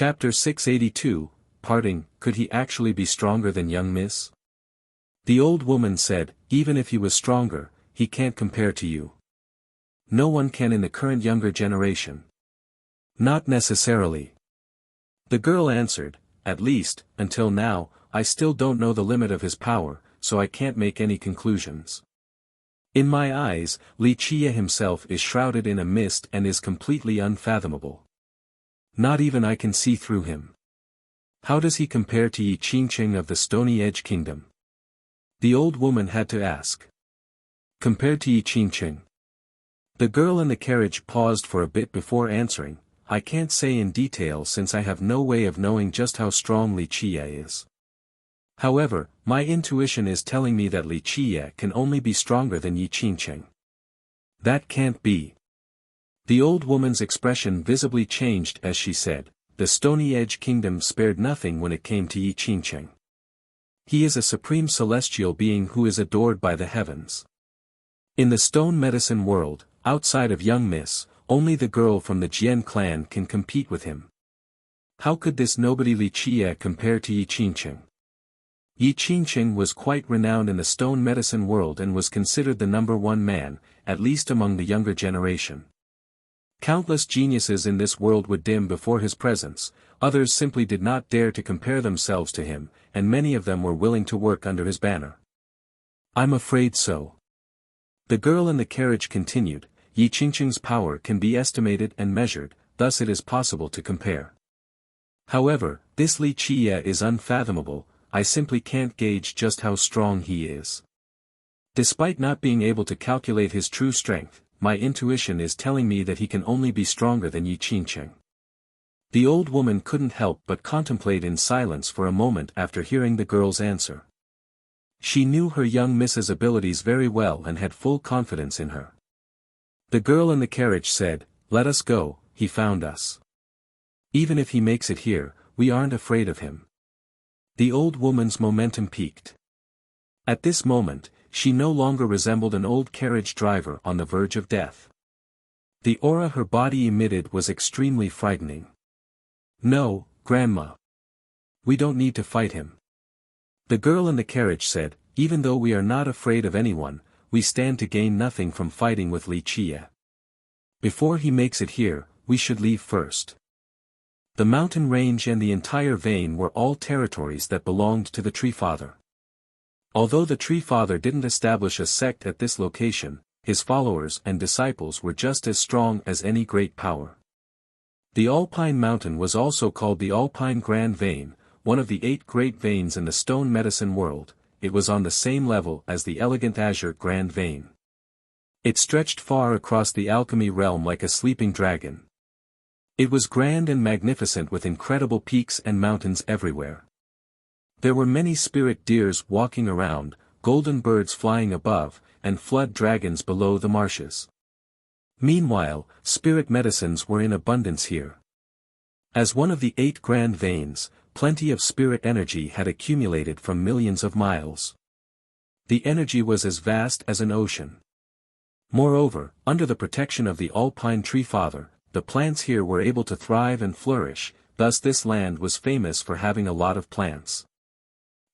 Chapter 682, Parting. Could he actually be stronger than young Miss? The old woman said, even if he was stronger, he can't compare to you. No one can in the current younger generation. Not necessarily. The girl answered, at least, until now, I still don't know the limit of his power, so I can't make any conclusions. In my eyes, Li Qie himself is shrouded in a mist and is completely unfathomable. Not even I can see through him. How does he compare to Yi Qingqing of the Stony Edge Kingdom? The old woman had to ask. Compared to Yi Qingqing? The girl in the carriage paused for a bit before answering, I can't say in detail since I have no way of knowing just how strong Li Qie is. However, my intuition is telling me that Li Qie can only be stronger than Yi Qingqing. That can't be. The old woman's expression visibly changed as she said, the Stony Edge Kingdom spared nothing when it came to Yi Qingqing. He is a supreme celestial being who is adored by the heavens. In the stone medicine world, outside of young Miss, only the girl from the Jian clan can compete with him. How could this nobody Li Qie compare to Yi Qingqing? Yi Qingqing was quite renowned in the stone medicine world and was considered the #1 man, at least among the younger generation. Countless geniuses in this world would dim before his presence, others simply did not dare to compare themselves to him, and many of them were willing to work under his banner. I'm afraid so. The girl in the carriage continued, Yi Qingqing's power can be estimated and measured, thus it is possible to compare. However, this Li Qie is unfathomable, I simply can't gauge just how strong he is. Despite not being able to calculate his true strength, my intuition is telling me that he can only be stronger than Yi Qingqing. The old woman couldn't help but contemplate in silence for a moment after hearing the girl's answer. She knew her young Miss's abilities very well and had full confidence in her. The girl in the carriage said, let us go, he found us. Even if he makes it here, we aren't afraid of him. The old woman's momentum peaked. At this moment, she no longer resembled an old carriage driver on the verge of death. The aura her body emitted was extremely frightening. No, Grandma. We don't need to fight him. The girl in the carriage said, even though we are not afraid of anyone, we stand to gain nothing from fighting with Li Qie. Before he makes it here, we should leave first. The mountain range and the entire vein were all territories that belonged to the Tree Father. Although the Tree Father didn't establish a sect at this location, his followers and disciples were just as strong as any great power. The Alpine Mountain was also called the Alpine Grand Vein, one of the 8 great veins in the stone medicine world. It was on the same level as the elegant Azure Grand Vein. It stretched far across the alchemy realm like a sleeping dragon. It was grand and magnificent with incredible peaks and mountains everywhere. There were many spirit deers walking around, golden birds flying above, and flood dragons below the marshes. Meanwhile, spirit medicines were in abundance here. As one of the 8 grand veins, plenty of spirit energy had accumulated from millions of miles. The energy was as vast as an ocean. Moreover, under the protection of the Alpine Tree Father, the plants here were able to thrive and flourish, thus this land was famous for having a lot of plants.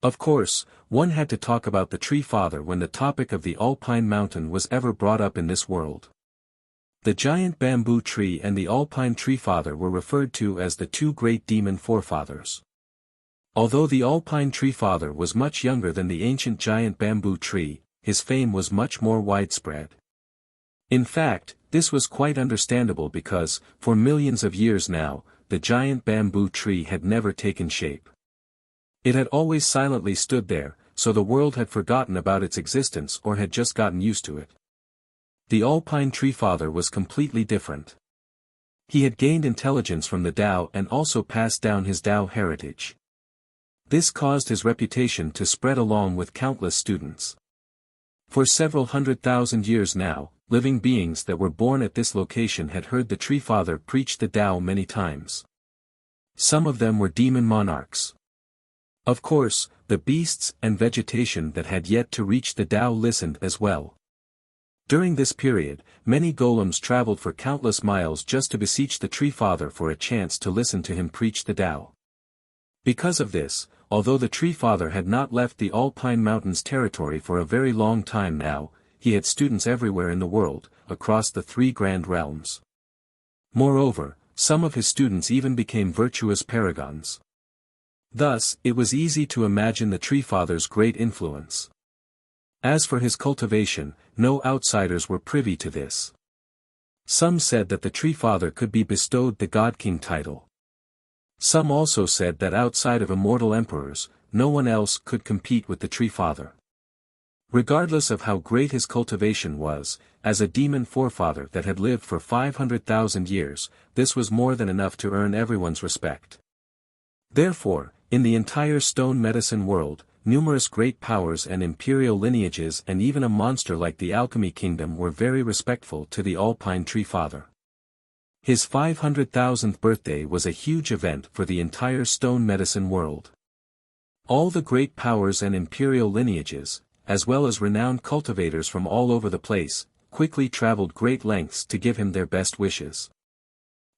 Of course, one had to talk about the Tree Father when the topic of the Alpine Mountain was ever brought up in this world. The giant bamboo tree and the Alpine Tree Father were referred to as the 2 great demon forefathers. Although the Alpine Tree Father was much younger than the ancient giant bamboo tree, his fame was much more widespread. In fact, this was quite understandable because, for millions of years now, the giant bamboo tree had never taken shape. It had always silently stood there, so the world had forgotten about its existence or had just gotten used to it. The Alpine Tree Father was completely different. He had gained intelligence from the Tao and also passed down his Tao heritage. This caused his reputation to spread along with countless students. For several 100,000 years now, living beings that were born at this location had heard the Tree Father preach the Tao many times. Some of them were demon monarchs. Of course, the beasts and vegetation that had yet to reach the Tao listened as well. During this period, many golems traveled for countless miles just to beseech the Tree Father for a chance to listen to him preach the Tao. Because of this, although the Tree Father had not left the Alpine Mountains territory for a very long time now, he had students everywhere in the world, across the three grand realms. Moreover, some of his students even became virtuous paragons. Thus, it was easy to imagine the Tree Father's great influence. As for his cultivation, no outsiders were privy to this. Some said that the Tree Father could be bestowed the God King title. Some also said that outside of immortal emperors, no one else could compete with the Tree Father. Regardless of how great his cultivation was, as a demon forefather that had lived for 500,000 years, this was more than enough to earn everyone's respect. Therefore, in the entire stone medicine world, numerous great powers and imperial lineages and even a monster like the Alchemy Kingdom were very respectful to the Alpine Tree Father. His 500,000th birthday was a huge event for the entire stone medicine world. All the great powers and imperial lineages, as well as renowned cultivators from all over the place, quickly traveled great lengths to give him their best wishes.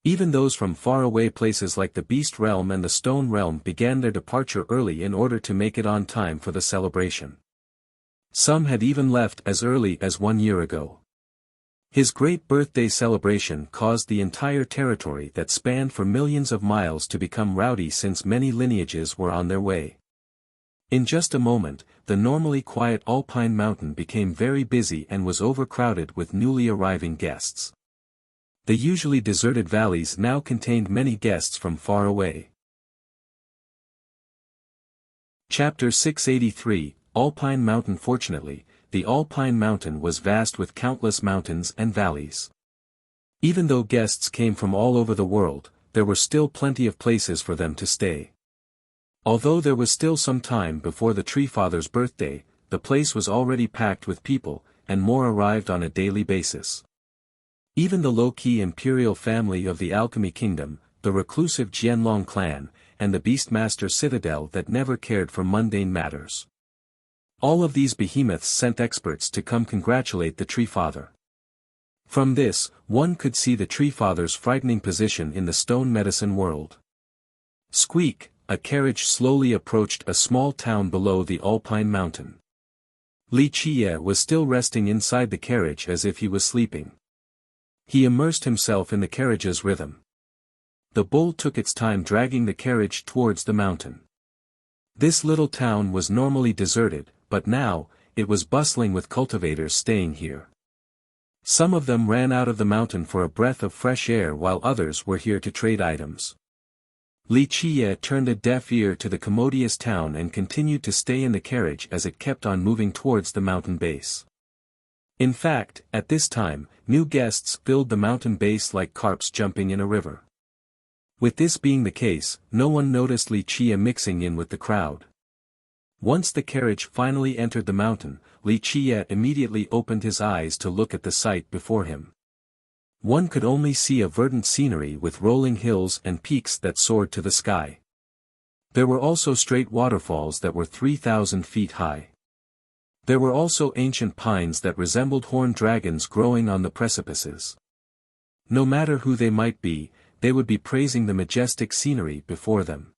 Even those from faraway places like the Beast Realm and the Stone Realm began their departure early in order to make it on time for the celebration. Some had even left as early as 1 year ago. His great birthday celebration caused the entire territory that spanned for millions of miles to become rowdy since many lineages were on their way. In just a moment, the normally quiet Alpine Mountain became very busy and was overcrowded with newly arriving guests. The usually deserted valleys now contained many guests from far away. Chapter 683, Alpine Mountain. Fortunately, the Alpine Mountain was vast with countless mountains and valleys. Even though guests came from all over the world, there were still plenty of places for them to stay. Although there was still some time before the Tree Father's birthday, the place was already packed with people, and more arrived on a daily basis. Even the low-key imperial family of the Alchemy Kingdom, the reclusive Jianlong clan, and the Beastmaster Citadel that never cared for mundane matters. All of these behemoths sent experts to come congratulate the Tree Father. From this, one could see the Tree Father's frightening position in the stone medicine world. Squeak, a carriage slowly approached a small town below the Alpine Mountain. Li Qie was still resting inside the carriage as if he was sleeping. He immersed himself in the carriage's rhythm. The bull took its time dragging the carriage towards the mountain. This little town was normally deserted, but now, it was bustling with cultivators staying here. Some of them ran out of the mountain for a breath of fresh air while others were here to trade items. Li Qie turned a deaf ear to the commodious town and continued to stay in the carriage as it kept on moving towards the mountain base. In fact, at this time, new guests filled the mountain base like carps jumping in a river. With this being the case, no one noticed Li Qie mixing in with the crowd. Once the carriage finally entered the mountain, Li Qie immediately opened his eyes to look at the sight before him. One could only see a verdant scenery with rolling hills and peaks that soared to the sky. There were also straight waterfalls that were 3,000 feet high. There were also ancient pines that resembled horned dragons growing on the precipices. No matter who they might be, they would be praising the majestic scenery before them.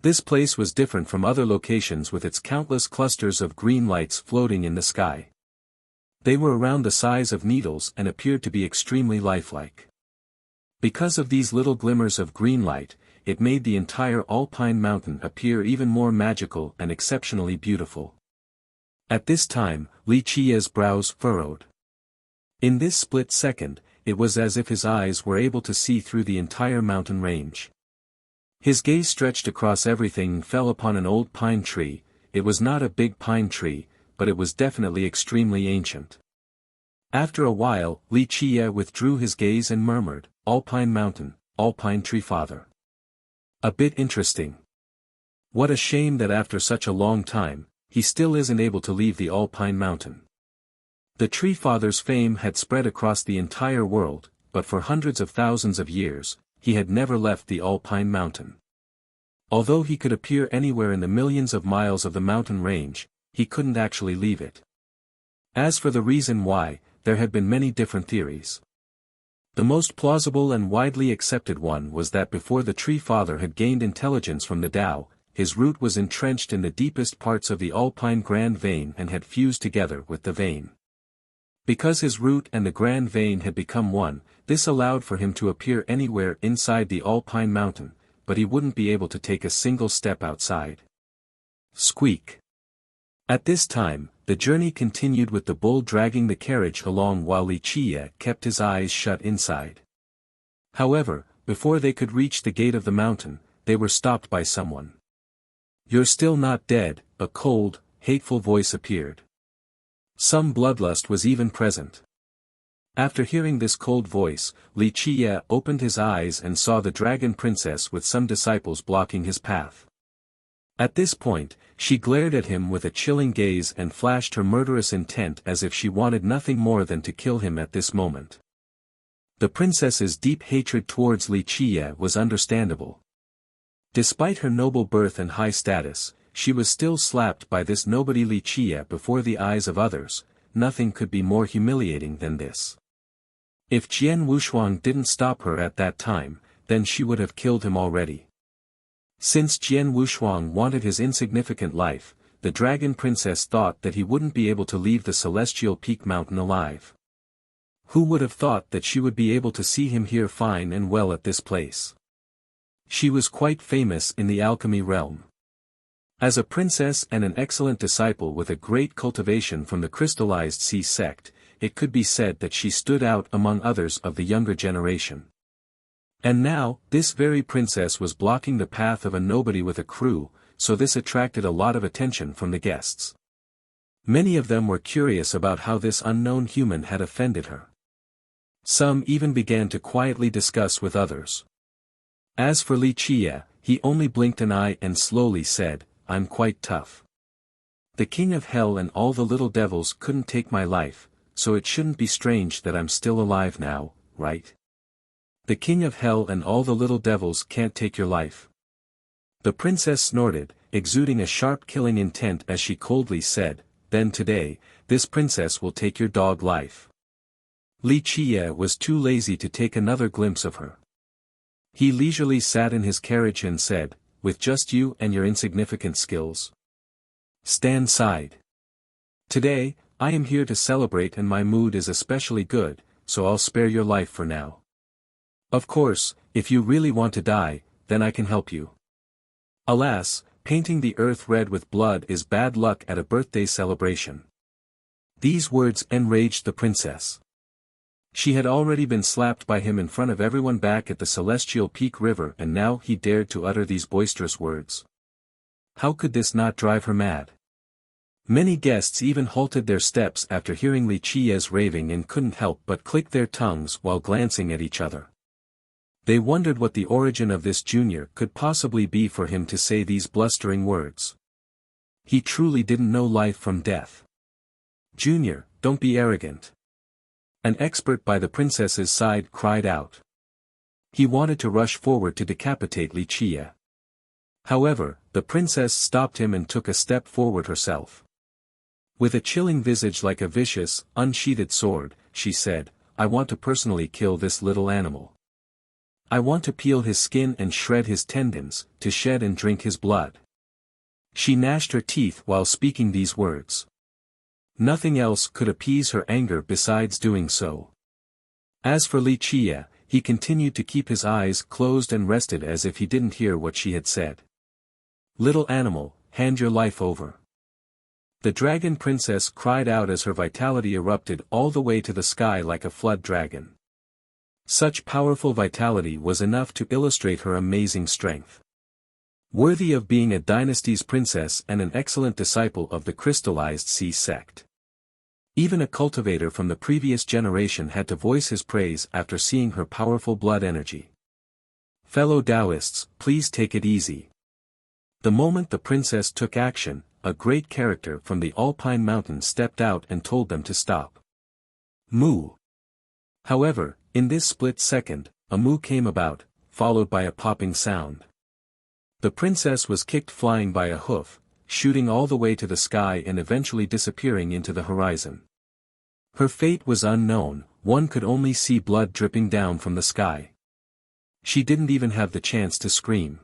This place was different from other locations with its countless clusters of green lights floating in the sky. They were around the size of needles and appeared to be extremely lifelike. Because of these little glimmers of green light, it made the entire Alpine Mountain appear even more magical and exceptionally beautiful. At this time, Li Qie's brows furrowed. In this split second, it was as if his eyes were able to see through the entire mountain range. His gaze stretched across everything and fell upon an old pine tree. It was not a big pine tree, but it was definitely extremely ancient. After a while, Li Qie withdrew his gaze and murmured, "Alpine Mountain, Alpine Tree Father. A bit interesting. What a shame that after such a long time, he still isn't able to leave the Alpine Mountain." The Tree Father's fame had spread across the entire world, but for hundreds of thousands of years, he had never left the Alpine Mountain. Although he could appear anywhere in the millions of miles of the mountain range, he couldn't actually leave it. As for the reason why, there had been many different theories. The most plausible and widely accepted one was that before the Tree Father had gained intelligence from the Tao, his root was entrenched in the deepest parts of the Alpine Grand Vein and had fused together with the vein. Because his root and the Grand Vein had become one, this allowed for him to appear anywhere inside the Alpine Mountain, but he wouldn't be able to take a single step outside. Squeak. At this time, the journey continued with the bull dragging the carriage along while Li Qiye kept his eyes shut inside. However, before they could reach the gate of the mountain, they were stopped by someone. "You're still not dead," a cold, hateful voice appeared. Some bloodlust was even present. After hearing this cold voice, Li Qiye opened his eyes and saw the dragon princess with some disciples blocking his path. At this point, she glared at him with a chilling gaze and flashed her murderous intent as if she wanted nothing more than to kill him at this moment. The princess's deep hatred towards Li Qiye was understandable. Despite her noble birth and high status, she was still slapped by this nobody Li Qiye before the eyes of others. Nothing could be more humiliating than this. If Jian Wushuang didn't stop her at that time, then she would have killed him already. Since Jian Wushuang wanted his insignificant life, the dragon princess thought that he wouldn't be able to leave the celestial peak mountain alive. Who would have thought that she would be able to see him here fine and well at this place? She was quite famous in the alchemy realm. As a princess and an excellent disciple with a great cultivation from the crystallized sea sect, it could be said that she stood out among others of the younger generation. And now, this very princess was blocking the path of a nobody with a crew, so this attracted a lot of attention from the guests. Many of them were curious about how this unknown human had offended her. Some even began to quietly discuss with others. As for Li Qiye, he only blinked an eye and slowly said, "I'm quite tough. The king of hell and all the little devils couldn't take my life, so it shouldn't be strange that I'm still alive now, right? The king of hell and all the little devils can't take your life." The princess snorted, exuding a sharp killing intent as she coldly said, "Then today, this princess will take your dog life." Li Qiye was too lazy to take another glimpse of her. He leisurely sat in his carriage and said, "With just you and your insignificant skills? Stand side. Today, I am here to celebrate and my mood is especially good, so I'll spare your life for now. Of course, if you really want to die, then I can help you. Alas, painting the earth red with blood is bad luck at a birthday celebration." These words enraged the princess. She had already been slapped by him in front of everyone back at the Celestial Peak River and now he dared to utter these boisterous words. How could this not drive her mad? Many guests even halted their steps after hearing Li Qiye's raving and couldn't help but click their tongues while glancing at each other. They wondered what the origin of this junior could possibly be for him to say these blustering words. He truly didn't know life from death. "Junior, don't be arrogant." An expert by the princess's side cried out. He wanted to rush forward to decapitate Li Qiye. However, the princess stopped him and took a step forward herself. With a chilling visage like a vicious, unsheathed sword, she said, "I want to personally kill this little animal. I want to peel his skin and shred his tendons, to shed and drink his blood." She gnashed her teeth while speaking these words. Nothing else could appease her anger besides doing so. As for Li Qiye, he continued to keep his eyes closed and rested as if he didn't hear what she had said. "Little animal, hand your life over." The dragon princess cried out as her vitality erupted all the way to the sky like a flood dragon. Such powerful vitality was enough to illustrate her amazing strength. Worthy of being a dynasty's princess and an excellent disciple of the crystallized sea sect. Even a cultivator from the previous generation had to voice his praise after seeing her powerful blood energy. Fellow Taoists, please take it easy. The moment the princess took action, a great character from the Alpine Mountain stepped out and told them to stop. Moo. However, in this split second, a moo came about, followed by a popping sound. The princess was kicked flying by a hoof, shooting all the way to the sky and eventually disappearing into the horizon. Her fate was unknown, one could only see blood dripping down from the sky. She didn't even have the chance to scream.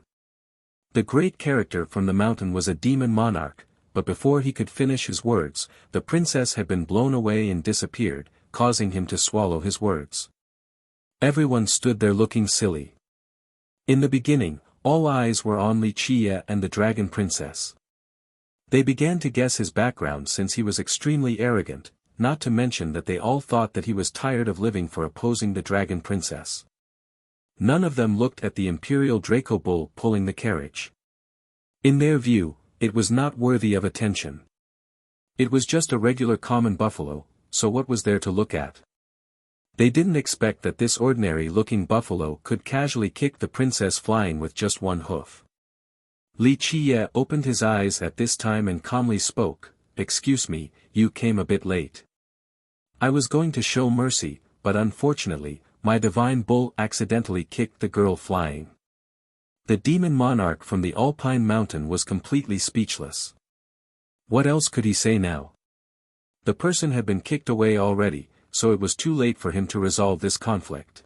The great character from the mountain was a demon monarch, but before he could finish his words, the princess had been blown away and disappeared, causing him to swallow his words. Everyone stood there looking silly. In the beginning, all eyes were on Wuxia and the dragon princess. They began to guess his background since he was extremely arrogant, not to mention that they all thought that he was tired of living for opposing the dragon princess. None of them looked at the imperial Draco bull pulling the carriage. In their view, it was not worthy of attention. It was just a regular common buffalo, so what was there to look at? They didn't expect that this ordinary-looking buffalo could casually kick the princess flying with just one hoof. Wuxia opened his eyes at this time and calmly spoke, "Excuse me, you came a bit late. I was going to show mercy, but unfortunately, my divine bull accidentally kicked the girl flying." The demon monarch from the Alpine mountain was completely speechless. What else could he say now? The person had been kicked away already, so it was too late for him to resolve this conflict.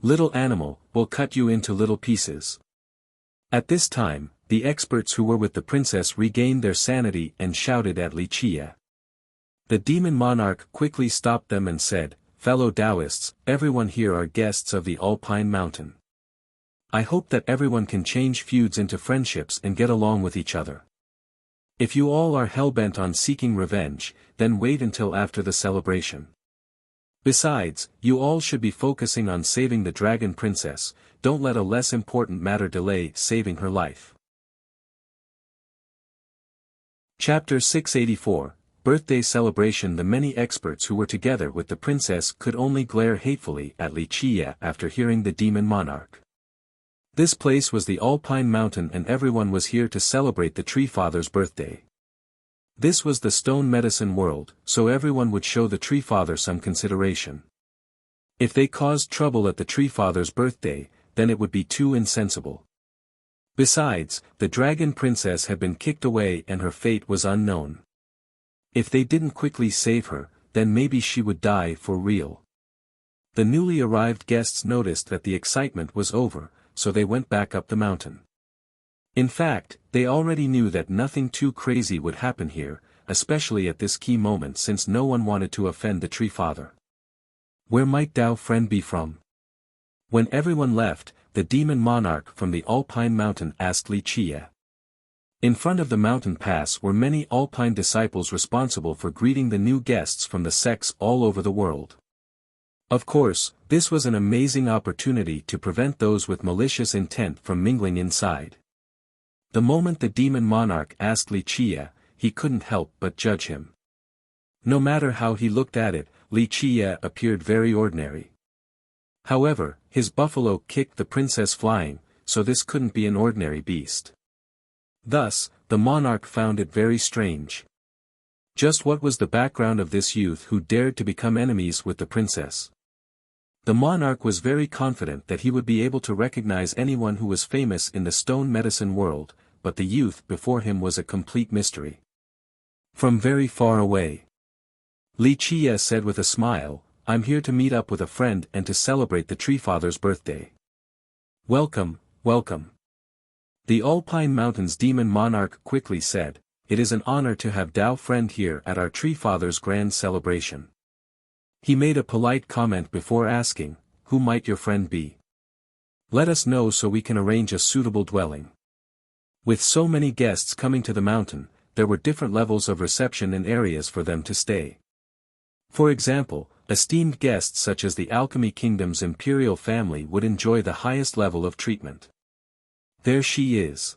"Little animal, we'll cut you into little pieces." At this time, the experts who were with the princess regained their sanity and shouted at Wuxia. The demon monarch quickly stopped them and said, "Fellow Taoists, everyone here are guests of the Alpine mountain. I hope that everyone can change feuds into friendships and get along with each other. If you all are hell-bent on seeking revenge, then wait until after the celebration. Besides, you all should be focusing on saving the dragon princess, don't let a less important matter delay saving her life." Chapter 684, Birthday Celebration. The many experts who were together with the princess could only glare hatefully at Wuxia after hearing the demon monarch. This place was the Alpine mountain and everyone was here to celebrate the Tree Father's birthday. This was the stone medicine world, so everyone would show the Tree Father some consideration. If they caused trouble at the Tree Father's birthday, then it would be too insensible. Besides, the dragon princess had been kicked away and her fate was unknown. If they didn't quickly save her, then maybe she would die for real. The newly arrived guests noticed that the excitement was over, so they went back up the mountain. In fact, they already knew that nothing too crazy would happen here, especially at this key moment since no one wanted to offend the Tree Father. Where might Dao friend be from? When everyone left, the demon monarch from the Alpine mountain asked Wuxia. In front of the mountain pass were many Alpine disciples responsible for greeting the new guests from the sects all over the world. Of course, this was an amazing opportunity to prevent those with malicious intent from mingling inside. The moment the demon monarch asked Wuxia, he couldn't help but judge him. No matter how he looked at it, Wuxia appeared very ordinary. However, his buffalo kicked the princess flying, so this couldn't be an ordinary beast. Thus, the monarch found it very strange. Just what was the background of this youth who dared to become enemies with the princess? The monarch was very confident that he would be able to recognize anyone who was famous in the stone medicine world, but the youth before him was a complete mystery. From very far away. Wuxia said with a smile, "I'm here to meet up with a friend and to celebrate the Tree Father's birthday." "Welcome, welcome." The Alpine Mountain's demon monarch quickly said, "It is an honor to have Dao friend here at our Tree Father's grand celebration." He made a polite comment before asking, "Who might your friend be? Let us know so we can arrange a suitable dwelling." With so many guests coming to the mountain, there were different levels of reception and areas for them to stay. For example, esteemed guests such as the Alchemy Kingdom's imperial family would enjoy the highest level of treatment. There she is.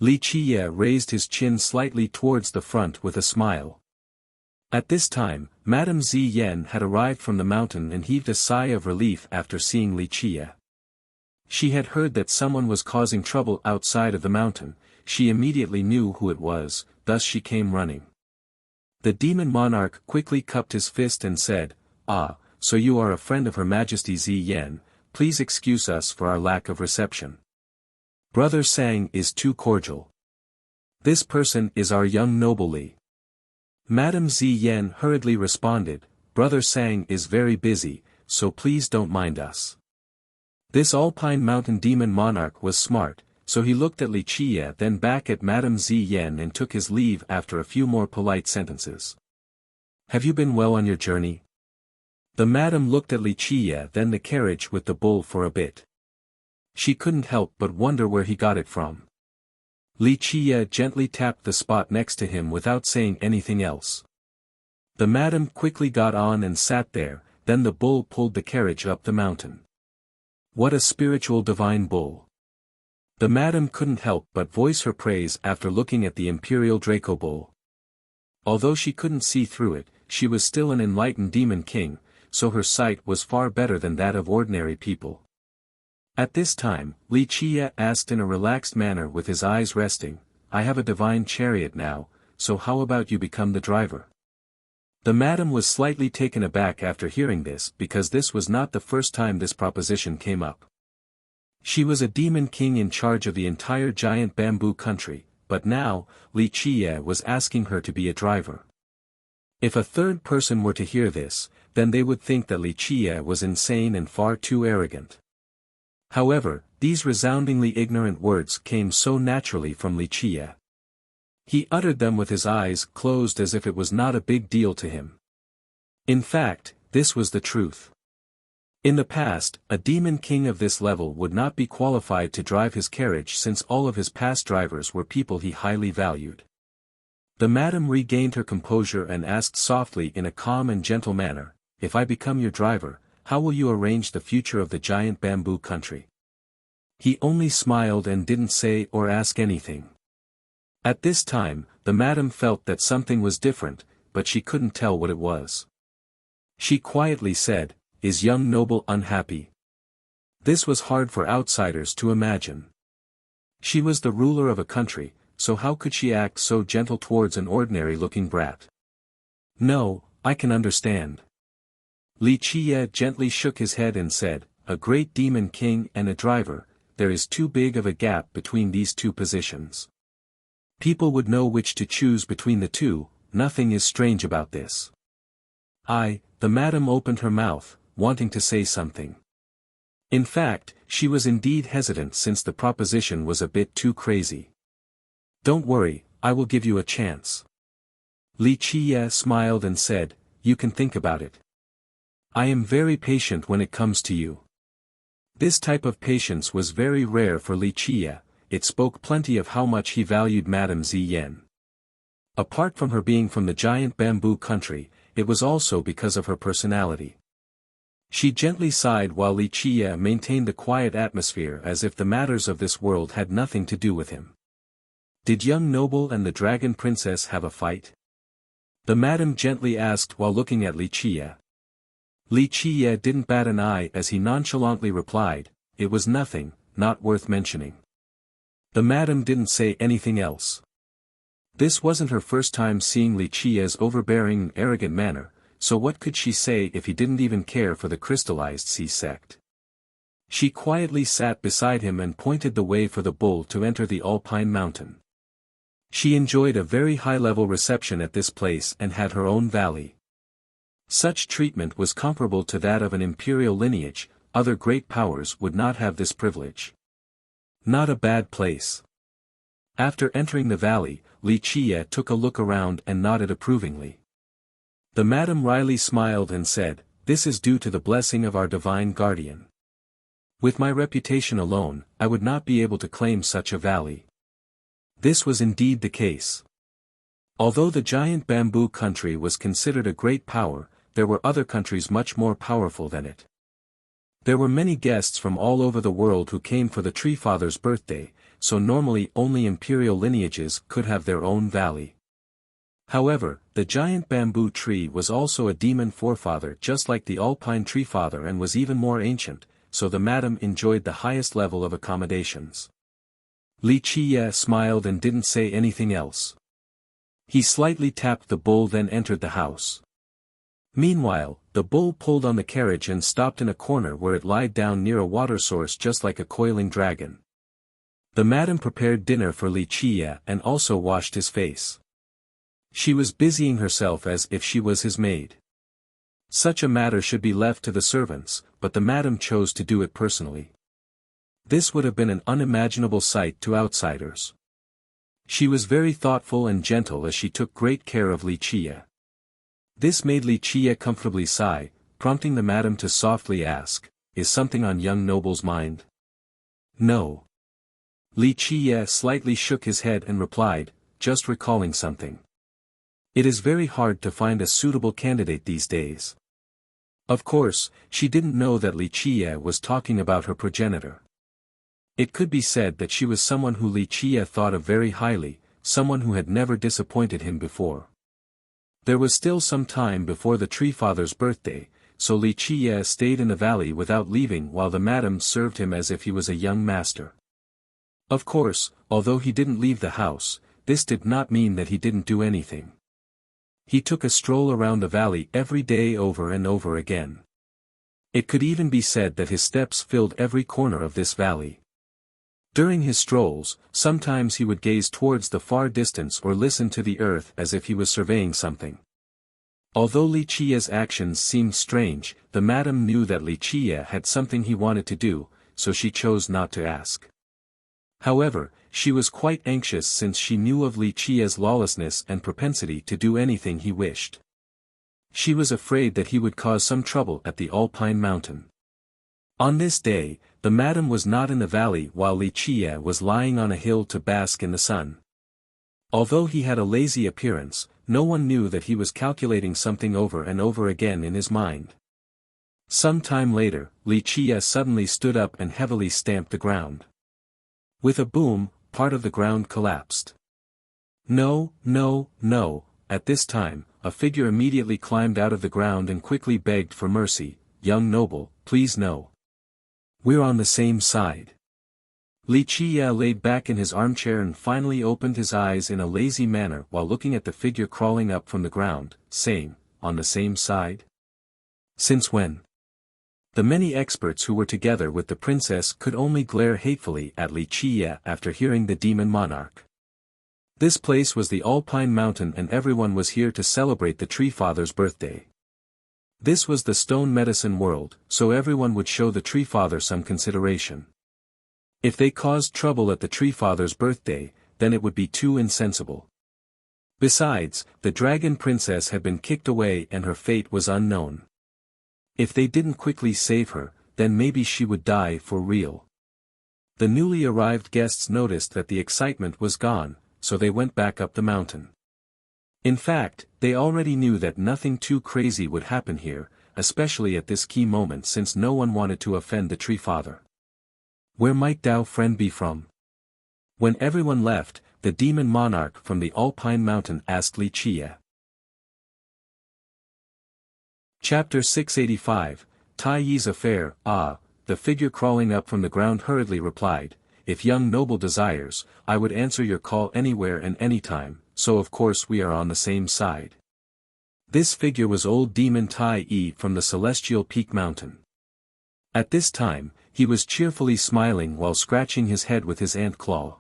Wuxia raised his chin slightly towards the front with a smile. At this time, Madame Ziyan had arrived from the mountain and heaved a sigh of relief after seeing Wuxia. She had heard that someone was causing trouble outside of the mountain, she immediately knew who it was, thus she came running. The demon monarch quickly cupped his fist and said, "Ah, so you are a friend of Her Majesty Ziyan, please excuse us for our lack of reception. Brother Sang is too cordial. This person is our young noble Li." Madame Ziyan hurriedly responded, Brother Sang is very busy, so please don't mind us. This Alpine Mountain Demon Monarch was smart, so he looked at Li Qiye then back at Madame Ziyan and took his leave after a few more polite sentences. Have you been well on your journey? The madam looked at Li Qiye then the carriage with the bull for a bit. She couldn't help but wonder where he got it from. Li Qiye gently tapped the spot next to him without saying anything else. The madam quickly got on and sat there, then the bull pulled the carriage up the mountain. What a spiritual divine bull. The madam couldn't help but voice her praise after looking at the imperial Draco bull. Although she couldn't see through it, she was still an enlightened demon king, so her sight was far better than that of ordinary people. At this time, Li Qiye asked in a relaxed manner with his eyes resting, I have a divine chariot now, so how about you become the driver? The madam was slightly taken aback after hearing this because this was not the first time this proposition came up. She was a demon king in charge of the entire giant bamboo country, but now, Li Qiye was asking her to be a driver. If a third person were to hear this, then they would think that Li Qiye was insane and far too arrogant. However, these resoundingly ignorant words came so naturally from Li Qiye. He uttered them with his eyes closed as if it was not a big deal to him. In fact, this was the truth. In the past, a demon king of this level would not be qualified to drive his carriage since all of his past drivers were people he highly valued. The madam regained her composure and asked softly in a calm and gentle manner, If I become your driver, how will you arrange the future of the giant bamboo country? He only smiled and didn't say or ask anything. At this time, the madam felt that something was different, but she couldn't tell what it was. She quietly said, Is young noble unhappy? This was hard for outsiders to imagine. She was the ruler of a country, so how could she act so gentle towards an ordinary-looking brat? No, I can understand. Li Qiye gently shook his head and said, A great demon king and a driver, there is too big of a gap between these two positions. People would know which to choose between the two, nothing is strange about this. The madam opened her mouth, wanting to say something. In fact, she was indeed hesitant since the proposition was a bit too crazy. Don't worry, I will give you a chance. Li Qiye smiled and said, You can think about it. I am very patient when it comes to you. This type of patience was very rare for Li Qiye, it spoke plenty of how much he valued Madame Ziyan. Apart from her being from the giant bamboo country, it was also because of her personality. She gently sighed while Li Qiye maintained a quiet atmosphere as if the matters of this world had nothing to do with him. Did young noble and the dragon princess have a fight? The madam gently asked while looking at Li Qiye. Li Qiye didn't bat an eye as he nonchalantly replied, It was nothing, not worth mentioning. The madam didn't say anything else. This wasn't her first time seeing Li Qiye's overbearing and arrogant manner, so what could she say if he didn't even care for the crystallized sea sect? She quietly sat beside him and pointed the way for the bull to enter the Alpine mountain. She enjoyed a very high-level reception at this place and had her own valley. Such treatment was comparable to that of an imperial lineage, other great powers would not have this privilege. Not a bad place. After entering the valley, Li Qiye took a look around and nodded approvingly. The madam wryly smiled and said, This is due to the blessing of our divine guardian. With my reputation alone, I would not be able to claim such a valley. This was indeed the case. Although the giant bamboo country was considered a great power, there were other countries much more powerful than it. There were many guests from all over the world who came for the Tree Father's birthday, so normally only imperial lineages could have their own valley. However, the giant bamboo tree was also a demon forefather just like the Alpine Tree Father and was even more ancient, so the madam enjoyed the highest level of accommodations. Li Qiye smiled and didn't say anything else. He slightly tapped the bull then entered the house. Meanwhile, the bull pulled on the carriage and stopped in a corner where it lied down near a water source just like a coiling dragon. The madam prepared dinner for Li Qiye and also washed his face. She was busying herself as if she was his maid. Such a matter should be left to the servants, but the madam chose to do it personally. This would have been an unimaginable sight to outsiders. She was very thoughtful and gentle as she took great care of Wuxia. This made Wuxia comfortably sigh, prompting the madam to softly ask, "Is something on young noble's mind?" "No." Wuxia slightly shook his head and replied, "Just recalling something. It is very hard to find a suitable candidate these days." Of course, she didn't know that Wuxia was talking about her progenitor. It could be said that she was someone who Wuxia thought of very highly, someone who had never disappointed him before. There was still some time before the Tree Father's birthday, so Wuxia stayed in the valley without leaving while the madam served him as if he was a young master. Of course, although he didn't leave the house, this did not mean that he didn't do anything. He took a stroll around the valley every day over and over again. It could even be said that his steps filled every corner of this valley. During his strolls, sometimes he would gaze towards the far distance or listen to the earth as if he was surveying something. Although Wuxia's actions seemed strange, the madam knew that Wuxia had something he wanted to do, so she chose not to ask. However, she was quite anxious since she knew of Wuxia's lawlessness and propensity to do anything he wished. She was afraid that he would cause some trouble at the Alpine Mountain. On this day, the madam was not in the valley while Wuxia was lying on a hill to bask in the sun. Although he had a lazy appearance, no one knew that he was calculating something over and over again in his mind. Some time later, Wuxia suddenly stood up and heavily stamped the ground. With a boom, part of the ground collapsed. "No, no, no," at this time, a figure immediately climbed out of the ground and quickly begged for mercy, "Young noble, please no. We're on the same side." Wuxia laid back in his armchair and finally opened his eyes in a lazy manner while looking at the figure crawling up from the ground, saying, "On the same side? Since when?" The many experts who were together with the princess could only glare hatefully at Wuxia after hearing the demon monarch. This place was the Alpine Mountain and everyone was here to celebrate the Tree Father's birthday. This was the stone medicine world, so everyone would show the Tree Father some consideration. If they caused trouble at the Tree Father's birthday, then it would be too insensible. Besides, the Dragon Princess had been kicked away and her fate was unknown. If they didn't quickly save her, then maybe she would die for real. The newly arrived guests noticed that the excitement was gone, so they went back up the mountain. In fact, they already knew that nothing too crazy would happen here, especially at this key moment since no one wanted to offend the Tree Father. Where might Tao friend be from? When everyone left, the demon monarch from the Alpine Mountain asked Wuxia. Chapter 685, Tai Yi's Affair. The figure crawling up from the ground hurriedly replied, "If young noble desires, I would answer your call anywhere and anytime, so of course we are on the same side." This figure was old demon Tai Yi from the Celestial Peak Mountain. At this time, he was cheerfully smiling while scratching his head with his ant claw.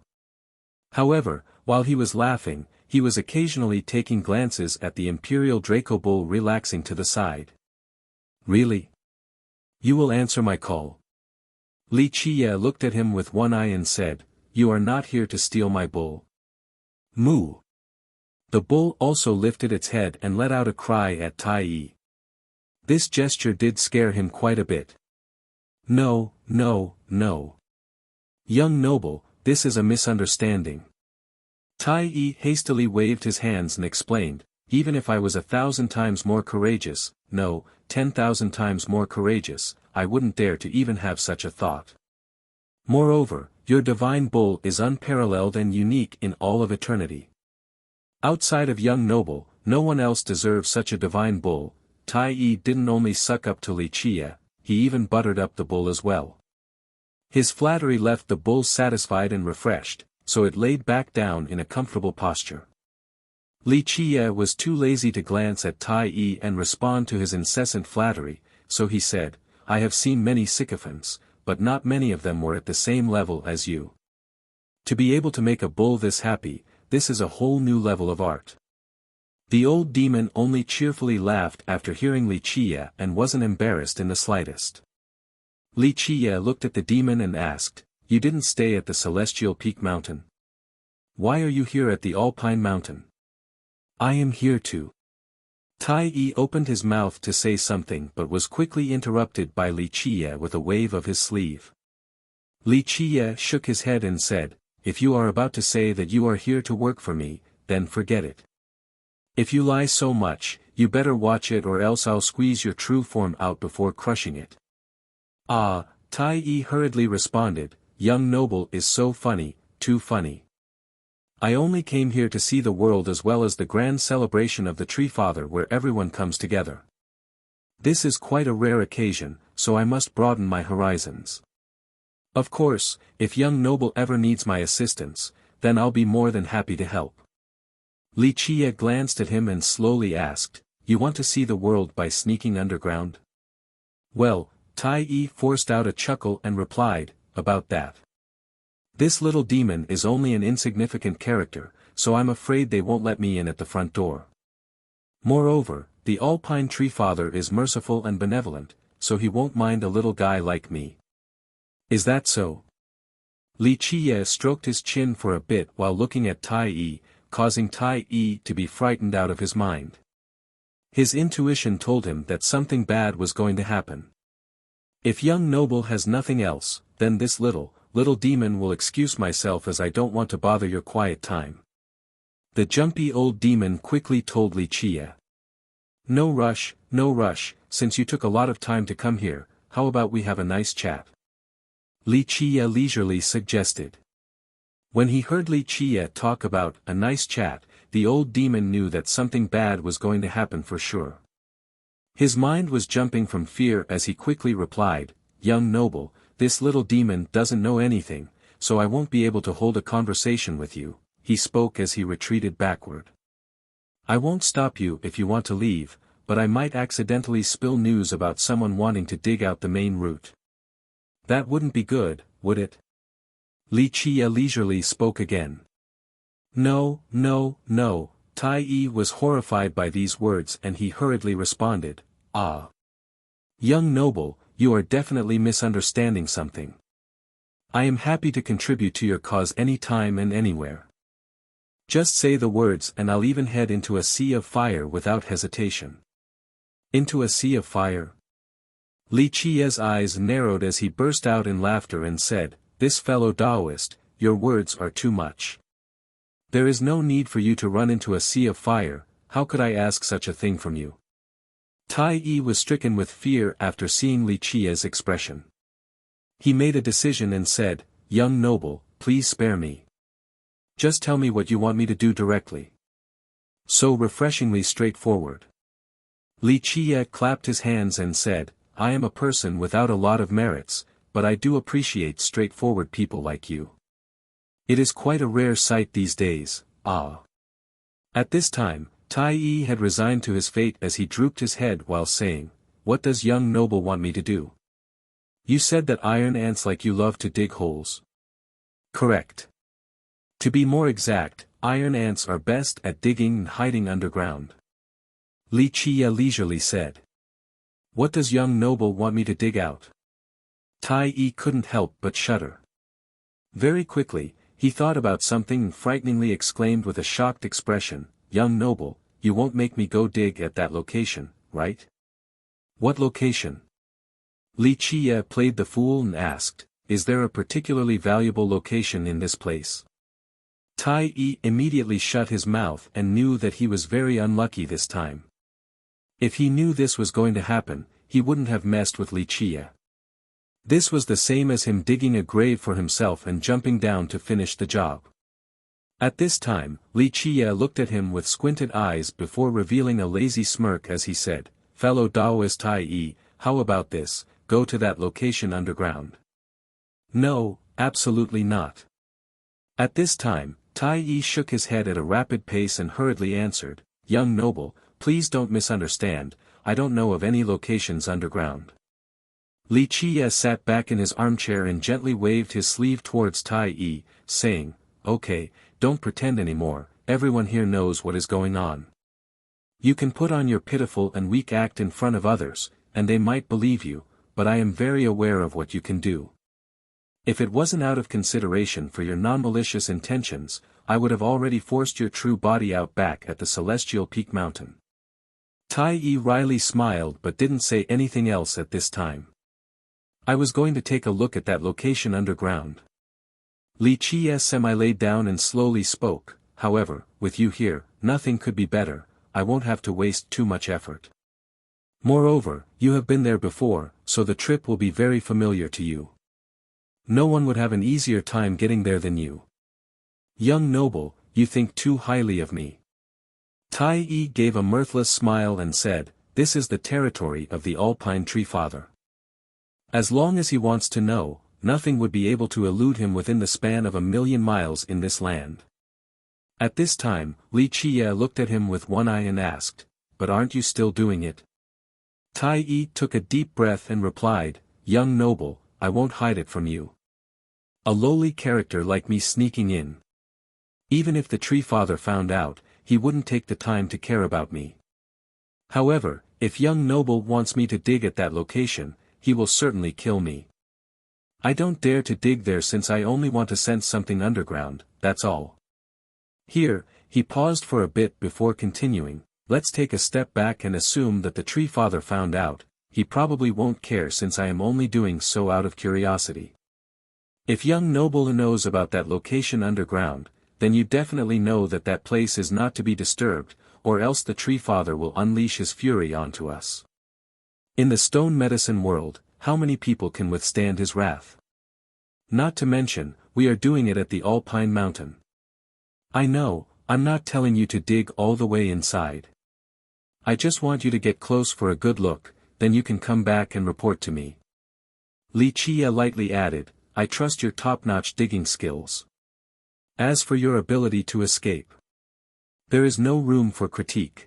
However, while he was laughing, he was occasionally taking glances at the Imperial Draco Bull relaxing to the side. "Really? You will answer my call?" Wuxia looked at him with one eye and said, "You are not here to steal my bull." "Moo." The bull also lifted its head and let out a cry at Tai Yi. This gesture did scare him quite a bit. "No, no, no. Young noble, this is a misunderstanding." Tai Yi hastily waved his hands and explained, "Even if I was 1,000 times more courageous, no, 10,000 times more courageous, I wouldn't dare to even have such a thought. Moreover, your divine bull is unparalleled and unique in all of eternity. Outside of young noble, no one else deserves such a divine bull." Tai Yi didn't only suck up to Wuxia, he even buttered up the bull as well. His flattery left the bull satisfied and refreshed, so it laid back down in a comfortable posture. Wuxia was too lazy to glance at Tai Yi and respond to his incessant flattery, so he said, "I have seen many sycophants, but not many of them were at the same level as you. To be able to make a bull this happy, this is a whole new level of art." The old demon only cheerfully laughed after hearing Li Qie and wasn't embarrassed in the slightest. Li Qie looked at the demon and asked, "You didn't stay at the Celestial Peak Mountain? Why are you here at the Alpine Mountain?" "I am here to." Tai Yi opened his mouth to say something but was quickly interrupted by Li Qie with a wave of his sleeve. Li Qie shook his head and said, "If you are about to say that you are here to work for me, then forget it. If you lie so much, you better watch it or else I'll squeeze your true form out before crushing it." "Ah," Tai Yi hurriedly responded, "young noble is so funny, too funny. I only came here to see the world as well as the grand celebration of the Tree Father where everyone comes together. This is quite a rare occasion, so I must broaden my horizons. Of course, if young noble ever needs my assistance, then I'll be more than happy to help." Li Qie glanced at him and slowly asked, "You want to see the world by sneaking underground?" "Well," Tai Yi forced out a chuckle and replied, "about that. This little demon is only an insignificant character, so I'm afraid they won't let me in at the front door. Moreover, the Alpine Tree Father is merciful and benevolent, so he won't mind a little guy like me." "Is that so?" Li Qie stroked his chin for a bit while looking at Tai Yi, causing Tai Yi to be frightened out of his mind. His intuition told him that something bad was going to happen. If young noble has nothing else, then this little demon will excuse myself as I don't want to bother your quiet time. The jumpy old demon quickly told Li Qie. No rush, since you took a lot of time to come here, how about we have a nice chat?" Li Qie leisurely suggested. When he heard Li Qie talk about a nice chat, the old demon knew that something bad was going to happen for sure. His mind was jumping from fear as he quickly replied, "Young noble, this little demon doesn't know anything, so I won't be able to hold a conversation with you," he spoke as he retreated backward. "I won't stop you if you want to leave, but I might accidentally spill news about someone wanting to dig out the main route. That wouldn't be good, would it?" Li Qie leisurely spoke again. No. Tai Yi was horrified by these words and he hurriedly responded, "Ah. Young noble, you are definitely misunderstanding something. I am happy to contribute to your cause any time and anywhere. Just say the words and I'll even head into a sea of fire without hesitation." "Into a sea of fire?" Li Qie's eyes narrowed as he burst out in laughter and said, "This fellow Taoist, your words are too much. There is no need for you to run into a sea of fire, how could I ask such a thing from you?" Tai Yi was stricken with fear after seeing Li Qie's expression. He made a decision and said, "Young noble, please spare me. Just tell me what you want me to do directly." So refreshingly straightforward. Li Qie clapped his hands and said, "I am a person without a lot of merits, but I do appreciate straightforward people like you. It is quite a rare sight these days, ah." At this time, Tai Yi had resigned to his fate as he drooped his head while saying, "What does young noble want me to do?" "You said that iron ants like you love to dig holes." "Correct. To be more exact, iron ants are best at digging and hiding underground." Li Qie leisurely said. "What does young noble want me to dig out?" Tai Yi couldn't help but shudder. Very quickly, he thought about something and frighteningly exclaimed with a shocked expression, "Young noble, you won't make me go dig at that location, right?" "What location?" Li Qie played the fool and asked, "Is there a particularly valuable location in this place?" Tai Yi immediately shut his mouth and knew that he was very unlucky this time. If he knew this was going to happen, he wouldn't have messed with Li Qie. This was the same as him digging a grave for himself and jumping down to finish the job. At this time, Li Qie looked at him with squinted eyes before revealing a lazy smirk as he said, "Fellow Taoist Tai Yi, how about this, go to that location underground?" "No, absolutely not." At this time, Tai Yi shook his head at a rapid pace and hurriedly answered, "Young noble, please don't misunderstand, I don't know of any locations underground." Li Qie sat back in his armchair and gently waved his sleeve towards Tai Yi, saying, "Okay, don't pretend anymore, everyone here knows what is going on. You can put on your pitiful and weak act in front of others, and they might believe you, but I am very aware of what you can do. If it wasn't out of consideration for your non-malicious intentions, I would have already forced your true body out back at the Celestial Peak Mountain. Riley smiled but didn't say anything else at this time. I was going to take a look at that location underground. Li Qie semi-laid down and slowly spoke, however, with you here, nothing could be better, I won't have to waste too much effort. Moreover, you have been there before, so the trip will be very familiar to you. No one would have an easier time getting there than you. Young noble, you think too highly of me. Tai Yi gave a mirthless smile and said, this is the territory of the Alpine Tree Father. As long as he wants to know, nothing would be able to elude him within the span of 1,000,000 miles in this land. At this time, Li Qie looked at him with one eye and asked, but aren't you still doing it? Tai Yi took a deep breath and replied, young noble, I won't hide it from you. A lowly character like me sneaking in. Even if the Tree Father found out, he wouldn't take the time to care about me. However, if young noble wants me to dig at that location, he will certainly kill me. I don't dare to dig there since I only want to sense something underground, that's all. Here, he paused for a bit before continuing, let's take a step back and assume that the Tree Father found out, he probably won't care since I am only doing so out of curiosity. If young noble knows about that location underground, then you definitely know that that place is not to be disturbed, or else the Tree Father will unleash his fury onto us. In the stone medicine world, how many people can withstand his wrath? Not to mention, we are doing it at the Alpine Mountain. I know, I'm not telling you to dig all the way inside. I just want you to get close for a good look, then you can come back and report to me. Li Qie lightly added, I trust your top-notch digging skills. As for your ability to escape, there is no room for critique.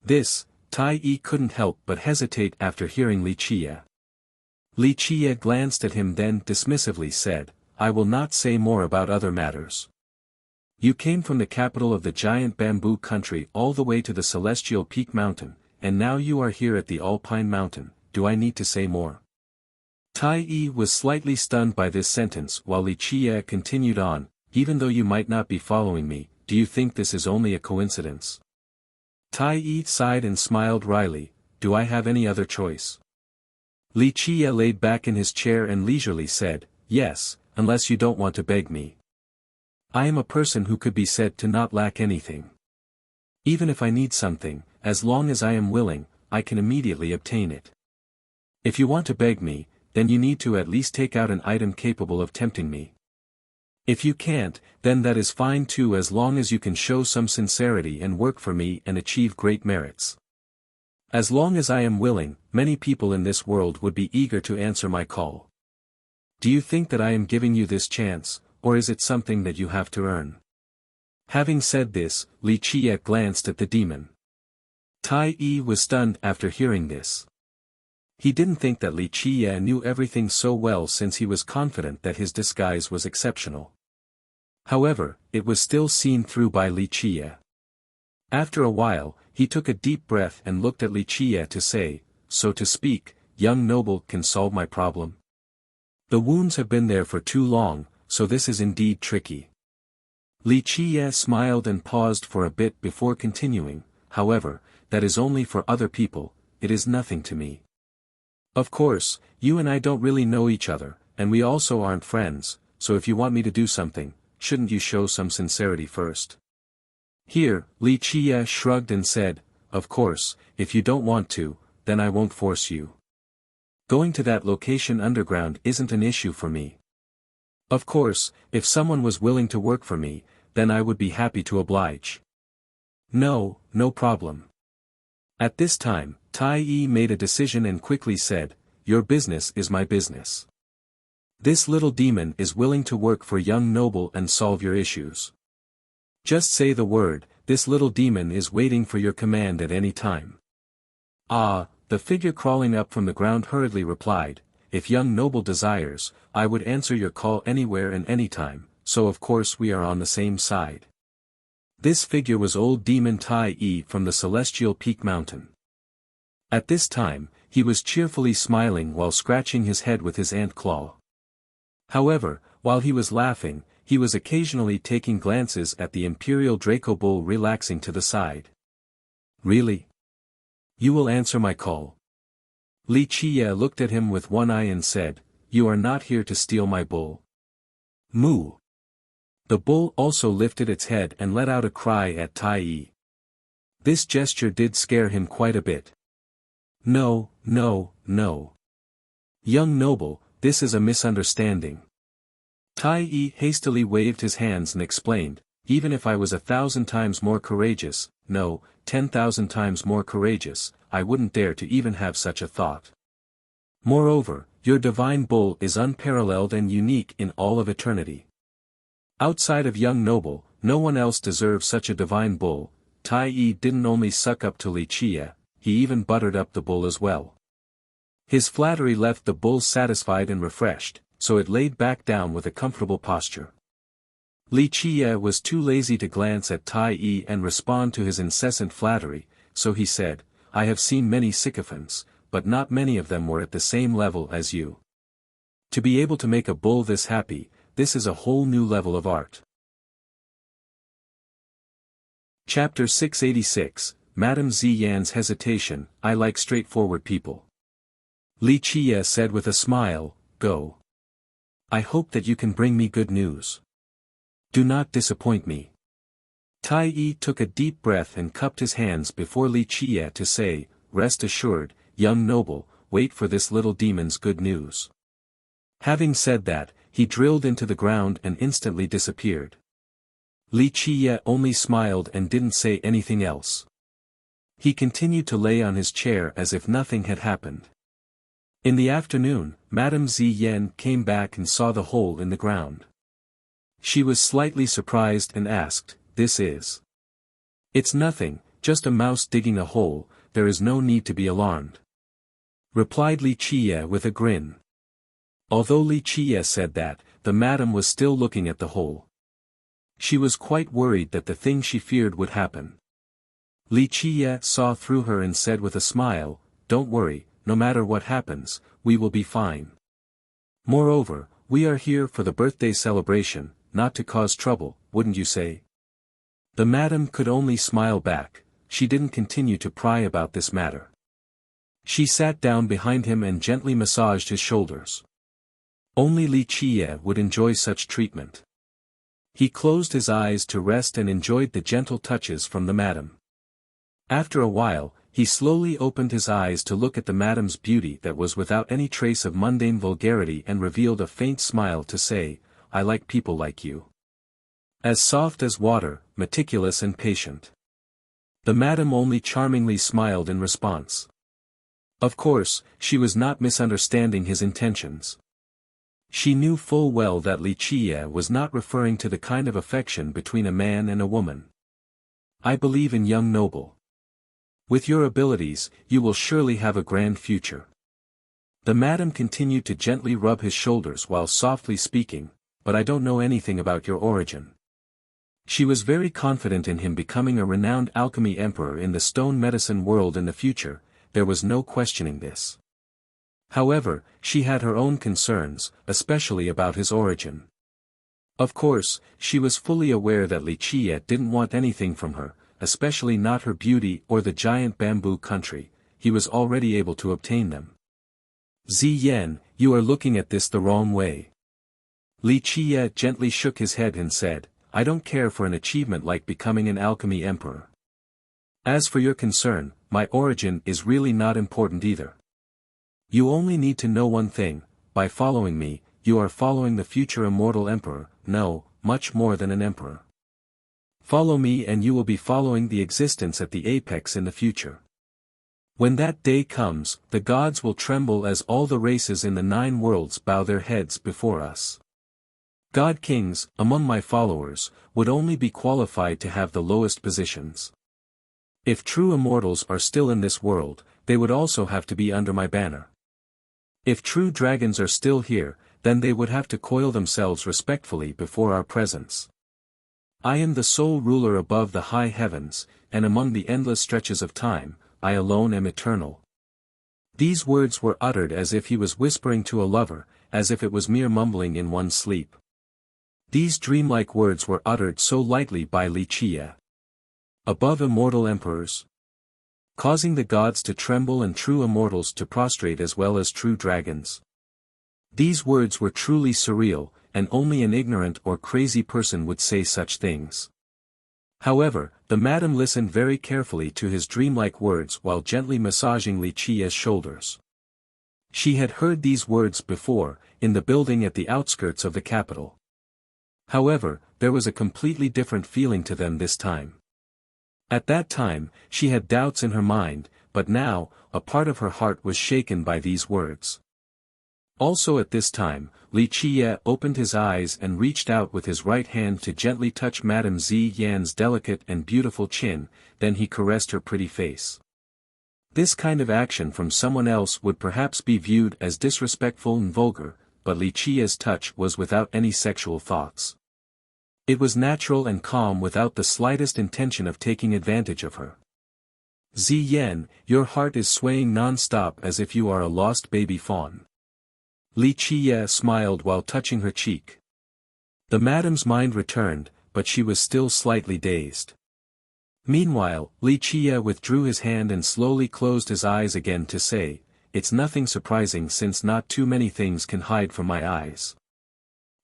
This, Tai Yi couldn't help but hesitate after hearing Li Qie. Li Qie glanced at him then dismissively said, I will not say more about other matters. You came from the capital of the giant bamboo country all the way to the Celestial Peak Mountain, and now you are here at the Alpine Mountain, do I need to say more? Tai Yi was slightly stunned by this sentence while Li Qie continued on, even though you might not be following me, do you think this is only a coincidence? Tai Yi sighed and smiled wryly, do I have any other choice? Li Qie laid back in his chair and leisurely said, yes, unless you don't want to beg me. I am a person who could be said to not lack anything. Even if I need something, as long as I am willing, I can immediately obtain it. If you want to beg me, then you need to at least take out an item capable of tempting me. If you can't, then that is fine too as long as you can show some sincerity and work for me and achieve great merits. As long as I am willing, many people in this world would be eager to answer my call. Do you think that I am giving you this chance, or is it something that you have to earn? Having said this, Li Qie glanced at the demon. Tai Yi was stunned after hearing this. He didn't think that Li Qie knew everything so well since he was confident that his disguise was exceptional. However, it was still seen through by Li Qie. After a while, he took a deep breath and looked at Li Qie to say, so to speak, young noble can solve my problem. The wounds have been there for too long, so this is indeed tricky. Li Qie smiled and paused for a bit before continuing, however, that is only for other people, it is nothing to me. Of course, you and I don't really know each other, and we also aren't friends, so if you want me to do something, shouldn't you show some sincerity first? Here, Li Qie shrugged and said, of course, if you don't want to, then I won't force you. Going to that location underground isn't an issue for me. Of course, if someone was willing to work for me, then I would be happy to oblige. No problem. At this time, Tai Yi made a decision and quickly said, your business is my business. This little demon is willing to work for young noble and solve your issues. Just say the word, this little demon is waiting for your command at any time. Ah, the figure crawling up from the ground hurriedly replied, if young noble desires, I would answer your call anywhere and anytime, so of course we are on the same side. This figure was old demon Tai from the celestial peak mountain. At this time, he was cheerfully smiling while scratching his head with his ant claw. However, while he was laughing, he was occasionally taking glances at the imperial Draco bull relaxing to the side. Really? You will answer my call? Li Qiye looked at him with one eye and said, "You are not here to steal my bull." Moo. The bull also lifted its head and let out a cry at Tai. This gesture did scare him quite a bit. No, no, no. Young noble, this is a misunderstanding. Tai hastily waved his hands and explained, even if I was 1,000 times more courageous, no, 10,000 times more courageous, I wouldn't dare to even have such a thought. Moreover, your divine bull is unparalleled and unique in all of eternity. Outside of young noble, no one else deserves such a divine bull. Tai didn't only suck up to Li Qiye, he even buttered up the bull as well. His flattery left the bull satisfied and refreshed, so it laid back down with a comfortable posture. Li Qiye was too lazy to glance at Tai and respond to his incessant flattery, so he said, I have seen many sycophants, but not many of them were at the same level as you. To be able to make a bull this happy, this is a whole new level of art. Chapter 686, Madame Ziyan's hesitation. I like straightforward people. Li Qiye said with a smile, Go. I hope that you can bring me good news. Do not disappoint me. Tai took a deep breath and cupped his hands before Li Qiye to say, Rest assured, young noble, wait for this little demon's good news. Having said that, he drilled into the ground and instantly disappeared. Li Qiye only smiled and didn't say anything else. He continued to lay on his chair as if nothing had happened. In the afternoon, Madame Ziyan came back and saw the hole in the ground. She was slightly surprised and asked, This is? It's nothing, just a mouse digging a hole, there is no need to be alarmed. Replied Li Qiye with a grin. Although Li Qiye said that, the madam was still looking at the hole. She was quite worried that the thing she feared would happen. Li Qiye saw through her and said with a smile, Don't worry, no matter what happens, we will be fine. Moreover, we are here for the birthday celebration, not to cause trouble, wouldn't you say? The madam could only smile back, she didn't continue to pry about this matter. She sat down behind him and gently massaged his shoulders. Only Li Qiye would enjoy such treatment. He closed his eyes to rest and enjoyed the gentle touches from the madam. After a while, he slowly opened his eyes to look at the madam's beauty that was without any trace of mundane vulgarity and revealed a faint smile to say, I like people like you. As soft as water, meticulous and patient. The madam only charmingly smiled in response. Of course, she was not misunderstanding his intentions. She knew full well that Li Qiye was not referring to the kind of affection between a man and a woman. I believe in young noble. With your abilities, you will surely have a grand future. The madam continued to gently rub his shoulders while softly speaking, but I don't know anything about your origin. She was very confident in him becoming a renowned alchemy emperor in the stone medicine world in the future, there was no questioning this. However, she had her own concerns, especially about his origin. Of course, she was fully aware that Li Qiye didn't want anything from her, especially not her beauty or the giant bamboo country, he was already able to obtain them. Ziyan, you are looking at this the wrong way. Li Qiye gently shook his head and said, I don't care for an achievement like becoming an alchemy emperor. As for your concern, my origin is really not important either. You only need to know one thing, by following me, you are following the future immortal emperor, no, much more than an emperor. Follow me and you will be following the existence at the apex in the future. When that day comes, the gods will tremble as all the races in the 9 worlds bow their heads before us. God kings, among my followers, would only be qualified to have the lowest positions. If true immortals are still in this world, they would also have to be under my banner. If true dragons are still here, then they would have to coil themselves respectfully before our presence. I am the sole ruler above the high heavens, and among the endless stretches of time, I alone am eternal. These words were uttered as if he was whispering to a lover, as if it was mere mumbling in one's sleep. These dreamlike words were uttered so lightly by Li Qie. Above immortal emperors, causing the gods to tremble and true immortals to prostrate as well as true dragons. These words were truly surreal, and only an ignorant or crazy person would say such things. However, the madam listened very carefully to his dreamlike words while gently massaging Li Qie's shoulders. She had heard these words before, in the building at the outskirts of the capital. However, there was a completely different feeling to them this time. At that time, she had doubts in her mind, but now, a part of her heart was shaken by these words. Also at this time, Li Qie opened his eyes and reached out with his right hand to gently touch Madame Zi Yan's delicate and beautiful chin, then he caressed her pretty face. This kind of action from someone else would perhaps be viewed as disrespectful and vulgar, but Li Qie's touch was without any sexual thoughts. It was natural and calm without the slightest intention of taking advantage of her. Zi Yan, your heart is swaying non-stop as if you are a lost baby fawn. Li Qie smiled while touching her cheek. The madam's mind returned, but she was still slightly dazed. Meanwhile, Li Qie withdrew his hand and slowly closed his eyes again to say, "It's nothing surprising since not too many things can hide from my eyes.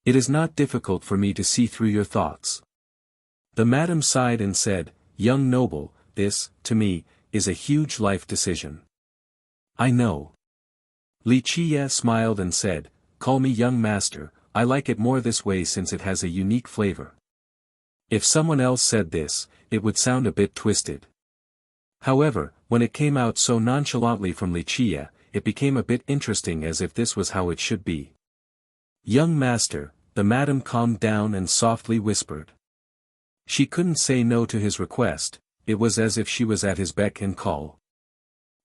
It is not difficult for me to see through your thoughts." The madam sighed and said, "Young noble, this, to me, is a huge life decision." "I know." Li Qie smiled and said, "Call me young master, I like it more this way since it has a unique flavor." If someone else said this, it would sound a bit twisted. However, when it came out so nonchalantly from Li Qie, it became a bit interesting as if this was how it should be. "Young master," the madam calmed down and softly whispered. She couldn't say no to his request, it was as if she was at his beck and call.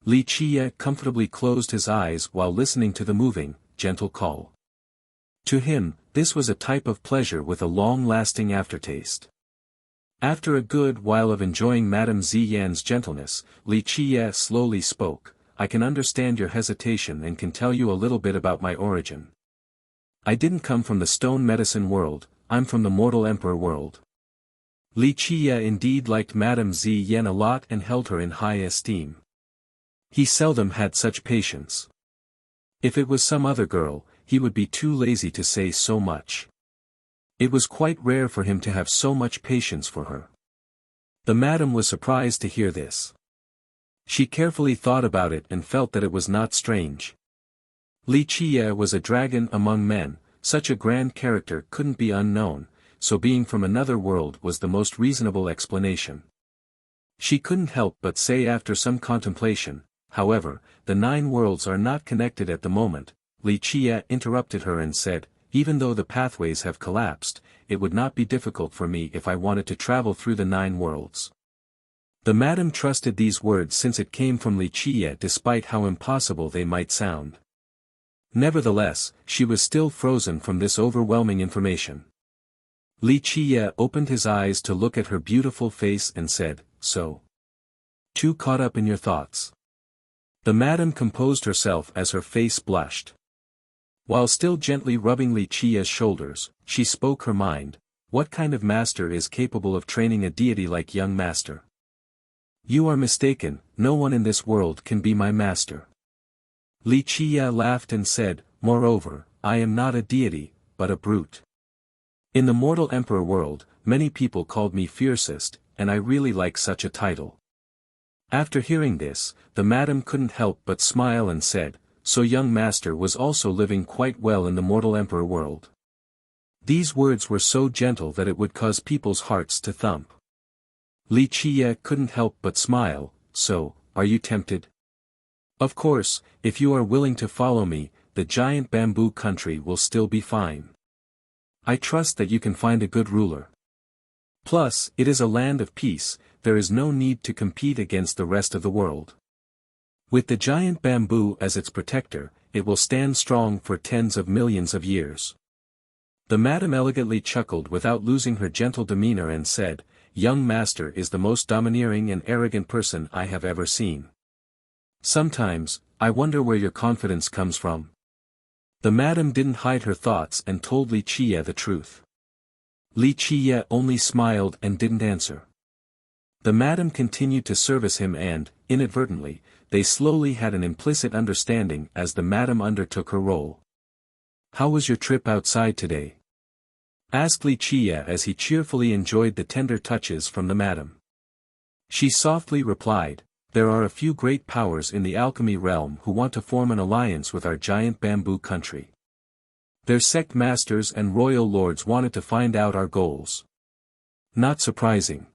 Li Qie comfortably closed his eyes while listening to the moving, gentle call. To him, this was a type of pleasure with a long-lasting aftertaste. After a good while of enjoying Madame Zi Yan's gentleness, Li Qie slowly spoke, "I can understand your hesitation and can tell you a little bit about my origin. I didn't come from the stone medicine world, I'm from the mortal emperor world." Li Qie indeed liked Madame Zi Yan a lot and held her in high esteem. He seldom had such patience. If it was some other girl, he would be too lazy to say so much. It was quite rare for him to have so much patience for her. The madam was surprised to hear this. She carefully thought about it and felt that it was not strange. Li Qie was a dragon among men, such a grand character couldn't be unknown, so being from another world was the most reasonable explanation. She couldn't help but say after some contemplation, "However, the 9 worlds are not connected at the moment." Li Qie interrupted her and said, "Even though the pathways have collapsed, it would not be difficult for me if I wanted to travel through the 9 worlds." The madam trusted these words since it came from Li Qie despite how impossible they might sound. Nevertheless, she was still frozen from this overwhelming information. Li Qie opened his eyes to look at her beautiful face and said, "So? Too caught up in your thoughts?" The madam composed herself as her face blushed. While still gently rubbing Li Qie's shoulders, she spoke her mind, "What kind of master is capable of training a deity like young master?" "You are mistaken, no one in this world can be my master." Li Qie laughed and said, "Moreover, I am not a deity, but a brute. In the mortal emperor world, many people called me fiercest, and I really like such a title." After hearing this, the madam couldn't help but smile and said, "So young master was also living quite well in the mortal emperor world." These words were so gentle that it would cause people's hearts to thump. Li Qie couldn't help but smile, "So, are you tempted?" "Of course, if you are willing to follow me, the giant bamboo country will still be fine. I trust that you can find a good ruler. Plus, it is a land of peace, there is no need to compete against the rest of the world. With the giant bamboo as its protector, it will stand strong for tens of millions of years." The madam elegantly chuckled without losing her gentle demeanor and said, "Young master is the most domineering and arrogant person I have ever seen. Sometimes, I wonder where your confidence comes from." The madam didn't hide her thoughts and told Li Qiye the truth. Li Qiye only smiled and didn't answer. The madam continued to service him and, inadvertently, they slowly had an implicit understanding as the madam undertook her role. "How was your trip outside today?" asked Li Qiye as he cheerfully enjoyed the tender touches from the madam. She softly replied, "There are a few great powers in the alchemy realm who want to form an alliance with our giant bamboo country. Their sect masters and royal lords wanted to find out our goals." "Not surprising."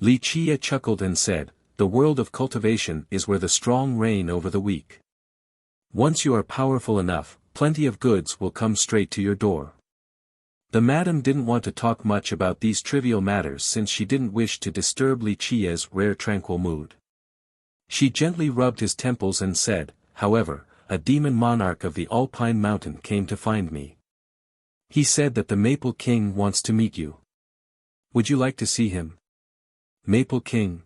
Li Qiye chuckled and said, "The world of cultivation is where the strong reign over the weak. Once you are powerful enough, plenty of goods will come straight to your door." The madam didn't want to talk much about these trivial matters since she didn't wish to disturb Li Qiye's rare tranquil mood. She gently rubbed his temples and said, "However, a demon monarch of the Alpine Mountain came to find me. He said that the Maple King wants to meet you. Would you like to see him?" "Maple King?"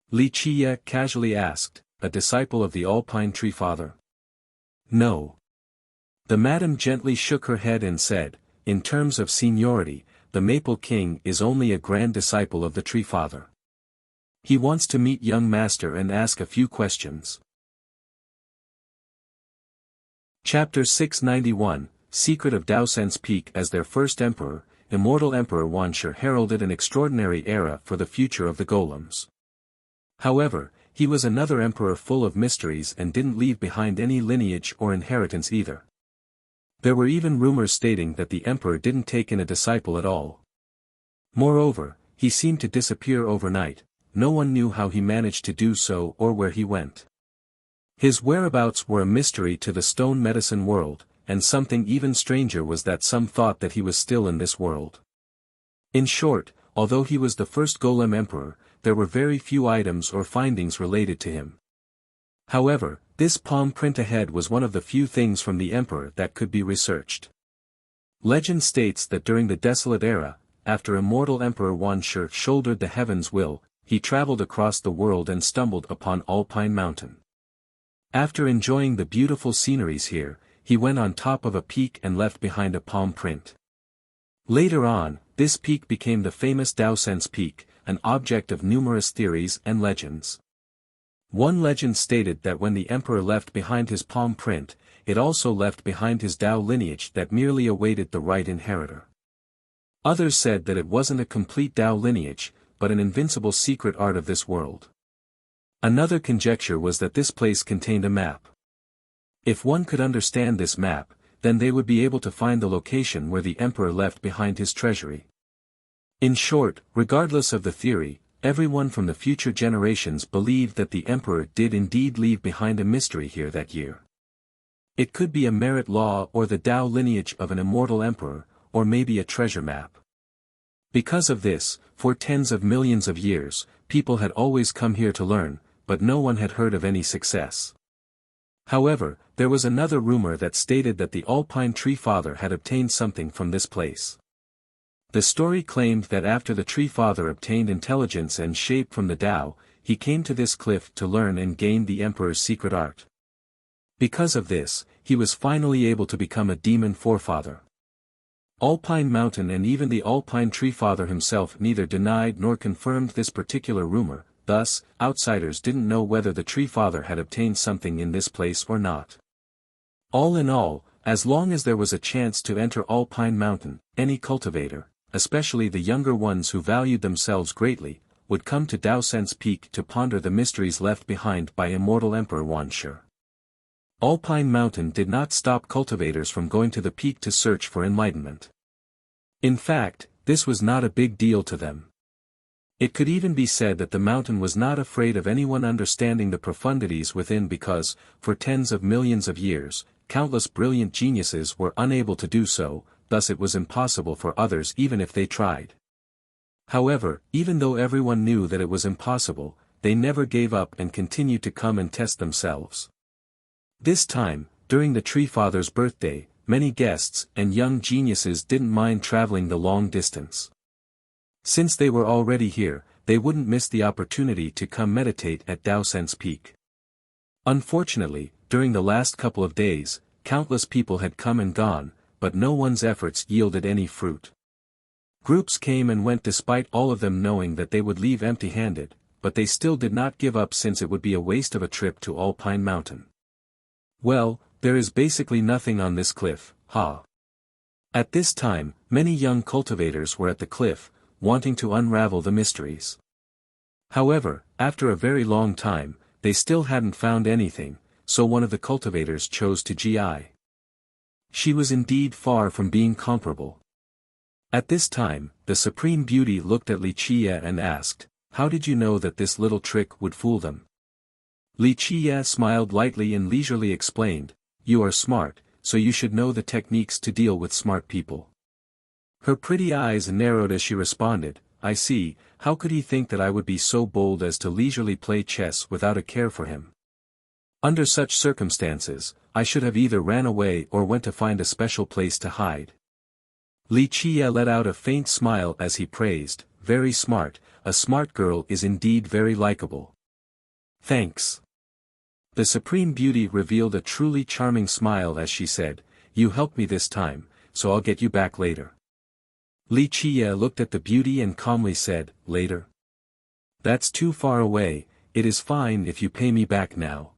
Li Qiye casually asked, "A disciple of the Alpine Tree Father?" "No." The madam gently shook her head and said, "In terms of seniority, the Maple King is only a grand disciple of the Tree Father. He wants to meet young master and ask a few questions." Chapter 691, Secret of Daosen's Peak. As their first emperor, immortal Emperor Wanshi heralded an extraordinary era for the future of the golems. However, he was another emperor full of mysteries and didn't leave behind any lineage or inheritance either. There were even rumors stating that the emperor didn't take in a disciple at all. Moreover, he seemed to disappear overnight. No one knew how he managed to do so or where he went. His whereabouts were a mystery to the stone medicine world, and something even stranger was that some thought that he was still in this world. In short, although he was the first golem emperor, there were very few items or findings related to him. However, this palm print ahead was one of the few things from the emperor that could be researched. Legend states that during the Desolate Era, after immortal Emperor Wanshi shouldered the heaven's will, he traveled across the world and stumbled upon Alpine Mountain. After enjoying the beautiful sceneries here, he went on top of a peak and left behind a palm print. Later on, this peak became the famous Daosen's Peak, an object of numerous theories and legends. One legend stated that when the emperor left behind his palm print, it also left behind his Dao lineage that merely awaited the right inheritor. Others said that it wasn't a complete Dao lineage, but an invincible secret art of this world. Another conjecture was that this place contained a map. If one could understand this map, then they would be able to find the location where the emperor left behind his treasury. In short, regardless of the theory, everyone from the future generations believed that the emperor did indeed leave behind a mystery here that year. It could be a merit law or the Dao lineage of an immortal emperor, or maybe a treasure map. Because of this, for tens of millions of years, people had always come here to learn, but no one had heard of any success. However, there was another rumor that stated that the Alpine Tree Father had obtained something from this place. The story claimed that after the Tree Father obtained intelligence and shape from the Tao, he came to this cliff to learn and gain the Emperor's secret art. Because of this, he was finally able to become a demon forefather. Alpine Mountain and even the Alpine Tree Father himself neither denied nor confirmed this particular rumor, thus, outsiders didn't know whether the Tree Father had obtained something in this place or not. All in all, as long as there was a chance to enter Alpine Mountain, any cultivator, especially the younger ones who valued themselves greatly, would come to Daosen's Peak to ponder the mysteries left behind by immortal Emperor Wanshi. Alpine Mountain did not stop cultivators from going to the peak to search for enlightenment. In fact, this was not a big deal to them. It could even be said that the mountain was not afraid of anyone understanding the profundities within because, for tens of millions of years, countless brilliant geniuses were unable to do so, thus it was impossible for others even if they tried. However, even though everyone knew that it was impossible, they never gave up and continued to come and test themselves. This time, during the Tree Father's birthday, many guests and young geniuses didn't mind traveling the long distance. Since they were already here, they wouldn't miss the opportunity to come meditate at Daosen's peak. Unfortunately, during the last couple of days, countless people had come and gone, but no one's efforts yielded any fruit. Groups came and went despite all of them knowing that they would leave empty-handed, but they still did not give up since it would be a waste of a trip to Alpine Mountain. Well, there is basically nothing on this cliff, ha. At this time, many young cultivators were at the cliff, wanting to unravel the mysteries. However, after a very long time, they still hadn't found anything, so one of the cultivators chose to GI. She was indeed far from being comparable. At this time, the Supreme Beauty looked at Li Qie and asked, "How did you know that this little trick would fool them?" Li Qie smiled lightly and leisurely explained, "You are smart, so you should know the techniques to deal with smart people." Her pretty eyes narrowed as she responded, "I see, how could he think that I would be so bold as to leisurely play chess without a care for him? Under such circumstances, I should have either ran away or went to find a special place to hide." Li Qie let out a faint smile as he praised, "Very smart, a smart girl is indeed very likable." "Thanks." The Supreme Beauty revealed a truly charming smile as she said, "You helped me this time, so I'll get you back later." Li Qie looked at the beauty and calmly said, "Later? That's too far away, it is fine if you pay me back now.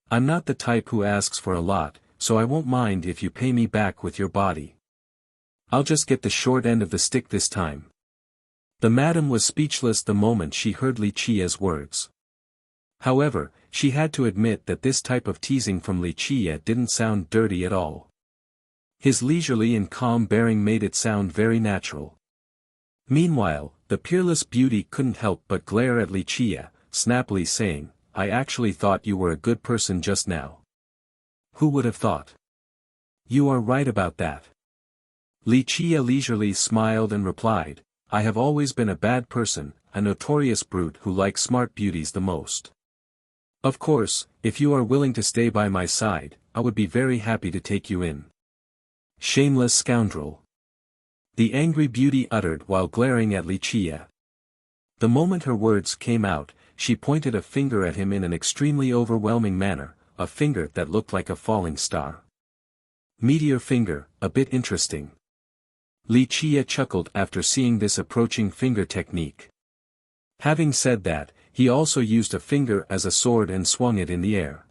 I'm not the type who asks for a lot, so I won't mind if you pay me back with your body. I'll just get the short end of the stick this time." The madam was speechless the moment she heard Li Qie's words. However, she had to admit that this type of teasing from Li Qie didn't sound dirty at all. His leisurely and calm bearing made it sound very natural. Meanwhile, the peerless beauty couldn't help but glare at Li Qie, snappily saying, "I actually thought you were a good person just now." "Who would have thought?" "You are right about that." Li Qie leisurely smiled and replied, "I have always been a bad person, a notorious brute who likes smart beauties the most. Of course, if you are willing to stay by my side, I would be very happy to take you in." "Shameless scoundrel!" the angry beauty uttered while glaring at Li Qie. The moment her words came out, she pointed a finger at him in an extremely overwhelming manner, a finger that looked like a falling star. "Meteor finger, a bit interesting." Li Qie chuckled after seeing this approaching finger technique. Having said that, he also used a finger as a sword and swung it in the air.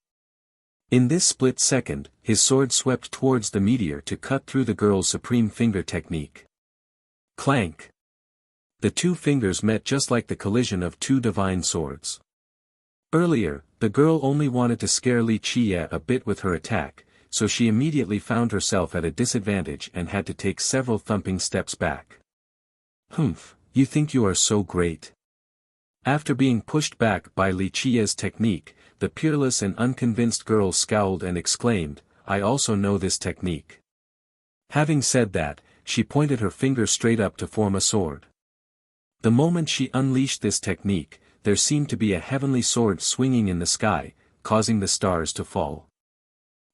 In this split second, his sword swept towards the meteor to cut through the girl's supreme finger technique. Clank! The two fingers met just like the collision of two divine swords. Earlier, the girl only wanted to scare Li Qie a bit with her attack, so she immediately found herself at a disadvantage and had to take several thumping steps back. "Humph, you think you are so great?" After being pushed back by Li Qie's technique, the peerless and unconvinced girl scowled and exclaimed, "I also know this technique." Having said that, she pointed her finger straight up to form a sword. The moment she unleashed this technique, there seemed to be a heavenly sword swinging in the sky, causing the stars to fall.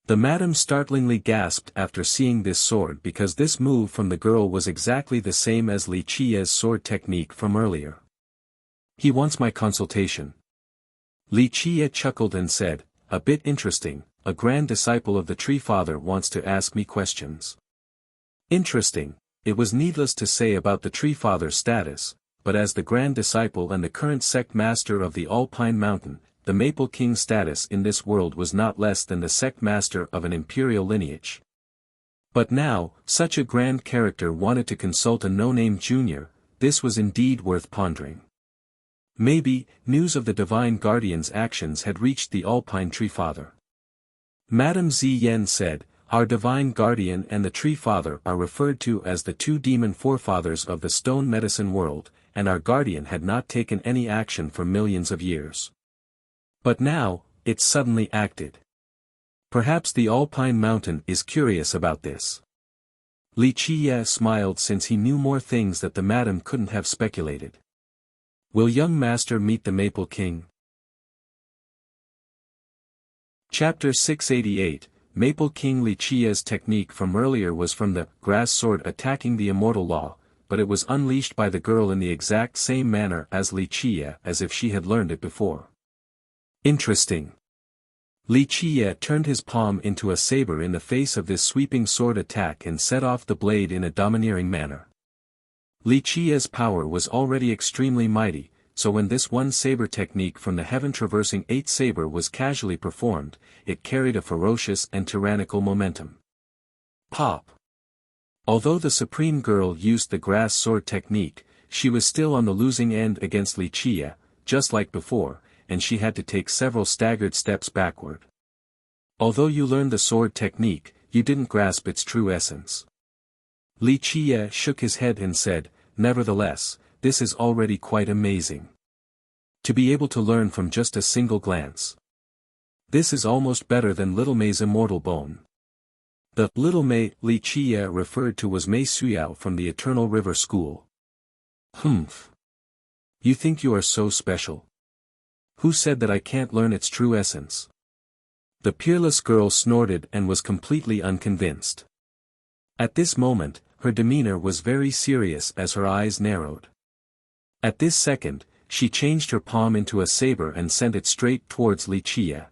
The madam startlingly gasped after seeing this sword because this move from the girl was exactly the same as Li Qie's sword technique from earlier. "He wants my consultation." Li Qie chuckled and said, "A bit interesting, a grand disciple of the Tree Father wants to ask me questions." Interesting, it was needless to say about the Tree Father's status, but as the grand disciple and the current sect master of the Alpine Mountain, the Maple King's status in this world was not less than the sect master of an imperial lineage. But now, such a grand character wanted to consult a no-name junior, this was indeed worth pondering. Maybe, news of the Divine Guardian's actions had reached the Alpine Tree Father. Madame Ziyen said, "Our Divine Guardian and the Tree Father are referred to as the two demon forefathers of the stone medicine world, and our Guardian had not taken any action for millions of years. But now, it suddenly acted. Perhaps the Alpine Mountain is curious about this." Li Qie smiled since he knew more things that the madam couldn't have speculated. Will young master meet the Maple King? Chapter 688, Maple King Li Chia's technique from earlier was from the grass sword attacking the immortal law, but it was unleashed by the girl in the exact same manner as Li Chia, as if she had learned it before. Interesting. Li Chia turned his palm into a saber in the face of this sweeping sword attack and set off the blade in a domineering manner. Li Chia's power was already extremely mighty, so when this one saber technique from the heaven-traversing 8 saber was casually performed, it carried a ferocious and tyrannical momentum. Pop! Although the Supreme Girl used the grass sword technique, she was still on the losing end against Li Chia, just like before, and she had to take several staggered steps backward. Although you learned the sword technique, you didn't grasp its true essence. Li Chia shook his head and said, nevertheless, this is already quite amazing. To be able to learn from just a single glance. This is almost better than Little Mei's immortal bone. The Little Mei Li Chia referred to was Mei Suyao from the Eternal River School. Humph. You think you are so special? Who said that I can't learn its true essence? The peerless girl snorted and was completely unconvinced. At this moment, her demeanor was very serious as her eyes narrowed. At this second, she changed her palm into a saber and sent it straight towards Li Chia.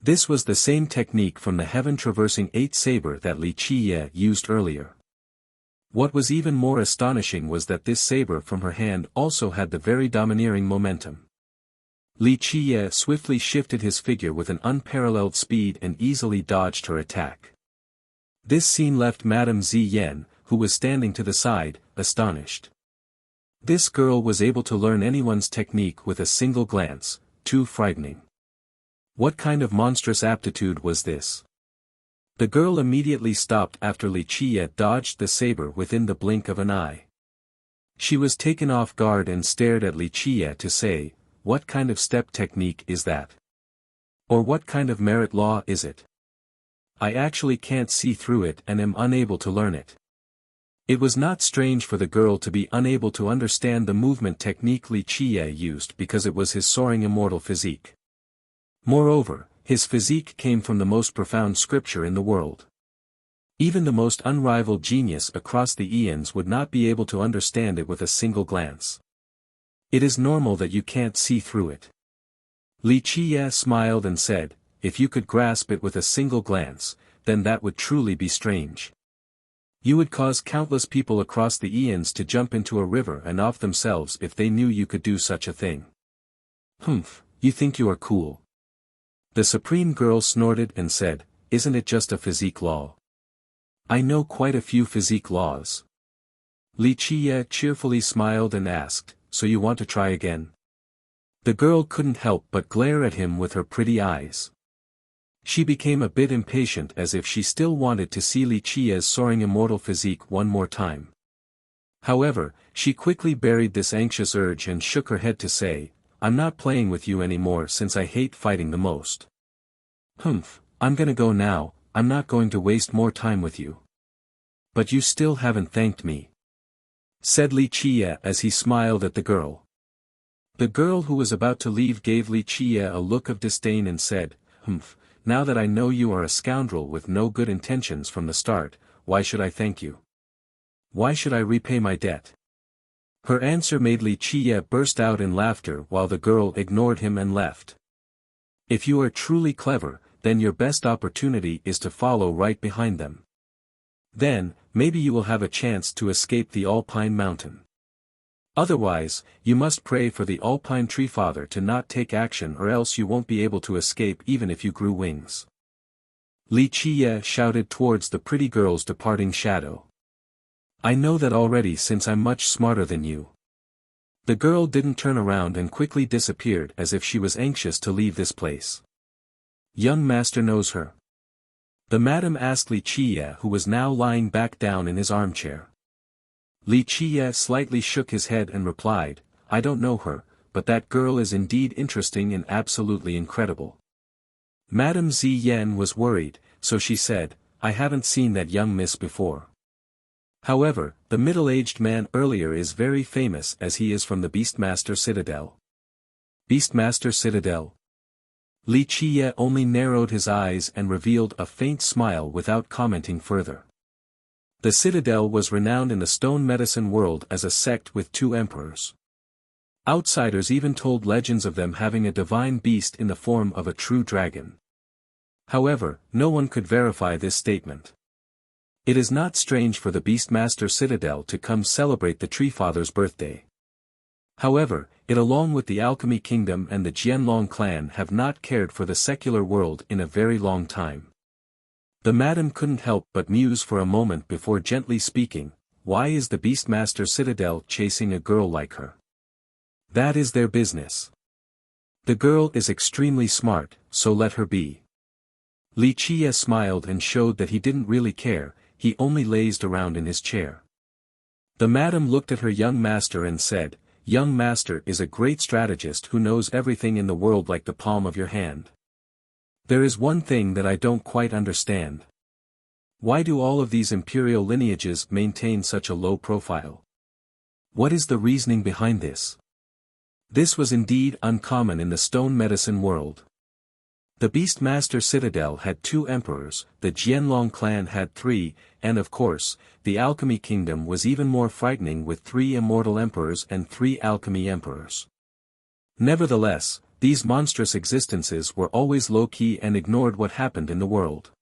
This was the same technique from the heaven-traversing 8 saber that Li Chia used earlier. What was even more astonishing was that this saber from her hand also had the very domineering momentum. Li Chia swiftly shifted his figure with an unparalleled speed and easily dodged her attack. This scene left Madame Ziyan, who was standing to the side, astonished. This girl was able to learn anyone's technique with a single glance, too frightening. What kind of monstrous aptitude was this? The girl immediately stopped after Li Chia dodged the saber within the blink of an eye. She was taken off guard and stared at Li Chia to say, what kind of step technique is that? Or what kind of merit law is it? I actually can't see through it and am unable to learn it. It was not strange for the girl to be unable to understand the movement technique Li Chia used because it was his soaring immortal physique. Moreover, his physique came from the most profound scripture in the world. Even the most unrivaled genius across the eons would not be able to understand it with a single glance. It is normal that you can't see through it. Li Chia smiled and said, if you could grasp it with a single glance, then that would truly be strange. You would cause countless people across the eons to jump into a river and off themselves if they knew you could do such a thing. Humph, you think you are cool. The Supreme Girl snorted and said, isn't it just a physique law? I know quite a few physique laws. Li Chia cheerfully smiled and asked, so you want to try again? The girl couldn't help but glare at him with her pretty eyes. She became a bit impatient as if she still wanted to see Li Chia's soaring immortal physique one more time. However, she quickly buried this anxious urge and shook her head to say, I'm not playing with you anymore since I hate fighting the most. Humph, I'm gonna go now, I'm not going to waste more time with you. But you still haven't thanked me, said Li Chia as he smiled at the girl. The girl who was about to leave gave Li Chia a look of disdain and said, humph, now that I know you are a scoundrel with no good intentions from the start, why should I thank you? Why should I repay my debt? Her answer made Li Chia burst out in laughter while the girl ignored him and left. If you are truly clever, then your best opportunity is to follow right behind them. Then, maybe you will have a chance to escape the Alpine Mountain. Otherwise, you must pray for the Alpine Tree Father to not take action or else you won't be able to escape even if you grew wings. Li Chia shouted towards the pretty girl's departing shadow. I know that already since I'm much smarter than you. The girl didn't turn around and quickly disappeared as if she was anxious to leave this place. Young master knows her. The madam asked Li Chia, who was now lying back down in his armchair. Li Chia slightly shook his head and replied, I don't know her, but that girl is indeed interesting and absolutely incredible. Madame Ziyan was worried, so she said, I haven't seen that young miss before. However, the middle-aged man earlier is very famous as he is from the Beastmaster Citadel. Beastmaster Citadel? Li Qiye only narrowed his eyes and revealed a faint smile without commenting further. The citadel was renowned in the stone medicine world as a sect with 2 emperors. Outsiders even told legends of them having a divine beast in the form of a true dragon. However, no one could verify this statement. It is not strange for the Beastmaster Citadel to come celebrate the Treefather's birthday. However, it along with the Alchemy Kingdom and the Jianlong clan have not cared for the secular world in a very long time. The madam couldn't help but muse for a moment before gently speaking, why is the Beastmaster Citadel chasing a girl like her? That is their business. The girl is extremely smart, so let her be. Li Qiye smiled and showed that he didn't really care, he only lazed around in his chair. The madam looked at her young master and said, young master is a great strategist who knows everything in the world like the palm of your hand. There is one thing that I don't quite understand. Why do all of these imperial lineages maintain such a low profile? What is the reasoning behind this? This was indeed uncommon in the stone medicine world. The Beastmaster Citadel had 2 emperors, the Jianlong clan had 3, and of course, the Alchemy Kingdom was even more frightening with 3 immortal emperors and 3 alchemy emperors. Nevertheless, these monstrous existences were always low-key and ignored what happened in the world.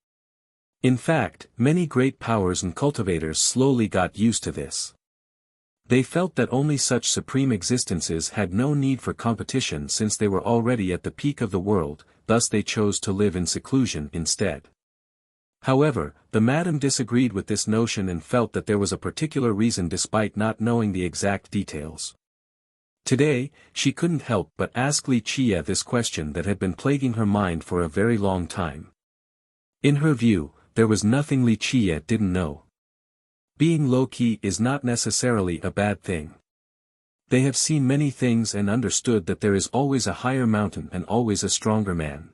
In fact, many great powers and cultivators slowly got used to this. They felt that only such supreme existences had no need for competition since they were already at the peak of the world, thus they chose to live in seclusion instead. However, the madam disagreed with this notion and felt that there was a particular reason despite not knowing the exact details. Today, she couldn't help but ask Li Qiye this question that had been plaguing her mind for a very long time. In her view, there was nothing Li Qiye didn't know. Being low-key is not necessarily a bad thing. They have seen many things and understood that there is always a higher mountain and always a stronger man.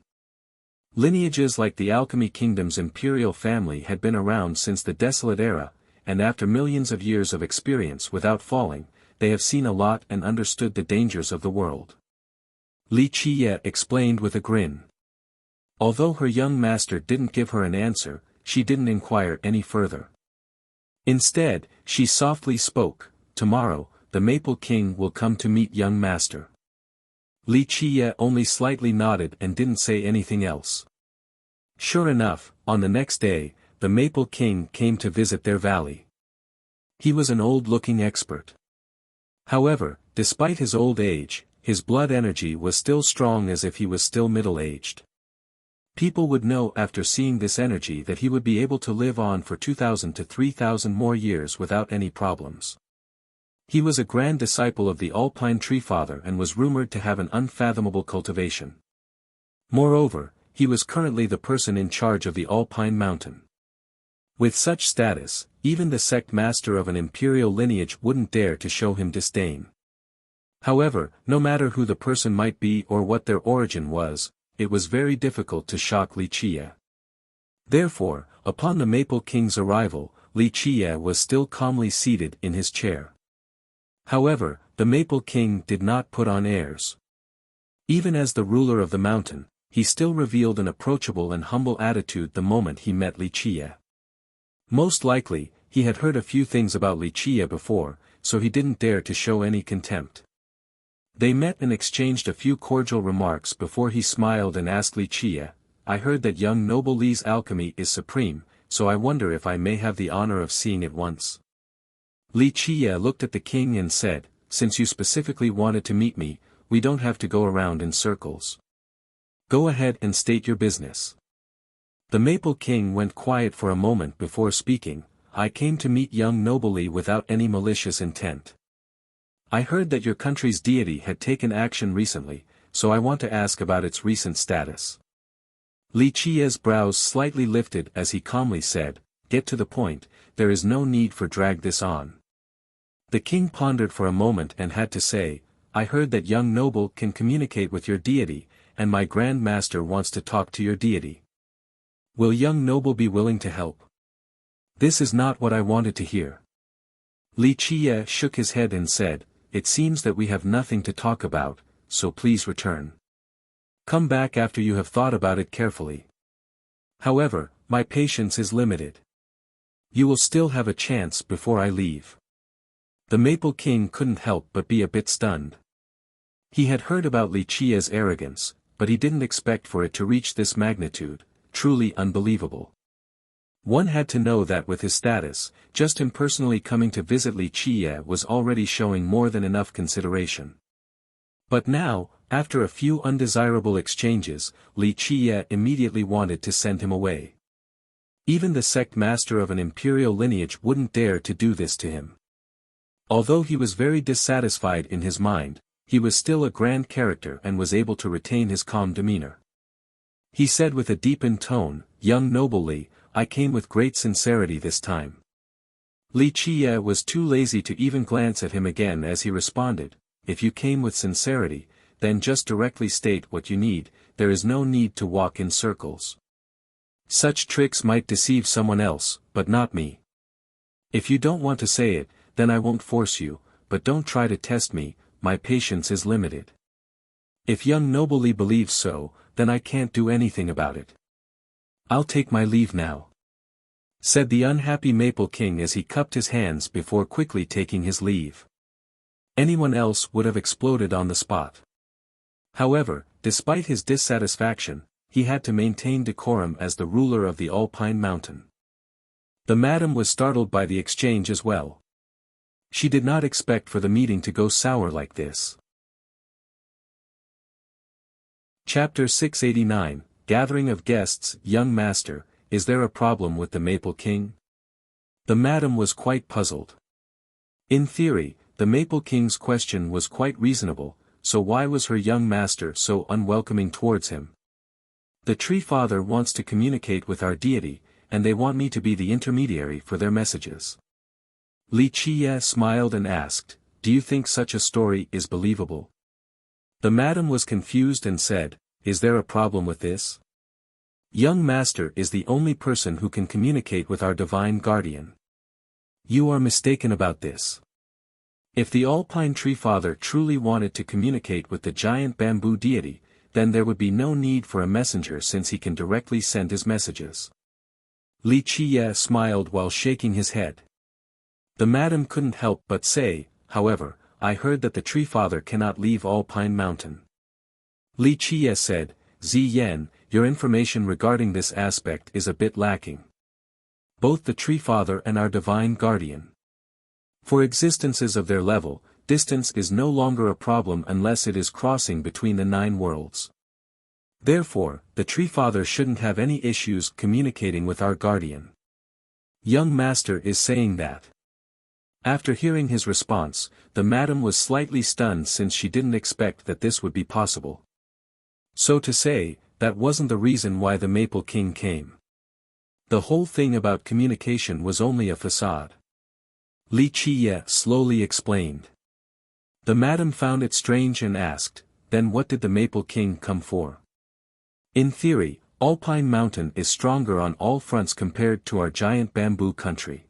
Lineages like the Alchemy Kingdom's imperial family had been around since the Desolate Era, and after millions of years of experience without falling, they have seen a lot and understood the dangers of the world. Li Qiye explained with a grin. Although her young master didn't give her an answer, she didn't inquire any further. Instead, she softly spoke, tomorrow, the Maple King will come to meet young master. Li Qiye only slightly nodded and didn't say anything else. Sure enough, on the next day, the Maple King came to visit their valley. He was an old-looking expert. However, despite his old age, his blood energy was still strong as if he was still middle-aged. People would know after seeing this energy that he would be able to live on for 2,000 to 3,000 more years without any problems. He was a grand disciple of the Alpine Treefather and was rumored to have an unfathomable cultivation. Moreover, he was currently the person in charge of the Alpine Mountain. With such status, even the sect master of an imperial lineage wouldn't dare to show him disdain. However, no matter who the person might be or what their origin was, it was very difficult to shock Li Qiye. Therefore, upon the Maple King's arrival, Li Qiye was still calmly seated in his chair. However, the Maple King did not put on airs. Even as the ruler of the mountain, he still revealed an approachable and humble attitude the moment he met Li Qiye. Most likely, he had heard a few things about Li Qiye before, so he didn't dare to show any contempt. They met and exchanged a few cordial remarks before he smiled and asked Li Qiye, I heard that young noble Li's alchemy is supreme, so I wonder if I may have the honor of seeing it once. Li Qiye looked at the king and said, since you specifically wanted to meet me, we don't have to go around in circles. Go ahead and state your business. The Maple King went quiet for a moment before speaking, I came to meet young noble Li without any malicious intent. I heard that your country's deity had taken action recently, so I want to ask about its recent status. Li Qiye's brows slightly lifted as he calmly said, get to the point, there is no need for drag this on. The king pondered for a moment and had to say, I heard that young noble can communicate with your deity, and my grand master wants to talk to your deity. Will young noble be willing to help? This is not what I wanted to hear. Li Qiye shook his head and said, it seems that we have nothing to talk about, so please return. Come back after you have thought about it carefully. However, my patience is limited. You will still have a chance before I leave. The Maple King couldn't help but be a bit stunned. He had heard about Wuxia's arrogance, but he didn't expect for it to reach this magnitude, truly unbelievable. One had to know that with his status, just him personally coming to visit Wuxia was already showing more than enough consideration. But now, after a few undesirable exchanges, Wuxia immediately wanted to send him away. Even the sect master of an imperial lineage wouldn't dare to do this to him. Although he was very dissatisfied in his mind, he was still a grand character and was able to retain his calm demeanor. He said with a deepened tone, "Young noble Li, I came with great sincerity this time." Wuxia was too lazy to even glance at him again as he responded, "If you came with sincerity, then just directly state what you need, there is no need to walk in circles. Such tricks might deceive someone else, but not me. If you don't want to say it, then I won't force you, but don't try to test me, my patience is limited. If young noble Li believes so, then I can't do anything about it. I'll take my leave now," said the unhappy Maple King as he cupped his hands before quickly taking his leave. Anyone else would have exploded on the spot. However, despite his dissatisfaction, he had to maintain decorum as the ruler of the Alpine Mountain. The madam was startled by the exchange as well. She did not expect for the meeting to go sour like this. Chapter 689, Gathering of Guests. Young Master, is there a problem with the Maple King? The madam was quite puzzled. In theory, the Maple King's question was quite reasonable, so why was her young master so unwelcoming towards him? The Tree Father wants to communicate with our deity, and they want me to be the intermediary for their messages. Wuxia smiled and asked, "Do you think such a story is believable?" The madam was confused and said, "Is there a problem with this? Young Master is the only person who can communicate with our divine guardian. You are mistaken about this. If the Alpine Tree Father truly wanted to communicate with the giant bamboo deity, then there would be no need for a messenger since he can directly send his messages." Wuxia smiled while shaking his head. The madam couldn't help but say, "However, I heard that the Tree Father cannot leave Alpine Mountain." Wuxia said, "Ziyan, your information regarding this aspect is a bit lacking. Both the Tree Father and our divine guardian, for existences of their level, distance is no longer a problem unless it is crossing between the 9 worlds. Therefore, the Tree Father shouldn't have any issues communicating with our guardian. Young Master is saying that." After hearing his response, the madam was slightly stunned since she didn't expect that this would be possible. So to say, that wasn't the reason why the Maple King came. The whole thing about communication was only a facade. Wuxia slowly explained. The madam found it strange and asked, "Then what did the Maple King come for?" In theory, Alpine Mountain is stronger on all fronts compared to our giant bamboo country.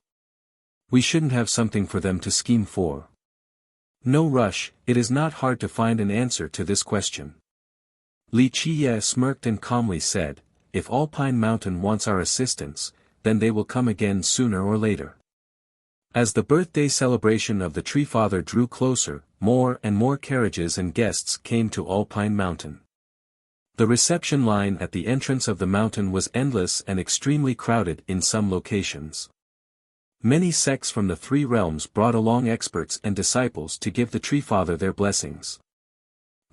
We shouldn't have something for them to scheme for. No rush, it is not hard to find an answer to this question. Wuxia smirked and calmly said, "If Alpine Mountain wants our assistance, then they will come again sooner or later." As the birthday celebration of the Tree Father drew closer, more and more carriages and guests came to Alpine Mountain. The reception line at the entrance of the mountain was endless and extremely crowded in some locations. Many sects from the 3 realms brought along experts and disciples to give the Tree Father their blessings.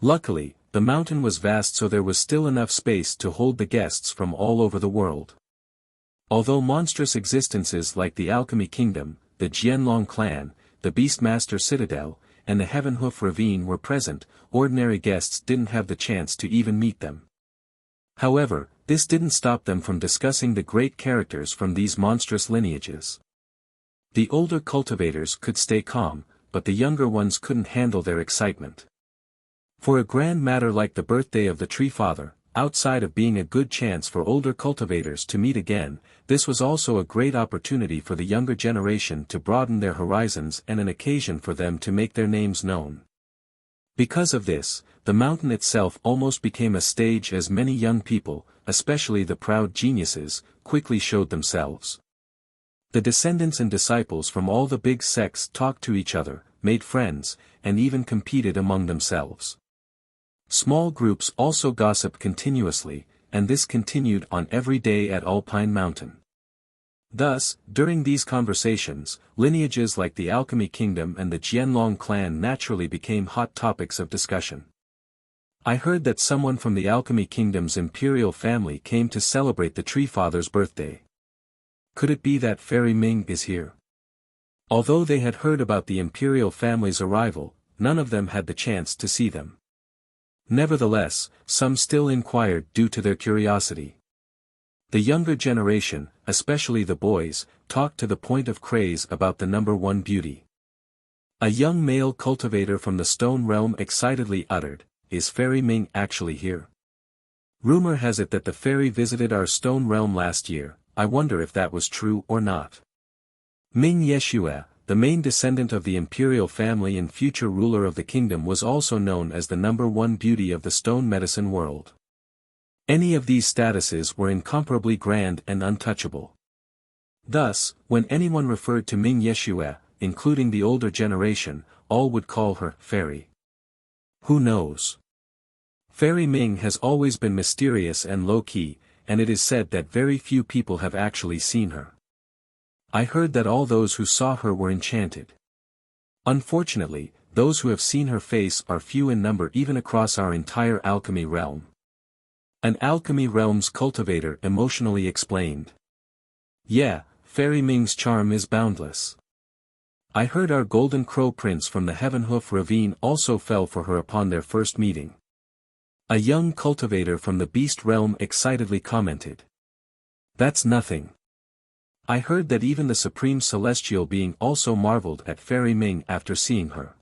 Luckily, the mountain was vast, so there was still enough space to hold the guests from all over the world. Although monstrous existences like the Alchemy Kingdom, the Jianlong clan, the Beastmaster Citadel, and the Heaven Hoof Ravine were present, ordinary guests didn't have the chance to even meet them. However, this didn't stop them from discussing the great characters from these monstrous lineages. The older cultivators could stay calm, but the younger ones couldn't handle their excitement. For a grand matter like the birthday of the Tree Father, outside of being a good chance for older cultivators to meet again, this was also a great opportunity for the younger generation to broaden their horizons and an occasion for them to make their names known. Because of this, the mountain itself almost became a stage as many young people, especially the proud geniuses, quickly showed themselves. The descendants and disciples from all the big sects talked to each other, made friends, and even competed among themselves. Small groups also gossiped continuously, and this continued on every day at Alpine Mountain. Thus, during these conversations, lineages like the Alchemy Kingdom and the Jianlong clan naturally became hot topics of discussion. I heard that someone from the Alchemy Kingdom's imperial family came to celebrate the Tree Father's birthday. Could it be that Fairy Ming is here? Although they had heard about the imperial family's arrival, none of them had the chance to see them. Nevertheless, some still inquired due to their curiosity. The younger generation, especially the boys, talked to the point of craze about the number one beauty. A young male cultivator from the Stone Realm excitedly uttered, "Is Fairy Ming actually here? Rumor has it that the fairy visited our Stone Realm last year. I wonder if that was true or not." Ming Yeshua, the main descendant of the imperial family and future ruler of the kingdom, was also known as the number one beauty of the stone medicine world. Any of these statuses were incomparably grand and untouchable. Thus, when anyone referred to Ming Yeshua, including the older generation, all would call her Fairy. Who knows? Fairy Ming has always been mysterious and low-key, and it is said that very few people have actually seen her. I heard that all those who saw her were enchanted. Unfortunately, those who have seen her face are few in number even across our entire alchemy realm. An alchemy realm's cultivator emotionally explained. Yeah, Fairy Ming's charm is boundless. I heard our Golden Crow Prince from the Heavenhoof Ravine also fell for her upon their first meeting. A young cultivator from the Beast Realm excitedly commented. That's nothing. I heard that even the Supreme Celestial Being also marveled at Fairy Ming after seeing her.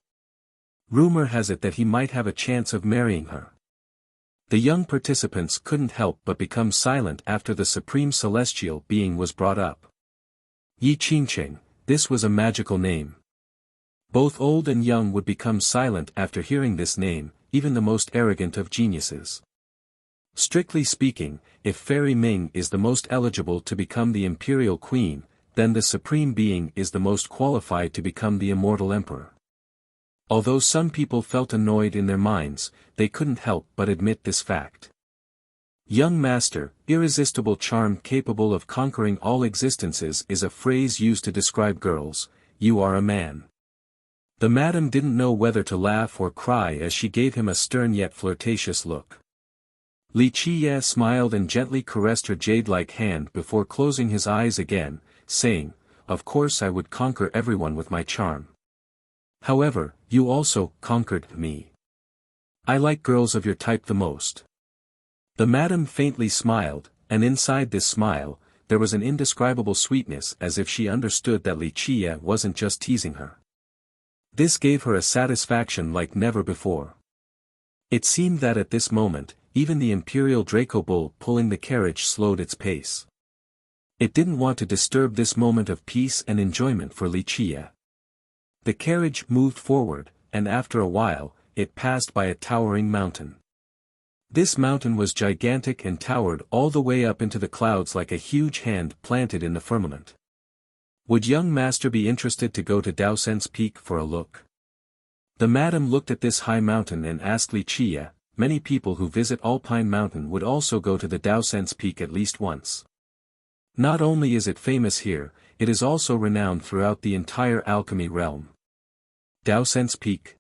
Rumor has it that he might have a chance of marrying her. The young participants couldn't help but become silent after the Supreme Celestial Being was brought up. Yi Qingcheng, this was a magical name. Both old and young would become silent after hearing this name, even the most arrogant of geniuses. Strictly speaking, if Fairy Ming is the most eligible to become the Imperial Queen, then the Supreme Being is the most qualified to become the Immortal Emperor. Although some people felt annoyed in their minds, they couldn't help but admit this fact. Young Master, irresistible charm capable of conquering all existences is a phrase used to describe girls. You are a man. The madam didn't know whether to laugh or cry as she gave him a stern yet flirtatious look. Li Qiye smiled and gently caressed her jade-like hand before closing his eyes again, saying, "Of course I would conquer everyone with my charm. However, you also conquered me. I like girls of your type the most." The madam faintly smiled, and inside this smile, there was an indescribable sweetness as if she understood that Li Qiye wasn't just teasing her. This gave her a satisfaction like never before. It seemed that at this moment, even the imperial Draco bull pulling the carriage slowed its pace. It didn't want to disturb this moment of peace and enjoyment for Li Qiye. The carriage moved forward, and after a while, it passed by a towering mountain. This mountain was gigantic and towered all the way up into the clouds like a huge hand planted in the firmament. Would young master be interested to go to Daosen's Peak for a look? The madam looked at this high mountain and asked Li Qiye. Many people who visit Alpine Mountain would also go to the Daosen's Peak at least once. Not only is it famous here, it is also renowned throughout the entire alchemy realm. Daosen's Peak.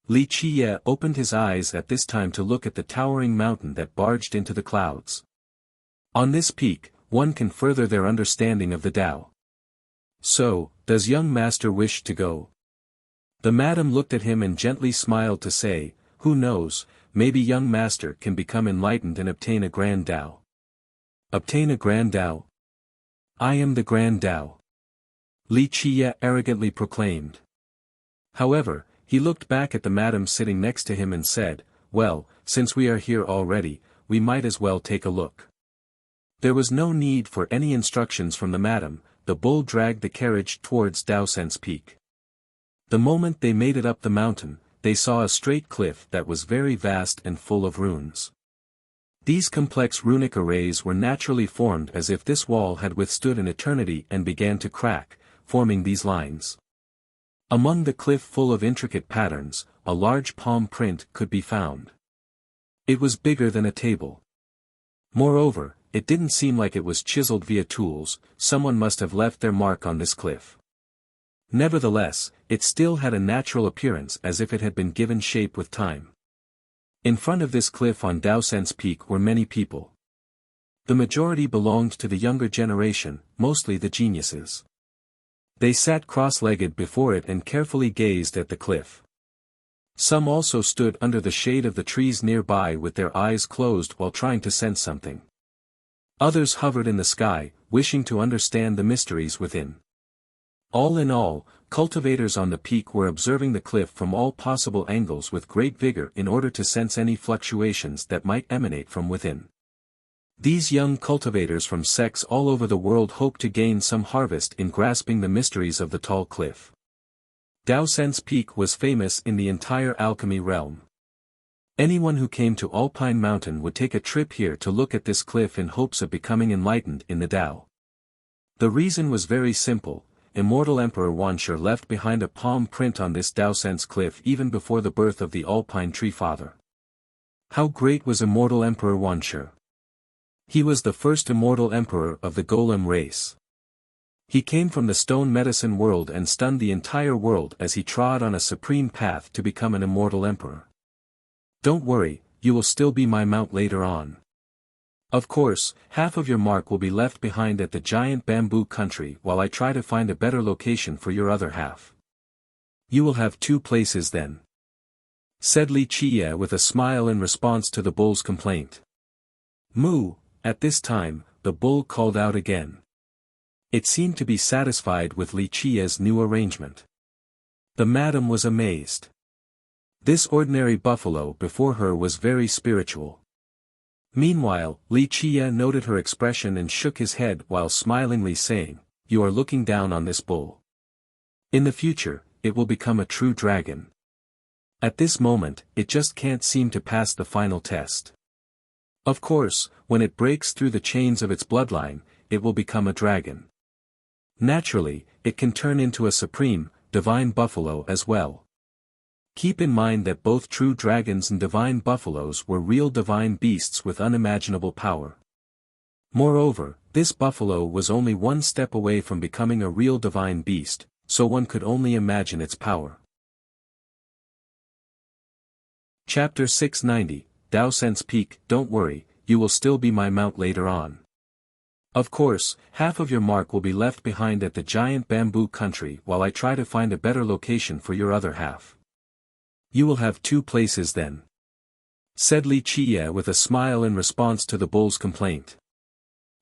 Li Qiye opened his eyes at this time to look at the towering mountain that barged into the clouds. On this peak, one can further their understanding of the Tao. So, does young master wish to go? The madam looked at him and gently smiled to say, who knows, maybe young master can become enlightened and obtain a grand Tao. Obtain a grand Tao? I am the grand Tao. Li Qiye arrogantly proclaimed. However, he looked back at the madam sitting next to him and said, well, since we are here already, we might as well take a look. There was no need for any instructions from the madam. The bull dragged the carriage towards Daosen's Peak. The moment they made it up the mountain, they saw a straight cliff that was very vast and full of runes. These complex runic arrays were naturally formed as if this wall had withstood an eternity and began to crack, forming these lines. Among the cliff full of intricate patterns, a large palm print could be found. It was bigger than a table. Moreover, it didn't seem like it was chiseled via tools, someone must have left their mark on this cliff. Nevertheless, it still had a natural appearance as if it had been given shape with time. In front of this cliff on Daosen's Peak were many people. The majority belonged to the younger generation, mostly the geniuses. They sat cross-legged before it and carefully gazed at the cliff. Some also stood under the shade of the trees nearby with their eyes closed while trying to sense something. Others hovered in the sky, wishing to understand the mysteries within. All in all, cultivators on the peak were observing the cliff from all possible angles with great vigor in order to sense any fluctuations that might emanate from within. These young cultivators from sects all over the world hoped to gain some harvest in grasping the mysteries of the tall cliff. Daosen's Peak was famous in the entire alchemy realm. Anyone who came to Alpine Mountain would take a trip here to look at this cliff in hopes of becoming enlightened in the Tao. The reason was very simple. Immortal Emperor Wanshi left behind a palm print on this Daosen's cliff even before the birth of the Alpine Tree Father. How great was Immortal Emperor Wanshi? He was the first immortal emperor of the Golem race. He came from the stone medicine world and stunned the entire world as he trod on a supreme path to become an immortal emperor. Don't worry, you will still be my mount later on. Of course, half of your mark will be left behind at the giant bamboo country while I try to find a better location for your other half. You will have 2 places then, said Li Qie with a smile in response to the bull's complaint. Moo, at this time, the bull called out again. It seemed to be satisfied with Li Qie's new arrangement. The madam was amazed. This ordinary buffalo before her was very spiritual. Meanwhile, Li Qie noted her expression and shook his head while smilingly saying, "You are looking down on this bull. In the future, it will become a true dragon. At this moment, it just can't seem to pass the final test. Of course, when it breaks through the chains of its bloodline, it will become a dragon. Naturally, it can turn into a supreme, divine buffalo as well. Keep in mind that both true dragons and divine buffaloes were real divine beasts with unimaginable power. Moreover, this buffalo was only one step away from becoming a real divine beast, so one could only imagine its power." Chapter 690, Daosen's Peak. Don't worry, you will still be my mount later on. Of course, half of your mark will be left behind at the giant bamboo country while I try to find a better location for your other half. You will have 2 places then, said Li Qie with a smile in response to the bull's complaint.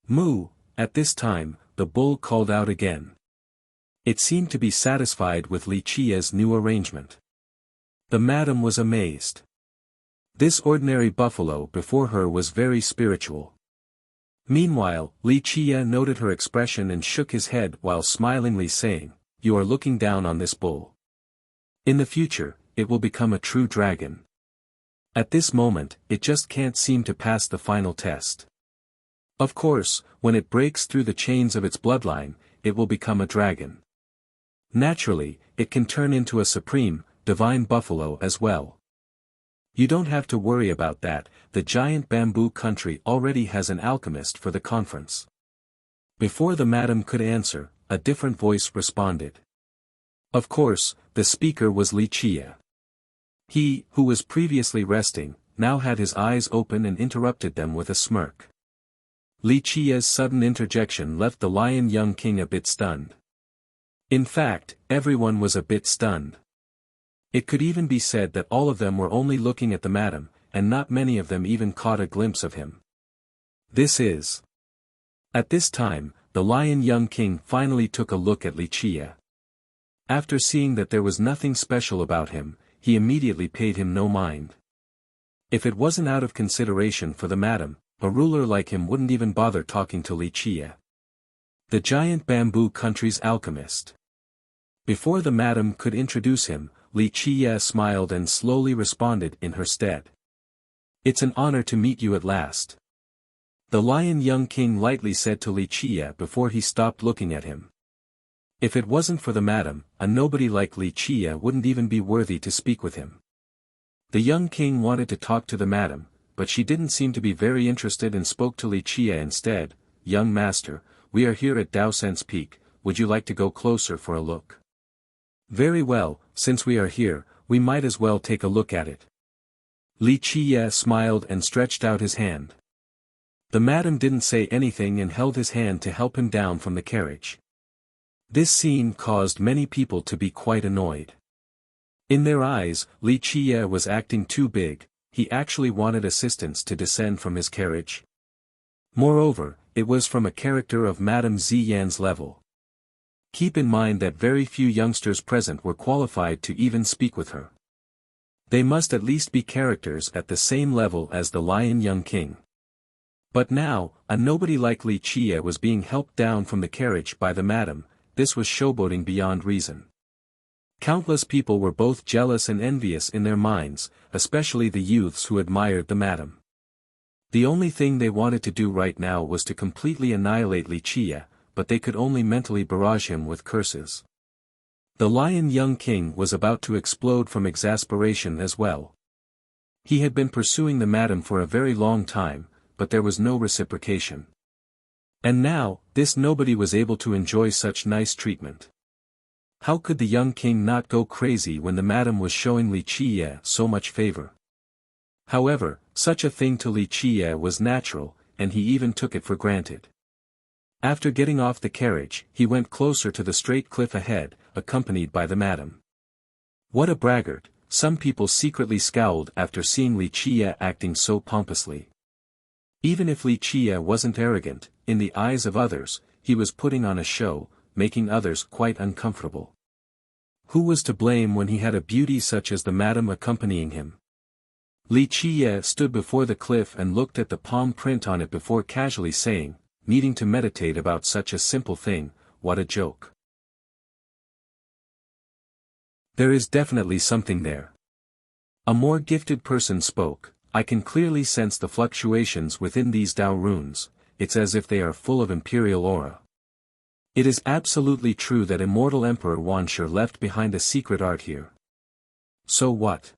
Moo, at this time, the bull called out again. It seemed to be satisfied with Li Qie's new arrangement. The madam was amazed. This ordinary buffalo before her was very spiritual. Meanwhile, Li Qie noted her expression and shook his head while smilingly saying, "You are looking down on this bull. In the future, it will become a true dragon. At this moment, it just can't seem to pass the final test. Of course, when it breaks through the chains of its bloodline, it will become a dragon. Naturally, it can turn into a supreme, divine buffalo as well. You don't have to worry about that, the giant bamboo country already has an alchemist for the conference." Before the madam could answer, a different voice responded. Of course, the speaker was Li Qie. He, who was previously resting, now had his eyes open and interrupted them with a smirk. Li Qie's sudden interjection left the Lion Young King a bit stunned. In fact, everyone was a bit stunned. It could even be said that all of them were only looking at the madam, and not many of them even caught a glimpse of him. This is. At this time, the Lion Young King finally took a look at Li Qie. After seeing that there was nothing special about him, he immediately paid him no mind. If it wasn't out of consideration for the madam, a ruler like him wouldn't even bother talking to Li Qie. The giant bamboo country's alchemist. Before the madam could introduce him, Li Qiye smiled and slowly responded in her stead. "It's an honor to meet you at last." The Lion Young King lightly said to Li Qiye before he stopped looking at him. If it wasn't for the madam, a nobody like Li Qiye wouldn't even be worthy to speak with him. The young king wanted to talk to the madam, but she didn't seem to be very interested and spoke to Li Qiye instead. "Young master, we are here at Daosen's Peak, would you like to go closer for a look?" "Very well, since we are here, we might as well take a look at it." Li Qiye smiled and stretched out his hand. The madam didn't say anything and held his hand to help him down from the carriage. This scene caused many people to be quite annoyed. In their eyes, Li Qiye was acting too big, he actually wanted assistance to descend from his carriage. Moreover, it was from a character of Madame Ziyan's level. Keep in mind that very few youngsters present were qualified to even speak with her. They must at least be characters at the same level as the Lion Young King. But now, a nobody like Li Qiye was being helped down from the carriage by the madam. This was showboating beyond reason. Countless people were both jealous and envious in their minds, especially the youths who admired the madam. The only thing they wanted to do right now was to completely annihilate Li Qiye, but they could only mentally barrage him with curses. The Lion Young King was about to explode from exasperation as well. He had been pursuing the madam for a very long time, but there was no reciprocation. And now, this nobody was able to enjoy such nice treatment. How could the young king not go crazy when the madam was showing Li Qiye so much favor? However, such a thing to Li Qiye was natural, and he even took it for granted. After getting off the carriage, he went closer to the straight cliff ahead, accompanied by the madam. What a braggart, some people secretly scowled after seeing Li Qiye acting so pompously. Even if Li Qiye wasn't arrogant, in the eyes of others, he was putting on a show, making others quite uncomfortable. Who was to blame when he had a beauty such as the madam accompanying him? Li Qiye stood before the cliff and looked at the palm print on it before casually saying, needing to meditate about such a simple thing, what a joke. There is definitely something there. A more gifted person spoke. "I can clearly sense the fluctuations within these Dao runes, it's as if they are full of imperial aura. It is absolutely true that immortal Emperor Wanshi left behind a secret art here." "So what?"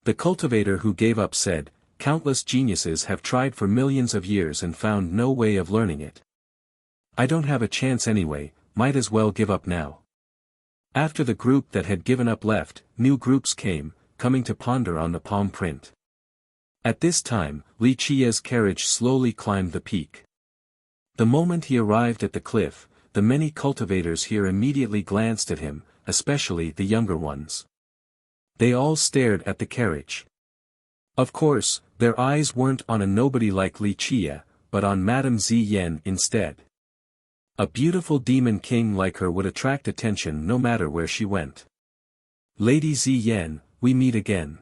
The cultivator who gave up said, "Countless geniuses have tried for millions of years and found no way of learning it. I don't have a chance anyway, might as well give up now." After the group that had given up left, new groups came, coming to ponder on the palm print. At this time, Li Qiye's carriage slowly climbed the peak. The moment he arrived at the cliff, the many cultivators here immediately glanced at him, especially the younger ones. They all stared at the carriage. Of course, their eyes weren't on a nobody like Li Qiye, but on Madame Ziyan instead. A beautiful demon king like her would attract attention no matter where she went. "Lady Ziyan, we meet again."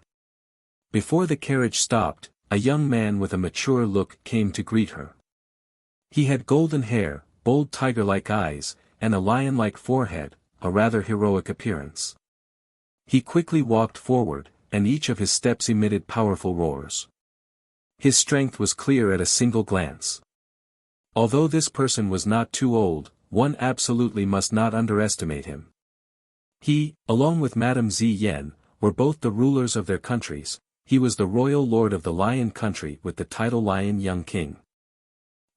Before the carriage stopped, a young man with a mature look came to greet her. He had golden hair, bold tiger-like eyes, and a lion-like forehead, a rather heroic appearance. He quickly walked forward, and each of his steps emitted powerful roars. His strength was clear at a single glance. Although this person was not too old, one absolutely must not underestimate him. He, along with Madame Ziyan, were both the rulers of their countries. He was the royal lord of the Lion country with the title Lion Young King.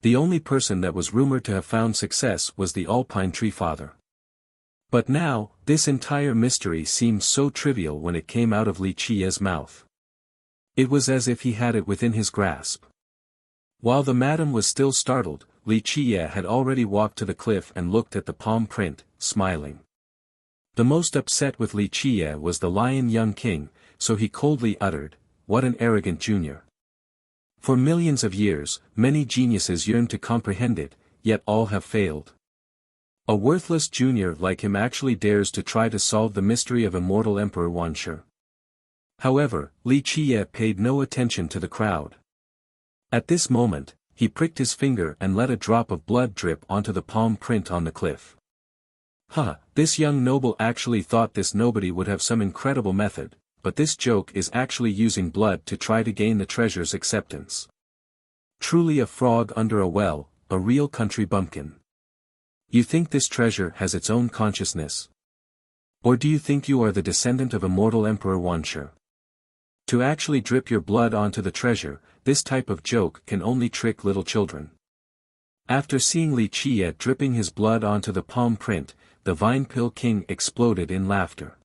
The only person that was rumored to have found success was the Alpine Tree Father. But now, this entire mystery seemed so trivial when it came out of Li Qiye's mouth. It was as if he had it within his grasp. While the madam was still startled, Li Qiye had already walked to the cliff and looked at the palm print, smiling. The most upset with Li Qiye was the Lion Young King, so he coldly uttered, "What an arrogant junior." For millions of years, many geniuses yearned to comprehend it, yet all have failed. A worthless junior like him actually dares to try to solve the mystery of immortal Emperor Wanshi. However, Li Qiye paid no attention to the crowd. At this moment, he pricked his finger and let a drop of blood drip onto the palm print on the cliff. This young noble actually thought this nobody would have some incredible method, but this joke is actually using blood to try to gain the treasure's acceptance. Truly a frog under a well, a real country bumpkin. You think this treasure has its own consciousness? Or do you think you are the descendant of immortal Emperor Wuxia? To actually drip your blood onto the treasure, this type of joke can only trick little children. After seeing Wuxia dripping his blood onto the palm print, the Vine Pill King exploded in laughter.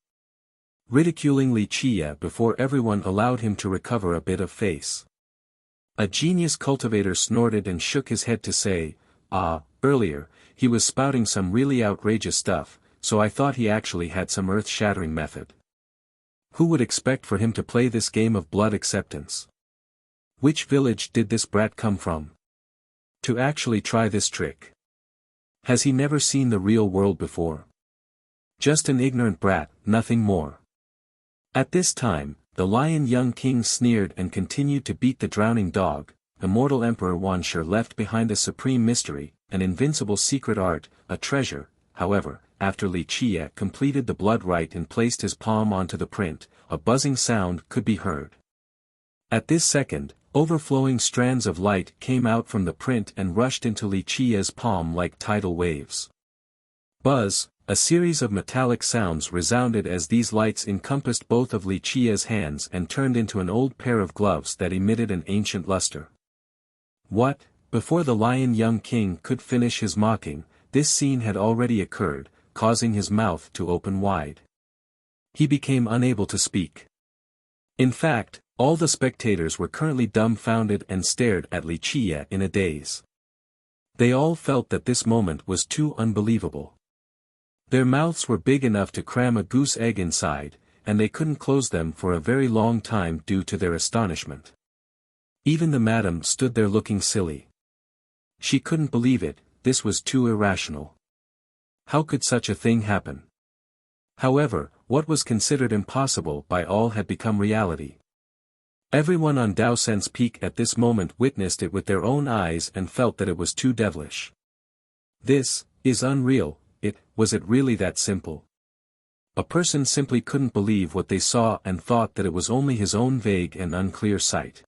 Ridiculing Wuxia before everyone allowed him to recover a bit of face. A genius cultivator snorted and shook his head to say, earlier, he was spouting some really outrageous stuff, so I thought he actually had some earth-shattering method. Who would expect for him to play this game of blood acceptance? Which village did this brat come from? To actually try this trick. Has he never seen the real world before? Just an ignorant brat, nothing more. At this time, the lion young king sneered and continued to beat the drowning dog. Immortal Emperor Wuxia left behind a supreme mystery, an invincible secret art, a treasure. However, after Wuxia completed the blood rite and placed his palm onto the print, a buzzing sound could be heard. At this second, overflowing strands of light came out from the print and rushed into Wuxia's palm like tidal waves. Buzz, a series of metallic sounds resounded as these lights encompassed both of Wuxia's hands and turned into an old pair of gloves that emitted an ancient luster. What? Before the lion young king could finish his mocking, this scene had already occurred, causing his mouth to open wide. He became unable to speak. In fact, all the spectators were currently dumbfounded and stared at Wuxia in a daze. They all felt that this moment was too unbelievable. Their mouths were big enough to cram a goose egg inside, and they couldn't close them for a very long time due to their astonishment. Even the madam stood there looking silly. She couldn't believe it, this was too irrational. How could such a thing happen? However, what was considered impossible by all had become reality. Everyone on Daosen's Peak at this moment witnessed it with their own eyes and felt that it was too devilish. This is unreal. Was it really that simple? A person simply couldn't believe what they saw and thought that it was only his own vague and unclear sight.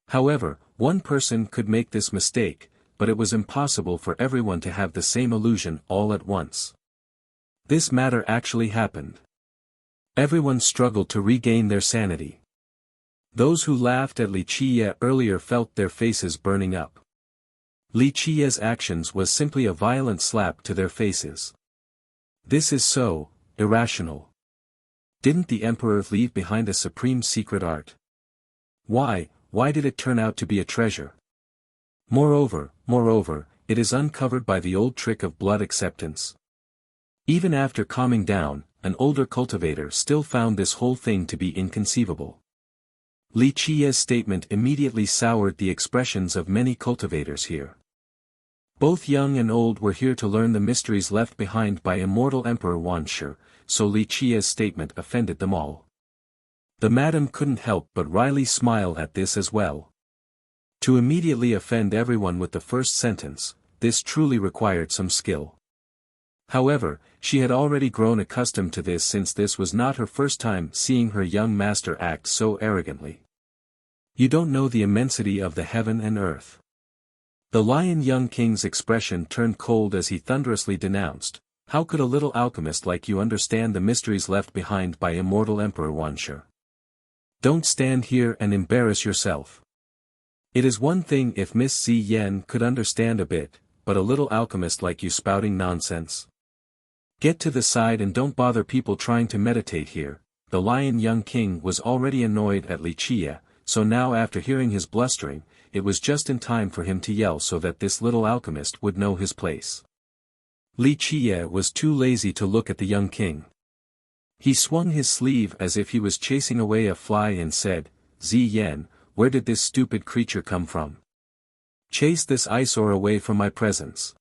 However, one person could make this mistake, but it was impossible for everyone to have the same illusion all at once. This matter actually happened. Everyone struggled to regain their sanity. Those who laughed at Wuxia earlier felt their faces burning up. Wuxia's actions was simply a violent slap to their faces. This is so irrational. Didn't the emperor leave behind a supreme secret art? Why did it turn out to be a treasure? Moreover, it is uncovered by the old trick of blood acceptance. Even after calming down, an older cultivator still found this whole thing to be inconceivable. Wuxia's statement immediately soured the expressions of many cultivators here. Both young and old were here to learn the mysteries left behind by immortal Emperor Wuxia, so Wuxia's statement offended them all. The madam couldn't help but wryly smile at this as well. To immediately offend everyone with the first sentence, this truly required some skill. However, she had already grown accustomed to this since this was not her first time seeing her young master act so arrogantly. You don't know the immensity of the heaven and earth. The lion young king's expression turned cold as he thunderously denounced, how could a little alchemist like you understand the mysteries left behind by immortal Emperor Wuxia? Don't stand here and embarrass yourself. It is one thing if Miss Ziyan could understand a bit, but a little alchemist like you spouting nonsense. Get to the side and don't bother people trying to meditate here. The lion young king was already annoyed at Wuxia, so now after hearing his blustering, it was just in time for him to yell so that this little alchemist would know his place. Wuxia was too lazy to look at the young king. He swung his sleeve as if he was chasing away a fly and said, Ziyan, where did this stupid creature come from? Chase this eyesore away from my presence.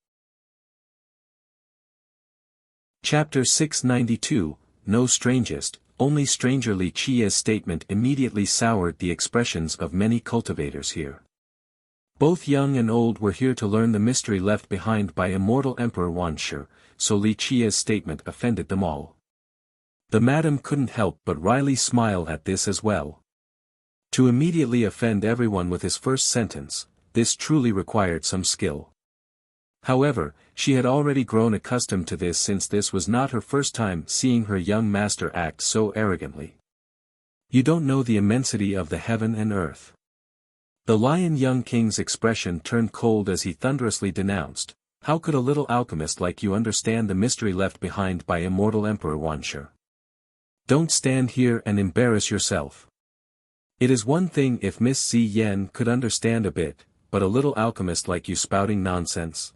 Chapter 692, No Strangest, Only Stranger. Wuxia's statement immediately soured the expressions of many cultivators here. Both young and old were here to learn the mystery left behind by immortal Emperor Wuxia, so Li Qia's statement offended them all. The madam couldn't help but wryly smile at this as well. To immediately offend everyone with his first sentence, this truly required some skill. However, she had already grown accustomed to this since this was not her first time seeing her young master act so arrogantly. You don't know the immensity of the heaven and earth. The lion young king's expression turned cold as he thunderously denounced, how could a little alchemist like you understand the mystery left behind by immortal Emperor Wuxia? Don't stand here and embarrass yourself. It is one thing if Miss Ziyan could understand a bit, but a little alchemist like you spouting nonsense?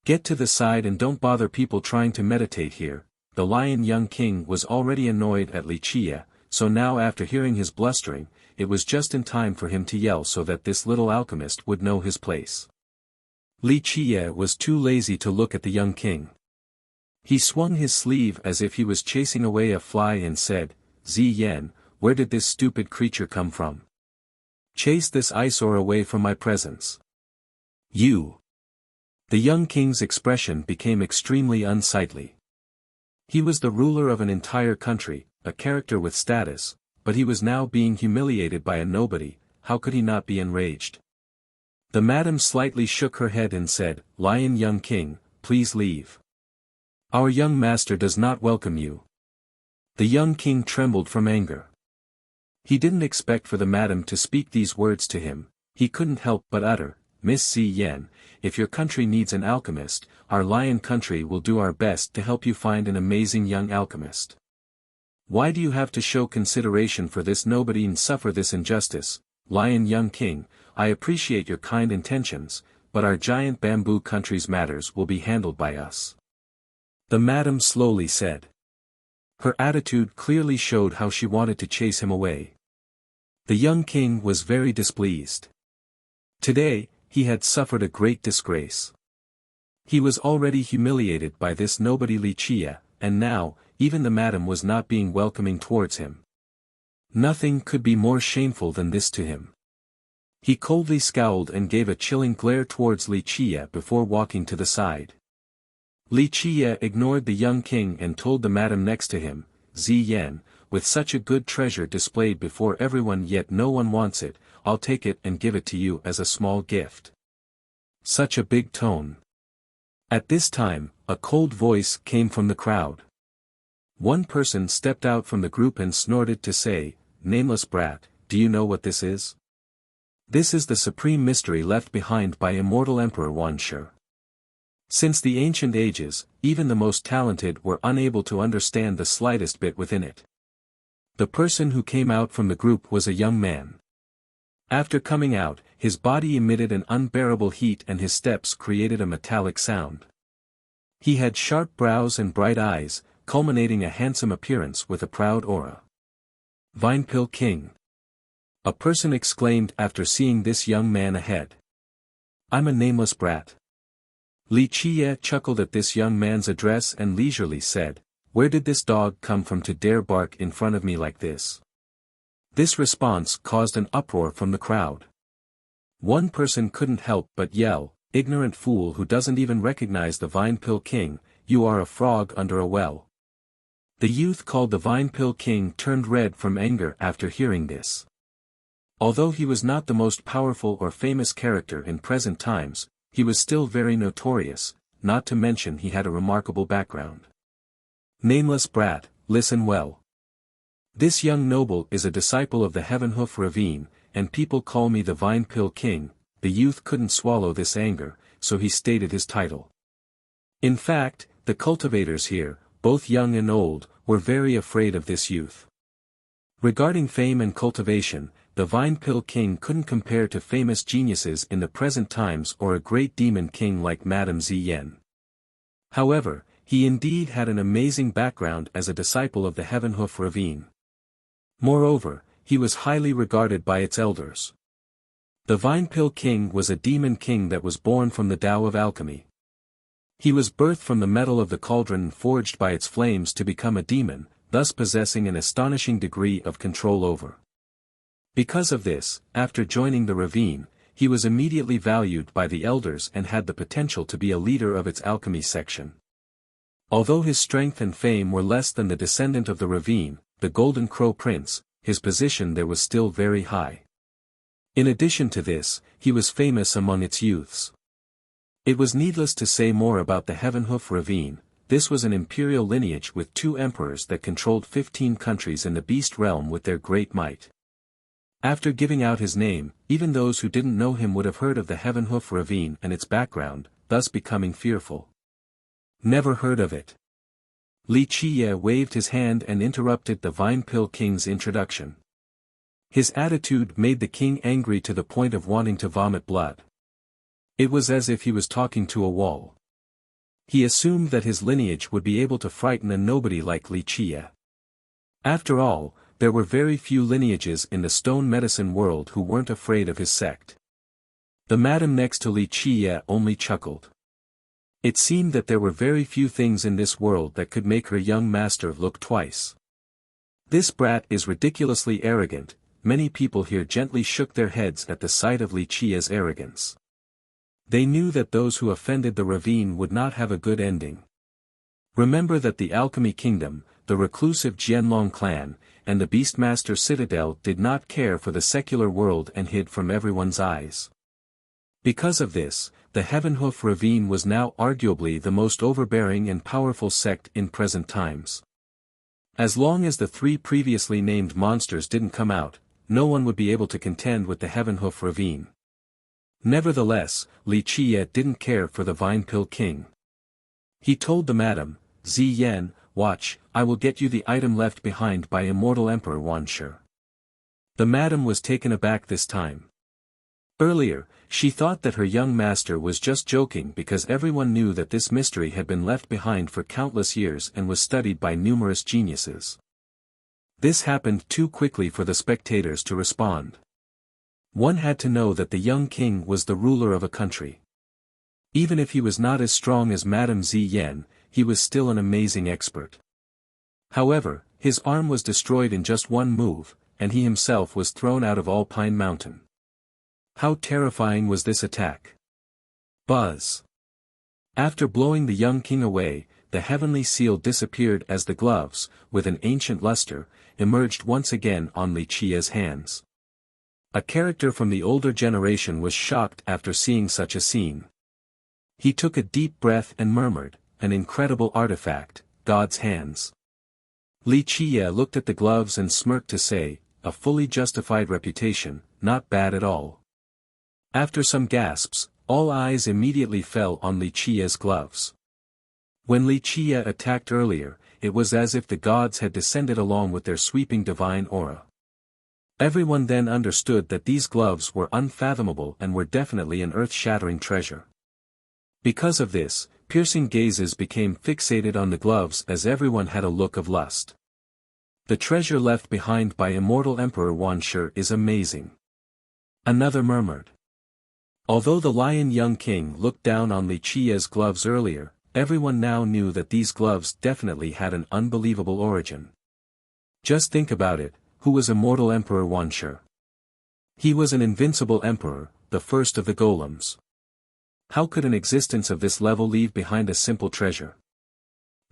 Get to the side and don't bother people trying to meditate here. The lion young king was already annoyed at Li Qia, so now after hearing his blustering, it was just in time for him to yell so that this little alchemist would know his place. Li Qia was too lazy to look at the young king. He swung his sleeve as if he was chasing away a fly and said, Ziyan, where did this stupid creature come from? Chase this eyesore away from my presence. You. The young king's expression became extremely unsightly. He was the ruler of an entire country, a character with status, but he was now being humiliated by a nobody. How could he not be enraged? The madam slightly shook her head and said, Lion young king, please leave. Our young master does not welcome you. The young king trembled from anger. He didn't expect for the madam to speak these words to him. He couldn't help but utter, Miss Ziyan, if your country needs an alchemist, our lion country will do our best to help you find an amazing young alchemist. Why do you have to show consideration for this nobody and suffer this injustice? Lion young king, I appreciate your kind intentions, but our giant bamboo country's matters will be handled by us. The madam slowly said. Her attitude clearly showed how she wanted to chase him away. The young king was very displeased. Today, he had suffered a great disgrace. He was already humiliated by this nobody Li Qia, and now, even the madam was not being welcoming towards him. Nothing could be more shameful than this to him. He coldly scowled and gave a chilling glare towards Li Qia before walking to the side. Li Qia ignored the young king and told the madam next to him, Ziyan, with such a good treasure displayed before everyone yet no one wants it, I'll take it and give it to you as a small gift. Such a big tone. At this time, a cold voice came from the crowd. One person stepped out from the group and snorted to say, Nameless brat, do you know what this is? This is the supreme mystery left behind by immortal Emperor Wuxia. Since the ancient ages, even the most talented were unable to understand the slightest bit within it. The person who came out from the group was a young man. After coming out, his body emitted an unbearable heat and his steps created a metallic sound. He had sharp brows and bright eyes, culminating a handsome appearance with a proud aura. Vinepill King. A person exclaimed after seeing this young man ahead. I'm a nameless brat. Li Qia chuckled at this young man's address and leisurely said, Where did this dog come from to dare bark in front of me like this? This response caused an uproar from the crowd. One person couldn't help but yell, Ignorant fool who doesn't even recognize the Vinepill King, you are a frog under a well. The youth called the Vinepill King turned red from anger after hearing this. Although he was not the most powerful or famous character in present times, he was still very notorious, not to mention he had a remarkable background. Nameless brat, listen well. This young noble is a disciple of the Heavenhoof Ravine, and people call me the Vinepill King. The youth couldn't swallow this anger, so he stated his title. In fact, the cultivators here, both young and old, were very afraid of this youth. Regarding fame and cultivation, the Vinepill King couldn't compare to famous geniuses in the present times or a great demon king like Madame Ziyan. However, he indeed had an amazing background as a disciple of the Heavenhoof Ravine. Moreover, he was highly regarded by its elders. The Vinepill King was a demon king that was born from the Tao of alchemy. He was birthed from the metal of the cauldron and forged by its flames to become a demon, thus possessing an astonishing degree of control over. Because of this, after joining the ravine, he was immediately valued by the elders and had the potential to be a leader of its alchemy section. Although his strength and fame were less than the descendant of the ravine, the Golden Crow Prince, his position there was still very high. In addition to this, he was famous among its youths. It was needless to say more about the Heavenhoof Ravine. This was an imperial lineage with 2 emperors that controlled 15 countries in the Beast Realm with their great might. After giving out his name, even those who didn't know him would have heard of the Heavenhoof Ravine and its background, thus becoming fearful. Never heard of it. Li Qiye waved his hand and interrupted the Vine Pill King's introduction. His attitude made the king angry to the point of wanting to vomit blood. It was as if he was talking to a wall. He assumed that his lineage would be able to frighten a nobody like Li Qiye. After all, there were very few lineages in the stone medicine world who weren't afraid of his sect. The madam next to Li Qiye only chuckled. It seemed that there were very few things in this world that could make her young master look twice. This brat is ridiculously arrogant. Many people here gently shook their heads at the sight of Li Qiye's arrogance. They knew that those who offended the ravine would not have a good ending. Remember that the Alchemy Kingdom, the reclusive Jianlong clan, and the Beastmaster Citadel did not care for the secular world and hid from everyone's eyes. Because of this, the Heavenhoof Ravine was now arguably the most overbearing and powerful sect in present times. As long as the 3 previously named monsters didn't come out, no one would be able to contend with the Heavenhoof Ravine. Nevertheless, Li Qiye didn't care for the Vine Pill King. He told the madam, Ziyan, watch, I will get you the item left behind by immortal Emperor Wanshi. The madam was taken aback this time. Earlier, she thought that her young master was just joking because everyone knew that this mystery had been left behind for countless years and was studied by numerous geniuses. This happened too quickly for the spectators to respond. One had to know that the young king was the ruler of a country. Even if he was not as strong as Madame Ziyan, he was still an amazing expert. However, his arm was destroyed in just one move, and he himself was thrown out of Alpine Mountain. How terrifying was this attack? Buzz! After blowing the young king away, the heavenly seal disappeared as the gloves, with an ancient luster, emerged once again on Li Qiye's hands. A character from the older generation was shocked after seeing such a scene. He took a deep breath and murmured, an incredible artifact, God's hands. Li Qiye looked at the gloves and smirked to say, a fully justified reputation, not bad at all. After some gasps, all eyes immediately fell on Li Qiye's gloves. When Li Qiye attacked earlier, it was as if the gods had descended along with their sweeping divine aura. Everyone then understood that these gloves were unfathomable and were definitely an earth-shattering treasure. Because of this, piercing gazes became fixated on the gloves as everyone had a look of lust. The treasure left behind by immortal Emperor Wanshi is amazing. Another murmured. Although the Lion Young King looked down on Li Qiye's gloves earlier, everyone now knew that these gloves definitely had an unbelievable origin. Just think about it. Who was immortal Emperor Wanshi? He was an invincible emperor, the first of the golems. How could an existence of this level leave behind a simple treasure?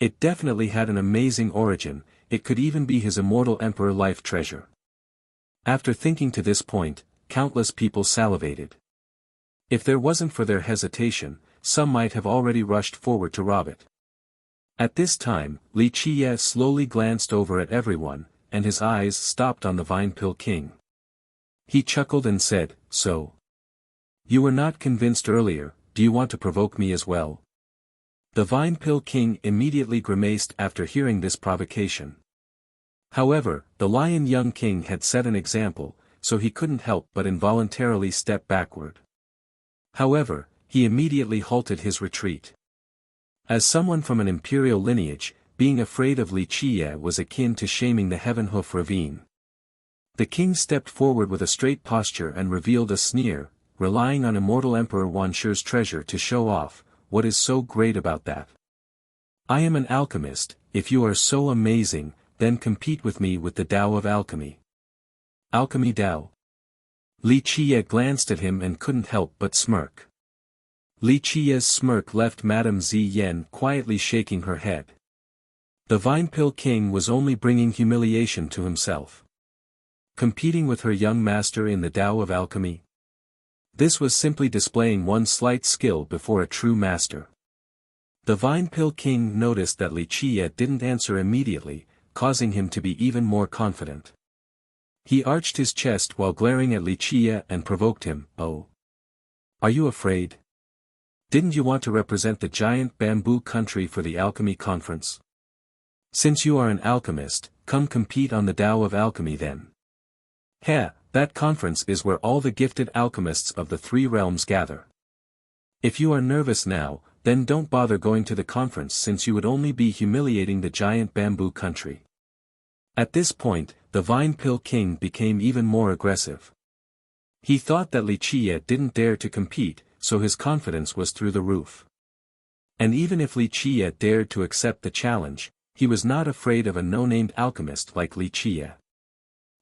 It definitely had an amazing origin, it could even be his immortal emperor life treasure. After thinking to this point, countless people salivated. If there wasn't for their hesitation, some might have already rushed forward to rob it. At this time, Li Qiye slowly glanced over at everyone, and his eyes stopped on the Vine Pill King. He chuckled and said, so. You were not convinced earlier, do you want to provoke me as well? The Vine Pill King immediately grimaced after hearing this provocation. However, the Lion Young King had set an example, so he couldn't help but involuntarily step backward. However, he immediately halted his retreat. As someone from an imperial lineage, being afraid of Li Qiye was akin to shaming the Heavenhoof Ravine. The king stepped forward with a straight posture and revealed a sneer, relying on immortal Emperor Wanshi's treasure to show off, what is so great about that? I am an alchemist, if you are so amazing, then compete with me with the Tao of alchemy. Alchemy Tao. Li Qiye glanced at him and couldn't help but smirk. Li Qiya's smirk left Madame Ziyan quietly shaking her head. The Vine Pill King was only bringing humiliation to himself. Competing with her young master in the Tao of alchemy? This was simply displaying one slight skill before a true master. The Vine Pill King noticed that Li Qiya didn't answer immediately, causing him to be even more confident. He arched his chest while glaring at Li Qiya and provoked him, "Oh. Are you afraid? Didn't you want to represent the giant bamboo country for the alchemy conference? Since you are an alchemist, come compete on the Tao of alchemy then. That conference is where all the gifted alchemists of the three realms gather. If you are nervous now, then don't bother going to the conference since you would only be humiliating the giant bamboo country." At this point, the Vine Pill King became even more aggressive. He thought that Li Qiya didn't dare to compete, so his confidence was through the roof. And even if Li Qiya dared to accept the challenge, he was not afraid of a no-named alchemist like Li Qiya.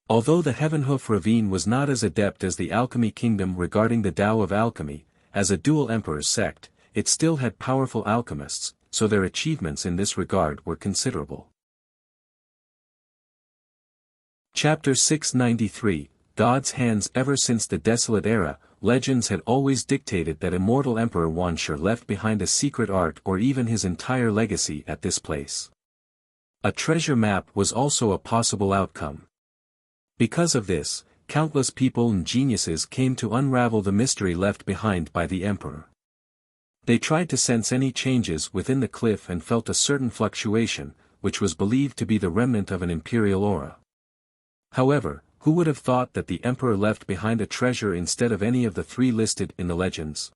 Although the Heavenhoof Ravine was not as adept as the Alchemy Kingdom regarding the Tao of alchemy, as a dual emperor's sect, it still had powerful alchemists, so their achievements in this regard were considerable. Chapter 693, God's Hands. Ever since the Desolate Era, legends had always dictated that immortal Emperor Wuxia left behind a secret art or even his entire legacy at this place. A treasure map was also a possible outcome. Because of this, countless people and geniuses came to unravel the mystery left behind by the Emperor. They tried to sense any changes within the cliff and felt a certain fluctuation, which was believed to be the remnant of an imperial aura. However, who would have thought that the Emperor left behind a treasure instead of any of the three listed in the legends?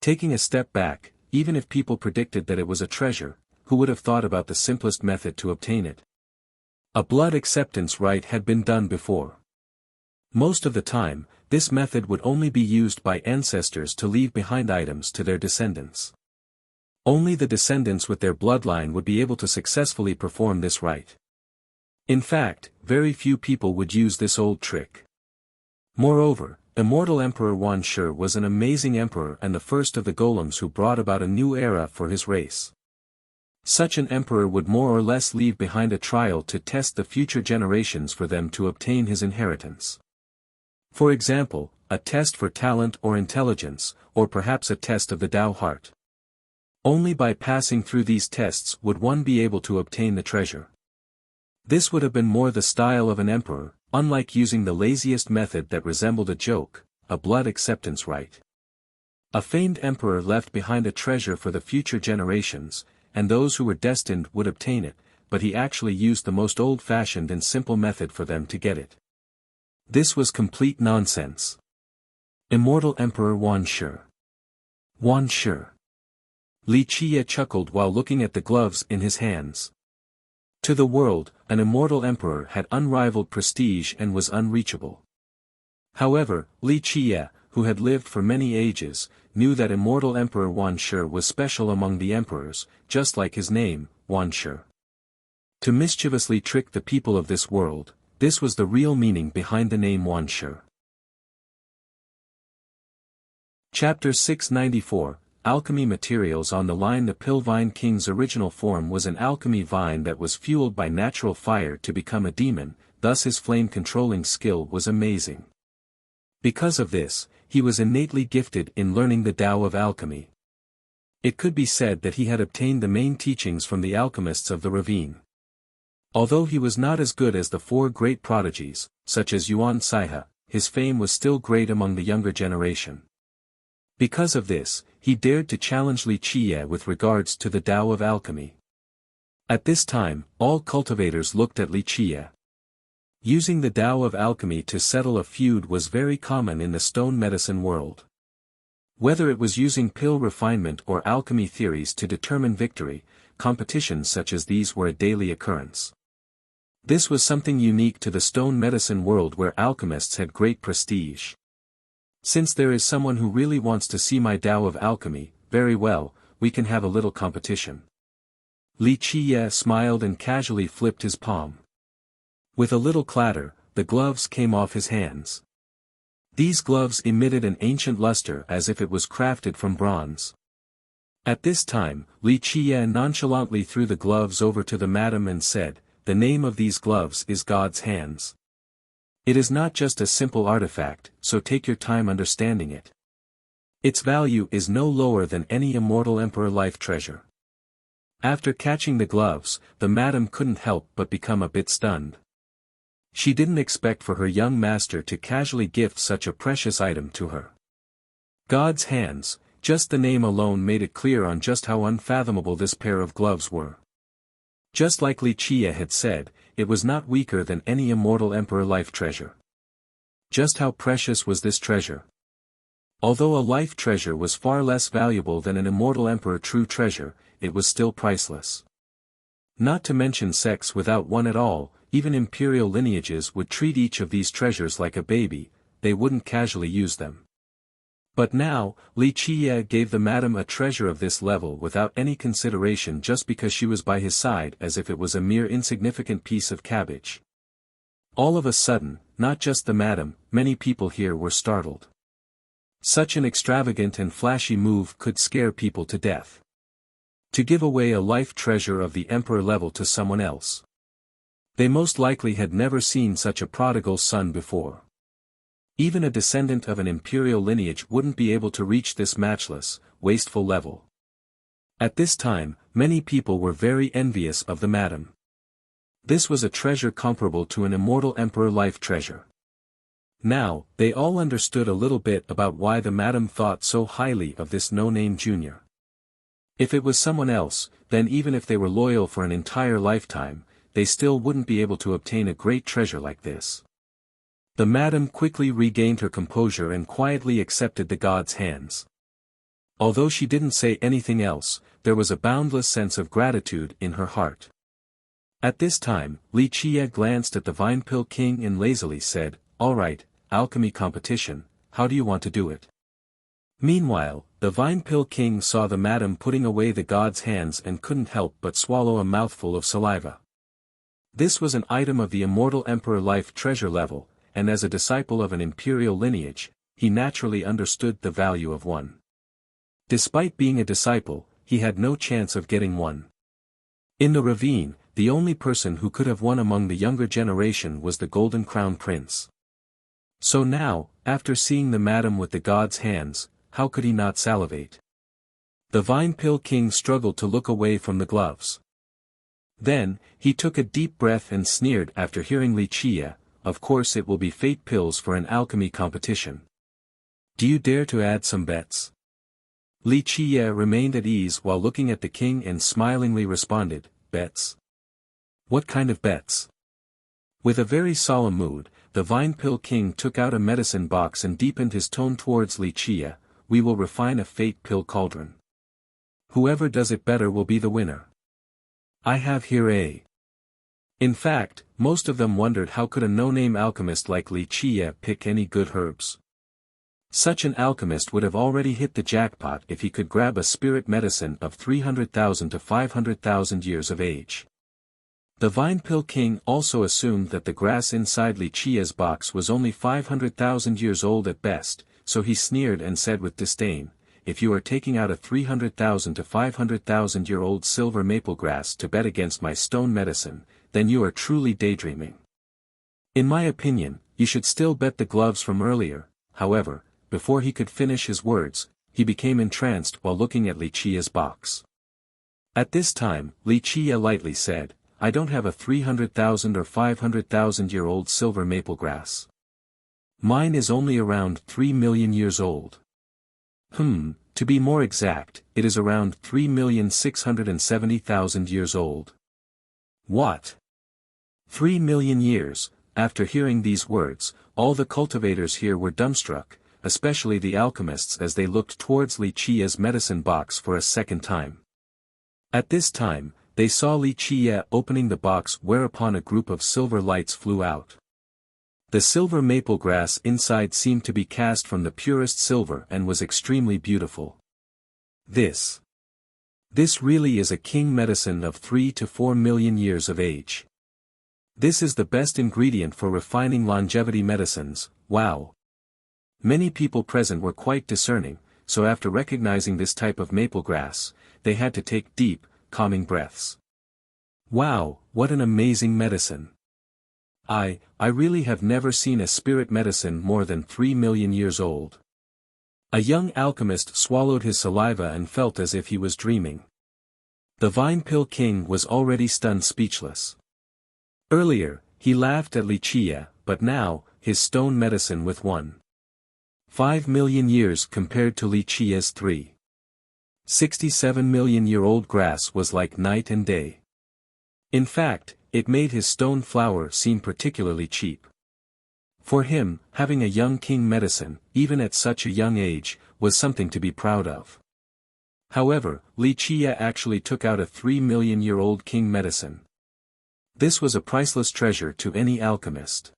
Taking a step back, even if people predicted that it was a treasure, who would have thought about the simplest method to obtain it? A blood acceptance rite had been done before. Most of the time, this method would only be used by ancestors to leave behind items to their descendants. Only the descendants with their bloodline would be able to successfully perform this rite. In fact, very few people would use this old trick. Moreover, immortal Emperor Wuxia was an amazing emperor and the first of the golems who brought about a new era for his race. Such an emperor would more or less leave behind a trial to test the future generations for them to obtain his inheritance. For example, a test for talent or intelligence, or perhaps a test of the Tao heart. Only by passing through these tests would one be able to obtain the treasure. This would have been more the style of an emperor, unlike using the laziest method that resembled a joke, a blood acceptance rite. A famed emperor left behind a treasure for the future generations, and those who were destined would obtain it, but he actually used the most old-fashioned and simple method for them to get it. This was complete nonsense. Immortal Emperor Wuxia. Li Qiya chuckled while looking at the gloves in his hands. To the world, an immortal emperor had unrivaled prestige and was unreachable. However, Li Qiya, who had lived for many ages, knew that immortal Emperor Wuxia was special among the emperors, just like his name, Wuxia. To mischievously trick the people of this world, this was the real meaning behind the name Wuxia. Chapter 694, Alchemy Materials. On the line. The Pill Vine King's original form was an alchemy vine that was fueled by natural fire to become a demon, thus his flame-controlling skill was amazing. Because of this, he was innately gifted in learning the Tao of alchemy. It could be said that he had obtained the main teachings from the alchemists of the ravine. Although he was not as good as the four great prodigies, such as Yuan Saihe, his fame was still great among the younger generation. Because of this, he dared to challenge Li Qiya with regards to the Tao of alchemy. At this time, all cultivators looked at Li Qiya. Using the Tao of alchemy to settle a feud was very common in the stone medicine world. Whether it was using pill refinement or alchemy theories to determine victory, competitions such as these were a daily occurrence. This was something unique to the stone medicine world where alchemists had great prestige. Since there is someone who really wants to see my Tao of alchemy, very well, we can have a little competition. Li Qiya smiled and casually flipped his palm. With a little clatter, the gloves came off his hands. These gloves emitted an ancient luster as if it was crafted from bronze. At this time, Li Qiye nonchalantly threw the gloves over to the madam and said, "The name of these gloves is God's hands. It is not just a simple artifact, so take your time understanding it. Its value is no lower than any immortal emperor life treasure." After catching the gloves, the madam couldn't help but become a bit stunned. She didn't expect for her young master to casually gift such a precious item to her. God's hands, just the name alone made it clear on just how unfathomable this pair of gloves were. Just like Li Qiye had said, it was not weaker than any immortal emperor life treasure. Just how precious was this treasure? Although a life treasure was far less valuable than an immortal emperor true treasure, it was still priceless. Not to mention sex without one at all, even imperial lineages would treat each of these treasures like a baby, they wouldn't casually use them. But now, Li Qiye gave the madam a treasure of this level without any consideration just because she was by his side as if it was a mere insignificant piece of cabbage. All of a sudden, not just the madam, many people here were startled. Such an extravagant and flashy move could scare people to death. To give away a life treasure of the emperor level to someone else. They most likely had never seen such a prodigal son before. Even a descendant of an imperial lineage wouldn't be able to reach this matchless, wasteful level. At this time, many people were very envious of the madam. This was a treasure comparable to an immortal emperor life treasure. Now, they all understood a little bit about why the madam thought so highly of this no-name junior. If it was someone else, then even if they were loyal for an entire lifetime, they still wouldn't be able to obtain a great treasure like this. The madam quickly regained her composure and quietly accepted the god's hands. Although she didn't say anything else, there was a boundless sense of gratitude in her heart. At this time, Li Qiye glanced at the Vine Pill King and lazily said, "All right, alchemy competition, how do you want to do it?" Meanwhile, the Vine Pill King saw the madam putting away the god's hands and couldn't help but swallow a mouthful of saliva. This was an item of the immortal emperor life treasure level, and as a disciple of an imperial lineage, he naturally understood the value of one. Despite being a disciple, he had no chance of getting one. In the ravine, the only person who could have won among the younger generation was the Golden Crown Prince. So now, after seeing the madam with the god's hands, how could he not salivate? The Vine Pill King struggled to look away from the gloves. Then, he took a deep breath and sneered after hearing Li Qiye, "Of course it will be fate pills for an alchemy competition. Do you dare to add some bets?" Li Qiye remained at ease while looking at the king and smilingly responded, "Bets? What kind of bets?" With a very solemn mood, the Vine Pill King took out a medicine box and deepened his tone towards Li Qiye, "We will refine a fate pill cauldron. Whoever does it better will be the winner. I have here a..." In fact, most of them wondered how could a no-name alchemist like Li Qiye pick any good herbs. Such an alchemist would have already hit the jackpot if he could grab a spirit medicine of 300,000 to 500,000 years of age. The Vine Pill King also assumed that the grass inside Li Qiye's box was only 500,000 years old at best, so he sneered and said with disdain, "If you are taking out a 300,000 to 500,000-year-old silver maple grass to bet against my stone medicine, then you are truly daydreaming. In my opinion, you should still bet the gloves from earlier." However, before he could finish his words, he became entranced while looking at Li Qiye's box. At this time, Li Qiye lightly said, "I don't have a 300,000 or 500,000-year-old silver maple grass. Mine is only around 3 million years old. To be more exact, it is around 3,670,000 years old." What? 3 million years? After hearing these words, all the cultivators here were dumbstruck, especially the alchemists as they looked towards Li Qiye's medicine box for a second time. At this time, they saw Li Qiye opening the box whereupon a group of silver lights flew out. The silver maple grass inside seemed to be cast from the purest silver and was extremely beautiful. This really is a king medicine of 3 to 4 million years of age. This is the best ingredient for refining longevity medicines, wow. Many people present were quite discerning, so after recognizing this type of maple grass, they had to take deep, calming breaths. Wow, what an amazing medicine! I really have never seen a spirit medicine more than 3 million years old. A young alchemist swallowed his saliva and felt as if he was dreaming. The Vine Pill King was already stunned speechless. Earlier, he laughed at Wuxia, but now, his stone medicine with 1.5 million years compared to Wuxia's 3.67 million-year-old grass was like night and day. In fact, it made his stone flower seem particularly cheap. For him, having a young king medicine, even at such a young age, was something to be proud of. However, Wuxia actually took out a 3 million-year-old king medicine. This was a priceless treasure to any alchemist.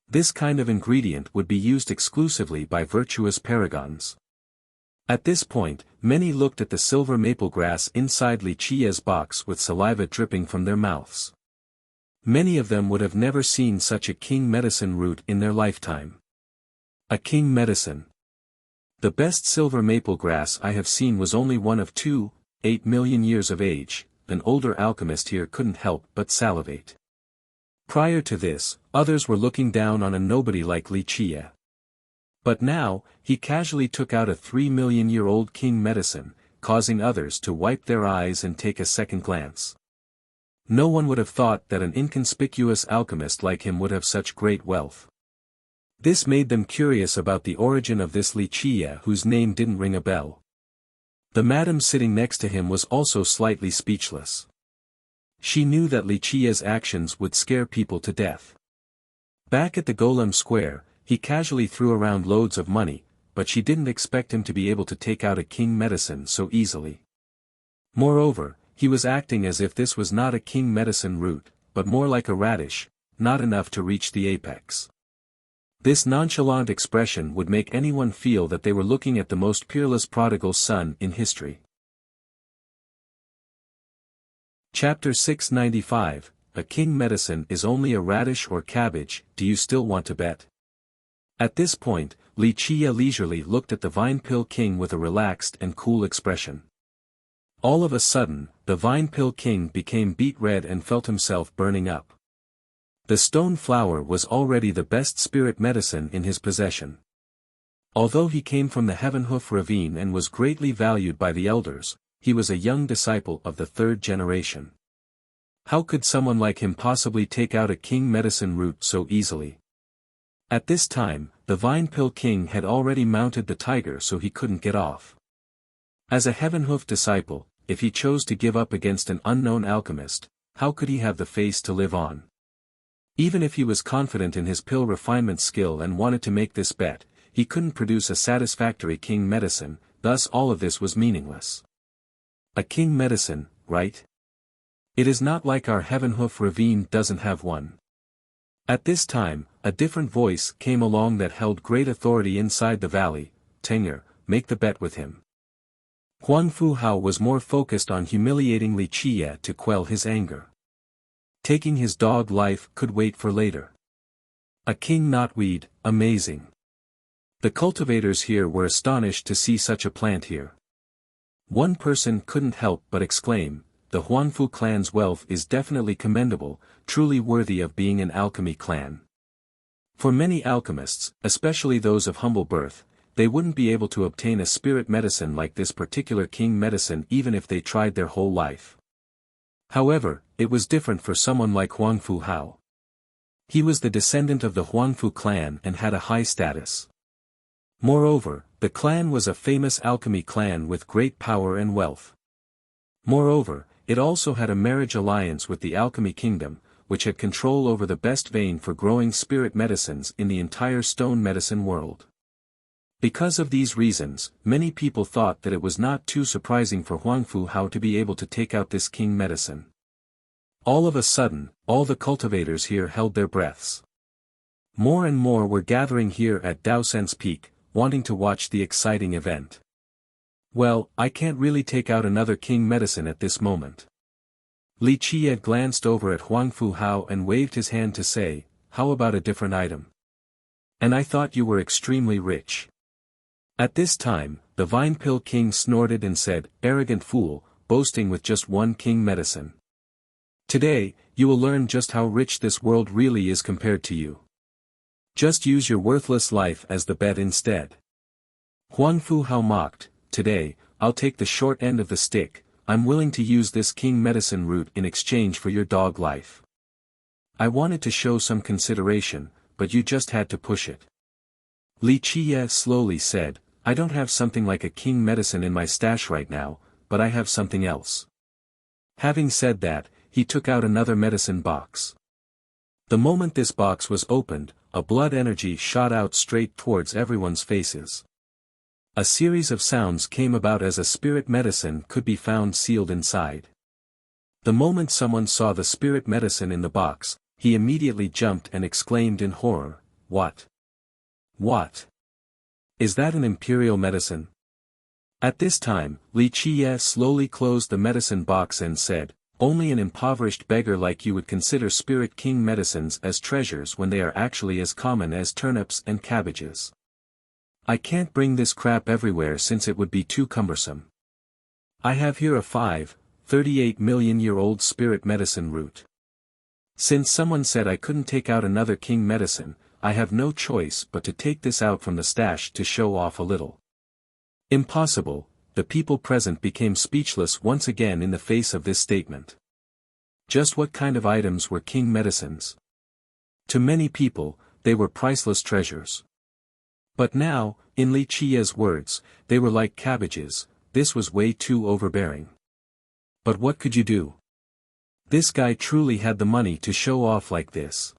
This kind of ingredient would be used exclusively by virtuous paragons. At this point, many looked at the silver maple grass inside Wuxia's box with saliva dripping from their mouths. Many of them would have never seen such a king medicine root in their lifetime. A king medicine. The best silver maple grass I have seen was only one of 2.8 million years of age. An older alchemist here couldn't help but salivate. Prior to this, others were looking down on a nobody like Wuxia. But now, he casually took out a 3 million-year-old king medicine, causing others to wipe their eyes and take a second glance. No one would have thought that an inconspicuous alchemist like him would have such great wealth. This made them curious about the origin of this Wuxia whose name didn't ring a bell. The madam sitting next to him was also slightly speechless. She knew that Wuxia's actions would scare people to death. Back at the Golem Square, he casually threw around loads of money, but she didn't expect him to be able to take out a king medicine so easily. Moreover, he was acting as if this was not a king medicine root, but more like a radish, not enough to reach the apex. This nonchalant expression would make anyone feel that they were looking at the most peerless prodigal son in history. Chapter 695, A King Medicine is only a radish or cabbage, do you still want to bet? At this point, Wuxia leisurely looked at the Vine Pill King with a relaxed and cool expression. All of a sudden, the Vine Pill King became beet red and felt himself burning up. The stone flower was already the best spirit medicine in his possession. Although he came from the Heavenhoof ravine and was greatly valued by the elders, he was a young disciple of the third generation. How could someone like him possibly take out a king medicine root so easily? At this time, the Vine Pill King had already mounted the tiger so he couldn't get off. As a Heavenhoof disciple, if he chose to give up against an unknown alchemist, how could he have the face to live on? Even if he was confident in his pill refinement skill and wanted to make this bet, he couldn't produce a satisfactory king medicine, thus all of this was meaningless. A king medicine, right? It is not like our Heavenhoof ravine doesn't have one. At this time, a different voice came along that held great authority inside the valley. Tenger, make the bet with him. Huang Fu Hao was more focused on humiliating Wuxia to quell his anger. Taking his dog life could wait for later. A king knotweed, amazing. The cultivators here were astonished to see such a plant here. One person couldn't help but exclaim, the Huangfu clan's wealth is definitely commendable, truly worthy of being an alchemy clan. For many alchemists, especially those of humble birth, they wouldn't be able to obtain a spirit medicine like this particular king medicine even if they tried their whole life. However, it was different for someone like Huangfu Hao. He was the descendant of the Huangfu clan and had a high status. Moreover, the clan was a famous alchemy clan with great power and wealth. Moreover, it also had a marriage alliance with the alchemy kingdom, which had control over the best vein for growing spirit medicines in the entire stone medicine world. Because of these reasons, many people thought that it was not too surprising for Huangfu Hao to be able to take out this king medicine. All of a sudden, all the cultivators here held their breaths. More and more were gathering here at Daosen's Peak, wanting to watch the exciting event. Well, I can't really take out another king medicine at this moment. Wuxia glanced over at Huangfu Hao and waved his hand to say, how about a different item? And I thought you were extremely rich. At this time, the Vine Pill King snorted and said, "Arrogant fool, boasting with just one king medicine. Today, you will learn just how rich this world really is compared to you. Just use your worthless life as the bet instead." Huang Fu Hao mocked, "Today, I'll take the short end of the stick. I'm willing to use this king medicine root in exchange for your dog life. I wanted to show some consideration, but you just had to push it." Li Qiye slowly said, "I don't have something like a king medicine in my stash right now, but I have something else." Having said that, he took out another medicine box. The moment this box was opened, a blood energy shot out straight towards everyone's faces. A series of sounds came about as a spirit medicine could be found sealed inside. The moment someone saw the spirit medicine in the box, he immediately jumped and exclaimed in horror, "What? What? Is that an imperial medicine?" At this time, Li Qiye slowly closed the medicine box and said, "Only an impoverished beggar like you would consider Spirit King medicines as treasures when they are actually as common as turnips and cabbages. I can't bring this crap everywhere since it would be too cumbersome. I have here a 38 million year old spirit medicine root. Since someone said I couldn't take out another king medicine, I have no choice but to take this out from the stash to show off a little." Impossible, the people present became speechless once again in the face of this statement. Just what kind of items were king medicines? To many people, they were priceless treasures. But now, in Li Qiye's words, they were like cabbages. This was way too overbearing. But what could you do? This guy truly had the money to show off like this.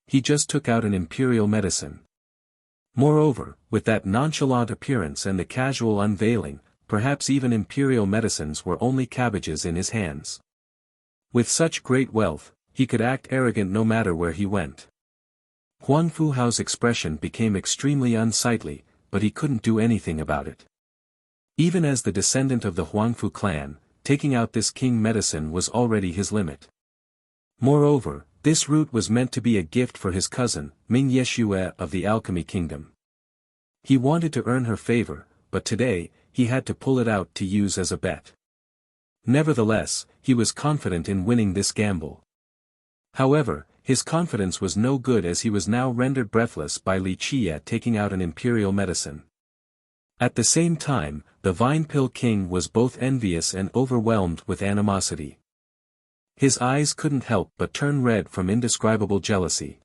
He just took out an imperial medicine. Moreover, with that nonchalant appearance and the casual unveiling, perhaps even imperial medicines were only cabbages in his hands. With such great wealth, he could act arrogant no matter where he went. Huang Fu Hao's expression became extremely unsightly, but he couldn't do anything about it. Even as the descendant of the Huangfu clan, taking out this king medicine was already his limit. Moreover, this root was meant to be a gift for his cousin, Ming Yeshue of the Alchemy Kingdom. He wanted to earn her favor, but today, he had to pull it out to use as a bet. Nevertheless, he was confident in winning this gamble. However, his confidence was no good as he was now rendered breathless by Li Qiye taking out an imperial medicine. At the same time, the Vine Pill King was both envious and overwhelmed with animosity. His eyes couldn't help but turn red from indescribable jealousy.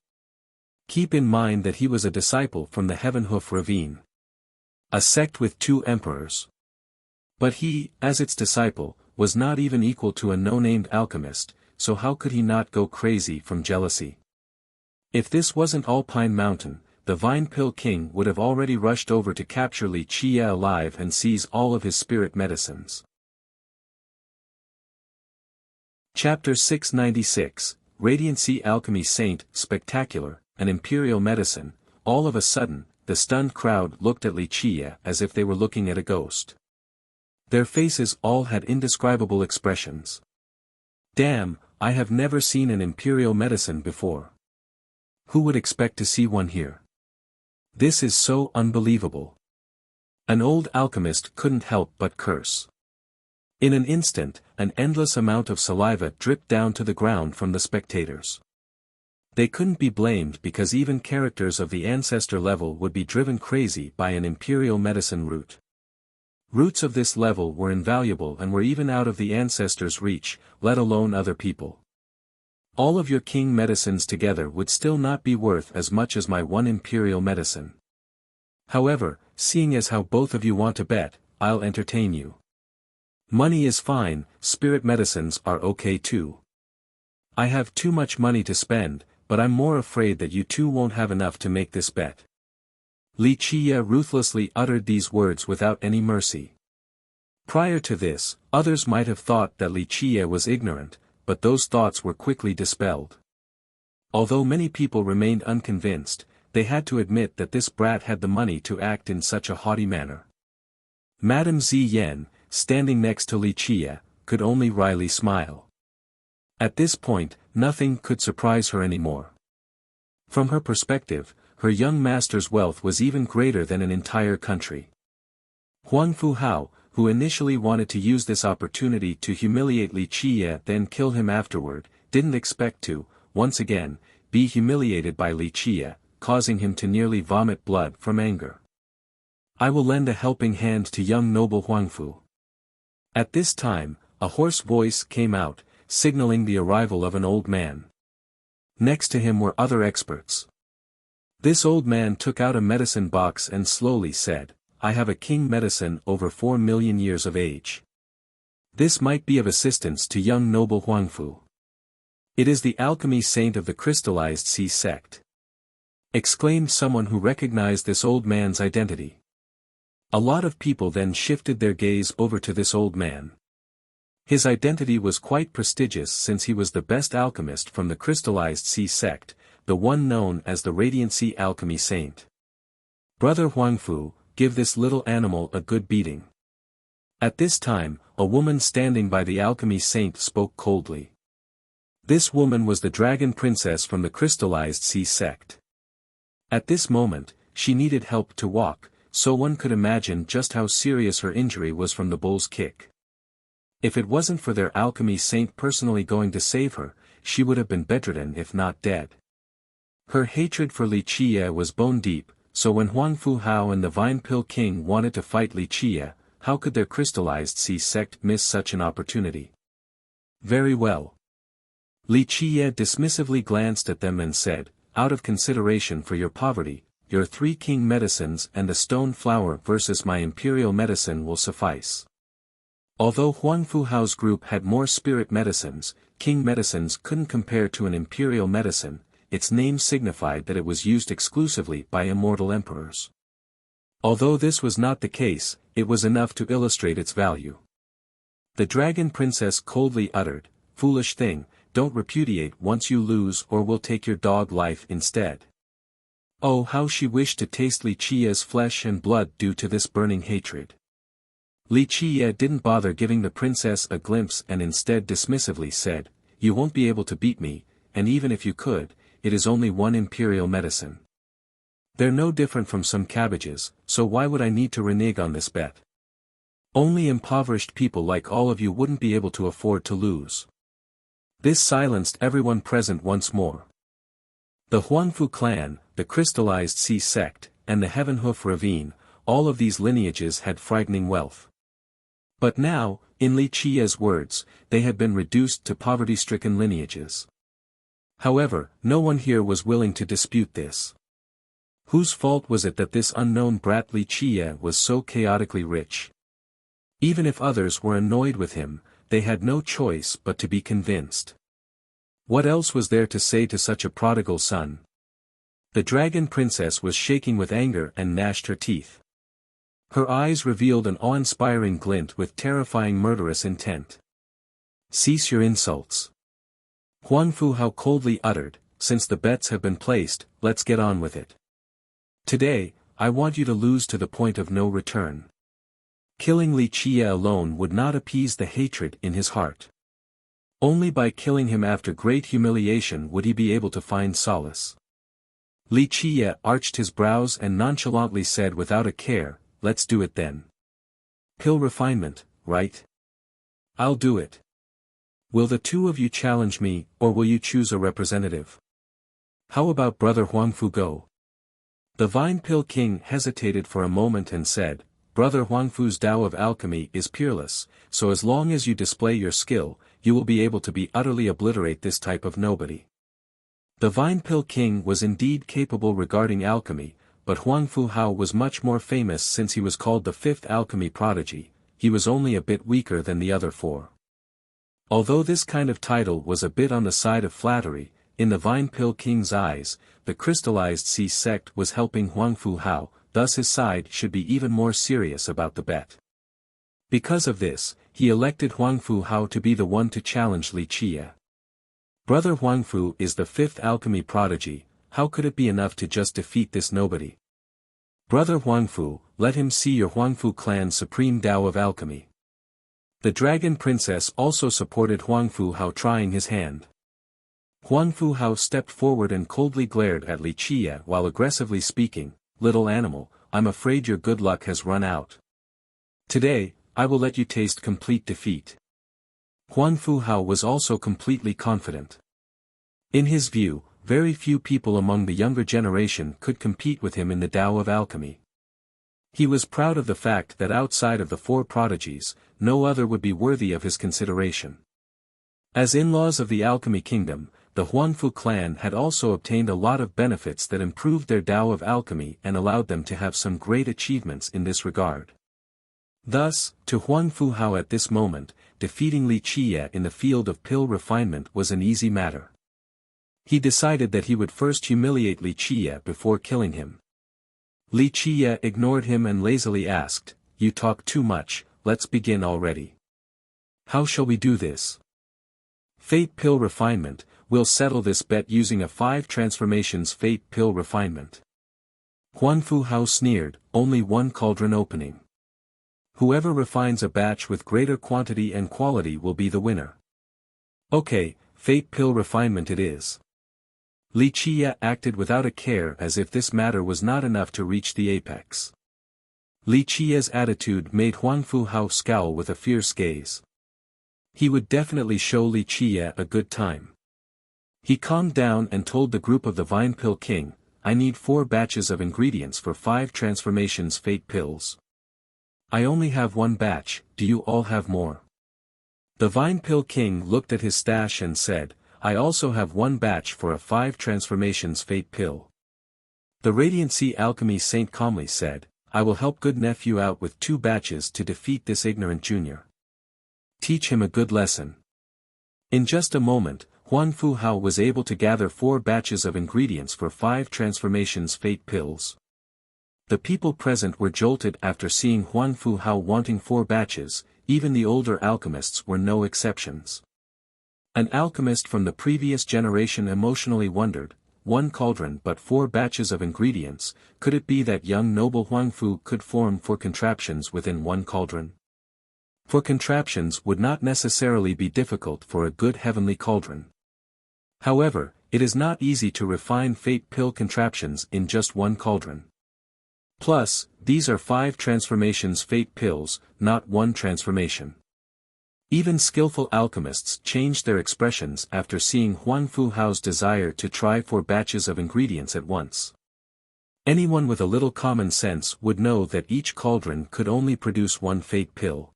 Keep in mind that he was a disciple from the Heavenhoof Ravine. A sect with 2 emperors. But he, as its disciple, was not even equal to a no-named alchemist, so how could he not go crazy from jealousy? If this wasn't Alpine Mountain, the Vine Pill King would have already rushed over to capture Li Qiye alive and seize all of his spirit medicines. Chapter 696, Radiancy Alchemy Saint, Spectacular, an Imperial Medicine. All of a sudden, the stunned crowd looked at Li Qiye as if they were looking at a ghost. Their faces all had indescribable expressions. Damn, I have never seen an Imperial Medicine before. Who would expect to see one here? This is so unbelievable. An old alchemist couldn't help but curse. In an instant, an endless amount of saliva dripped down to the ground from the spectators. They couldn't be blamed because even characters of the ancestor level would be driven crazy by an imperial medicine root. Roots of this level were invaluable and were even out of the ancestors' reach, let alone other people. All of your king medicines together would still not be worth as much as my one imperial medicine. However, seeing as how both of you want to bet, I'll entertain you. Money is fine, spirit medicines are okay too. I have too much money to spend, but I'm more afraid that you two won't have enough to make this bet. Li Qiye ruthlessly uttered these words without any mercy. Prior to this, others might have thought that Li Qiye was ignorant, but those thoughts were quickly dispelled. Although many people remained unconvinced, they had to admit that this brat had the money to act in such a haughty manner. Madame Ziyan, standing next to Li Qiye, could only wryly smile. At this point, nothing could surprise her anymore. From her perspective, her young master's wealth was even greater than an entire country. Huang Fuhao, who initially wanted to use this opportunity to humiliate Li Qiye then kill him afterward, didn't expect to, once again, be humiliated by Li Qiye, causing him to nearly vomit blood from anger. I will lend a helping hand to young noble Huangfu. At this time, a hoarse voice came out, signaling the arrival of an old man. Next to him were other experts. This old man took out a medicine box and slowly said, I have a king medicine over 4 million years of age. This might be of assistance to young noble Huangfu. It is the alchemy saint of the crystallized sea sect. Exclaimed someone who recognized this old man's identity. A lot of people then shifted their gaze over to this old man. His identity was quite prestigious since he was the best alchemist from the crystallized sea sect, the one known as the Radiant Sea Alchemy Saint. Brother Huangfu, give this little animal a good beating. At this time, a woman standing by the alchemy saint spoke coldly. This woman was the dragon princess from the crystallized sea sect. At this moment, she needed help to walk, so one could imagine just how serious her injury was from the bull's kick. If it wasn't for their alchemy saint personally going to save her, she would have been bedridden if not dead. Her hatred for Li Qiye was bone deep, so when Huang Fuhao and the Vine Pill King wanted to fight Li Qiye, how could their crystallized sea sect miss such an opportunity? Very well. Li Qiye dismissively glanced at them and said, out of consideration for your poverty, your 3 king medicines and a stone flower versus my imperial medicine will suffice. Although Huang Fuhao's group had more spirit medicines, king medicines couldn't compare to an imperial medicine. Its name signified that it was used exclusively by immortal emperors. Although this was not the case, it was enough to illustrate its value. The dragon princess coldly uttered, foolish thing, don't repudiate once you lose or we'll take your dog life instead. Oh, how she wished to taste Li Qiye's flesh and blood due to this burning hatred. Li Qiye didn't bother giving the princess a glimpse and instead dismissively said, you won't be able to beat me, and even if you could, it is only one imperial medicine. They're no different from some cabbages, so why would I need to renege on this bet? Only impoverished people like all of you wouldn't be able to afford to lose. This silenced everyone present once more. The Huangfu clan, the crystallized sea sect, and the Heavenhoof ravine, all of these lineages had frightening wealth. But now, in Li Qiye's words, they had been reduced to poverty-stricken lineages. However, no one here was willing to dispute this. Whose fault was it that this unknown brat Li Qiye was so chaotically rich? Even if others were annoyed with him, they had no choice but to be convinced. What else was there to say to such a prodigal son? The dragon princess was shaking with anger and gnashed her teeth. Her eyes revealed an awe-inspiring glint with terrifying murderous intent. Cease your insults. Huang Fuhao coldly uttered, since the bets have been placed, let's get on with it. Today, I want you to lose to the point of no return. Killing Li Qiye alone would not appease the hatred in his heart. Only by killing him after great humiliation would he be able to find solace. Li Qiye arched his brows and nonchalantly said without a care, let's do it then. Pill refinement, right? I'll do it. Will the two of you challenge me, or will you choose a representative? How about Brother Huangfu go? The Vine Pill King hesitated for a moment and said, Brother Huangfu's Tao of alchemy is peerless, so as long as you display your skill, you will be able to utterly obliterate this type of nobody. The Vine Pill King was indeed capable regarding alchemy, but Huang Fuhao was much more famous since he was called the 5th alchemy prodigy. He was only a bit weaker than the other 4. Although this kind of title was a bit on the side of flattery, in the Vine Pill King's eyes, the crystallized sea sect was helping Huang Fuhao, thus his side should be even more serious about the bet. Because of this, he elected Huang Fuhao to be the one to challenge Li Qiye. Brother Huangfu is the 5th alchemy prodigy, how could it be enough to just defeat this nobody? Brother Huangfu, let him see your Huangfu clan's supreme Tao of alchemy. The dragon princess also supported Huang Fuhao trying his hand. Huan Fu Hao stepped forward and coldly glared at Li Qie while aggressively speaking, "Little animal, I'm afraid your good luck has run out. Today, I will let you taste complete defeat." Huan Fu Hao was also completely confident. In his view, very few people among the younger generation could compete with him in the Tao of alchemy. He was proud of the fact that outside of the four prodigies, no other would be worthy of his consideration. As in-laws of the alchemy kingdom, the Huanfu clan had also obtained a lot of benefits that improved their Tao of alchemy and allowed them to have some great achievements in this regard. Thus, to Huan Fu Hao at this moment, defeating Li Qie in the field of pill refinement was an easy matter. He decided that he would first humiliate Li Qie before killing him. Li Qie ignored him and lazily asked, "You talk too much, let's begin already. How shall we do this?" "Fate pill refinement, we'll settle this bet using a 5 transformations fate pill refinement." Huan Fu Hao sneered, "Only one cauldron opening. Whoever refines a batch with greater quantity and quality will be the winner." "Okay, fate pill refinement it is." Li Qie acted without a care as if this matter was not enough to reach the apex. Li Qie's attitude made Huan Fu Hao scowl with a fierce gaze. He would definitely show Li Qie a good time. He calmed down and told the group of the Vine Pill King, "I need 4 batches of ingredients for 5 transformations fate pills. I only have 1 batch, do you all have more?" The Vine Pill King looked at his stash and said, "I also have 1 batch for a 5 transformations fate pill." The Radiant Sea Alchemy Saint calmly said, "I will help good nephew out with 2 batches to defeat this ignorant junior. Teach him a good lesson." In just a moment, Huan Fu Hao was able to gather 4 batches of ingredients for 5 transformations fate pills. The people present were jolted after seeing Huan Fu Hao wanting 4 batches, even the older alchemists were no exceptions. An alchemist from the previous generation emotionally wondered, 1 cauldron but 4 batches of ingredients, could it be that young noble Huang Fu could form 4 contraptions within 1 cauldron? 4 contraptions would not necessarily be difficult for a good heavenly cauldron. However, it is not easy to refine fate pill contraptions in just 1 cauldron. Plus, these are 5 transformations fate pills, not 1 transformation. Even skillful alchemists changed their expressions after seeing Huan Fu Hao's desire to try 4 batches of ingredients at once. Anyone with a little common sense would know that each cauldron could only produce 1 fate pill.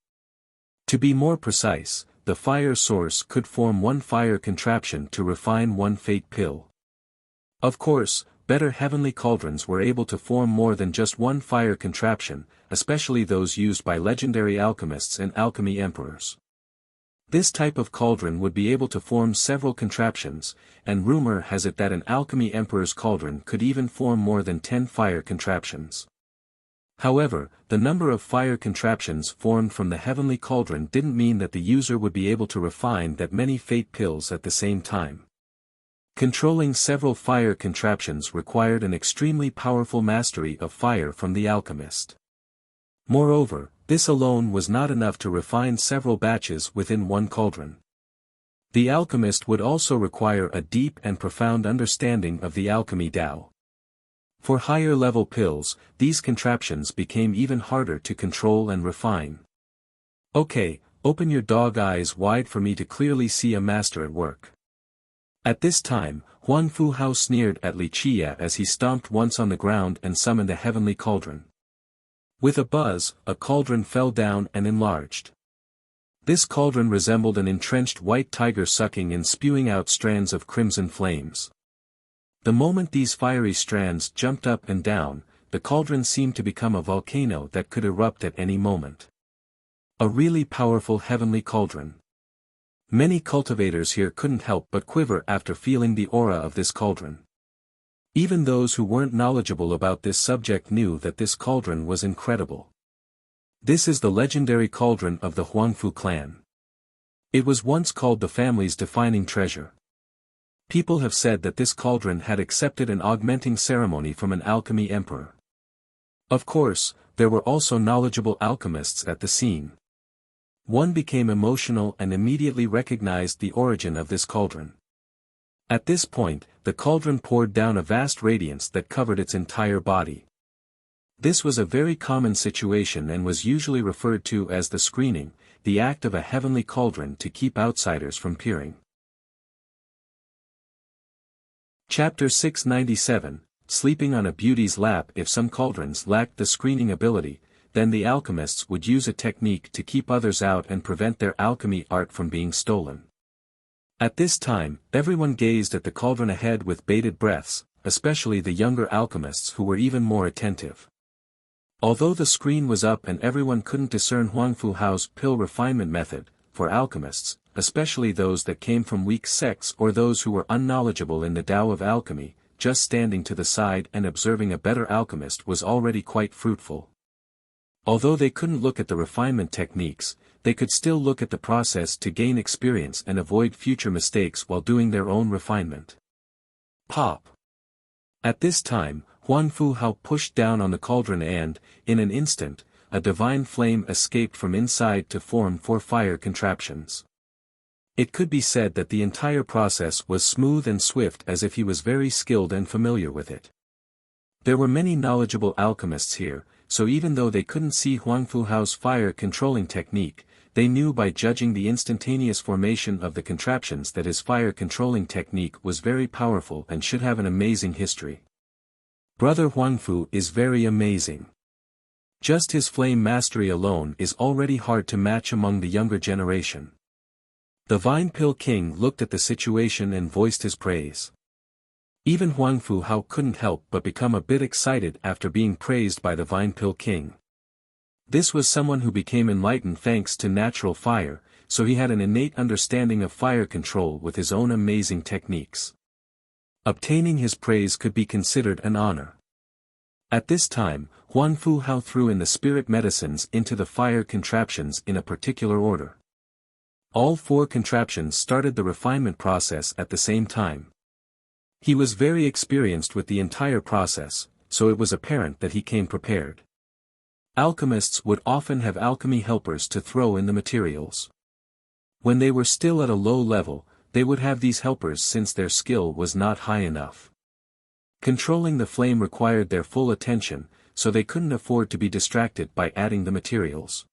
To be more precise, the fire source could form 1 fire contraption to refine 1 fate pill. Of course, better heavenly cauldrons were able to form more than just 1 fire contraption, especially those used by legendary alchemists and alchemy emperors. This type of cauldron would be able to form several contraptions, and rumor has it that an alchemy emperor's cauldron could even form more than 10 fire contraptions. However, the number of fire contraptions formed from the heavenly cauldron didn't mean that the user would be able to refine that many fate pills at the same time. Controlling several fire contraptions required an extremely powerful mastery of fire from the alchemist. Moreover, this alone was not enough to refine several batches within 1 cauldron. The alchemist would also require a deep and profound understanding of the alchemy Tao. For higher level pills, these contraptions became even harder to control and refine. "Okay, open your dog eyes wide for me to clearly see a master at work." At this time, Huan Fu Hao sneered at Li Qie as he stomped once on the ground and summoned a heavenly cauldron. With a buzz, a cauldron fell down and enlarged. This cauldron resembled an entrenched white tiger sucking and spewing out strands of crimson flames. The moment these fiery strands jumped up and down, the cauldron seemed to become a volcano that could erupt at any moment. A really powerful heavenly cauldron. Many cultivators here couldn't help but quiver after feeling the aura of this cauldron. Even those who weren't knowledgeable about this subject knew that this cauldron was incredible. This is the legendary cauldron of the Huangfu clan. It was once called the family's defining treasure. People have said that this cauldron had accepted an augmenting ceremony from an alchemy emperor. Of course, there were also knowledgeable alchemists at the scene. One became emotional and immediately recognized the origin of this cauldron. At this point, the cauldron poured down a vast radiance that covered its entire body. This was a very common situation and was usually referred to as the screening, the act of a heavenly cauldron to keep outsiders from peering. Chapter 697, Sleeping on a Beauty's Lap. If some cauldrons lacked the screening ability, then the alchemists would use a technique to keep others out and prevent their alchemy art from being stolen. At this time, everyone gazed at the cauldron ahead with bated breaths, especially the younger alchemists who were even more attentive. Although the screen was up and everyone couldn't discern Huangfu Hao's pill refinement method, for alchemists, especially those that came from weak sects or those who were unknowledgeable in the Tao of alchemy, just standing to the side and observing a better alchemist was already quite fruitful. Although they couldn't look at the refinement techniques, they could still look at the process to gain experience and avoid future mistakes while doing their own refinement. Pop! At this time, Huangfu Hao pushed down on the cauldron and, in an instant, a divine flame escaped from inside to form 4 fire contraptions. It could be said that the entire process was smooth and swift as if he was very skilled and familiar with it. There were many knowledgeable alchemists here, so even though they couldn't see Huangfu Hao's fire controlling technique, they knew by judging the instantaneous formation of the contraptions that his fire controlling technique was very powerful and should have an amazing history. Brother Huangfu is very amazing. Just his flame mastery alone is already hard to match among the younger generation. The Vine Pill King looked at the situation and voiced his praise. Even Huangfu Hao couldn't help but become a bit excited after being praised by the Vine Pill King. This was someone who became enlightened thanks to natural fire, so he had an innate understanding of fire control with his own amazing techniques. Obtaining his praise could be considered an honor. At this time, Huangfu Hao threw in the spirit medicines into the fire contraptions in a particular order. All 4 contraptions started the refinement process at the same time. He was very experienced with the entire process, so it was apparent that he came prepared. Alchemists would often have alchemy helpers to throw in the materials. When they were still at a low level, they would have these helpers since their skill was not high enough. Controlling the flame required their full attention, so they couldn't afford to be distracted by adding the materials.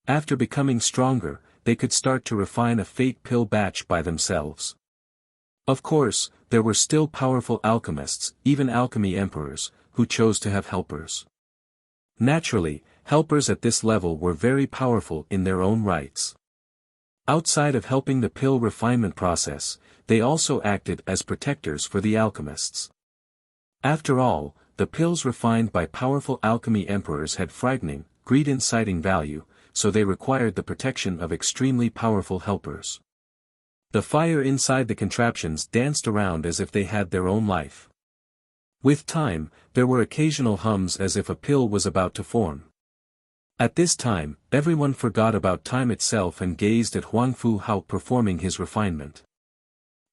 After becoming stronger, they could start to refine a fate pill batch by themselves. Of course, there were still powerful alchemists, even alchemy emperors, who chose to have helpers. Naturally, helpers at this level were very powerful in their own rights. Outside of helping the pill refinement process, they also acted as protectors for the alchemists. After all, the pills refined by powerful alchemy emperors had frightening, greed-inciting value, so they required the protection of extremely powerful helpers. The fire inside the contraptions danced around as if they had their own life. With time, there were occasional hums as if a pill was about to form. At this time, everyone forgot about time itself and gazed at Huangfu Hao performing his refinement.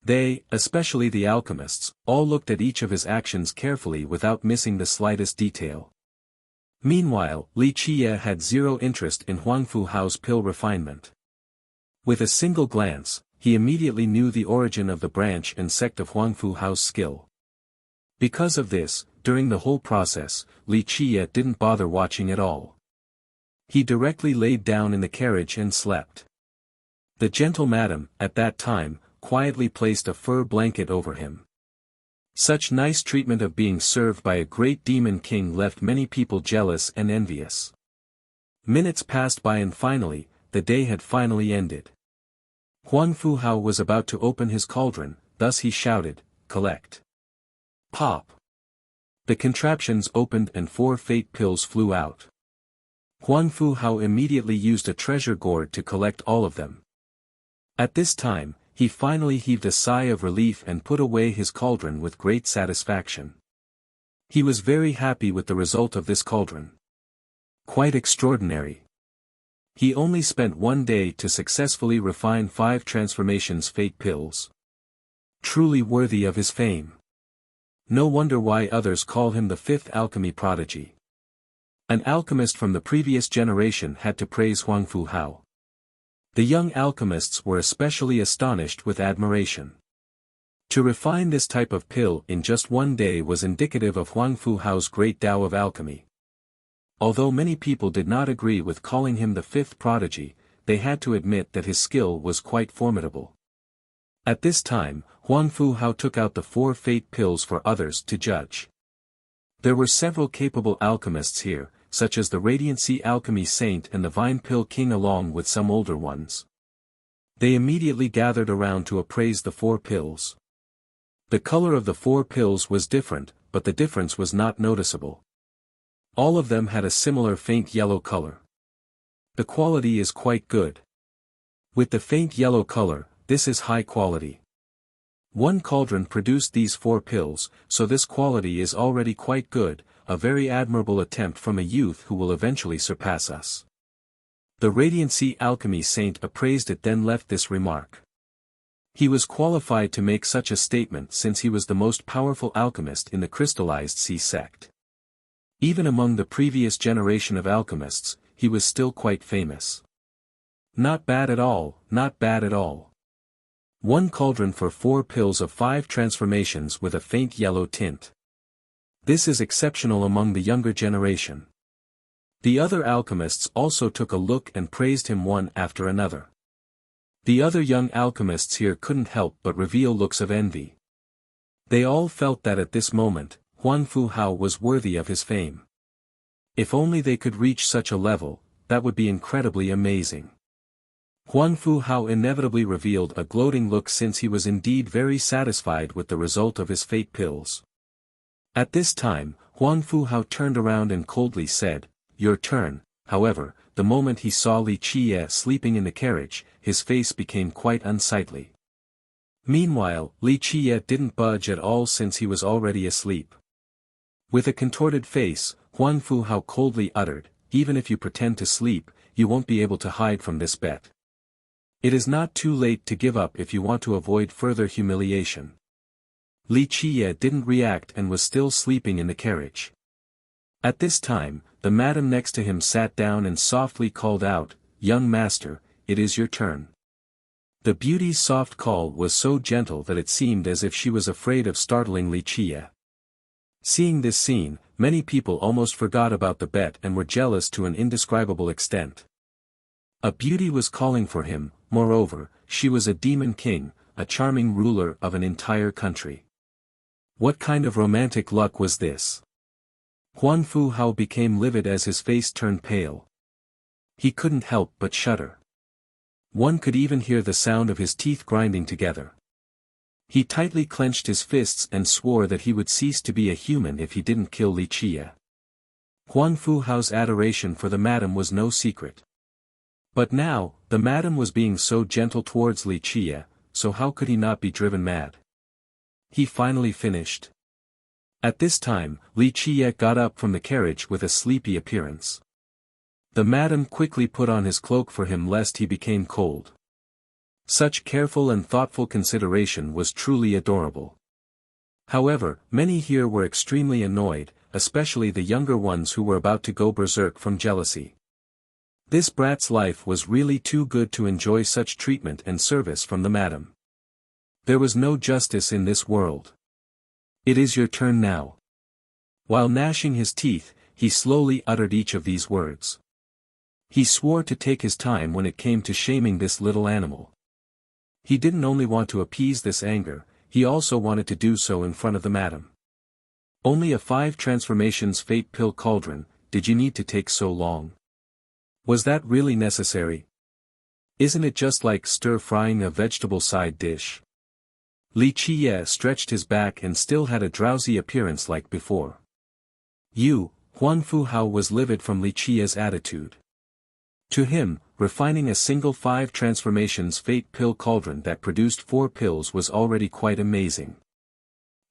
They, especially the alchemists, all looked at each of his actions carefully without missing the slightest detail. Meanwhile, Li Qiye had zero interest in Huangfu Hao's pill refinement. With a single glance, he immediately knew the origin of the branch and sect of Huangfu Hao's skill. Because of this, during the whole process, Li Qiye didn't bother watching at all. He directly laid down in the carriage and slept. The gentle madam, at that time, quietly placed a fur blanket over him. Such nice treatment of being served by a great demon king left many people jealous and envious. Minutes passed by and finally, the day had finally ended. Huangfu Hao was about to open his cauldron, thus he shouted, "Collect." Pop! The contraptions opened and 4 fate pills flew out. Huangfu Hao immediately used a treasure gourd to collect all of them. At this time, he finally heaved a sigh of relief and put away his cauldron with great satisfaction. He was very happy with the result of this cauldron. Quite extraordinary. He only spent 1 day to successfully refine 5 transformations fate pills. Truly worthy of his fame. No wonder why others call him the 5th alchemy prodigy. An alchemist from the previous generation had to praise Huangfu Hao. The young alchemists were especially astonished with admiration. To refine this type of pill in just one day was indicative of Huang Fu Hao's great Tao of alchemy. Although many people did not agree with calling him the fifth prodigy, they had to admit that his skill was quite formidable. At this time, Huang Fu Hao took out the 4 fate pills for others to judge. There were several capable alchemists here, such as the Radiant Sea Alchemy Saint and the Vine Pill King along with some older ones. They immediately gathered around to appraise the 4 pills. The color of the 4 pills was different, but the difference was not noticeable. All of them had a similar faint yellow color. The quality is quite good. With the faint yellow color, this is high quality. One cauldron produced these 4 pills, so this quality is already quite good, a very admirable attempt from a youth who will eventually surpass us. The Radiant Sea Alchemy Saint appraised it, then left this remark. He was qualified to make such a statement since he was the most powerful alchemist in the crystallized sea sect. Even among the previous generation of alchemists, he was still quite famous. Not bad at all, not bad at all. 1 cauldron for 4 pills of 5 transformations with a faint yellow tint. This is exceptional among the younger generation. The other alchemists also took a look and praised him one after another. The other young alchemists here couldn't help but reveal looks of envy. They all felt that at this moment, Huang Fu Hao was worthy of his fame. If only they could reach such a level, that would be incredibly amazing. Huang Fu Hao inevitably revealed a gloating look since he was indeed very satisfied with the result of his fate pills. At this time, Huang Fu Hao turned around and coldly said, "Your turn." However, the moment he saw Li Qiye sleeping in the carriage, his face became quite unsightly. Meanwhile, Li Qiye didn't budge at all since he was already asleep. With a contorted face, Huang Fu Hao coldly uttered, "Even if you pretend to sleep, you won't be able to hide from this bet. It is not too late to give up if you want to avoid further humiliation." Li Qiye didn't react and was still sleeping in the carriage. At this time, the madam next to him sat down and softly called out, "Young master, it is your turn." The beauty's soft call was so gentle that it seemed as if she was afraid of startling Li Qiye. Seeing this scene, many people almost forgot about the bet and were jealous to an indescribable extent. A beauty was calling for him, moreover, she was a demon king, a charming ruler of an entire country. What kind of romantic luck was this? Huang Fu Hao became livid as his face turned pale. He couldn't help but shudder. One could even hear the sound of his teeth grinding together. He tightly clenched his fists and swore that he would cease to be a human if he didn't kill Li Qiye. Huang Fu Hao's adoration for the madam was no secret. But now, the madam was being so gentle towards Li Qiye, so how could he not be driven mad? He finally finished. At this time, Li Qiye got up from the carriage with a sleepy appearance. The madam quickly put on his cloak for him lest he became cold. Such careful and thoughtful consideration was truly adorable. However, many here were extremely annoyed, especially the younger ones who were about to go berserk from jealousy. This brat's life was really too good to enjoy such treatment and service from the madam. There was no justice in this world. "It is your turn now." While gnashing his teeth, he slowly uttered each of these words. He swore to take his time when it came to shaming this little animal. He didn't only want to appease this anger, he also wanted to do so in front of the madam. "Only a 5 transformations fate pill cauldron, did you need to take so long? Was that really necessary? Isn't it just like stir-frying a vegetable side dish?" Li Qiye stretched his back and still had a drowsy appearance like before. Huang Fu Hao was livid from Li Qiye's attitude. To him, refining a single 5 transformations fate pill cauldron that produced 4 pills was already quite amazing.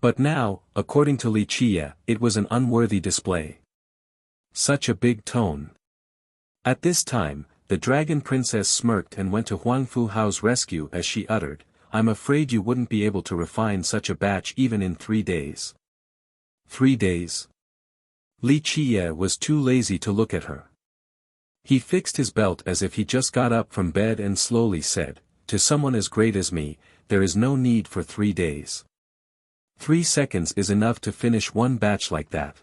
But now, according to Li Qiye, it was an unworthy display. Such a big tone. At this time, the dragon princess smirked and went to Huang Fu Hao's rescue as she uttered, "I'm afraid you wouldn't be able to refine such a batch even in 3 days. 3 days? Li Qiye was too lazy to look at her. He fixed his belt as if he just got up from bed and slowly said, "To someone as great as me, there is no need for 3 days. 3 seconds is enough to finish one batch like that.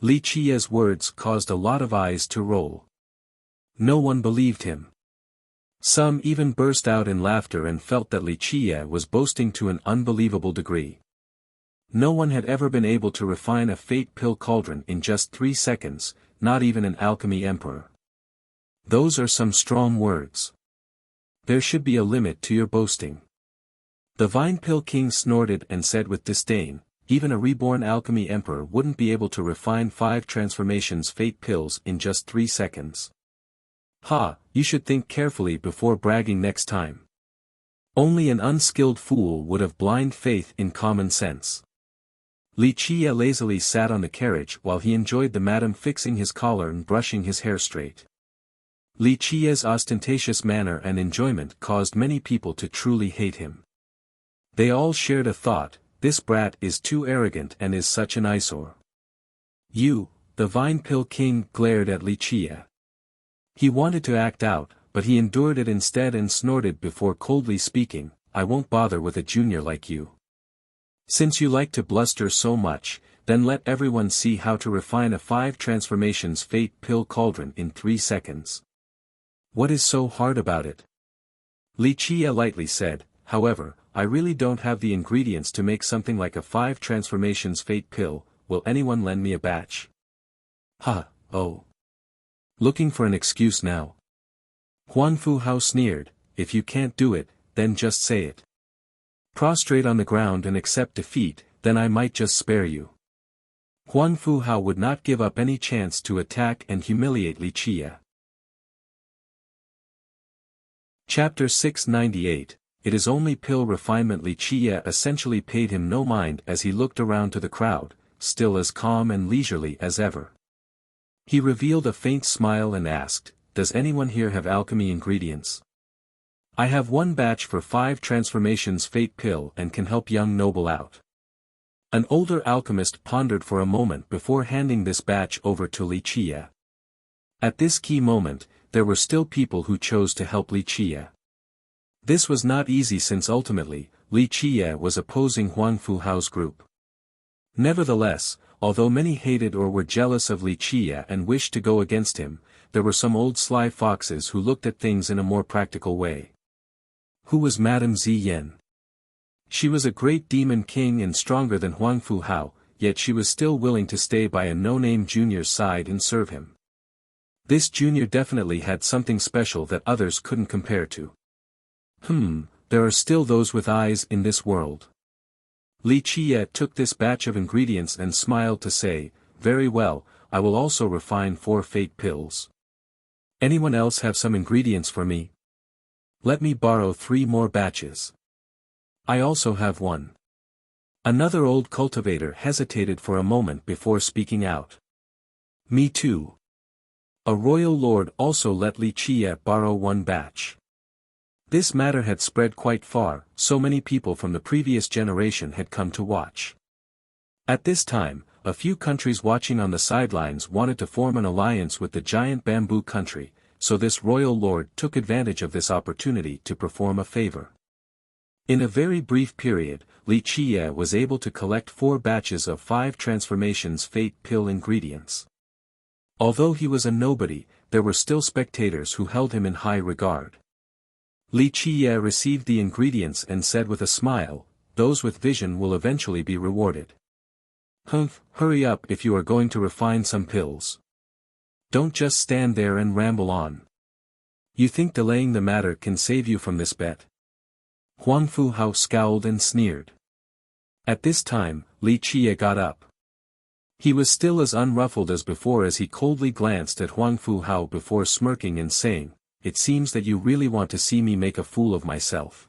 Li Qiye's words caused a lot of eyes to roll. No one believed him. Some even burst out in laughter and felt that Li Qiye was boasting to an unbelievable degree. No one had ever been able to refine a fate pill cauldron in just 3 seconds, not even an alchemy emperor. Those are some strong words. There should be a limit to your boasting. The Vine Pill King snorted and said with disdain, even a reborn alchemy emperor wouldn't be able to refine 5 transformations fate pills in just 3 seconds. Ha, you should think carefully before bragging next time. Only an unskilled fool would have blind faith in common sense. Li Qiye lazily sat on the carriage while he enjoyed the madam fixing his collar and brushing his hair straight. Li Qiye's ostentatious manner and enjoyment caused many people to truly hate him. They all shared a thought, this brat is too arrogant and is such an eyesore. You, the Vine Pill King, glared at Li Qiye. He wanted to act out, but he endured it instead and snorted before coldly speaking, I won't bother with a junior like you. Since you like to bluster so much, then let everyone see how to refine a 5 transformations fate pill cauldron in 3 seconds. What is so hard about it? Li Qiye lightly said, however, I really don't have the ingredients to make something like a 5 transformations fate pill, will anyone lend me a batch? Ha, oh. Looking for an excuse now. Huang Fu Hao sneered, if you can't do it, then just say it. Prostrate on the ground and accept defeat, then I might just spare you. Huang Fu Hao would not give up any chance to attack and humiliate Li Qiye. Chapter 698, It is only pill refinement. Li Qiye essentially paid him no mind as he looked around to the crowd, still as calm and leisurely as ever. He revealed a faint smile and asked, does anyone here have alchemy ingredients? I have 1 batch for 5 transformations fate pill and can help young noble out. An older alchemist pondered for a moment before handing this batch over to Li Qiye. At this key moment, there were still people who chose to help Li Qiye. This was not easy since ultimately, Li Qiye was opposing Huang Fu Hao's group. Nevertheless, although many hated or were jealous of Li Qiye and wished to go against him, there were some old sly foxes who looked at things in a more practical way. Who was Madame Ziyan? She was a great demon king and stronger than Huang Fu Hao, yet she was still willing to stay by a no-name junior's side and serve him. This junior definitely had something special that others couldn't compare to. There are still those with eyes in this world. Li Qiye took this batch of ingredients and smiled to say, very well, I will also refine 4 fate pills. Anyone else have some ingredients for me? Let me borrow 3 more batches. I also have 1. Another old cultivator hesitated for a moment before speaking out. Me too. A royal lord also let Li Qiye borrow 1 batch. This matter had spread quite far, so many people from the previous generation had come to watch. At this time, a few countries watching on the sidelines wanted to form an alliance with the giant bamboo country, so this royal lord took advantage of this opportunity to perform a favor. In a very brief period, Li Qiye was able to collect 4 batches of 5 transformations fate pill ingredients. Although he was a nobody, there were still spectators who held him in high regard. Li Qiye received the ingredients and said with a smile, those with vision will eventually be rewarded. Hurry up if you are going to refine some pills. Don't just stand there and ramble on. You think delaying the matter can save you from this bet? Huang Fu Hao scowled and sneered. At this time, Li Qiye got up. He was still as unruffled as before as he coldly glanced at Huang Fu Hao before smirking and saying, it seems that you really want to see me make a fool of myself.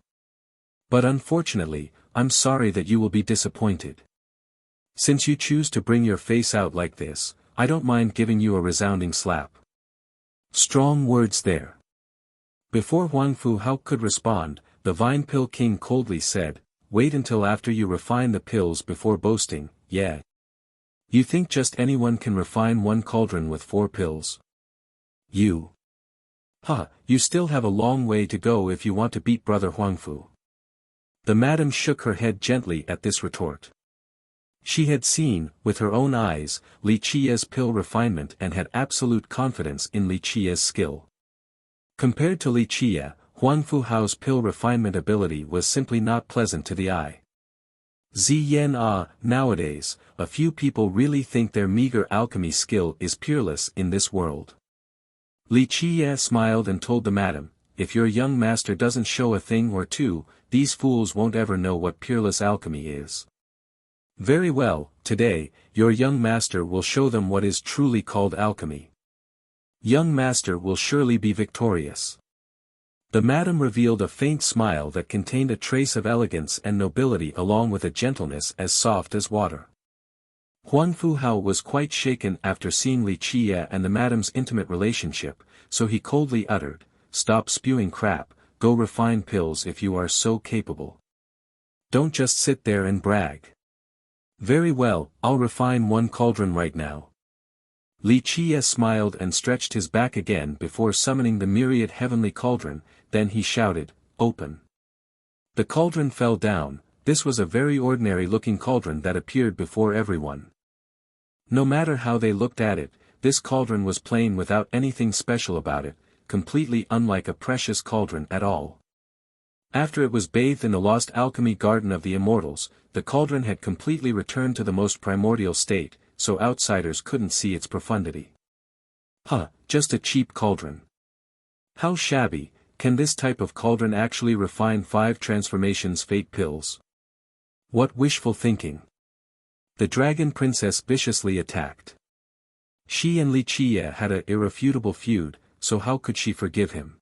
But unfortunately, I'm sorry that you will be disappointed. Since you choose to bring your face out like this, I don't mind giving you a resounding slap. Strong words there. Before Huang Fu Hao could respond, the Vine Pill King coldly said, wait until after you refine the pills before boasting, yeah. You think just anyone can refine 1 cauldron with 4 pills? You still have a long way to go if you want to beat brother Huang Fu. The madam shook her head gently at this retort. She had seen, with her own eyes, Li Qiye's pill refinement and had absolute confidence in Li Qiye's skill. Compared to Li Qiye, Huang Fuhao's pill refinement ability was simply not pleasant to the eye. Nowadays, a few people really think their meager alchemy skill is peerless in this world. Li Qiye smiled and told the madam, if your young master doesn't show a thing or two, these fools won't ever know what peerless alchemy is. Very well, today, your young master will show them what is truly called alchemy. Young master will surely be victorious. The madam revealed a faint smile that contained a trace of elegance and nobility along with a gentleness as soft as water. Huang Fuhao was quite shaken after seeing Li Qiye and the madam's intimate relationship, so he coldly uttered, "Stop spewing crap, go refine pills if you are so capable. Don't just sit there and brag." "Very well, I'll refine one cauldron right now." Li Qiye smiled and stretched his back again before summoning the myriad heavenly cauldron, then he shouted, "Open." The cauldron fell down. This was a very ordinary-looking cauldron that appeared before everyone. No matter how they looked at it, this cauldron was plain without anything special about it, completely unlike a precious cauldron at all. After it was bathed in the lost alchemy garden of the immortals, the cauldron had completely returned to the most primordial state, so outsiders couldn't see its profundity. Just a cheap cauldron. How shabby. Can this type of cauldron actually refine 5 transformations fate pills? What wishful thinking. The dragon princess viciously attacked. She and Li Qiye had an irrefutable feud, so how could she forgive him?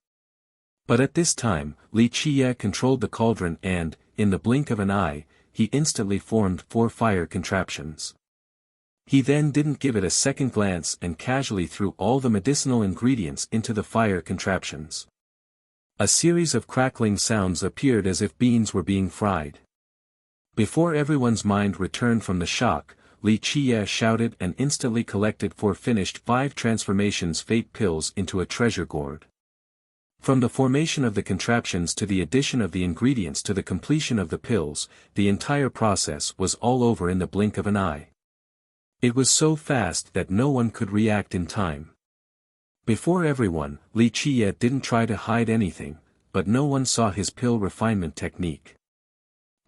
But at this time, Li Qiye controlled the cauldron and, in the blink of an eye, he instantly formed 4 fire contraptions. He then didn't give it a second glance and casually threw all the medicinal ingredients into the fire contraptions. A series of crackling sounds appeared as if beans were being fried. Before everyone's mind returned from the shock, Li Qiye shouted and instantly collected 4 finished 5 transformations fate pills into a treasure gourd. From the formation of the contraptions to the addition of the ingredients to the completion of the pills, the entire process was all over in the blink of an eye. It was so fast that no one could react in time. Before everyone, Li Qiye didn't try to hide anything, but no one saw his pill refinement technique.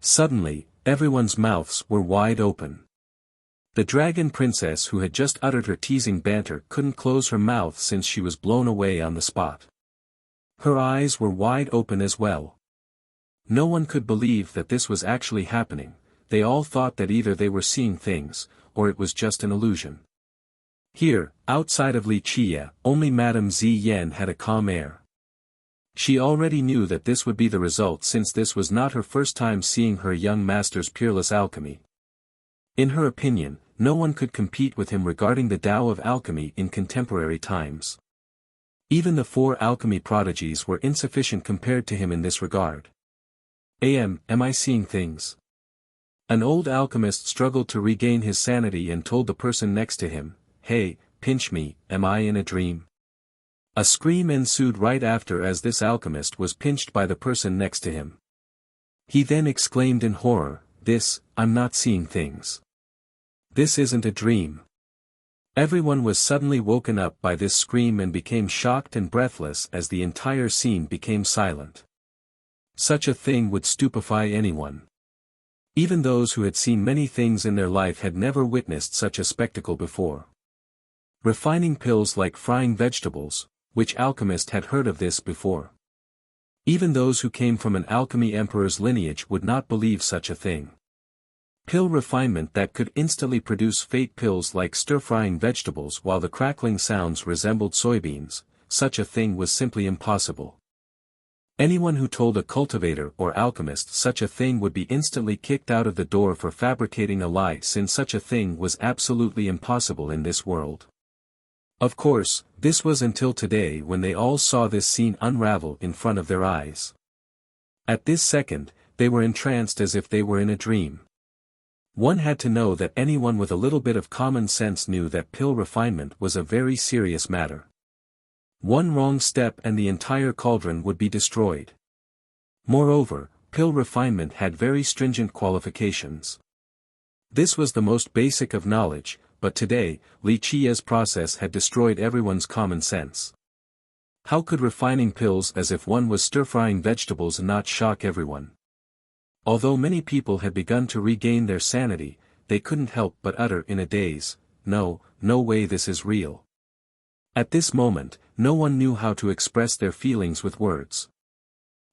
Suddenly, everyone's mouths were wide open. The dragon princess who had just uttered her teasing banter couldn't close her mouth since she was blown away on the spot. Her eyes were wide open as well. No one could believe that this was actually happening. They all thought that either they were seeing things, or it was just an illusion. Here, outside of Li Qiye, only Madame Ziyan had a calm air. She already knew that this would be the result since this was not her first time seeing her young master's peerless alchemy. In her opinion, no one could compete with him regarding the Tao of alchemy in contemporary times. Even the 4 alchemy prodigies were insufficient compared to him in this regard. Am I seeing things? An old alchemist struggled to regain his sanity and told the person next to him, "Hey, pinch me, am I in a dream?" A scream ensued right after as this alchemist was pinched by the person next to him. He then exclaimed in horror, I'm not seeing things. This isn't a dream." Everyone was suddenly woken up by this scream and became shocked and breathless as the entire scene became silent. Such a thing would stupefy anyone. Even those who had seen many things in their life had never witnessed such a spectacle before. Refining pills like frying vegetables, which alchemist had heard of this before? Even those who came from an alchemy emperor's lineage would not believe such a thing. Pill refinement that could instantly produce fate pills like stir-frying vegetables while the crackling sounds resembled soybeans, such a thing was simply impossible. Anyone who told a cultivator or alchemist such a thing would be instantly kicked out of the door for fabricating a lie since such a thing was absolutely impossible in this world. Of course, this was until today when they all saw this scene unravel in front of their eyes. At this second, they were entranced as if they were in a dream. One had to know that anyone with a little bit of common sense knew that pill refinement was a very serious matter. One wrong step and the entire cauldron would be destroyed. Moreover, pill refinement had very stringent qualifications. This was the most basic of knowledge, but today, Li Qiye's process had destroyed everyone's common sense. How could refining pills as if one was stir-frying vegetables not shock everyone? Although many people had begun to regain their sanity, they couldn't help but utter in a daze, "No, no way, this is real." At this moment, no one knew how to express their feelings with words.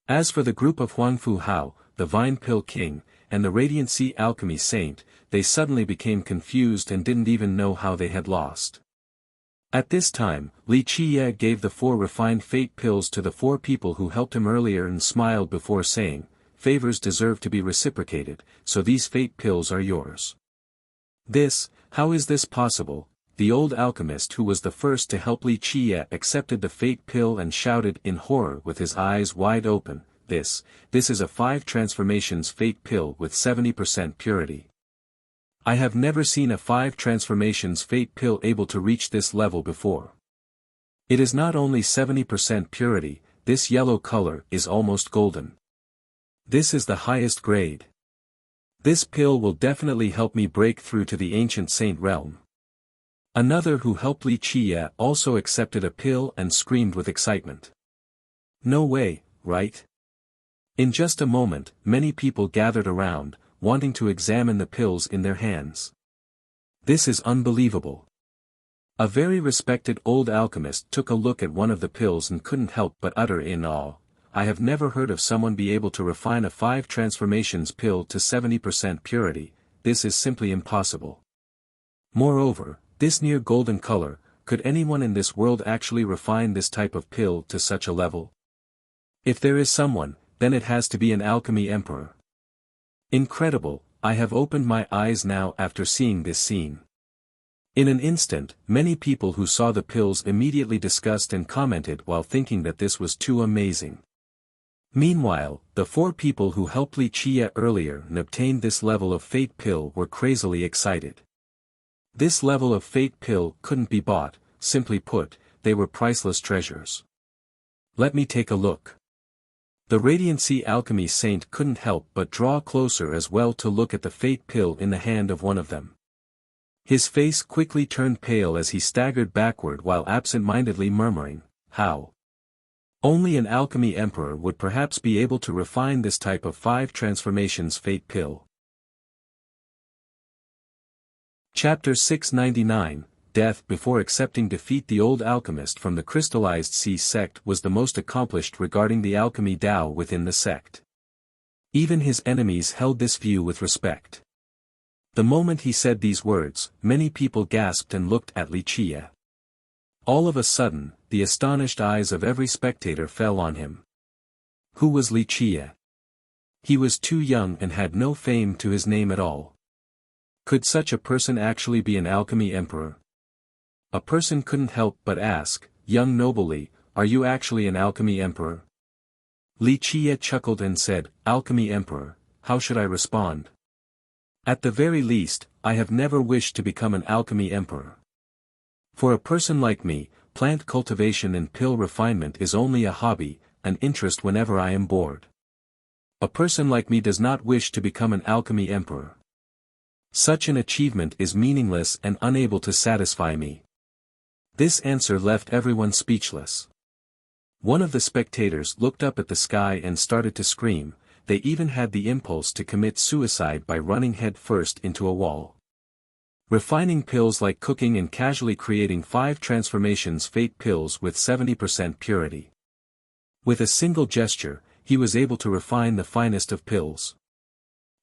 As for the group of Huangfu Hao, the Vine Pill King, and the Radiant Sea Alchemy Saint, they suddenly became confused and didn't even know how they had lost. At this time, Li Qiye gave the 4 refined fate pills to the 4 people who helped him earlier and smiled before saying, "Favors deserve to be reciprocated, so these fate pills are yours." How is this possible? The old alchemist who was the first to help Li Qiye accepted the fate pill and shouted in horror with his eyes wide open, This is a 5 transformations fate pill with 70% purity. I have never seen a 5 transformations fate pill able to reach this level before. It is not only 70% purity, this yellow color is almost golden. This is the highest grade. This pill will definitely help me break through to the ancient saint realm. Another who helped Li Qiye also accepted a pill and screamed with excitement. No way, right? In just a moment, many people gathered around, wanting to examine the pills in their hands. This is unbelievable. A very respected old alchemist took a look at one of the pills and couldn't help but utter in awe, "I have never heard of someone be able to refine a 5 transformations pill to 70% purity, this is simply impossible." Moreover, this near golden color, could anyone in this world actually refine this type of pill to such a level? If there is someone, then it has to be an alchemy emperor. Incredible, I have opened my eyes now after seeing this scene. In an instant, many people who saw the pills immediately discussed and commented while thinking that this was too amazing. Meanwhile, the 4 people who helped Li Qiye earlier and obtained this level of fate pill were crazily excited. This level of fate pill couldn't be bought, simply put, they were priceless treasures. Let me take a look. The Radiant Sea Alchemy Saint couldn't help but draw closer as well to look at the fate pill in the hand of one of them. His face quickly turned pale as he staggered backward while absent-mindedly murmuring, "How? Only an alchemy emperor would perhaps be able to refine this type of 5 transformations fate pill." Chapter 699, Death before accepting defeat. The old alchemist from the crystallized sea sect was the most accomplished regarding the alchemy Tao within the sect. Even his enemies held this view with respect. The moment he said these words, many people gasped and looked at Li Qiye. All of a sudden, the astonished eyes of every spectator fell on him. Who was Li Qiye? He was too young and had no fame to his name at all. Could such a person actually be an alchemy emperor? A person couldn't help but ask, "Young noble, are you actually an alchemy emperor?" Li Qiye chuckled and said, "Alchemy emperor, how should I respond? At the very least, I have never wished to become an alchemy emperor. For a person like me, plant cultivation and pill refinement is only a hobby, an interest whenever I am bored. A person like me does not wish to become an alchemy emperor. Such an achievement is meaningless and unable to satisfy me." This answer left everyone speechless. One of the spectators looked up at the sky and started to scream, they even had the impulse to commit suicide by running head first into a wall. Refining pills like cooking and casually creating 5 transformations fate pills with 70% purity. With a single gesture, he was able to refine the finest of pills.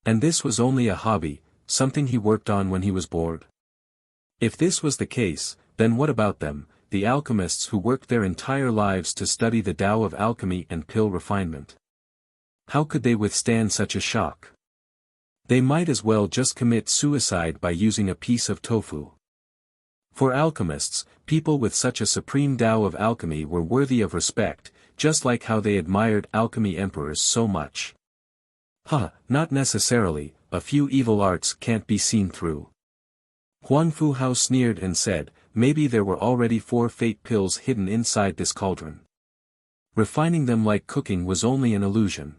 And this was only a hobby, something he worked on when he was bored. If this was the case, then what about them, the alchemists who worked their entire lives to study the Tao of alchemy and pill refinement? How could they withstand such a shock? They might as well just commit suicide by using a piece of tofu. For alchemists, people with such a supreme Tao of alchemy were worthy of respect, just like how they admired alchemy emperors so much. Not necessarily, a few evil arts can't be seen through. Huangfu Hao sneered and said, "Maybe there were already 4 fate pills hidden inside this cauldron. Refining them like cooking was only an illusion."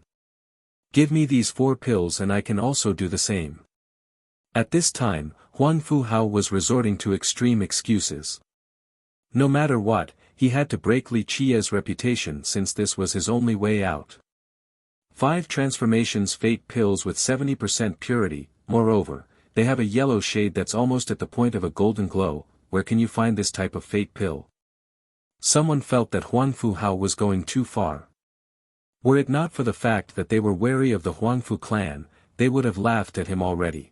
Give me these 4 pills and I can also do the same. At this time, Huan Fu Hao was resorting to extreme excuses. No matter what, he had to break Li Qia's reputation since this was his only way out. 5 transformations fate pills with 70% purity, moreover, they have a yellow shade that's almost at the point of a golden glow. Where can you find this type of fate pill? Someone felt that Huan Fu Hao was going too far. Were it not for the fact that they were wary of the Huangfu clan, they would have laughed at him already.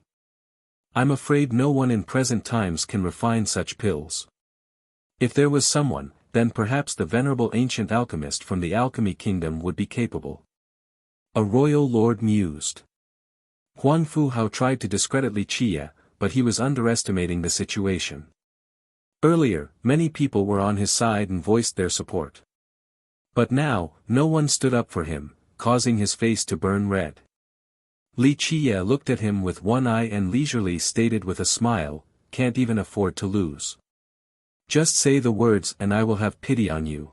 I'm afraid no one in present times can refine such pills. If there was someone, then perhaps the venerable ancient alchemist from the alchemy kingdom would be capable. A royal lord mused. Huan Fu Hao tried to discredit Li Qia, but he was underestimating the situation. Earlier, many people were on his side and voiced their support. But now, no one stood up for him, causing his face to burn red. Li Qia looked at him with one eye and leisurely stated with a smile, "Can't even afford to lose. Just say the words and I will have pity on you.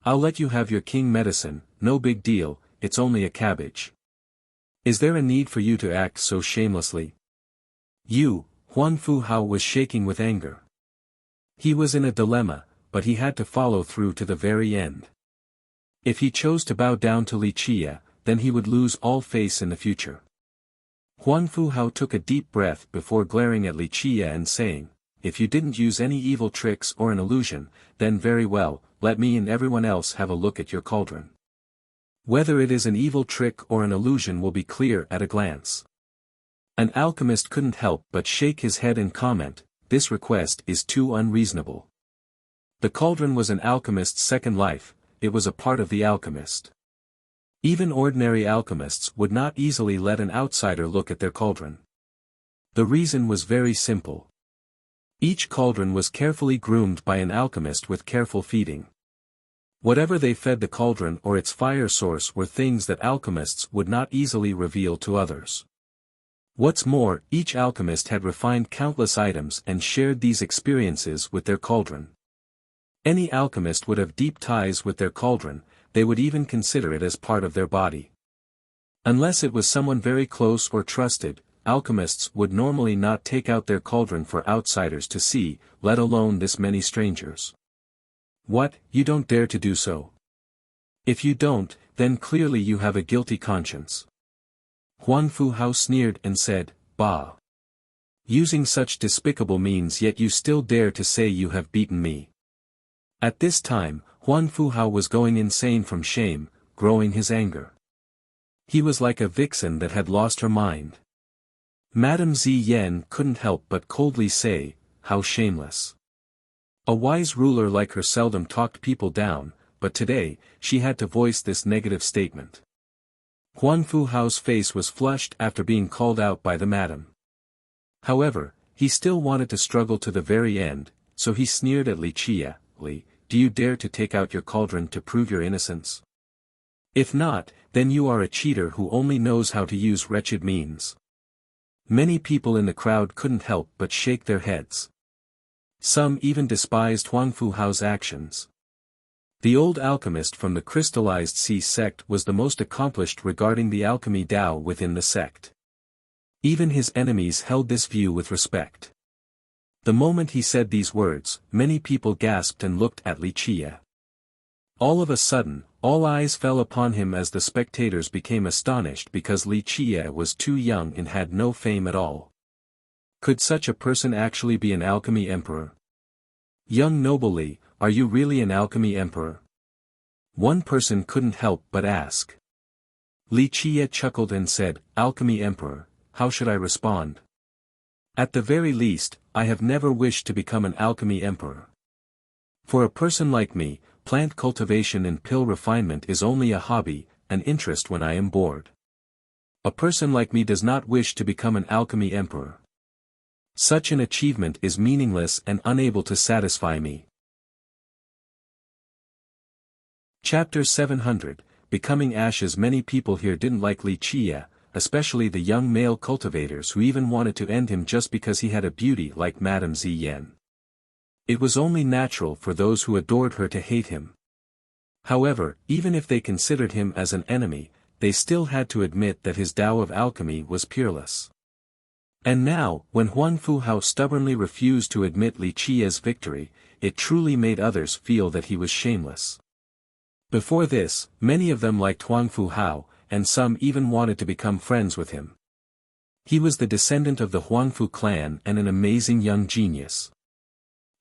I'll let you have your king medicine, no big deal, it's only a cabbage. Is there a need for you to act so shamelessly?" Huan Fu Hao was shaking with anger. He was in a dilemma, but he had to follow through to the very end. If he chose to bow down to Li Qia, then he would lose all face in the future. Huan Fu Hao took a deep breath before glaring at Li Qia and saying, "If you didn't use any evil tricks or an illusion, then very well, let me and everyone else have a look at your cauldron. Whether it is an evil trick or an illusion will be clear at a glance." An alchemist couldn't help but shake his head and comment, "This request is too unreasonable." The cauldron was an alchemist's second life, it was a part of the alchemist. Even ordinary alchemists would not easily let an outsider look at their cauldron. The reason was very simple. Each cauldron was carefully groomed by an alchemist with careful feeding. Whatever they fed the cauldron or its fire source were things that alchemists would not easily reveal to others. What's more, each alchemist had refined countless items and shared these experiences with their cauldron. Any alchemist would have deep ties with their cauldron, they would even consider it as part of their body. Unless it was someone very close or trusted, alchemists would normally not take out their cauldron for outsiders to see, let alone this many strangers. What, you don't dare to do so? If you don't, then clearly you have a guilty conscience. Huan Fu Hao sneered and said, "Bah! Using such despicable means yet you still dare to say you have beaten me." At this time, Huan Fu Hao was going insane from shame, growing his anger. He was like a vixen that had lost her mind. Madame Ziyan couldn't help but coldly say, "How shameless." A wise ruler like her seldom talked people down, but today, she had to voice this negative statement. Huan Fu Hao's face was flushed after being called out by the madam. However, he still wanted to struggle to the very end, so he sneered at Li Qia, "Li, do you dare to take out your cauldron to prove your innocence? If not, then you are a cheater who only knows how to use wretched means." Many people in the crowd couldn't help but shake their heads. Some even despised Huan Fu Hao's actions. The old alchemist from the crystallized sea sect was the most accomplished regarding the alchemy Tao within the sect. Even his enemies held this view with respect. The moment he said these words, many people gasped and looked at Li Qia. All of a sudden, all eyes fell upon him as the spectators became astonished because Li Qia was too young and had no fame at all. Could such a person actually be an alchemy emperor? "Young noble Li, are you really an alchemy emperor?" One person couldn't help but ask. Li Qia chuckled and said, "Alchemy emperor, how should I respond? At the very least, I have never wished to become an alchemy emperor. For a person like me, plant cultivation and pill refinement is only a hobby, an interest when I am bored. A person like me does not wish to become an alchemy emperor. Such an achievement is meaningless and unable to satisfy me." Chapter 700, Becoming Ashes. Many people here didn't like Li Qia, especially the young male cultivators who even wanted to end him just because he had a beauty like Madame Ziyan. It was only natural for those who adored her to hate him. However, even if they considered him as an enemy, they still had to admit that his Tao of alchemy was peerless. And now, when Huang Fuhao stubbornly refused to admit Li Qiye's victory, it truly made others feel that he was shameless. Before this, many of them liked Huang Fuhao, and some even wanted to become friends with him. He was the descendant of the Huangfu clan and an amazing young genius.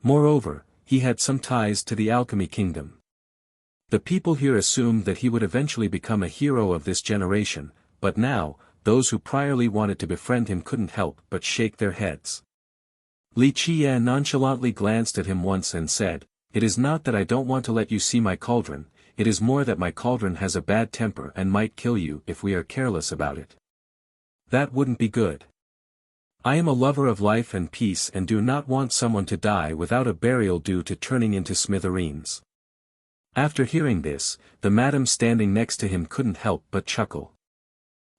Moreover, he had some ties to the alchemy kingdom. The people here assumed that he would eventually become a hero of this generation, but now, those who priorly wanted to befriend him couldn't help but shake their heads. Li Qiye nonchalantly glanced at him once and said, "It is not that I don't want to let you see my cauldron, it is more that my cauldron has a bad temper and might kill you if we are careless about it. That wouldn't be good. I am a lover of life and peace and do not want someone to die without a burial due to turning into smithereens." After hearing this, the madam standing next to him couldn't help but chuckle.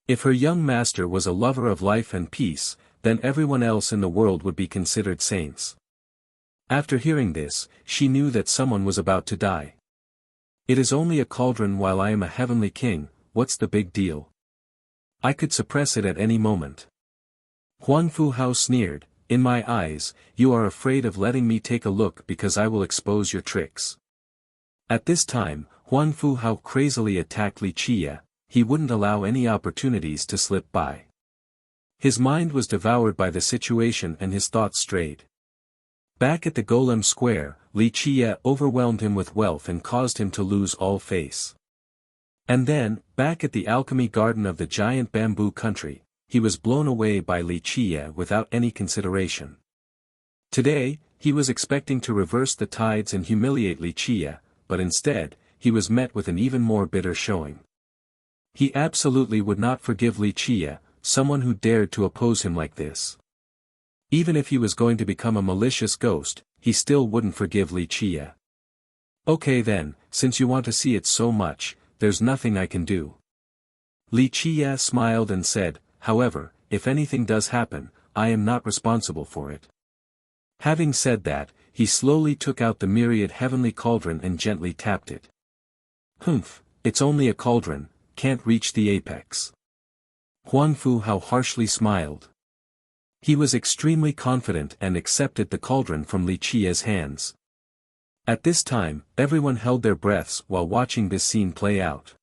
If her young master was a lover of life and peace, then everyone else in the world would be considered saints. After hearing this, she knew that someone was about to die. "It is only a cauldron while I am a heavenly king, what's the big deal? I could suppress it at any moment." Huang Fuhao sneered, "In my eyes, you are afraid of letting me take a look because I will expose your tricks." At this time, Huang Fuhao crazily attacked Li Qiye. He wouldn't allow any opportunities to slip by. His mind was devoured by the situation and his thoughts strayed. Back at the Golem Square, Li Qiye overwhelmed him with wealth and caused him to lose all face. And then, back at the alchemy garden of the giant bamboo country, he was blown away by Li Qiye without any consideration. Today, he was expecting to reverse the tides and humiliate Li Qiye, but instead, he was met with an even more bitter showing. He absolutely would not forgive Li Qiye, someone who dared to oppose him like this. Even if he was going to become a malicious ghost, he still wouldn't forgive Li Qiye. "Okay then, since you want to see it so much, there's nothing I can do." Li Qiye smiled and said, "However, if anything does happen, I am not responsible for it." Having said that, he slowly took out the myriad heavenly cauldron and gently tapped it. "Humph, it's only a cauldron, can't reach the apex." Huang Fuhao harshly smiled. He was extremely confident and accepted the cauldron from Li Qiye's hands. At this time, everyone held their breaths while watching this scene play out.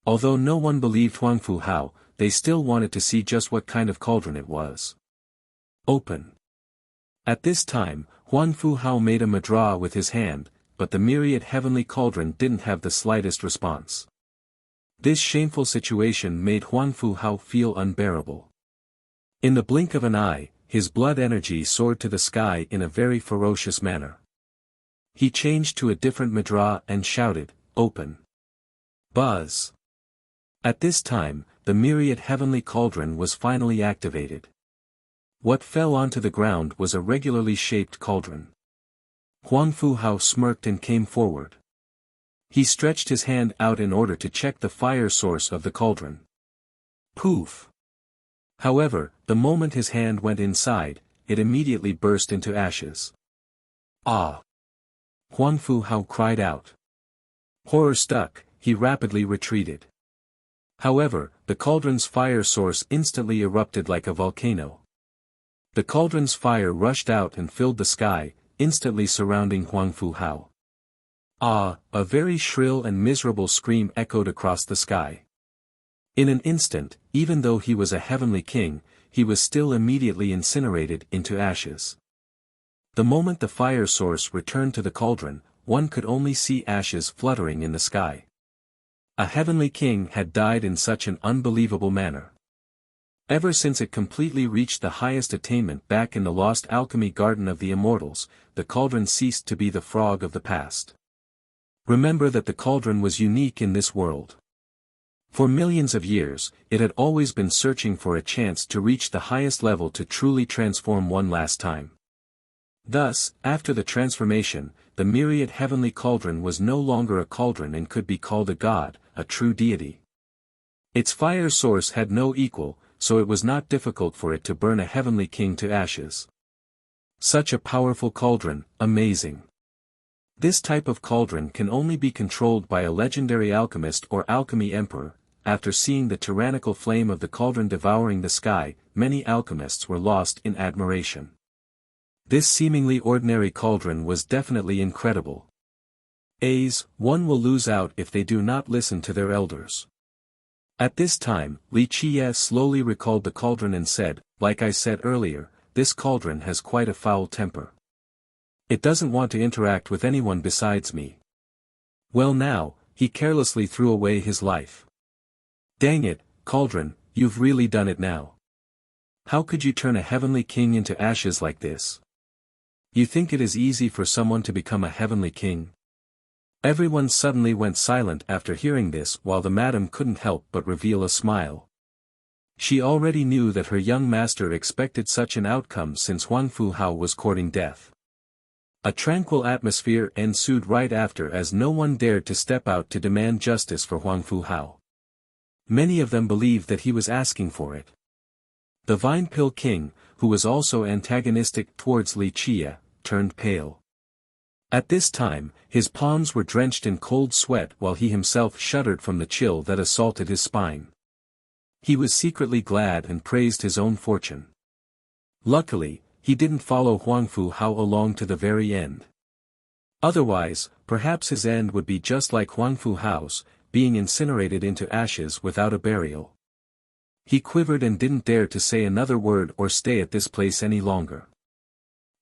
Although no one believed Huang Fuhao, they still wanted to see just what kind of cauldron it was. "Open." At this time, Huang Fuhao made a mudra with his hand, but the myriad heavenly cauldron didn't have the slightest response. This shameful situation made Huang Fuhao feel unbearable. In the blink of an eye, his blood energy soared to the sky in a very ferocious manner. He changed to a different mudra and shouted, "Open." Buzz. At this time, the myriad heavenly cauldron was finally activated. What fell onto the ground was a regularly shaped cauldron. Huang Fuhao smirked and came forward. He stretched his hand out in order to check the fire source of the cauldron. Poof! However, the moment his hand went inside, it immediately burst into ashes. "Ah!" Huang Fuhao cried out. Horror-struck, he rapidly retreated. However, the cauldron's fire source instantly erupted like a volcano. The cauldron's fire rushed out and filled the sky, instantly surrounding Huang Fuhao. "Ah!" A very shrill and miserable scream echoed across the sky. In an instant, even though he was a heavenly king, he was still immediately incinerated into ashes. The moment the fire source returned to the cauldron, one could only see ashes fluttering in the sky. A heavenly king had died in such an unbelievable manner. Ever since it completely reached the highest attainment back in the lost alchemy garden of the immortals, the cauldron ceased to be the frog of the past. Remember that the cauldron was unique in this world. For millions of years, it had always been searching for a chance to reach the highest level to truly transform one last time. Thus, after the transformation, the myriad heavenly cauldron was no longer a cauldron and could be called a god, a true deity. Its fire source had no equal, so it was not difficult for it to burn a heavenly king to ashes. Such a powerful cauldron, amazing. This type of cauldron can only be controlled by a legendary alchemist or alchemy emperor, after seeing the tyrannical flame of the cauldron devouring the sky, many alchemists were lost in admiration. This seemingly ordinary cauldron was definitely incredible. One will lose out if they do not listen to their elders. At this time, Li Qiye slowly recalled the cauldron and said, like I said earlier, this cauldron has quite a foul temper. It doesn't want to interact with anyone besides me. Well now, he carelessly threw away his life. Dang it, cauldron, you've really done it now. How could you turn a heavenly king into ashes like this? You think it is easy for someone to become a heavenly king? Everyone suddenly went silent after hearing this, while the madam couldn't help but reveal a smile. She already knew that her young master expected such an outcome since Huang Fu Hao was courting death. A tranquil atmosphere ensued right after, as no one dared to step out to demand justice for Huang Fu Hao. Many of them believed that he was asking for it. The Vine Pill King, who was also antagonistic towards Li Qiye, turned pale. At this time, his palms were drenched in cold sweat while he himself shuddered from the chill that assaulted his spine. He was secretly glad and praised his own fortune. Luckily, he didn't follow Huang Fu Hao along to the very end. Otherwise, perhaps his end would be just like Huang Fu Hao's, being incinerated into ashes without a burial. He quivered and didn't dare to say another word or stay at this place any longer.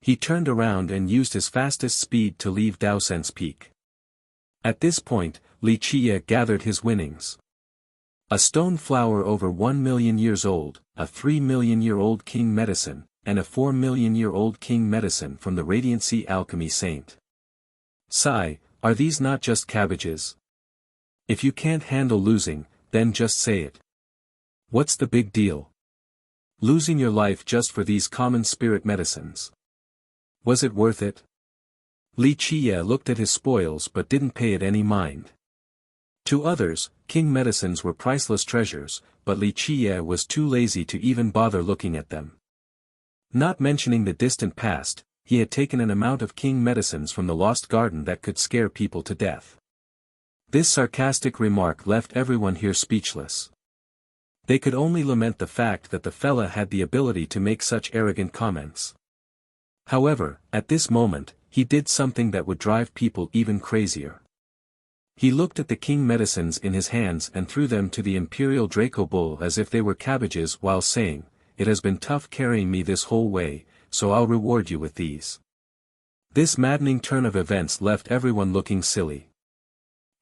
He turned around and used his fastest speed to leave Daosen's Peak. At this point, Li Qiye gathered his winnings. A stone flower over 1 million years old, a 3 million-year-old king medicine, and a 4 million-year-old king medicine from the Radiancy Alchemy Saint. Sigh, are these not just cabbages? If you can't handle losing, then just say it. What's the big deal? Losing your life just for these common spirit medicines. Was it worth it? Li Qiye looked at his spoils but didn't pay it any mind. To others, king medicines were priceless treasures, but Li Qiye was too lazy to even bother looking at them. Not mentioning the distant past, he had taken an amount of king medicines from the lost garden that could scare people to death. This sarcastic remark left everyone here speechless. They could only lament the fact that the fella had the ability to make such arrogant comments. However, at this moment, he did something that would drive people even crazier. He looked at the king medicines in his hands and threw them to the Imperial Draco Bull as if they were cabbages while saying, "It has been tough carrying me this whole way, so I'll reward you with these." This maddening turn of events left everyone looking silly.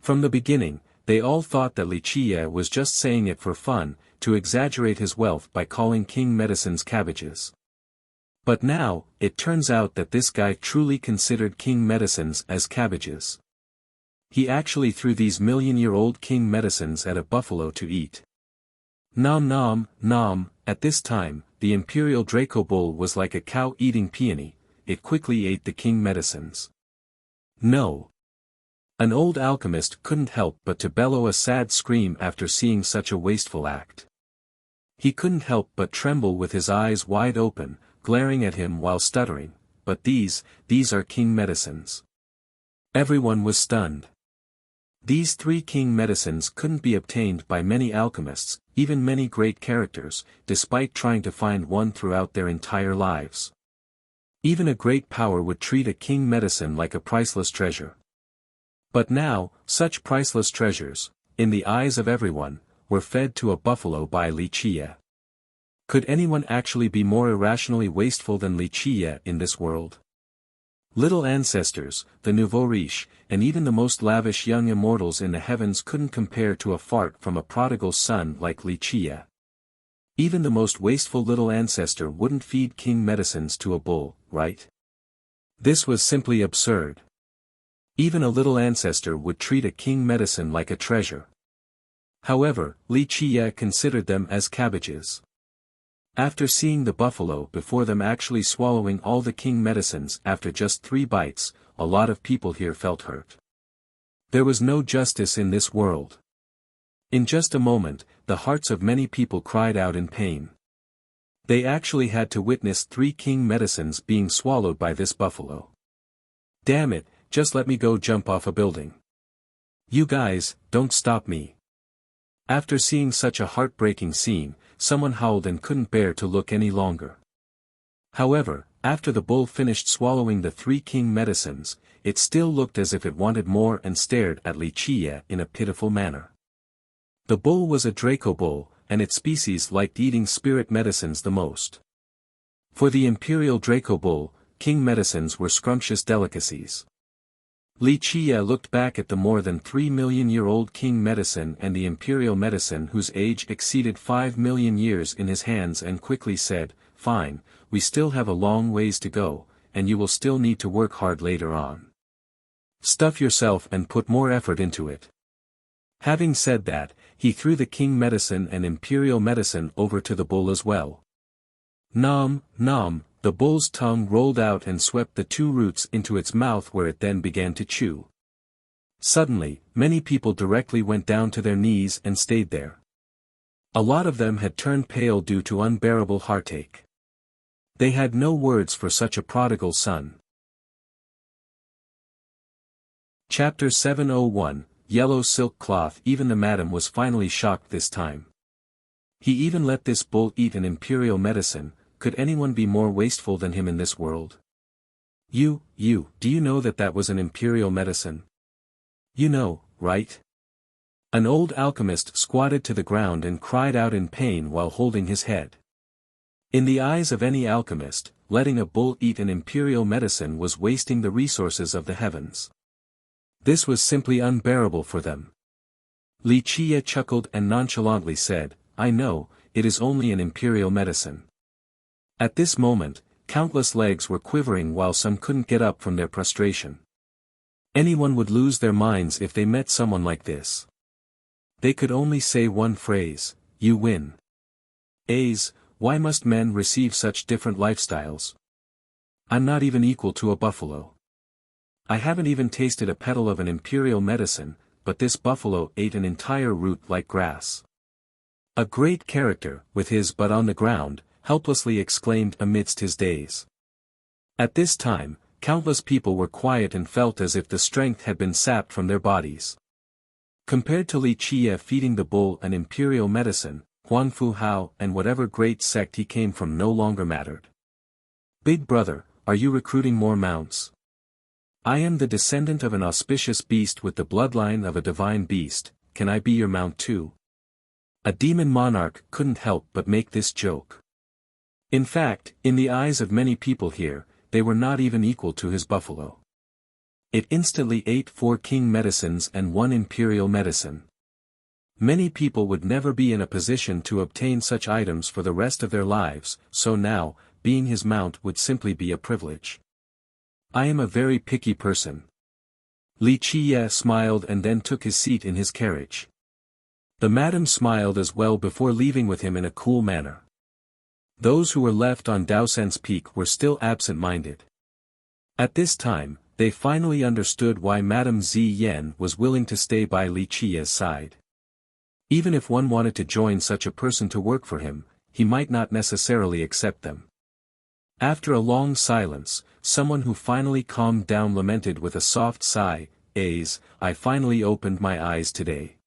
From the beginning, they all thought that Li Qiye was just saying it for fun, to exaggerate his wealth by calling king medicines cabbages. But now, it turns out that this guy truly considered king medicines as cabbages. He actually threw these million-year-old king medicines at a buffalo to eat. Nom nom, nom. At this time, the Imperial Draco Bull was like a cow eating peony, it quickly ate the king medicines. No. An old alchemist couldn't help but to bellow a sad scream after seeing such a wasteful act. He couldn't help but tremble with his eyes wide open, glaring at him while stuttering, "But these are king medicines." Everyone was stunned. These 3 king medicines couldn't be obtained by many alchemists, even many great characters, despite trying to find one throughout their entire lives. Even a great power would treat a king medicine like a priceless treasure. But now, such priceless treasures, in the eyes of everyone, were fed to a buffalo by Li Qiye. Could anyone actually be more irrationally wasteful than Li Qiye in this world? Little ancestors, the nouveau riche, and even the most lavish young immortals in the heavens couldn't compare to a fart from a prodigal son like Li Qiye. Even the most wasteful little ancestor wouldn't feed king medicines to a bull, right? This was simply absurd. Even a little ancestor would treat a king medicine like a treasure. However, Li Qiye considered them as cabbages. After seeing the buffalo before them actually swallowing all the king medicines after just 3 bites, a lot of people here felt hurt. There was no justice in this world. In just a moment, the hearts of many people cried out in pain. They actually had to witness 3 king medicines being swallowed by this buffalo. Damn it, just let me go jump off a building. You guys, don't stop me. After seeing such a heartbreaking scene, someone howled and couldn't bear to look any longer. However, after the bull finished swallowing the 3 king medicines, it still looked as if it wanted more and stared at Li Qiye in a pitiful manner. The bull was a Draco bull, and its species liked eating spirit medicines the most. For the imperial Draco bull, king medicines were scrumptious delicacies. Li Qiye looked back at the more than 3 million-year-old king medicine and the imperial medicine whose age exceeded 5 million years in his hands and quickly said, "Fine, we still have a long ways to go, and you will still need to work hard later on. Stuff yourself and put more effort into it." Having said that, he threw the king medicine and imperial medicine over to the bull as well. Nom, nom, the bull's tongue rolled out and swept the 2 roots into its mouth where it then began to chew. Suddenly, many people directly went down to their knees and stayed there. A lot of them had turned pale due to unbearable heartache. They had no words for such a prodigal son. Chapter 701, Yellow Silk Cloth. Even the madam was finally shocked this time. He even let this bull eat an imperial medicine. Could anyone be more wasteful than him in this world? Do you know that was an imperial medicine? You know, right? An old alchemist squatted to the ground and cried out in pain while holding his head. In the eyes of any alchemist, letting a bull eat an imperial medicine was wasting the resources of the heavens. This was simply unbearable for them. Li Qiye chuckled and nonchalantly said, "I know, it is only an imperial medicine." At this moment, countless legs were quivering while some couldn't get up from their prostration. Anyone would lose their minds if they met someone like this. They could only say one phrase, "You win." Why must men receive such different lifestyles? I'm not even equal to a buffalo. I haven't even tasted a petal of an imperial medicine, but this buffalo ate an entire root like grass. A great character, with his butt on the ground, helplessly exclaimed amidst his daze. At this time, countless people were quiet and felt as if the strength had been sapped from their bodies. Compared to Li Qiye feeding the bull an imperial medicine, Huanfu Hao and whatever great sect he came from no longer mattered. "Big brother, are you recruiting more mounts? I am the descendant of an auspicious beast with the bloodline of a divine beast, can I be your mount too?" A demon monarch couldn't help but make this joke. In fact, in the eyes of many people here, they were not even equal to his buffalo. It instantly ate 4 king medicines and 1 imperial medicine. Many people would never be in a position to obtain such items for the rest of their lives, so now, being his mount would simply be a privilege. I am a very picky person. Li Qiye smiled and then took his seat in his carriage. The madam smiled as well before leaving with him in a cool manner. Those who were left on Daosen's peak were still absent-minded. At this time, they finally understood why Madame Ziyan was willing to stay by Li Qiye's side. Even if one wanted to join such a person to work for him, he might not necessarily accept them. After a long silence, someone who finally calmed down lamented with a soft sigh, "I finally opened my eyes today."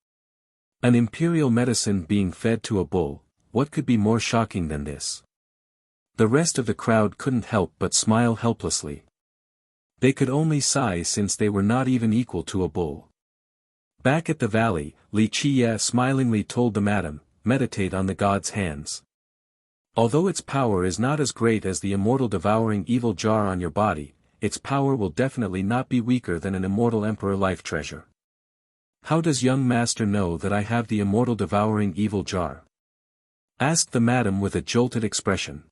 An imperial medicine being fed to a bull, what could be more shocking than this? The rest of the crowd couldn't help but smile helplessly. They could only sigh since they were not even equal to a bull. Back at the valley, Li Qiye smilingly told the madam, "Meditate on the god's hands. Although its power is not as great as the immortal devouring evil jar on your body, its power will definitely not be weaker than an immortal emperor life treasure." "How does young master know that I have the immortal devouring evil jar?" asked the madam with a jolted expression.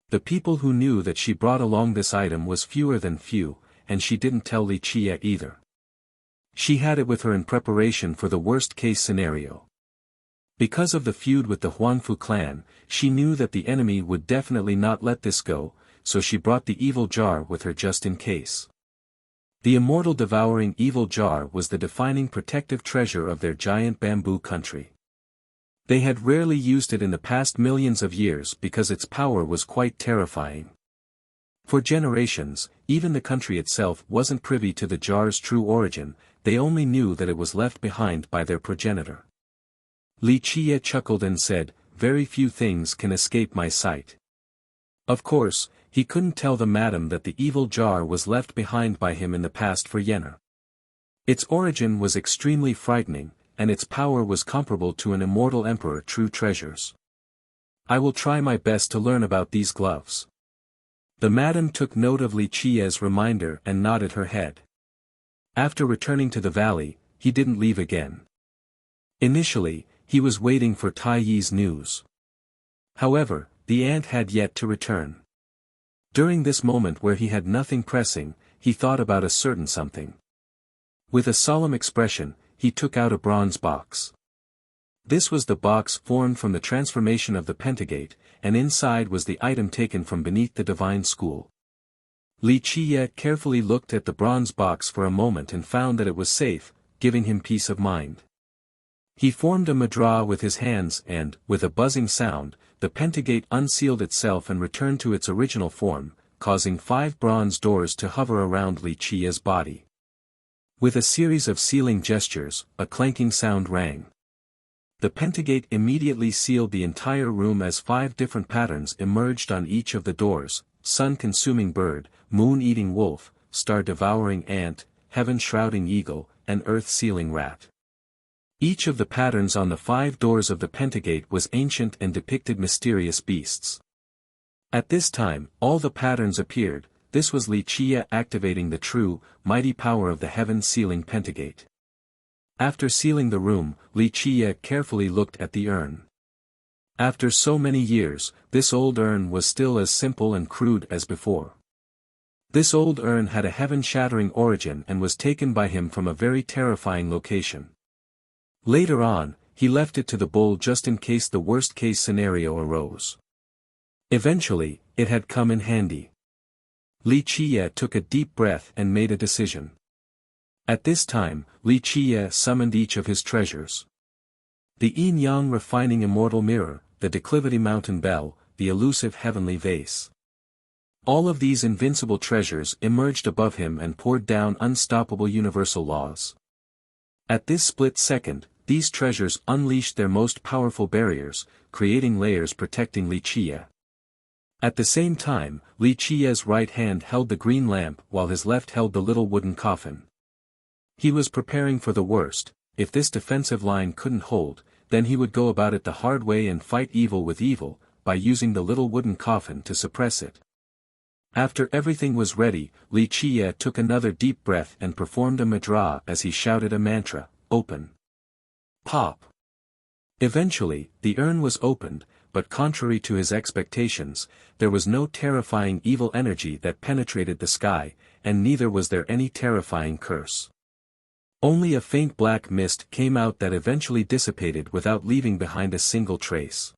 The people who knew that she brought along this item was fewer than few, and she didn't tell Li Qiye either. She had it with her in preparation for the worst-case scenario. Because of the feud with the Huanfu clan, she knew that the enemy would definitely not let this go, so she brought the evil jar with her just in case. The immortal devouring evil jar was the defining protective treasure of their giant bamboo country. They had rarely used it in the past millions of years because its power was quite terrifying. For generations, even the country itself wasn't privy to the jar's true origin, they only knew that it was left behind by their progenitor. Li Qie chuckled and said, very few things can escape my sight. Of course, he couldn't tell the madam that the evil jar was left behind by him in the past for Yennefer. Its origin was extremely frightening, and its power was comparable to an immortal emperor true treasures. I will try my best to learn about these gloves. The madam took note of Li Qie's reminder and nodded her head. After returning to the valley, he didn't leave again. Initially, he was waiting for Tai Yi's news. However, the ant had yet to return. During this moment where he had nothing pressing, he thought about a certain something. With a solemn expression, he took out a bronze box. This was the box formed from the transformation of the Pentagate, and inside was the item taken from beneath the divine school. Li Qie carefully looked at the bronze box for a moment and found that it was safe, giving him peace of mind. He formed a mudra with his hands and, with a buzzing sound, the Pentagate unsealed itself and returned to its original form, causing 5 bronze doors to hover around Li Qie's body. With a series of sealing gestures, a clanking sound rang. The Pentagate immediately sealed the entire room as 5 different patterns emerged on each of the doors: sun-consuming bird, moon-eating wolf, star-devouring ant, heaven-shrouding eagle, and earth-sealing rat. Each of the patterns on the 5 doors of the Pentagate was ancient and depicted mysterious beasts. At this time, all the patterns appeared. This was Li Qie activating the true, mighty power of the heaven-sealing Pentagate. After sealing the room, Li Qie carefully looked at the urn. After so many years, this old urn was still as simple and crude as before. This old urn had a heaven-shattering origin and was taken by him from a very terrifying location. Later on, he left it to the bull just in case the worst-case scenario arose. Eventually, it had come in handy. Li Qie took a deep breath and made a decision. At this time, Li Qie summoned each of his treasures. The yin-yang refining immortal mirror, the declivity mountain bell, the elusive heavenly vase. All of these invincible treasures emerged above him and poured down unstoppable universal laws. At this split second, these treasures unleashed their most powerful barriers, creating layers protecting Li Qie. At the same time, Li Qie's right hand held the green lamp while his left held the little wooden coffin. He was preparing for the worst. If this defensive line couldn't hold, then he would go about it the hard way and fight evil with evil, by using the little wooden coffin to suppress it. After everything was ready, Li Qie took another deep breath and performed a mudra as he shouted a mantra, "Open." Pop. Eventually, the urn was opened, but contrary to his expectations, there was no terrifying evil energy that penetrated the sky, and neither was there any terrifying curse. Only a faint black mist came out that eventually dissipated without leaving behind a single trace.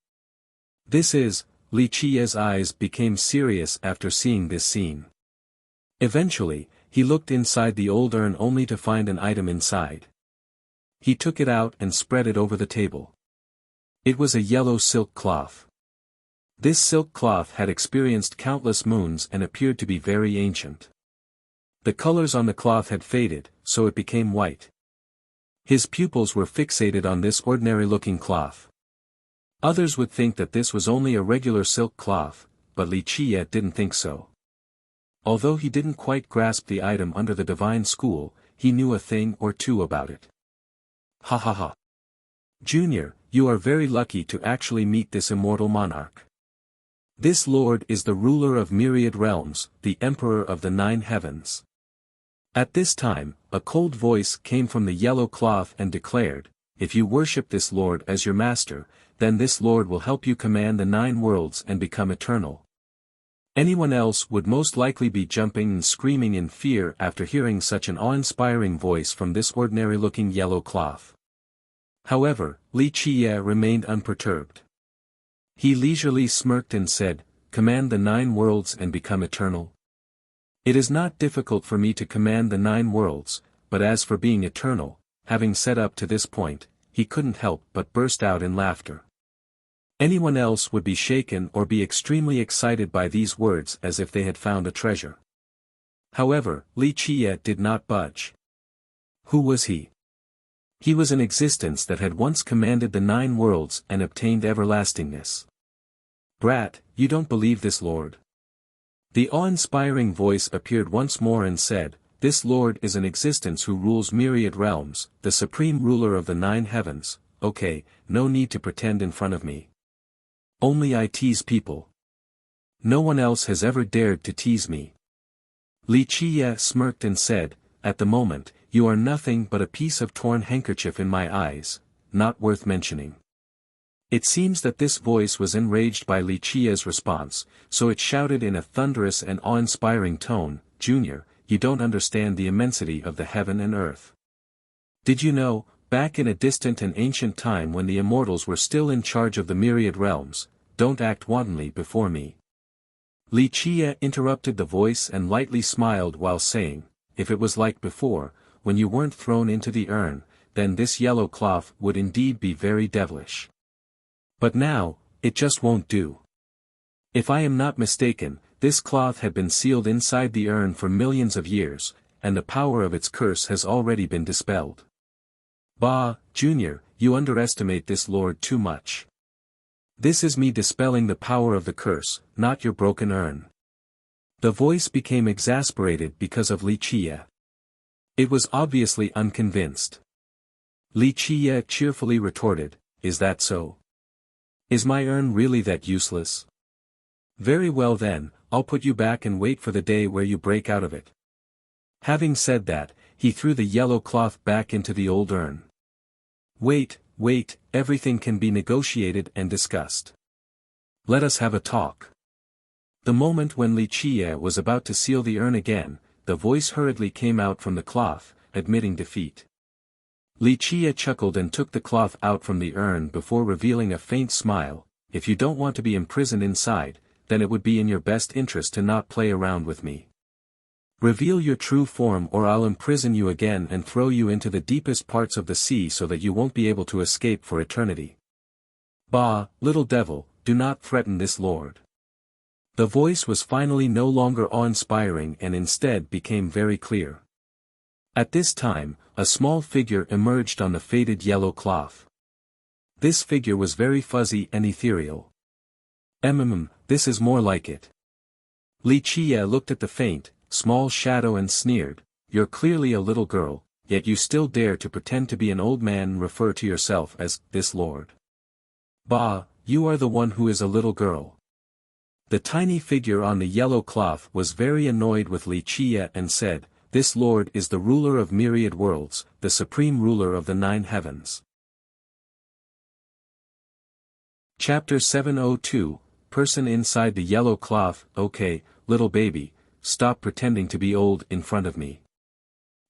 Li Qie's eyes became serious after seeing this scene. Eventually, he looked inside the old urn only to find an item inside. He took it out and spread it over the table. It was a yellow silk cloth. This silk cloth had experienced countless moons and appeared to be very ancient. The colors on the cloth had faded, so it became white. His pupils were fixated on this ordinary-looking cloth. Others would think that this was only a regular silk cloth, but Li Qie didn't think so. Although he didn't quite grasp the item under the divine school, he knew a thing or two about it. Ha ha ha. Junior, you are very lucky to actually meet this immortal monarch. This lord is the ruler of myriad realms, the emperor of the 9 heavens. At this time, a cold voice came from the yellow cloth and declared, if you worship this lord as your master, then this lord will help you command the 9 worlds and become eternal. Anyone else would most likely be jumping and screaming in fear after hearing such an awe-inspiring voice from this ordinary-looking yellow cloth. However, Li Qie remained unperturbed. He leisurely smirked and said, "Command the 9 worlds and become eternal? It is not difficult for me to command the 9 worlds, but as for being eternal," having said up to this point, he couldn't help but burst out in laughter. Anyone else would be shaken or be extremely excited by these words as if they had found a treasure. However, Li Qie did not budge. Who was he? He was an existence that had once commanded the 9 worlds and obtained everlastingness. Brat, you don't believe this Lord? The awe-inspiring voice appeared once more and said, this Lord is an existence who rules myriad realms, the supreme ruler of the 9 heavens. Okay, no need to pretend in front of me. Only I tease people. No one else has ever dared to tease me. Li Qiye smirked and said, at the moment, you are nothing but a piece of torn handkerchief in my eyes, not worth mentioning. It seems that this voice was enraged by Li Qiye's response, so it shouted in a thunderous and awe-inspiring tone, Junior, you don't understand the immensity of the heaven and earth. Did you know, back in a distant and ancient time when the immortals were still in charge of the myriad realms, don't act wantonly before me. Li Qiye interrupted the voice and lightly smiled while saying, if it was like before, when you weren't thrown into the urn, then this yellow cloth would indeed be very devilish. But now, it just won't do. If I am not mistaken, this cloth had been sealed inside the urn for millions of years, and the power of its curse has already been dispelled. Bah, Junior, you underestimate this Lord too much. This is me dispelling the power of the curse, not your broken urn. The voice became exasperated because of Li Qiye. It was obviously unconvinced. Li Qiye cheerfully retorted, is that so? Is my urn really that useless? Very well then, I'll put you back and wait for the day where you break out of it. Having said that, he threw the yellow cloth back into the old urn. Wait, everything can be negotiated and discussed. Let us have a talk. The moment when Li Qiye was about to seal the urn again, the voice hurriedly came out from the cloth, admitting defeat. Li Qiye chuckled and took the cloth out from the urn before revealing a faint smile, if you don't want to be imprisoned inside, then it would be in your best interest to not play around with me. Reveal your true form or I'll imprison you again and throw you into the deepest parts of the sea so that you won't be able to escape for eternity. Bah, little devil, do not threaten this Lord. The voice was finally no longer awe-inspiring and instead became very clear. At this time, a small figure emerged on the faded yellow cloth. This figure was very fuzzy and ethereal. This is more like it. Li Qiye looked at the faint, small shadow and sneered, you're clearly a little girl, yet you still dare to pretend to be an old man and refer to yourself as, this Lord. Bah, you are the one who is a little girl. The tiny figure on the yellow cloth was very annoyed with Li Qiye and said, this Lord is the ruler of myriad worlds, the supreme ruler of the 9 heavens. Chapter 702, Person inside the yellow cloth. Okay, little baby, stop pretending to be old in front of me.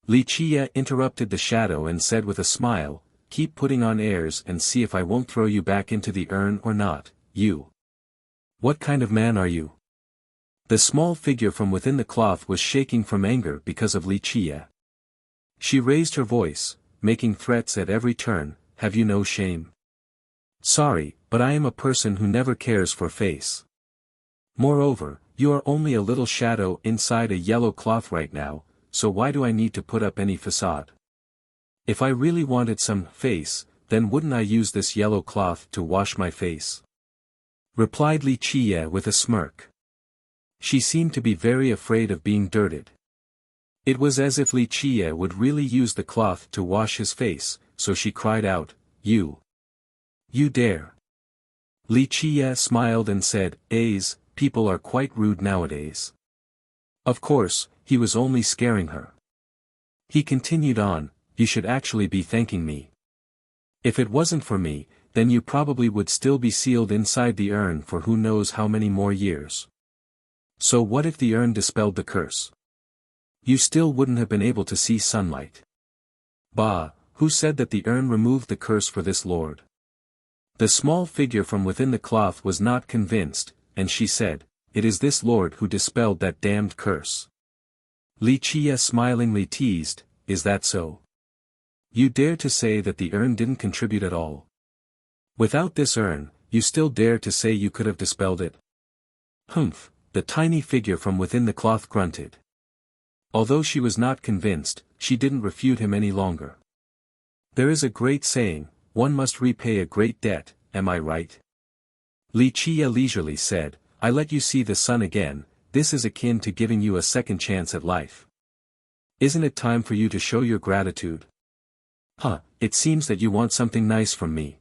Li Qiye interrupted the shadow and said with a smile, keep putting on airs and see if I won't throw you back into the urn or not, you. What kind of man are you? The small figure from within the cloth was shaking from anger because of Li Qiye. She raised her voice, making threats at every turn, have you no shame? Sorry, but I am a person who never cares for face. Moreover, you are only a little shadow inside a yellow cloth right now, so why do I need to put up any facade? If I really wanted some face, then wouldn't I use this yellow cloth to wash my face? Replied Li Qiye with a smirk. She seemed to be very afraid of being dirted. It was as if Li Qiye would really use the cloth to wash his face, so she cried out, You dare. Li Qiye smiled and said, people are quite rude nowadays. Of course, he was only scaring her. He continued on, you should actually be thanking me. If it wasn't for me, then you probably would still be sealed inside the urn for who knows how many more years. So what if the urn dispelled the curse? You still wouldn't have been able to see sunlight. Bah, who said that the urn removed the curse for this Lord? The small figure from within the cloth was not convinced, and she said, it is this Lord who dispelled that damned curse. Li Qiye smilingly teased, is that so? You dare to say that the urn didn't contribute at all? Without this urn, you still dare to say you could have dispelled it? Humph, the tiny figure from within the cloth grunted. Although she was not convinced, she didn't refute him any longer. There is a great saying, one must repay a great debt, am I right? Li Qie leisurely said, I let you see the sun again, this is akin to giving you a second chance at life. Isn't it time for you to show your gratitude? Huh, it seems that you want something nice from me.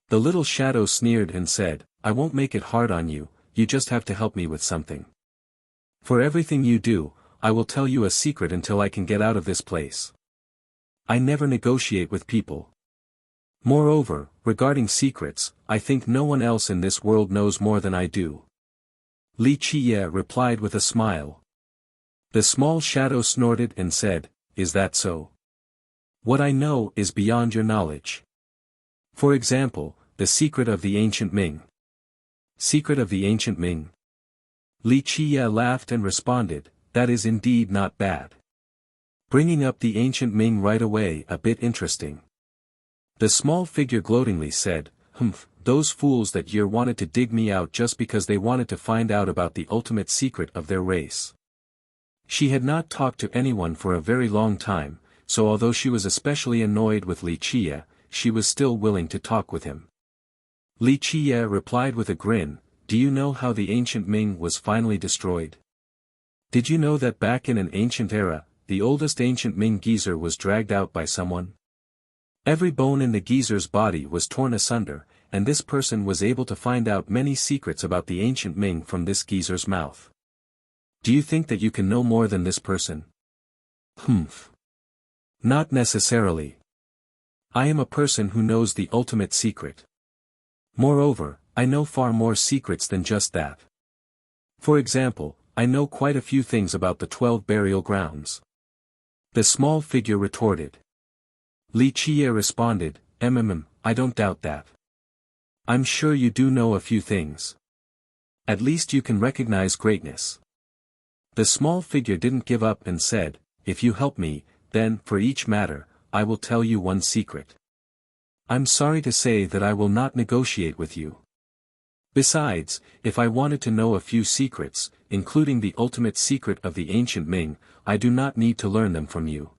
The little shadow sneered and said, I won't make it hard on you, you just have to help me with something. For everything you do, I will tell you a secret until I can get out of this place. I never negotiate with people. Moreover, regarding secrets, I think no one else in this world knows more than I do. Li Qie replied with a smile. The small shadow snorted and said, Is that so? What I know is beyond your knowledge. For example, the secret of the ancient Ming. Secret of the ancient Ming? Li Qie laughed and responded, that is indeed not bad. Bringing up the ancient Ming right away, a bit interesting. The small figure gloatingly said, those fools that year wanted to dig me out just because they wanted to find out about the ultimate secret of their race. She had not talked to anyone for a very long time, so although she was especially annoyed with Li Qie, she was still willing to talk with him. Li Qie replied with a grin, do you know how the ancient Ming was finally destroyed? Did you know that back in an ancient era, the oldest ancient Ming geezer was dragged out by someone? Every bone in the geezer's body was torn asunder, and this person was able to find out many secrets about the ancient Ming from this geezer's mouth. Do you think that you can know more than this person? Not necessarily. I am a person who knows the ultimate secret. Moreover, I know far more secrets than just that. For example, I know quite a few things about the 12 burial grounds. The small figure retorted. Li Qie responded, I don't doubt that. I'm sure you do know a few things. At least you can recognize greatness. The small figure didn't give up and said, if you help me, then, for each matter, I will tell you one secret. I'm sorry to say that I will not negotiate with you. Besides, if I wanted to know a few secrets, including the ultimate secret of the ancient Ming, I do not need to learn them from you.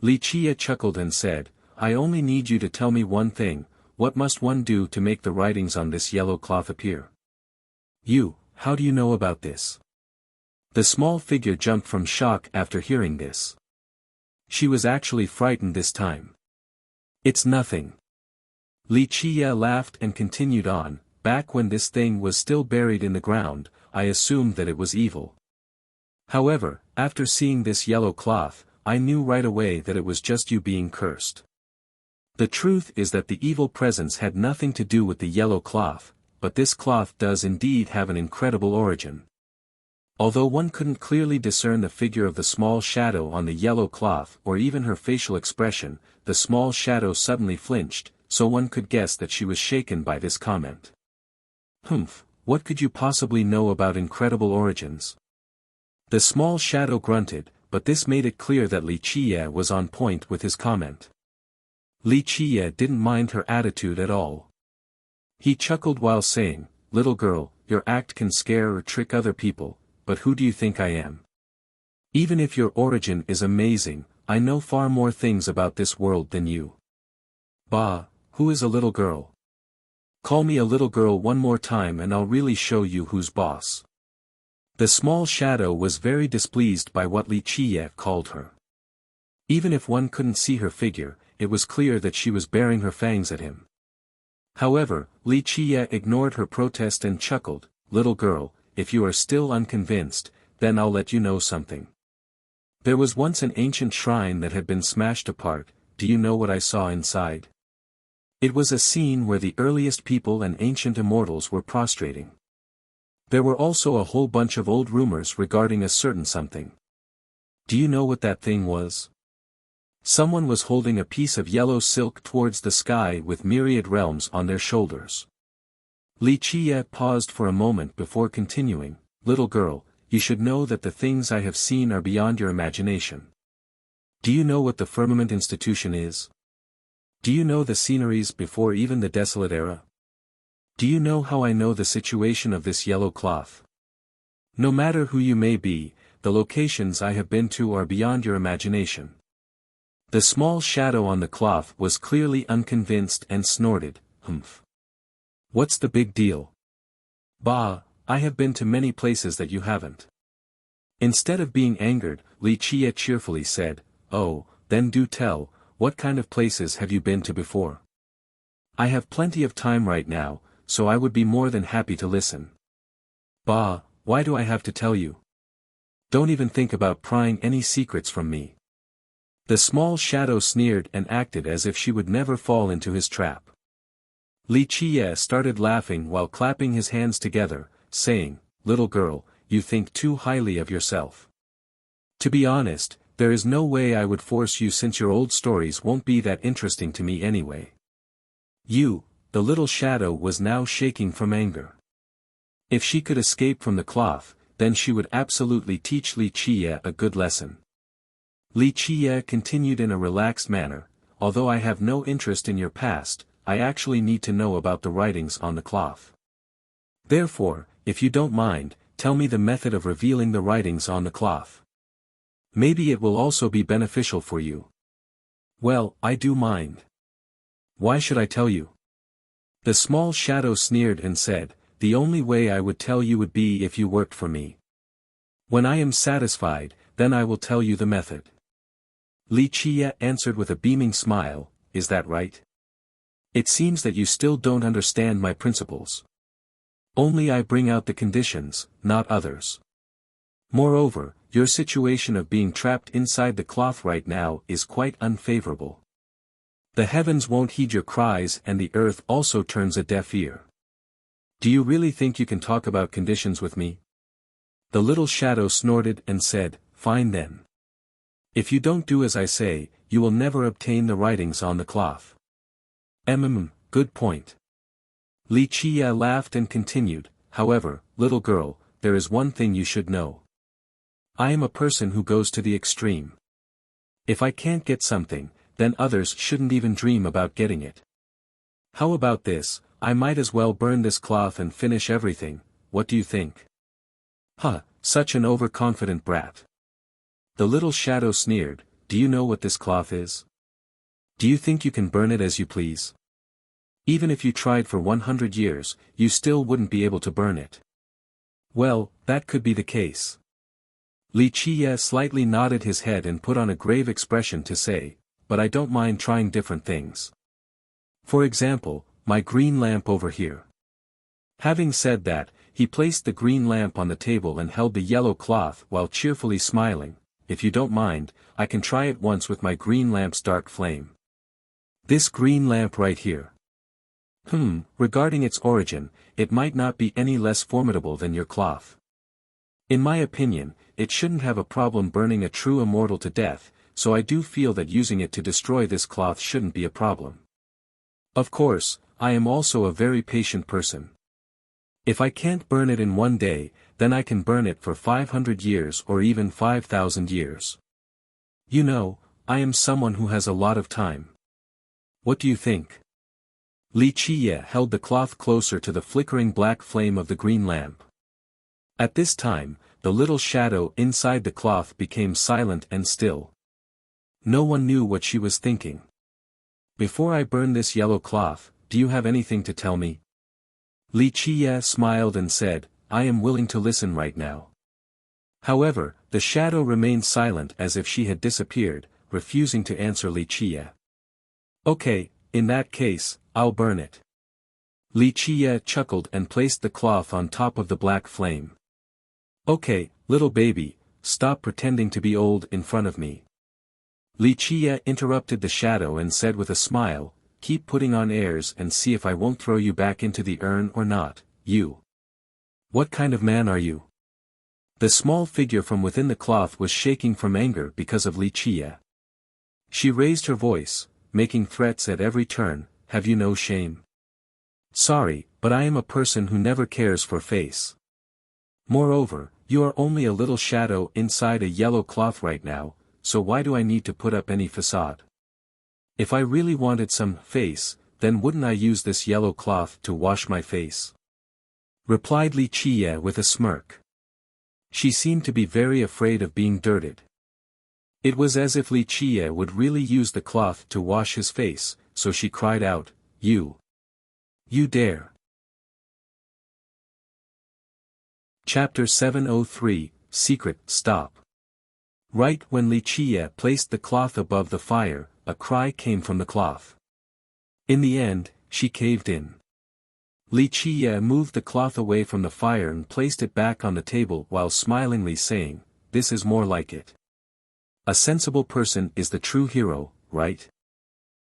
Li Qie chuckled and said, I only need you to tell me one thing, what must one do to make the writings on this yellow cloth appear? You, how do you know about this? The small figure jumped from shock after hearing this. She was actually frightened this time. It's nothing. Li Qie laughed and continued on, back when this thing was still buried in the ground, I assumed that it was evil. However, after seeing this yellow cloth, I knew right away that it was just you being cursed. The truth is that the evil presence had nothing to do with the yellow cloth, but this cloth does indeed have an incredible origin. Although one couldn't clearly discern the figure of the small shadow on the yellow cloth or even her facial expression, the small shadow suddenly flinched, so one could guess that she was shaken by this comment. What could you possibly know about incredible origins? The small shadow grunted, but this made it clear that Li Qie was on point with his comment. Li Qie didn't mind her attitude at all. He chuckled while saying, little girl, your act can scare or trick other people, but who do you think I am? Even if your origin is amazing, I know far more things about this world than you. Bah, who is a little girl? Call me a little girl one more time and I'll really show you who's boss. The small shadow was very displeased by what Li Qie called her. Even if one couldn't see her figure, it was clear that she was baring her fangs at him. However, Li Qie ignored her protest and chuckled, little girl, if you are still unconvinced, then I'll let you know something. There was once an ancient shrine that had been smashed apart, do you know what I saw inside? It was a scene where the earliest people and ancient immortals were prostrating. There were also a whole bunch of old rumors regarding a certain something. Do you know what that thing was? Someone was holding a piece of yellow silk towards the sky with myriad realms on their shoulders. Li Qie paused for a moment before continuing, little girl, you should know that the things I have seen are beyond your imagination. Do you know what the firmament institution is? Do you know the sceneries before even the desolate era? Do you know how I know the situation of this yellow cloth? No matter who you may be, the locations I have been to are beyond your imagination. The small shadow on the cloth was clearly unconvinced and snorted, "Humph. What's the big deal? Bah, I have been to many places that you haven't." Instead of being angered, Wuxia cheerfully said, "Oh, then do tell, what kind of places have you been to before? I have plenty of time right now, so I would be more than happy to listen." "Bah, why do I have to tell you? Don't even think about prying any secrets from me." The small shadow sneered and acted as if she would never fall into his trap. Wuxia started laughing while clapping his hands together, saying, "Little girl, you think too highly of yourself. To be honest, there is no way I would force you since your old stories won't be that interesting to me anyway." The little shadow was now shaking from anger. If she could escape from the cloth, then she would absolutely teach Wuxia a good lesson. Wuxia continued in a relaxed manner, "Although I have no interest in your past, I actually need to know about the writings on the cloth. Therefore, if you don't mind, tell me the method of revealing the writings on the cloth. Maybe it will also be beneficial for you." "Well, I do mind. Why should I tell you?" The small shadow sneered and said, "The only way I would tell you would be if you worked for me. When I am satisfied, then I will tell you the method." Wuxia answered with a beaming smile, "Is that right? It seems that you still don't understand my principles. Only I bring out the conditions, not others. Moreover, your situation of being trapped inside the cloth right now is quite unfavorable. The heavens won't heed your cries and the earth also turns a deaf ear. Do you really think you can talk about conditions with me?" The little shadow snorted and said, "Fine then. If you don't do as I say, you will never obtain the writings on the cloth." Good point." Wuxia laughed and continued, "However, little girl, there is one thing you should know. I am a person who goes to the extreme. If I can't get something, then others shouldn't even dream about getting it. How about this, I might as well burn this cloth and finish everything, what do you think?" "Huh, such an overconfident brat." The little shadow sneered, "Do you know what this cloth is? Do you think you can burn it as you please? Even if you tried for 100 years, you still wouldn't be able to burn it." "Well, that could be the case." Wuxia slightly nodded his head and put on a grave expression to say, "But I don't mind trying different things. For example, my green lamp over here." Having said that, he placed the green lamp on the table and held the yellow cloth while cheerfully smiling, "If you don't mind, I can try it once with my green lamp's dark flame. This green lamp right here. Regarding its origin, it might not be any less formidable than your cloth. In my opinion, it shouldn't have a problem burning a true immortal to death, so I do feel that using it to destroy this cloth shouldn't be a problem. Of course, I am also a very patient person. If I can't burn it in one day, then I can burn it for 500 years or even 5,000 years. You know, I am someone who has a lot of time. What do you think?" Wuxia held the cloth closer to the flickering black flame of the green lamp. At this time, the little shadow inside the cloth became silent and still. No one knew what she was thinking. "Before I burn this yellow cloth, do you have anything to tell me?" Wuxia smiled and said, "I am willing to listen right now." However, the shadow remained silent as if she had disappeared, refusing to answer Wuxia. "Okay, in that case, I'll burn it." Wuxia chuckled and placed the cloth on top of the black flame. "Okay, little baby, stop pretending to be old in front of me." Wuxia interrupted the shadow and said with a smile, "Keep putting on airs and see if I won't throw you back into the urn or not, you. What kind of man are you?" The small figure from within the cloth was shaking from anger because of Wuxia. She raised her voice, making threats at every turn, "Have you no shame? Sorry, but I am a person who never cares for face. Moreover, you are only a little shadow inside a yellow cloth right now, so why do I need to put up any facade? If I really wanted some face, then wouldn't I use this yellow cloth to wash my face?" Replied Wuxia with a smirk. She seemed to be very afraid of being dirted. It was as if Li Qie would really use the cloth to wash his face, so she cried out, You dare. Chapter 703, Secret, Stop. Right when Li Qie placed the cloth above the fire, a cry came from the cloth. In the end, she caved in. Li Qie moved the cloth away from the fire and placed it back on the table while smilingly saying, This is more like it. A sensible person is the true hero, right?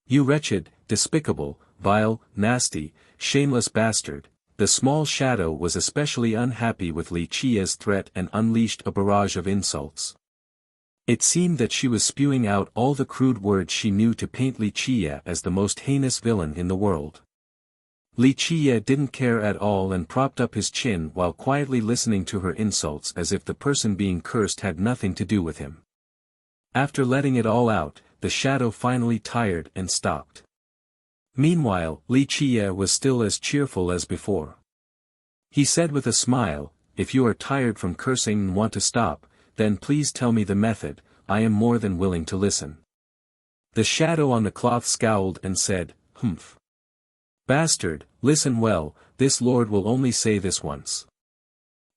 You wretched, despicable, vile, nasty, shameless bastard. The small shadow was especially unhappy with Li Qie's threat and unleashed a barrage of insults. It seemed that she was spewing out all the crude words she knew to paint Li Qie as the most heinous villain in the world. Li Qie didn't care at all and propped up his chin while quietly listening to her insults as if the person being cursed had nothing to do with him. After letting it all out, the shadow finally tired and stopped. Meanwhile, Li Qie was still as cheerful as before. He said with a smile, If you are tired from cursing and want to stop, then please tell me the method, I am more than willing to listen. The shadow on the cloth scowled and said, Humph. Bastard, listen well, this lord will only say this once.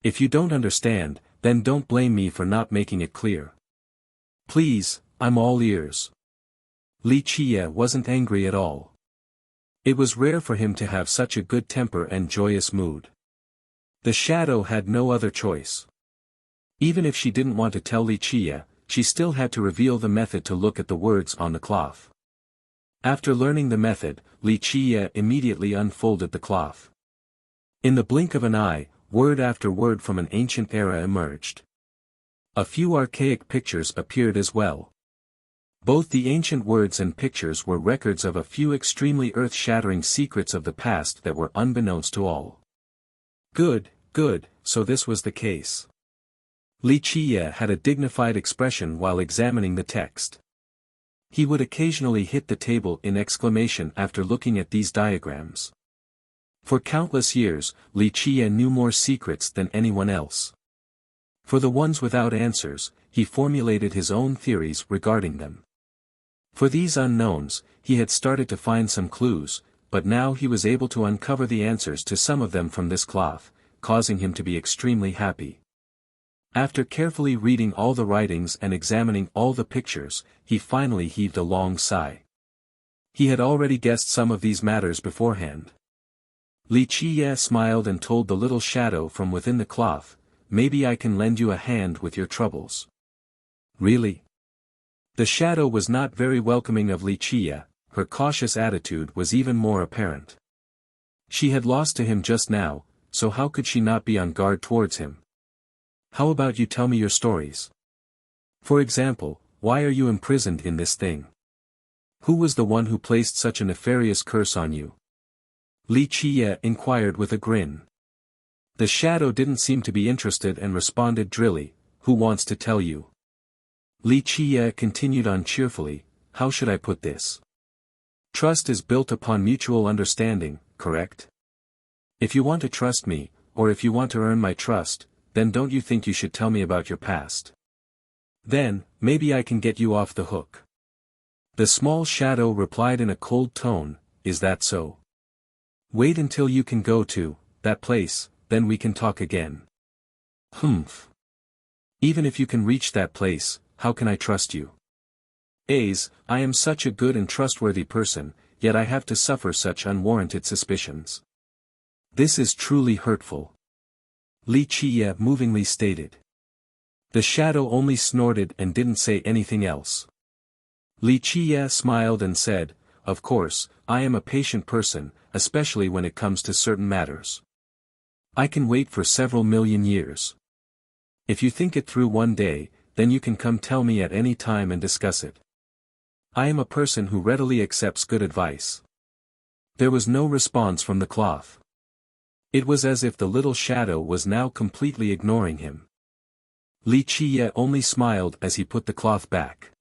If you don't understand, then don't blame me for not making it clear. Please, I'm all ears. Li Qie wasn't angry at all. It was rare for him to have such a good temper and joyous mood. The shadow had no other choice. Even if she didn't want to tell Li Qie, she still had to reveal the method to look at the words on the cloth. After learning the method, Li Qie immediately unfolded the cloth. In the blink of an eye, word after word from an ancient era emerged. A few archaic pictures appeared as well. Both the ancient words and pictures were records of a few extremely earth-shattering secrets of the past that were unbeknownst to all. Good, so this was the case. Li Qie had a dignified expression while examining the text. He would occasionally hit the table in exclamation after looking at these diagrams. For countless years, Li Qie knew more secrets than anyone else. For the ones without answers, he formulated his own theories regarding them. For these unknowns, he had started to find some clues, but now he was able to uncover the answers to some of them from this cloth, causing him to be extremely happy. After carefully reading all the writings and examining all the pictures, he finally heaved a long sigh. He had already guessed some of these matters beforehand. Li Qie smiled and told the little shadow from within the cloth, Maybe I can lend you a hand with your troubles. Really? The shadow was not very welcoming of Li Qie, her cautious attitude was even more apparent. She had lost to him just now, so how could she not be on guard towards him? How about you tell me your stories? For example, why are you imprisoned in this thing? Who was the one who placed such a nefarious curse on you? Li Qie inquired with a grin. The shadow didn't seem to be interested and responded drily, Who wants to tell you? Li Qie continued on cheerfully, How should I put this? Trust is built upon mutual understanding, correct? If you want to trust me, or if you want to earn my trust, then don't you think you should tell me about your past? Then, maybe I can get you off the hook. The small shadow replied in a cold tone, Is that so? Wait until you can go to that place, then we can talk again. Humph. Even if you can reach that place, how can I trust you? I am such a good and trustworthy person, yet I have to suffer such unwarranted suspicions. This is truly hurtful. Li Qie movingly stated. The shadow only snorted and didn't say anything else. Li Qie smiled and said, Of course, I am a patient person, especially when it comes to certain matters. I can wait for several million years. If you think it through one day, then you can come tell me at any time and discuss it. I am a person who readily accepts good advice. There was no response from the cloth. It was as if the little shadow was now completely ignoring him. Li Qie only smiled as he put the cloth back.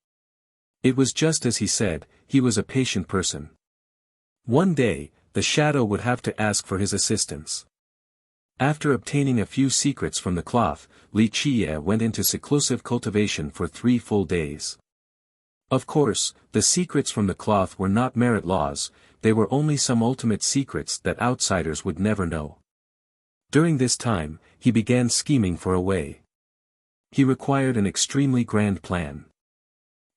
It was just as he said, he was a patient person. One day, the shadow would have to ask for his assistance. After obtaining a few secrets from the cloth, Li Qie went into seclusive cultivation for 3 full days. Of course, the secrets from the cloth were not merit laws, they were only some ultimate secrets that outsiders would never know. During this time, he began scheming for a way. He required an extremely grand plan.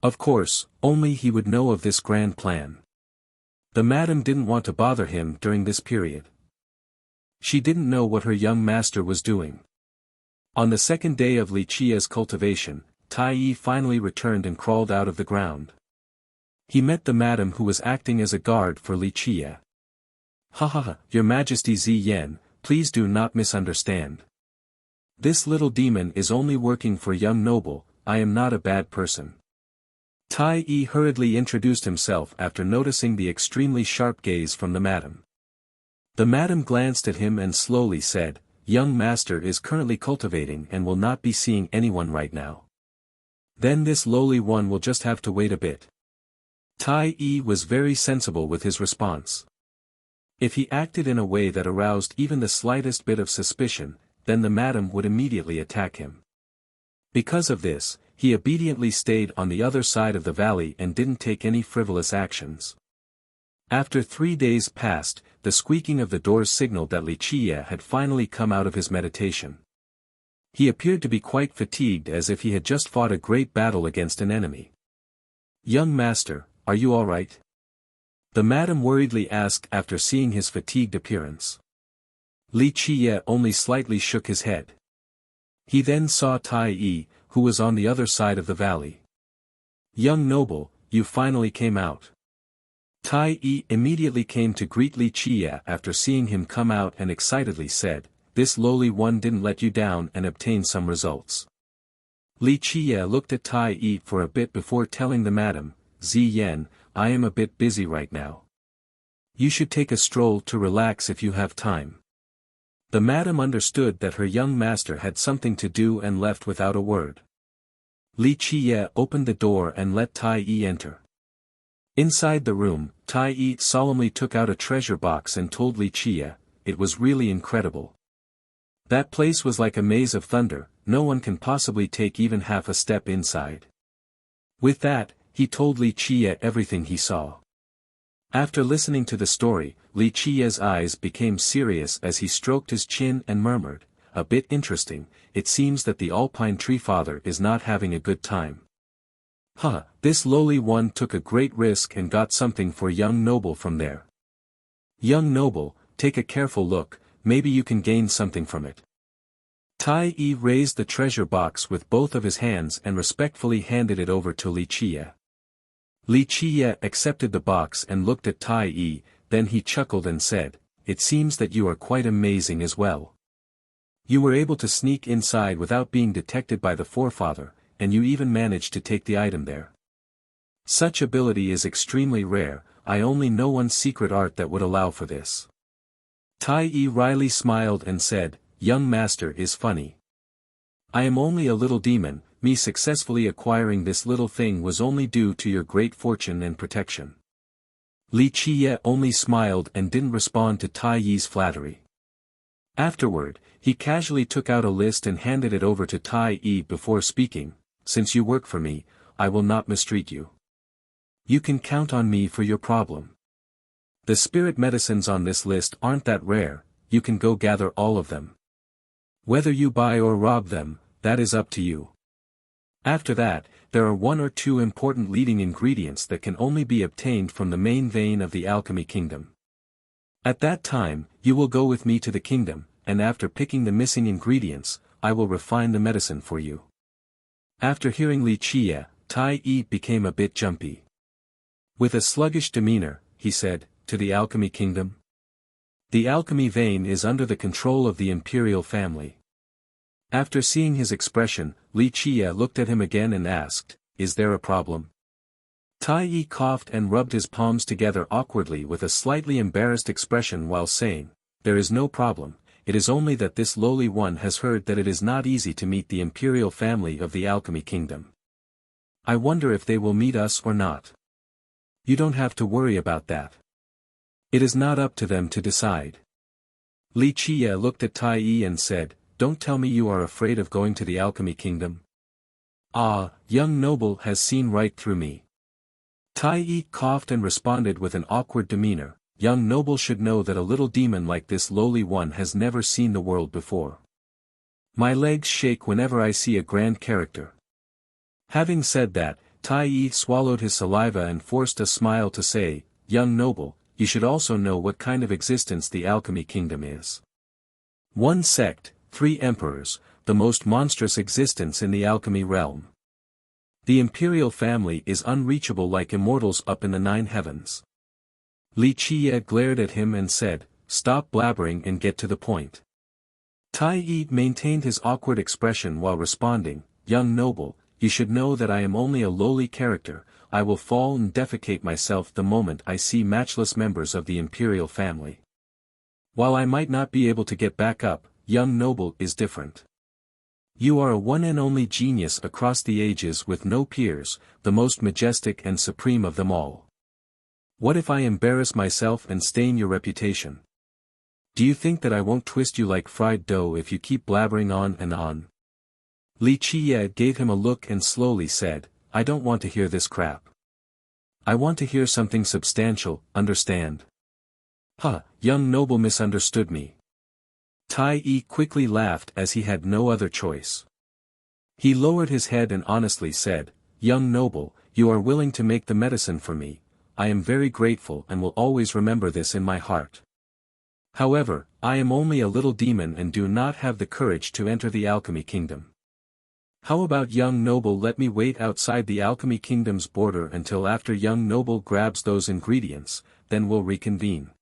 Of course, only he would know of this grand plan. The madam didn't want to bother him during this period. She didn't know what her young master was doing. On the second day of Li Qia's cultivation, Tai Yi finally returned and crawled out of the ground. He met the madam who was acting as a guard for Li Qia. "Ha ha ha, Your Majesty Zi Yan, please do not misunderstand. This little demon is only working for young noble, I am not a bad person." Tai Yi hurriedly introduced himself after noticing the extremely sharp gaze from the madam. The madam glanced at him and slowly said, "Young master is currently cultivating and will not be seeing anyone right now. Then this lowly one will just have to wait a bit." Tai Yi was very sensible with his response. If he acted in a way that aroused even the slightest bit of suspicion, then the madam would immediately attack him. Because of this, he obediently stayed on the other side of the valley and didn't take any frivolous actions. After 3 days passed, the squeaking of the doors signaled that Li Qia had finally come out of his meditation. He appeared to be quite fatigued as if he had just fought a great battle against an enemy. "Young master, are you all right?" The madam worriedly asked after seeing his fatigued appearance. Li Qia only slightly shook his head. He then saw Tai Yi, who was on the other side of the valley. "Young noble, you finally came out." Tai Yi immediately came to greet Li Qia after seeing him come out and excitedly said, "This lowly one didn't let you down and obtain some results." Li Qia looked at Tai Yi for a bit before telling the madam, "Zi Yan, I am a bit busy right now. You should take a stroll to relax if you have time." The madam understood that her young master had something to do and left without a word. Li Qia opened the door and let Tai Yi enter. Inside the room, Tai Yi solemnly took out a treasure box and told Li Qia, "It was really incredible. That place was like a maze of thunder, no one can possibly take even half a step inside." With that, he told Li Qia everything he saw. After listening to the story, Li Qia's eyes became serious as he stroked his chin and murmured, "A bit interesting, it seems that the Alpine Tree Father is not having a good time. Huh, this lowly one took a great risk and got something for young noble from there. Young noble, take a careful look, maybe you can gain something from it." Tai Yi raised the treasure box with both of his hands and respectfully handed it over to Li Qia. Li Qia accepted the box and looked at Tai Yi, then he chuckled and said, "It seems that you are quite amazing as well. You were able to sneak inside without being detected by the forefather, and you even managed to take the item there. Such ability is extremely rare, I only know one secret art that would allow for this." Tai Yi wryly smiled and said, "Young master is funny. I am only a little demon, me successfully acquiring this little thing was only due to your great fortune and protection." Li Qia only smiled and didn't respond to Tai Yi's flattery. Afterward, he casually took out a list and handed it over to Tai Yi before speaking, "Since you work for me, I will not mistreat you. You can count on me for your problem. The spirit medicines on this list aren't that rare, you can go gather all of them. Whether you buy or rob them, that is up to you. After that, there are 1 or 2 important leading ingredients that can only be obtained from the main vein of the alchemy kingdom. At that time, you will go with me to the kingdom, and after picking the missing ingredients, I will refine the medicine for you." After hearing Li Qia, Tai Yi became a bit jumpy. With a sluggish demeanor, he said, "To the alchemy kingdom? The alchemy vein is under the control of the imperial family." After seeing his expression, Li Qia looked at him again and asked, "Is there a problem?" Tai Yi coughed and rubbed his palms together awkwardly with a slightly embarrassed expression while saying, "There is no problem, it is only that this lowly one has heard that it is not easy to meet the imperial family of the alchemy kingdom. I wonder if they will meet us or not. You don't have to worry about that. It is not up to them to decide." Li Qia looked at Tai Yi and said, "Don't tell me you are afraid of going to the alchemy kingdom. Ah, young noble has seen right through me. Tai coughed and responded with an awkward demeanor, young noble should know that a little demon like this lowly one has never seen the world before. My legs shake whenever I see a grand character. Having said that, Tai swallowed his saliva and forced a smile to say, young noble, you should also know what kind of existence the alchemy kingdom is. One sect, 3 emperors, the most monstrous existence in the alchemy realm. The imperial family is unreachable like immortals up in the 9 heavens. Li Qie glared at him and said, stop blabbering and get to the point. Tai maintained his awkward expression while responding, young noble, you should know that I am only a lowly character, I will fall and defecate myself the moment I see matchless members of the imperial family. While I might not be able to get back up, young noble is different. You are a one and only genius across the ages with no peers, the most majestic and supreme of them all. What if I embarrass myself and stain your reputation? Do you think that I won't twist you like fried dough if you keep blabbering on and on? Li Qie gave him a look and slowly said, I don't want to hear this crap. I want to hear something substantial, understand? Huh, young noble misunderstood me. Tai quickly laughed as he had no other choice. He lowered his head and honestly said, young noble, you are willing to make the medicine for me, I am very grateful and will always remember this in my heart. However, I am only a little demon and do not have the courage to enter the alchemy kingdom. How about young noble let me wait outside the alchemy kingdom's border until after young noble grabs those ingredients, then we'll reconvene.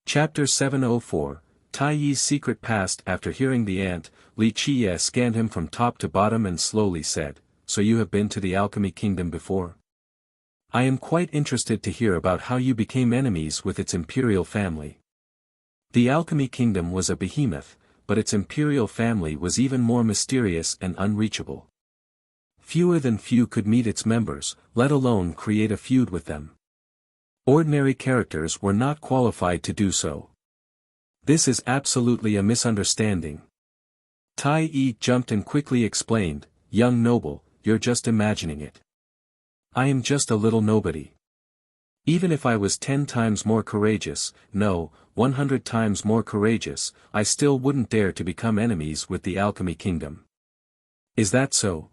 Chapter 704, Tai's secret past. After hearing the ant, Li Qie scanned him from top to bottom and slowly said, so you have been to the alchemy kingdom before? I am quite interested to hear about how you became enemies with its imperial family. The alchemy kingdom was a behemoth, but its imperial family was even more mysterious and unreachable. Fewer than few could meet its members, let alone create a feud with them. Ordinary characters were not qualified to do so. This is absolutely a misunderstanding. Tai jumped and quickly explained, young noble, you're just imagining it. I am just a little nobody. Even if I was 10 times more courageous, no, 100 times more courageous, I still wouldn't dare to become enemies with the alchemy kingdom. Is that so?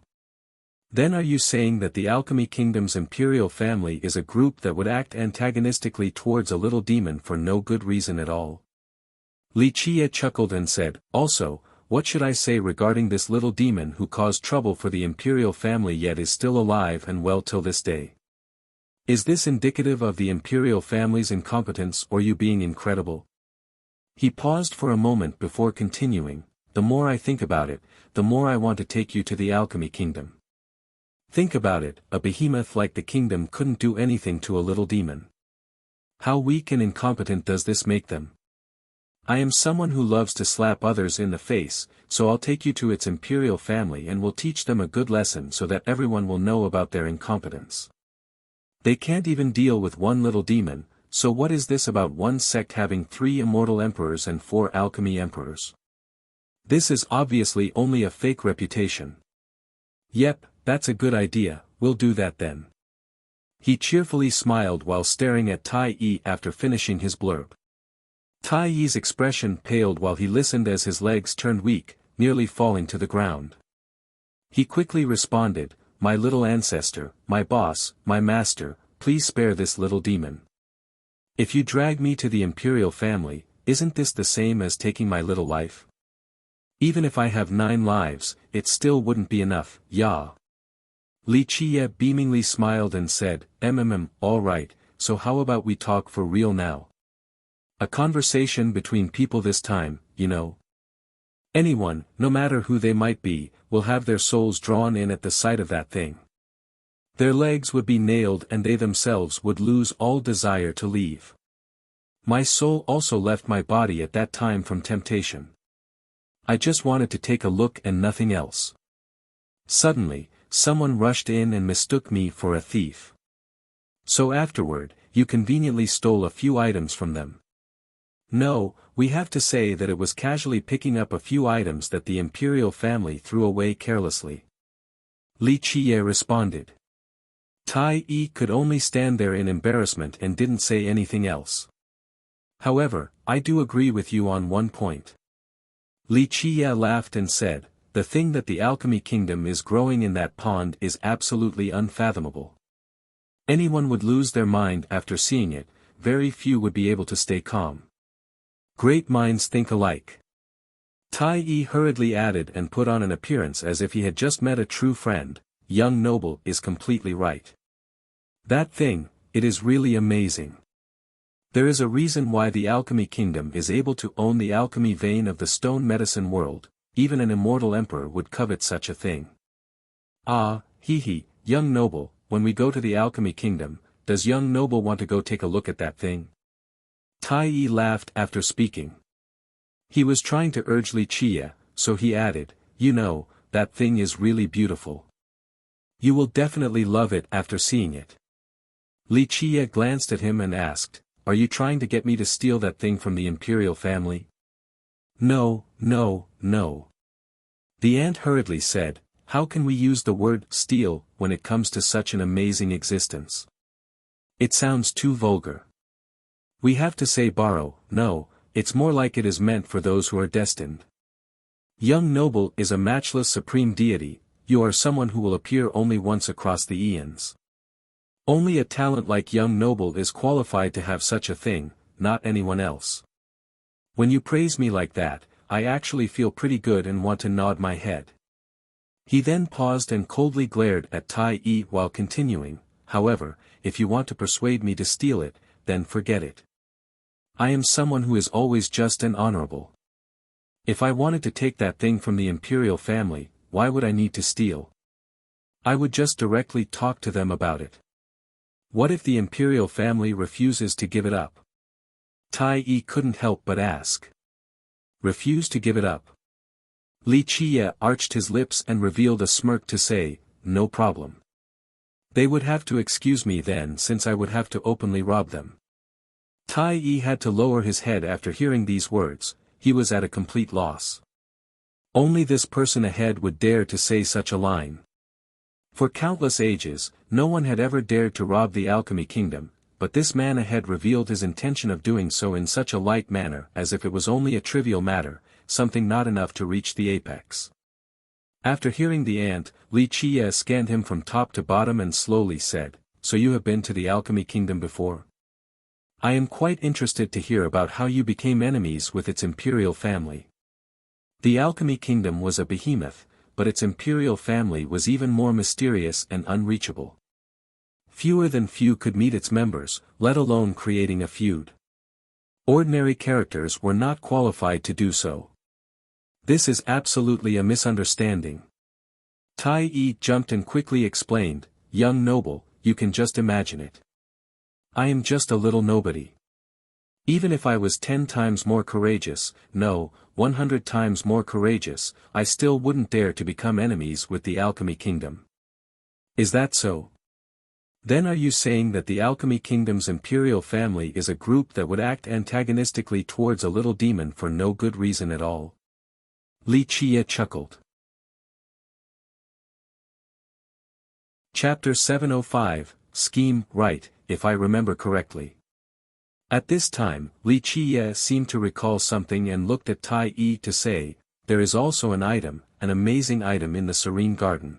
Then are you saying that the alchemy kingdom's imperial family is a group that would act antagonistically towards a little demon for no good reason at all? Li Qie chuckled and said, also, what should I say regarding this little demon who caused trouble for the imperial family yet is still alive and well till this day? Is this indicative of the imperial family's incompetence or you being incredible? He paused for a moment before continuing, the more I think about it, the more I want to take you to the alchemy kingdom. Think about it, a behemoth like the kingdom couldn't do anything to a little demon. How weak and incompetent does this make them? I am someone who loves to slap others in the face, so I'll take you to its imperial family and will teach them a good lesson so that everyone will know about their incompetence. They can't even deal with one little demon, so what is this about one sect having 3 immortal emperors and 4 alchemy emperors? This is obviously only a fake reputation. Yep, that's a good idea, we'll do that then. He cheerfully smiled while staring at Tai after finishing his blurb. Tai's expression paled while he listened as his legs turned weak, nearly falling to the ground. He quickly responded, my little ancestor, my boss, my master, please spare this little demon. If you drag me to the imperial family, isn't this the same as taking my little life? Even if I have 9 lives, it still wouldn't be enough, yeah. Li Qie beamingly smiled and said, all right, so how about we talk for real now? A conversation between people this time, you know. Anyone, no matter who they might be, will have their souls drawn in at the sight of that thing. Their legs would be nailed and they themselves would lose all desire to leave. My soul also left my body at that time from temptation. I just wanted to take a look and nothing else. Suddenly, someone rushed in and mistook me for a thief. So afterward, you conveniently stole a few items from them. No, we have to say that it was casually picking up a few items that the imperial family threw away carelessly. Li Qiye responded. Tai Yi could only stand there in embarrassment and didn't say anything else. However, I do agree with you on one point. Li Qiye laughed and said, the thing that the alchemy kingdom is growing in that pond is absolutely unfathomable. Anyone would lose their mind after seeing it, very few would be able to stay calm. Great minds think alike. Tai Yi hurriedly added and put on an appearance as if he had just met a true friend. Young noble is completely right. That thing, it is really amazing. There is a reason why the alchemy kingdom is able to own the alchemy vein of the stone medicine world, even an immortal emperor would covet such a thing. Ah, young noble, when we go to the alchemy kingdom, does young noble want to go take a look at that thing? Tai Yi laughed after speaking. He was trying to urge Li Qiye, so he added, you know, that thing is really beautiful. You will definitely love it after seeing it. Li Qiye glanced at him and asked, are you trying to get me to steal that thing from the imperial family? No. The ant hurriedly said, how can we use the word steal when it comes to such an amazing existence? It sounds too vulgar. We have to say borrow. No, it's more like it is meant for those who are destined. Young noble is a matchless supreme deity, you are someone who will appear only once across the eons. Only a talent like young noble is qualified to have such a thing, not anyone else. When you praise me like that, I actually feel pretty good and want to nod my head. He then paused and coldly glared at Tai Yi while continuing, however, if you want to persuade me to steal it, then forget it. I am someone who is always just and honorable. If I wanted to take that thing from the imperial family, why would I need to steal? I would just directly talk to them about it. What if the imperial family refuses to give it up? Tai Yi couldn't help but ask. Refuse to give it up? Li Qiye arched his lips and revealed a smirk to say, no problem. They would have to excuse me then since I would have to openly rob them. Tai Yi had to lower his head after hearing these words, he was at a complete loss. Only this person ahead would dare to say such a line. For countless ages, no one had ever dared to rob the alchemy kingdom, but this man ahead revealed his intention of doing so in such a light manner as if it was only a trivial matter, something not enough to reach the apex. After hearing the ant, Li Qiye scanned him from top to bottom and slowly said, so you have been to the alchemy kingdom before? I am quite interested to hear about how you became enemies with its imperial family. The alchemy kingdom was a behemoth, but its imperial family was even more mysterious and unreachable. Fewer than few could meet its members, let alone creating a feud. Ordinary characters were not qualified to do so. This is absolutely a misunderstanding. Tai Yi jumped and quickly explained, young noble, you can just imagine it. I am just a little nobody. Even if I was 10 times more courageous, no, 100 times more courageous, I still wouldn't dare to become enemies with the alchemy kingdom. Is that so? Then are you saying that the alchemy kingdom's imperial family is a group that would act antagonistically towards a little demon for no good reason at all? Li Qiye chuckled. Chapter 705, Scheme, right, if I remember correctly. At this time, Li Qiye seemed to recall something and looked at Tai Yi to say, there is also an item, an amazing item in the Serene Garden.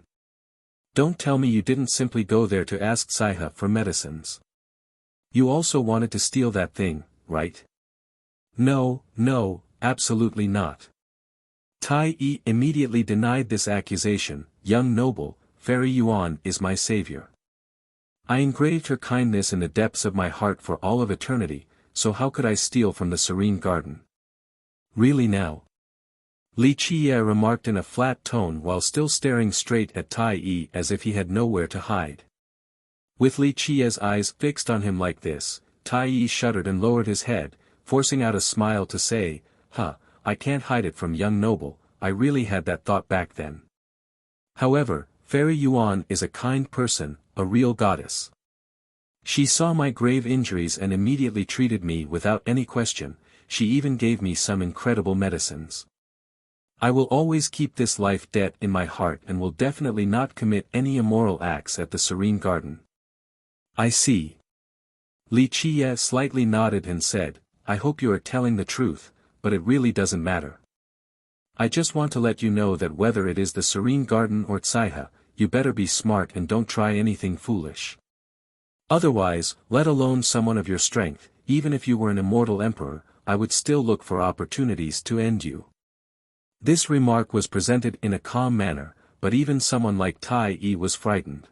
Don't tell me you didn't simply go there to ask Saiha for medicines. You also wanted to steal that thing, right? No, absolutely not. Tai Yi immediately denied this accusation, young noble, Fairy Yuan is my savior. I engraved her kindness in the depths of my heart for all of eternity, so how could I steal from the Serene Garden? Really now? Li Qiye remarked in a flat tone while still staring straight at Tai Yi as if he had nowhere to hide. With Li Qiye's eyes fixed on him like this, Tai Yi shuddered and lowered his head, forcing out a smile to say, I can't hide it from young noble, I really had that thought back then. However, Fairy Yuan is a kind person, a real goddess. She saw my grave injuries and immediately treated me without any question, she even gave me some incredible medicines. I will always keep this life debt in my heart and will definitely not commit any immoral acts at the Serene Garden. I see. Li Qiye slightly nodded and said, I hope you are telling the truth, but it really doesn't matter. I just want to let you know that whether it is the Serene Garden or Tsaiha, you better be smart and don't try anything foolish. Otherwise, let alone someone of your strength, even if you were an immortal emperor, I would still look for opportunities to end you. This remark was presented in a calm manner, but even someone like Tai Yi was frightened.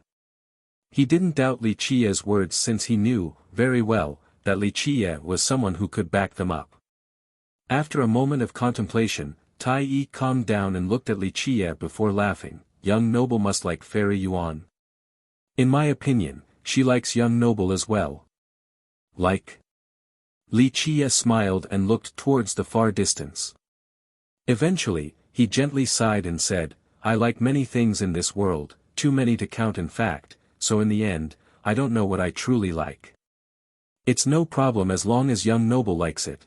He didn't doubt Li Qiye's words since he knew, very well, that Li Qiye was someone who could back them up. After a moment of contemplation, Tai Yi calmed down and looked at Li Qiye before laughing. Young noble must like Fairy Yuan. In my opinion, she likes young noble as well. Like? Li Qiye smiled and looked towards the far distance. Eventually, he gently sighed and said, I like many things in this world, too many to count in fact, so in the end, I don't know what I truly like. It's no problem as long as young noble likes it.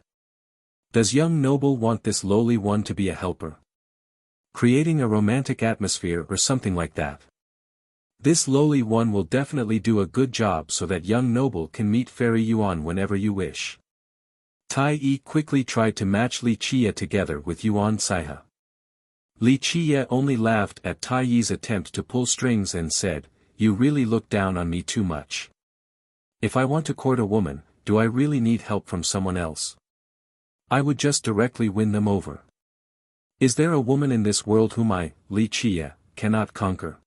Does young noble want this lowly one to be a helper? Creating a romantic atmosphere or something like that? This lowly one will definitely do a good job so that young noble can meet Fairy Yuan whenever you wish. Tai Yi quickly tried to match Li Qiye together with Yuan Saiha. Li Qiye only laughed at Tai Yi's attempt to pull strings and said, You really look down on me too much. If I want to court a woman, do I really need help from someone else? I would just directly win them over. Is there a woman in this world whom I, Li Qiye, cannot conquer?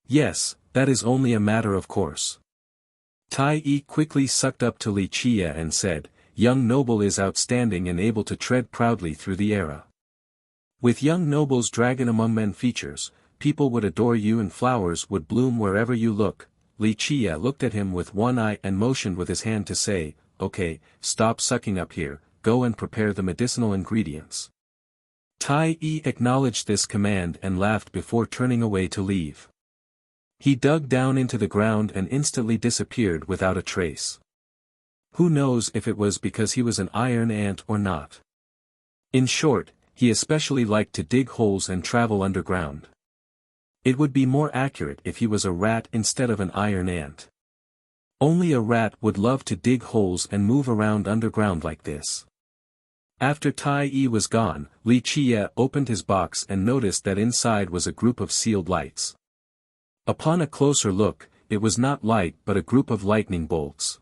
Yes, that is only a matter of course. Tai Yi quickly sucked up to Li Qiye and said, Young noble is outstanding and able to tread proudly through the era. With young noble's dragon among men features, people would adore you and flowers would bloom wherever you look. Li Qiye looked at him with one eye and motioned with his hand to say, Okay, stop sucking up here, go and prepare the medicinal ingredients. Tai Yi acknowledged this command and laughed before turning away to leave. He dug down into the ground and instantly disappeared without a trace. Who knows if it was because he was an iron ant or not. In short, he especially liked to dig holes and travel underground. It would be more accurate if he was a rat instead of an iron ant. Only a rat would love to dig holes and move around underground like this. After Tai Yi was gone, Li Qiye opened his box and noticed that inside was a group of sealed lights. Upon a closer look, it was not light but a group of lightning bolts.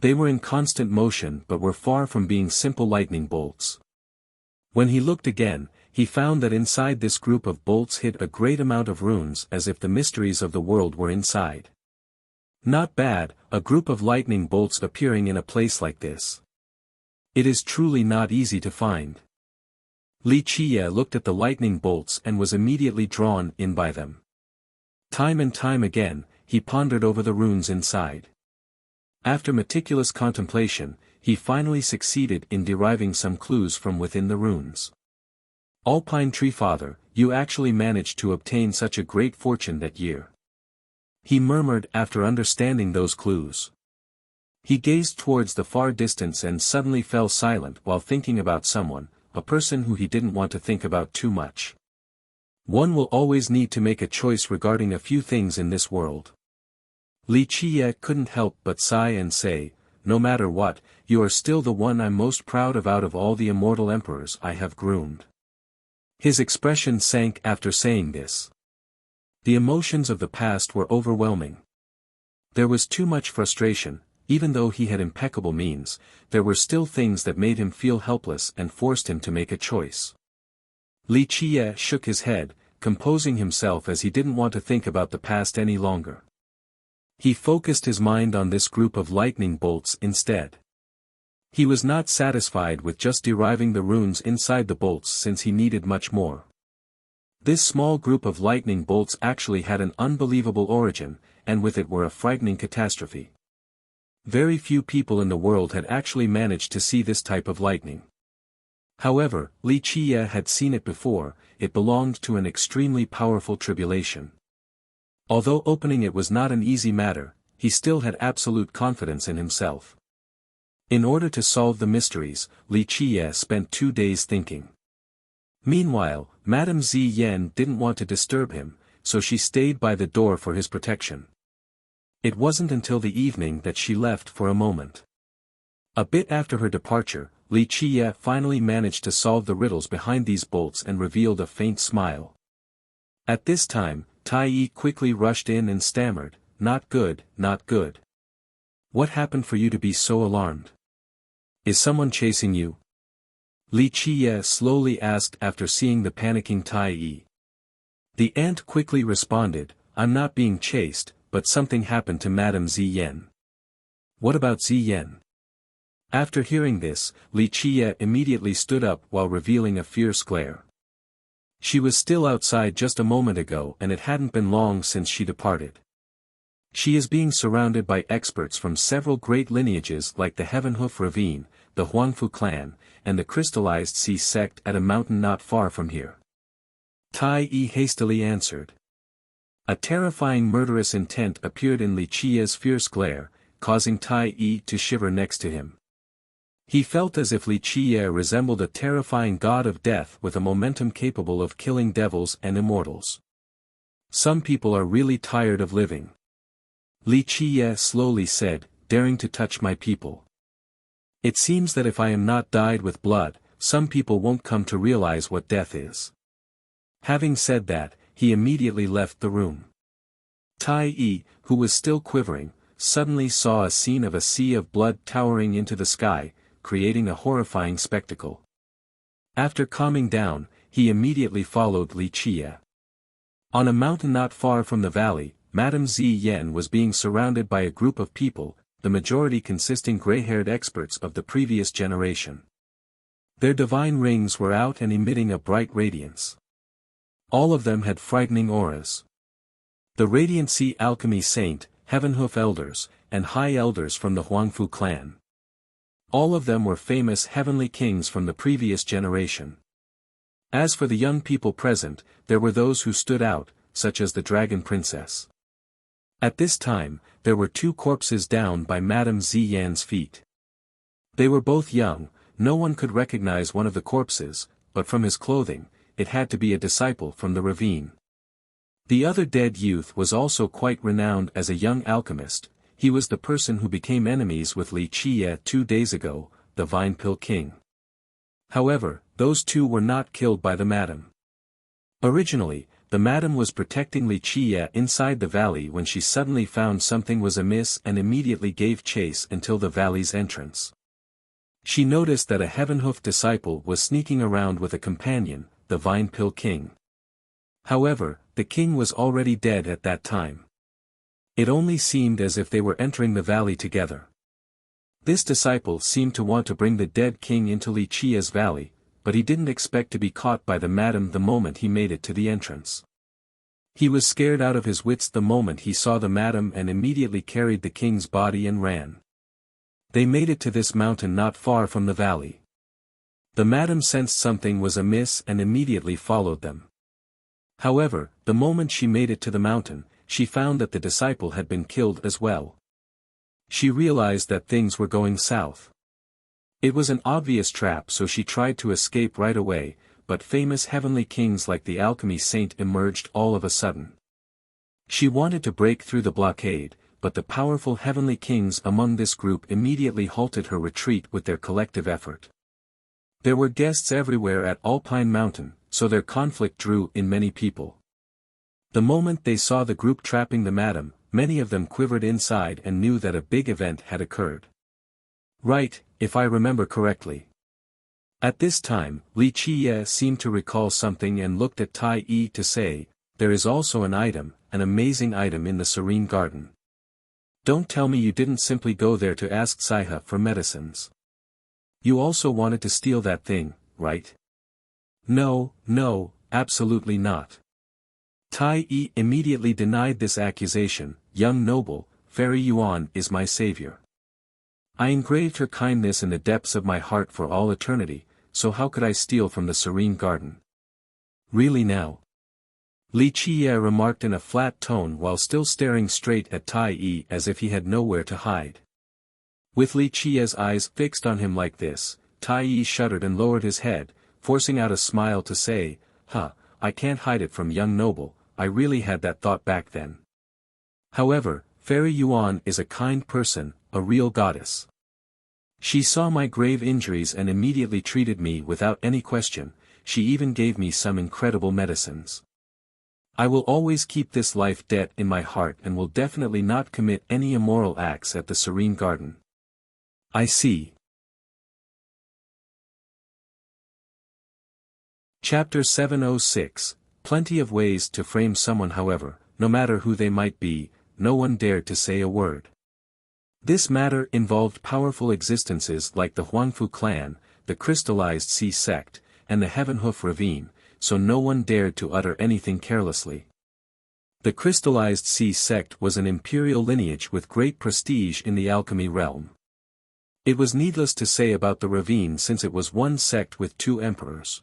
They were in constant motion but were far from being simple lightning bolts. When he looked again, he found that inside this group of bolts hid a great amount of runes as if the mysteries of the world were inside. Not bad, a group of lightning bolts appearing in a place like this. It is truly not easy to find. Li Qiye looked at the lightning bolts and was immediately drawn in by them. Time and time again, he pondered over the runes inside. After meticulous contemplation, he finally succeeded in deriving some clues from within the runes. Alpine Tree Father, you actually managed to obtain such a great fortune that year. He murmured after understanding those clues. He gazed towards the far distance and suddenly fell silent while thinking about someone, a person who he didn't want to think about too much. One will always need to make a choice regarding a few things in this world. Li Qiye couldn't help but sigh and say, No matter what, you are still the one I'm most proud of out of all the immortal emperors I have groomed. His expression sank after saying this. The emotions of the past were overwhelming. There was too much frustration, even though he had impeccable means, there were still things that made him feel helpless and forced him to make a choice. Li Qiye shook his head, composing himself as he didn't want to think about the past any longer. He focused his mind on this group of lightning bolts instead. He was not satisfied with just deriving the runes inside the bolts since he needed much more. This small group of lightning bolts actually had an unbelievable origin, and with it were a frightening catastrophe. Very few people in the world had actually managed to see this type of lightning. However, Li Qiye had seen it before, it belonged to an extremely powerful tribulation. Although opening it was not an easy matter, he still had absolute confidence in himself. In order to solve the mysteries, Li Qiye spent 2 days thinking. Meanwhile, Madame Ziyan didn't want to disturb him, so she stayed by the door for his protection. It wasn't until the evening that she left for a moment. A bit after her departure, Li Qiye finally managed to solve the riddles behind these bolts and revealed a faint smile. At this time, Tai Yi quickly rushed in and stammered, "Not good, not good. What happened for you to be so alarmed? Is someone chasing you?" Li Qiye slowly asked after seeing the panicking Tai Yi. The ant quickly responded, "I'm not being chased, but something happened to Madame Ziyan." "What about Ziyan?" After hearing this, Li Qiye immediately stood up while revealing a fierce glare. She was still outside just a moment ago and it hadn't been long since she departed. She is being surrounded by experts from several great lineages like the Heavenhoof Ravine, the Huangfu clan, and the Crystallized Sea sect at a mountain not far from here. Tai Yi hastily answered. A terrifying murderous intent appeared in Li Qiye's fierce glare, causing Tai Yi to shiver next to him. He felt as if Li Qiye resembled a terrifying god of death with a momentum capable of killing devils and immortals. Some people are really tired of living. Li Qiye slowly said, "Daring to touch my people. It seems that if I am not dyed with blood, some people won't come to realize what death is." Having said that, he immediately left the room. Tai Yi, who was still quivering, suddenly saw a scene of a sea of blood towering into the sky, creating a horrifying spectacle. After calming down, he immediately followed Li Qiye. On a mountain not far from the valley, Madame Ziyan was being surrounded by a group of people, the majority consisting gray-haired experts of the previous generation. Their divine rings were out and emitting a bright radiance. All of them had frightening auras. The Radiant Sea Alchemy Saint, Heavenhoof Elders, and High Elders from the Huangfu clan. All of them were famous heavenly kings from the previous generation. As for the young people present, there were those who stood out, such as the Dragon Princess. At this time, there were 2 corpses down by Madame Ziyan's feet. They were both young, no one could recognize one of the corpses, but from his clothing, it had to be a disciple from the ravine. The other dead youth was also quite renowned as a young alchemist. He was the person who became enemies with Li Qiye 2 days ago, the Vine Pill King. However, those 2 were not killed by the madam. Originally, the madam was protecting Li Qiye inside the valley when she suddenly found something was amiss and immediately gave chase until the valley's entrance. She noticed that a Heavenhoof disciple was sneaking around with a companion, the Vine Pill King. However, the king was already dead at that time. It only seemed as if they were entering the valley together. This disciple seemed to want to bring the dead king into Li Qiye's valley, but he didn't expect to be caught by the madam the moment he made it to the entrance. He was scared out of his wits the moment he saw the madam and immediately carried the king's body and ran. They made it to this mountain not far from the valley. The madam sensed something was amiss and immediately followed them. However, the moment she made it to the mountain, she found that the disciple had been killed as well. She realized that things were going south. It was an obvious trap, so she tried to escape right away, but famous heavenly kings like the alchemy saint emerged all of a sudden. She wanted to break through the blockade, but the powerful heavenly kings among this group immediately halted her retreat with their collective effort. There were guests everywhere at Alpine Mountain, so their conflict drew in many people. The moment they saw the group trapping the madam, many of them quivered inside and knew that a big event had occurred. Right, if I remember correctly. At this time, Li Qiye seemed to recall something and looked at Tai Yi to say, "There is also an item, an amazing item in the Serene Garden. Don't tell me you didn't simply go there to ask Saiha for medicines. You also wanted to steal that thing, right?" No, absolutely not. Tai Yi immediately denied this accusation. "Young noble, Fairy Yuan is my savior. I engraved her kindness in the depths of my heart for all eternity, so how could I steal from the Serene Garden?" "Really now?" Li Qiye remarked in a flat tone while still staring straight at Tai Yi as if he had nowhere to hide. With Li Qiye's eyes fixed on him like this, Tai Yi shuddered and lowered his head, forcing out a smile to say, I can't hide it from young noble, I really had that thought back then. However, Fairy Yuan is a kind person, a real goddess. She saw my grave injuries and immediately treated me without any question, she even gave me some incredible medicines. I will always keep this life debt in my heart and will definitely not commit any immoral acts at the Serene Garden. I see. Chapter 706, Plenty of ways to frame someone. However, no matter who they might be, no one dared to say a word. This matter involved powerful existences like the Huangfu clan, the crystallized sea sect, and the Heavenhoof ravine, so no one dared to utter anything carelessly. The crystallized sea sect was an imperial lineage with great prestige in the alchemy realm. It was needless to say about the ravine since it was one sect with two emperors.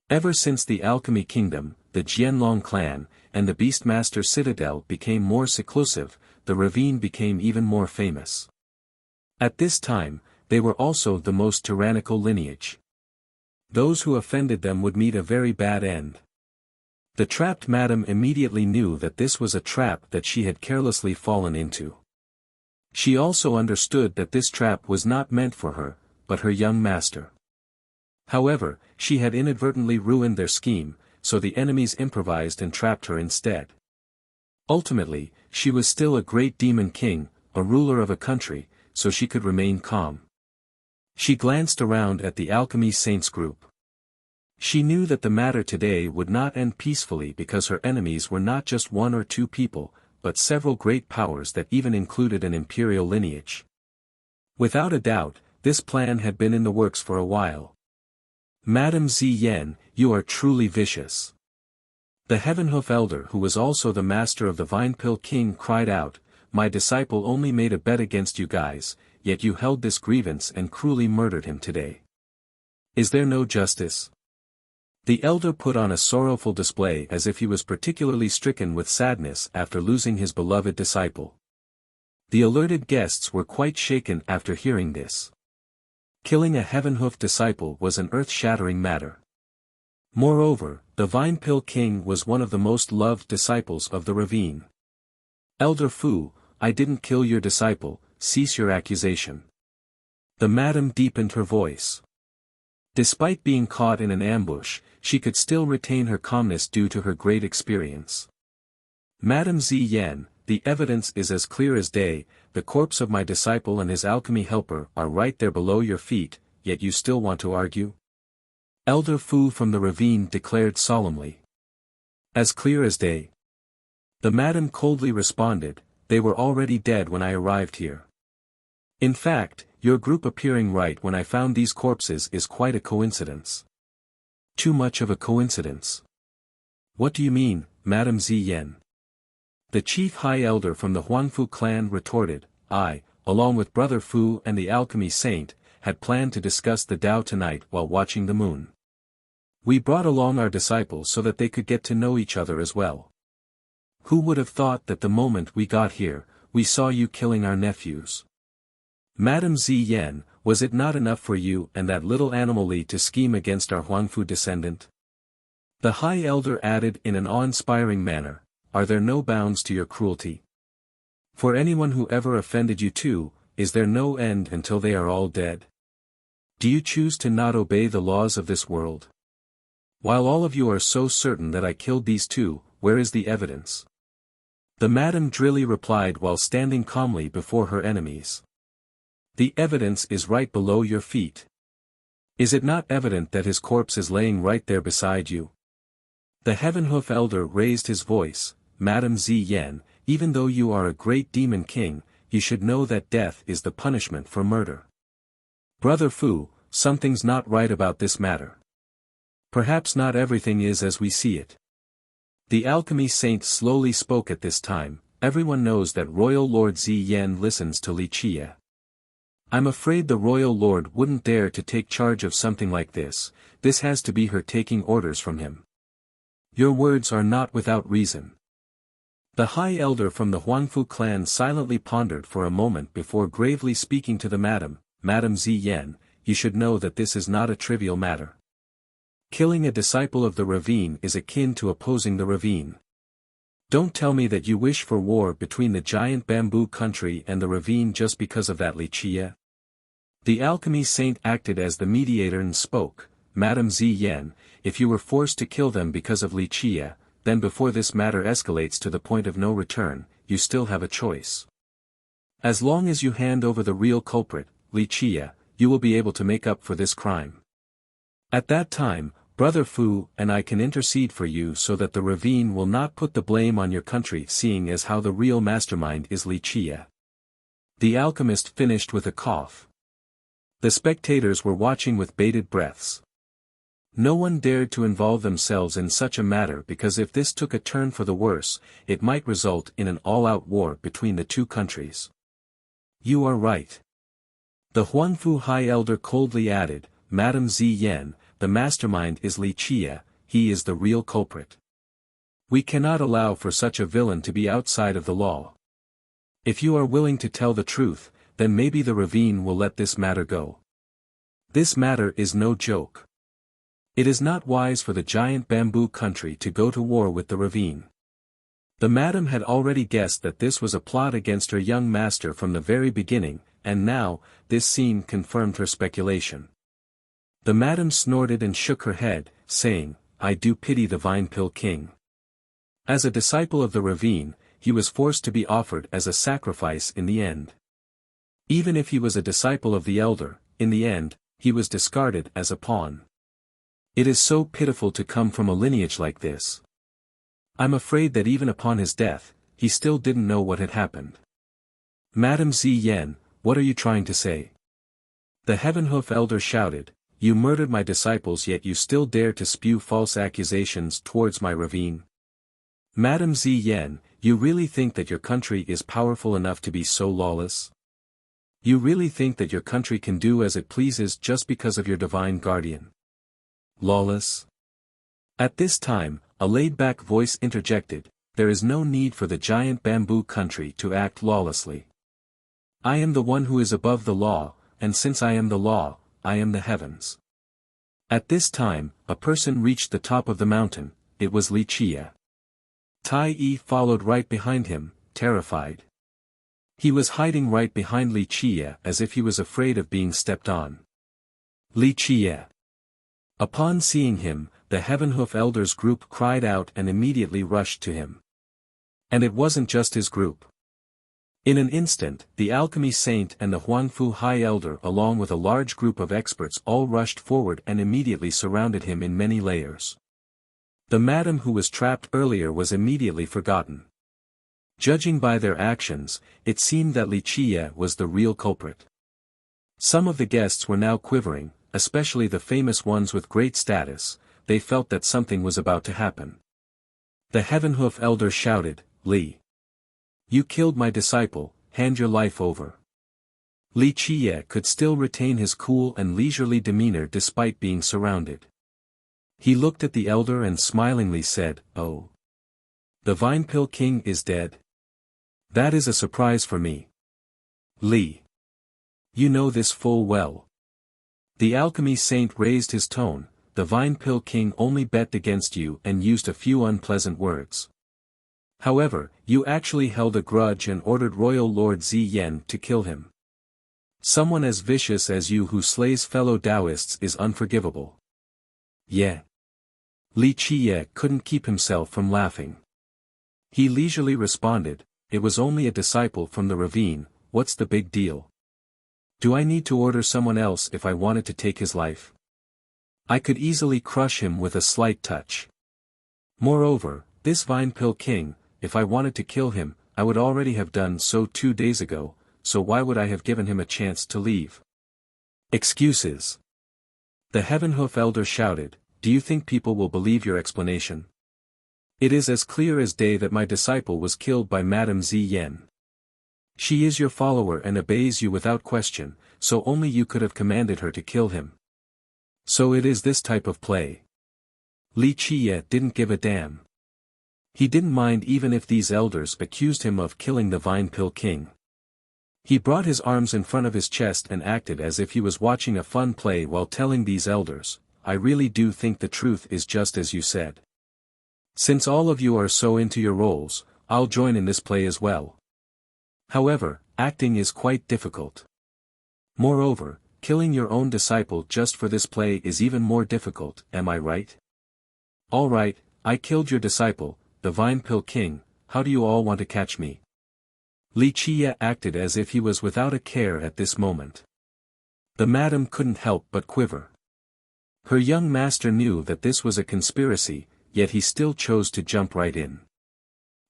Ever since the Alchemy Kingdom, the Jianlong clan, and the Beastmaster Citadel became more seclusive, the ravine became even more famous. At this time, they were also the most tyrannical lineage. Those who offended them would meet a very bad end. The trapped madam immediately knew that this was a trap that she had carelessly fallen into. She also understood that this trap was not meant for her, but her young master. However, she had inadvertently ruined their scheme, so the enemies improvised and trapped her instead. Ultimately, she was still a great demon king, a ruler of a country, so she could remain calm. She glanced around at the alchemy saints group. She knew that the matter today would not end peacefully because her enemies were not just one or two people, but several great powers that even included an imperial lineage. Without a doubt, this plan had been in the works for a while. Madame Ziyan, you are truly vicious. The Heavenhoof elder who was also the master of the Vinepill King cried out, my disciple only made a bet against you guys, yet you held this grievance and cruelly murdered him today. Is there no justice? The elder put on a sorrowful display as if he was particularly stricken with sadness after losing his beloved disciple. The alerted guests were quite shaken after hearing this. Killing a Heavenhoof disciple was an earth-shattering matter. Moreover, the Vinepill King was one of the most loved disciples of the ravine. Elder Fu, I didn't kill your disciple, cease your accusation. The madam deepened her voice. Despite being caught in an ambush, she could still retain her calmness due to her great experience. Madame Ziyan, the evidence is as clear as day, the corpse of my disciple and his alchemy helper are right there below your feet, yet you still want to argue? Elder Fu from the ravine declared solemnly. As clear as day. The madam coldly responded, they were already dead when I arrived here. In fact, your group appearing right when I found these corpses is quite a coincidence. Too much of a coincidence. What do you mean, Madame Ziyan? The chief high elder from the Huangfu clan retorted, I, along with Brother Fu and the alchemy saint, had planned to discuss the Tao tonight while watching the moon. We brought along our disciples so that they could get to know each other as well. Who would have thought that the moment we got here, we saw you killing our nephews? Madame Ziyan, was it not enough for you and that little animal Li to scheme against our Huangfu descendant? The high elder added in an awe-inspiring manner, are there no bounds to your cruelty? For anyone who ever offended you too, is there no end until they are all dead? Do you choose to not obey the laws of this world? While all of you are so certain that I killed these two, where is the evidence? The madam Drilly replied while standing calmly before her enemies. The evidence is right below your feet. Is it not evident that his corpse is laying right there beside you? The Heavenhoof elder raised his voice, Madame Ziyan, even though you are a great demon king, you should know that death is the punishment for murder. Brother Fu, something's not right about this matter. Perhaps not everything is as we see it. The alchemy saint slowly spoke at this time, everyone knows that Royal Lord Ziyan listens to Li Chia. I'm afraid the Royal Lord wouldn't dare to take charge of something like this, this has to be her taking orders from him. Your words are not without reason. The high elder from the Huangfu clan silently pondered for a moment before gravely speaking to the madam, Madame Ziyan, you should know that this is not a trivial matter. Killing a disciple of the ravine is akin to opposing the ravine. Don't tell me that you wish for war between the giant bamboo country and the ravine just because of that, Li Qie. The alchemy saint acted as the mediator and spoke, Madam Ziyan, if you were forced to kill them because of Li Qie, then before this matter escalates to the point of no return, you still have a choice. As long as you hand over the real culprit, Li Qie, you will be able to make up for this crime. At that time, Brother Fu and I can intercede for you so that the ravine will not put the blame on your country, seeing as how the real mastermind is Li Qie. The alchemist finished with a cough. The spectators were watching with bated breaths. No one dared to involve themselves in such a matter because if this took a turn for the worse, it might result in an all-out war between the two countries. You are right. The Huangfu High Elder coldly added, Madam Ziyan, the mastermind is Li Qie, he is the real culprit. We cannot allow for such a villain to be outside of the law. If you are willing to tell the truth, then maybe the ravine will let this matter go. This matter is no joke. It is not wise for the giant bamboo country to go to war with the ravine. The madam had already guessed that this was a plot against her young master from the very beginning, and now, this scene confirmed her speculation. The madam snorted and shook her head, saying, I do pity the Vine-Pill King. As a disciple of the ravine, he was forced to be offered as a sacrifice in the end. Even if he was a disciple of the elder, in the end, he was discarded as a pawn. It is so pitiful to come from a lineage like this. I'm afraid that even upon his death, he still didn't know what had happened. Madam Ziyan, what are you trying to say? The Heavenhoof elder shouted, you murdered my disciples yet you still dare to spew false accusations towards my ravine. Madam Ziyan, you really think that your country is powerful enough to be so lawless? You really think that your country can do as it pleases just because of your divine guardian? Lawless? At this time, a laid-back voice interjected, there is no need for the giant bamboo country to act lawlessly. I am the one who is above the law, and since I am the law, I am the heavens. At this time, a person reached the top of the mountain, it was Li Qie. Tai Yi followed right behind him, terrified. He was hiding right behind Li Qie as if he was afraid of being stepped on. Li Qie. Upon seeing him, the Heavenhoof elders group cried out and immediately rushed to him. And it wasn't just his group. In an instant, the alchemy saint and the Huangfu High Elder along with a large group of experts all rushed forward and immediately surrounded him in many layers. The madam who was trapped earlier was immediately forgotten. Judging by their actions, it seemed that Li Qie was the real culprit. Some of the guests were now quivering, especially the famous ones with great status, they felt that something was about to happen. The Heavenhoof Elder shouted, Li. You killed my disciple, hand your life over. Li Qie could still retain his cool and leisurely demeanor despite being surrounded. He looked at the elder and smilingly said, Oh. The Vine-Pill King is dead. That is a surprise for me. Li. You know this full well. The alchemy saint raised his tone, the Vine-Pill King only bet against you and used a few unpleasant words. However, you actually held a grudge and ordered Royal Lord Ziyan to kill him. Someone as vicious as you who slays fellow Taoists is unforgivable. Yeah. Li Qie couldn't keep himself from laughing. He leisurely responded, it was only a disciple from the ravine, what's the big deal? Do I need to order someone else if I wanted to take his life? I could easily crush him with a slight touch. Moreover, this Vine-Pill King, if I wanted to kill him, I would already have done so 2 days ago, so why would I have given him a chance to leave? Excuses. The Heavenhoof Elder shouted, do you think people will believe your explanation? It is as clear as day that my disciple was killed by Madame Ziyan. She is your follower and obeys you without question, so only you could have commanded her to kill him. So it is this type of play. Li Qie didn't give a damn. He didn't mind even if these elders accused him of killing the Vine-Pill King. He brought his arms in front of his chest and acted as if he was watching a fun play while telling these elders, I really do think the truth is just as you said. Since all of you are so into your roles, I'll join in this play as well. However, acting is quite difficult. Moreover, killing your own disciple just for this play is even more difficult, am I right? All right, I killed your disciple, the Vine Pill King. How do you all want to catch me? Li Qie acted as if he was without a care at this moment. The madam couldn't help but quiver. Her young master knew that this was a conspiracy, yet he still chose to jump right in.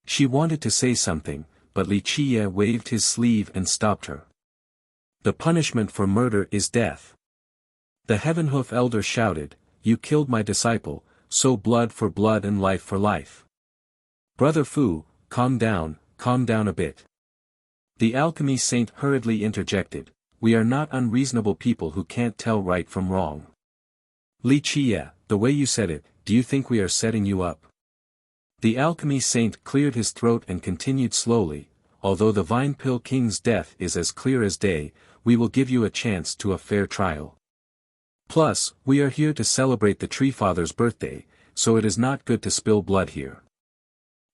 She wanted to say something, but Li Qie waved his sleeve and stopped her. The punishment for murder is death. The Heavenhoof elder shouted, "You killed my disciple, so blood for blood and life for life." Brother Fu, calm down a bit. The alchemy saint hurriedly interjected, "We are not unreasonable people who can't tell right from wrong. Li Qie, the way you said it, do you think we are setting you up?" The alchemy saint cleared his throat and continued slowly, "Although the Vine Pill King's death is as clear as day, we will give you a chance to a fair trial. Plus, we are here to celebrate the Tree Father's birthday, so it is not good to spill blood here.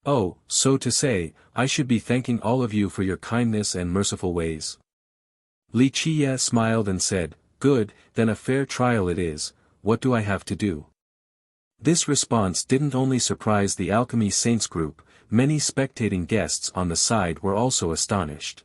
Oh, so to say, I should be thanking all of you for your kindness and merciful ways." Li Qie smiled and said, "Good, then a fair trial it is. What do I have to do?" This response didn't only surprise the alchemy saints group, many spectating guests on the side were also astonished.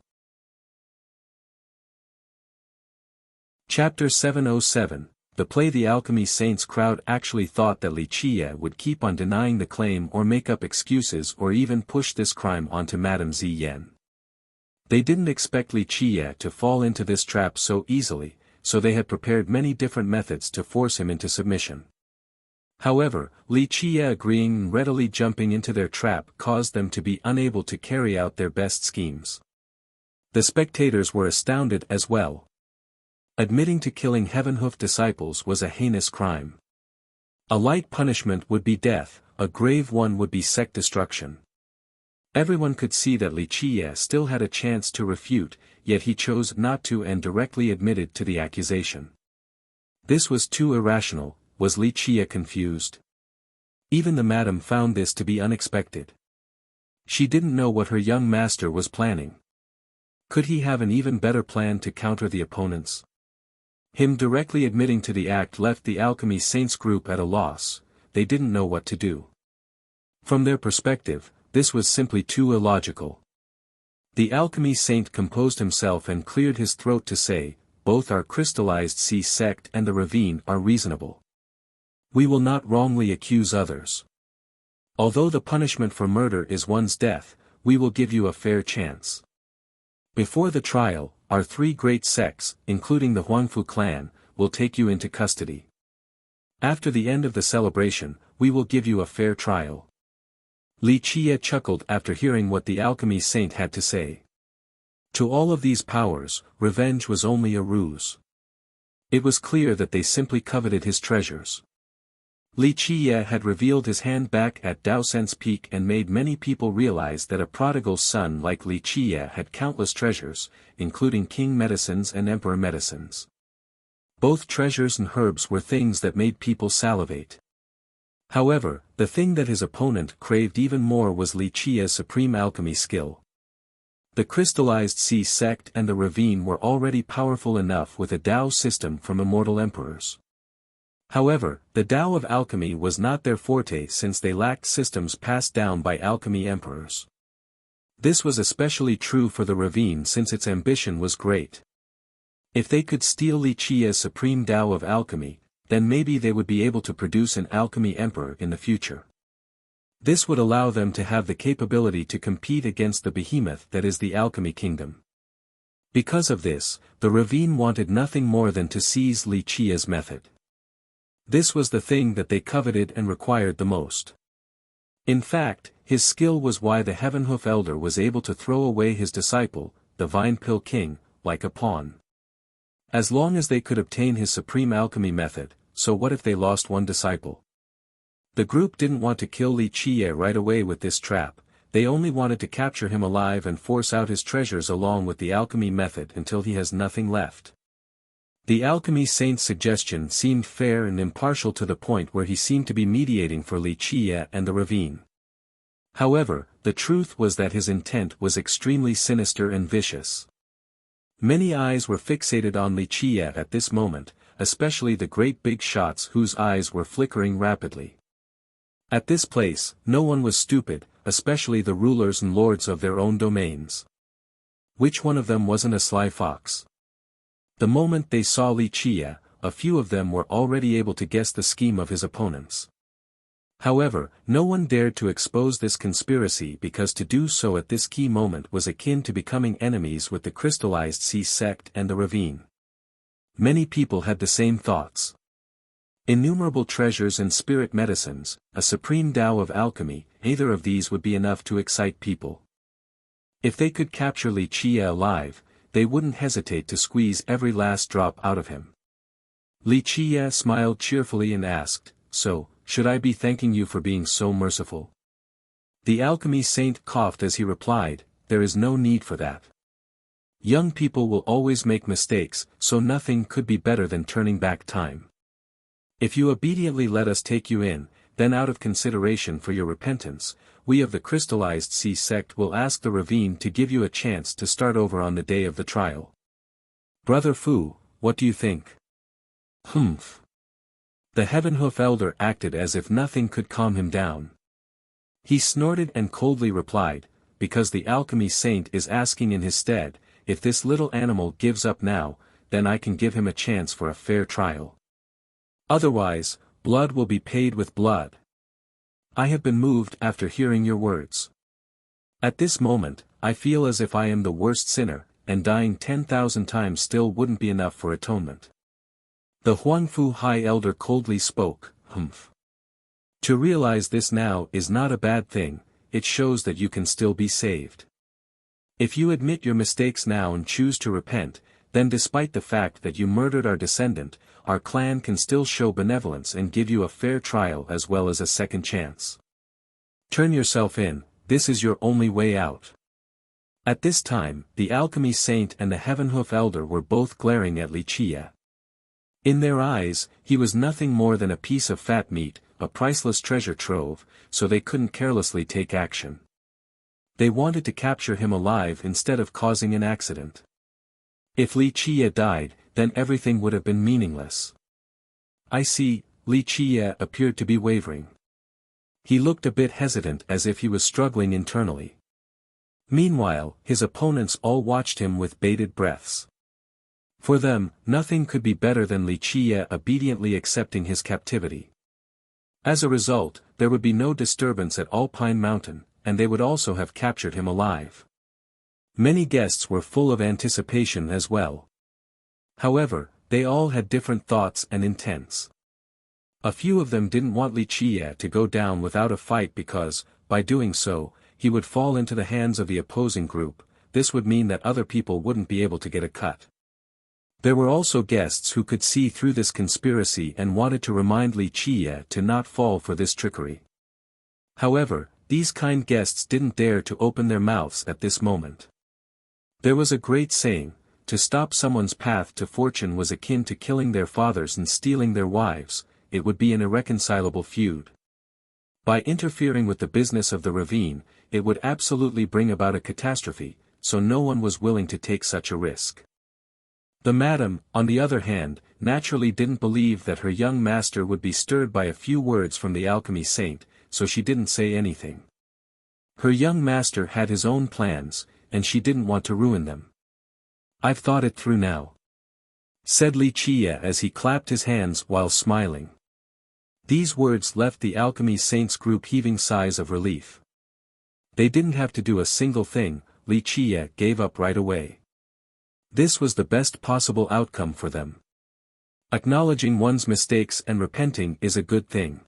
Chapter 707, the play. The alchemy saints crowd actually thought that Li Qie would keep on denying the claim or make up excuses or even push this crime onto Madame Ziyan. They didn't expect Li Qie to fall into this trap so easily, so they had prepared many different methods to force him into submission. However, Li Qie agreeing and readily jumping into their trap caused them to be unable to carry out their best schemes. The spectators were astounded as well. Admitting to killing Heavenhoof disciples was a heinous crime. A light punishment would be death, a grave one would be sect destruction. Everyone could see that Li Qie still had a chance to refute, yet he chose not to and directly admitted to the accusation. This was too irrational. Was Li Qie confused? Even the madam found this to be unexpected. She didn't know what her young master was planning. Could he have an even better plan to counter the opponents? Him directly admitting to the act left the alchemy saints group at a loss. They didn't know what to do. From their perspective, this was simply too illogical. The alchemy saint composed himself and cleared his throat to say, "Both our crystallized sea sect and the ravine are reasonable. We will not wrongly accuse others. Although the punishment for murder is one's death, we will give you a fair chance. Before the trial, our three great sects, including the Huangfu clan, will take you into custody. After the end of the celebration, we will give you a fair trial." Li Qie chuckled after hearing what the alchemy saint had to say. To all of these powers, revenge was only a ruse. It was clear that they simply coveted his treasures. Li Qie had revealed his hand back at Daosen's peak and made many people realize that a prodigal son like Li Qie had countless treasures, including king medicines and emperor medicines. Both treasures and herbs were things that made people salivate. However, the thing that his opponent craved even more was Li Qie's supreme alchemy skill. The crystallized sea sect and the ravine were already powerful enough with a Dao system from immortal emperors. However, the Tao of alchemy was not their forte since they lacked systems passed down by alchemy emperors. This was especially true for the ravine since its ambition was great. If they could steal Li Qie's supreme Tao of alchemy, then maybe they would be able to produce an alchemy emperor in the future. This would allow them to have the capability to compete against the behemoth that is the alchemy kingdom. Because of this, the ravine wanted nothing more than to seize Li Qie's method. This was the thing that they coveted and required the most. In fact, his skill was why the Heavenhoof elder was able to throw away his disciple, the Vine Pill King, like a pawn. As long as they could obtain his supreme alchemy method, so what if they lost one disciple? The group didn't want to kill Li Qie right away with this trap, they only wanted to capture him alive and force out his treasures along with the alchemy method until he has nothing left. The alchemy saint's suggestion seemed fair and impartial to the point where he seemed to be mediating for Li Qie and the ravine. However, the truth was that his intent was extremely sinister and vicious. Many eyes were fixated on Li Qie at this moment, especially the great big shots whose eyes were flickering rapidly. At this place, no one was stupid, especially the rulers and lords of their own domains. Which one of them wasn't a sly fox? The moment they saw Li Qie, a few of them were already able to guess the scheme of his opponents. However, no one dared to expose this conspiracy because to do so at this key moment was akin to becoming enemies with the crystallized sea sect and the ravine. Many people had the same thoughts. Innumerable treasures and spirit medicines, a supreme Tao of alchemy, either of these would be enough to excite people. If they could capture Li Qie alive, they wouldn't hesitate to squeeze every last drop out of him. Li Qie smiled cheerfully and asked, "So, should I be thanking you for being so merciful?" The alchemy saint coughed as he replied, "There is no need for that. Young people will always make mistakes, so nothing could be better than turning back time. If you obediently let us take you in, then out of consideration for your repentance, we of the crystallized sea sect will ask the ravine to give you a chance to start over on the day of the trial. Brother Fu, what do you think?" "Humph." The Heavenhoof elder acted as if nothing could calm him down. He snorted and coldly replied, "Because the alchemy saint is asking in his stead, if this little animal gives up now, then I can give him a chance for a fair trial. Otherwise, blood will be paid with blood. I have been moved after hearing your words. At this moment, I feel as if I am the worst sinner, and dying 10,000 times still wouldn't be enough for atonement." The Huangfu High Elder coldly spoke, "Humph. To realize this now is not a bad thing, it shows that you can still be saved. If you admit your mistakes now and choose to repent, then despite the fact that you murdered our descendant, our clan can still show benevolence and give you a fair trial as well as a second chance. Turn yourself in, this is your only way out." At this time, the alchemy saint and the Heavenhoof elder were both glaring at Li Qie. In their eyes, he was nothing more than a piece of fat meat, a priceless treasure trove, so they couldn't carelessly take action. They wanted to capture him alive instead of causing an accident. If Li Qie died, then everything would have been meaningless. "I see," Li Qie appeared to be wavering. He looked a bit hesitant as if he was struggling internally. Meanwhile, his opponents all watched him with bated breaths. For them, nothing could be better than Li Qie obediently accepting his captivity. As a result, there would be no disturbance at Alpine Mountain, and they would also have captured him alive. Many guests were full of anticipation as well. However, they all had different thoughts and intents. A few of them didn't want Li Qie to go down without a fight because, by doing so, he would fall into the hands of the opposing group. This would mean that other people wouldn't be able to get a cut. There were also guests who could see through this conspiracy and wanted to remind Li Qie to not fall for this trickery. However, these kind guests didn't dare to open their mouths at this moment. There was a great saying, to stop someone's path to fortune was akin to killing their fathers and stealing their wives, it would be an irreconcilable feud. By interfering with the business of the ravine, it would absolutely bring about a catastrophe, so no one was willing to take such a risk. The madam, on the other hand, naturally didn't believe that her young master would be stirred by a few words from the alchemy saint, so she didn't say anything. Her young master had his own plans, and she didn't want to ruin them. "I've thought it through now," said Li Qie as he clapped his hands while smiling. These words left the alchemy saints group heaving sighs of relief. They didn't have to do a single thing, Li Qie gave up right away. This was the best possible outcome for them. Acknowledging one's mistakes and repenting is a good thing.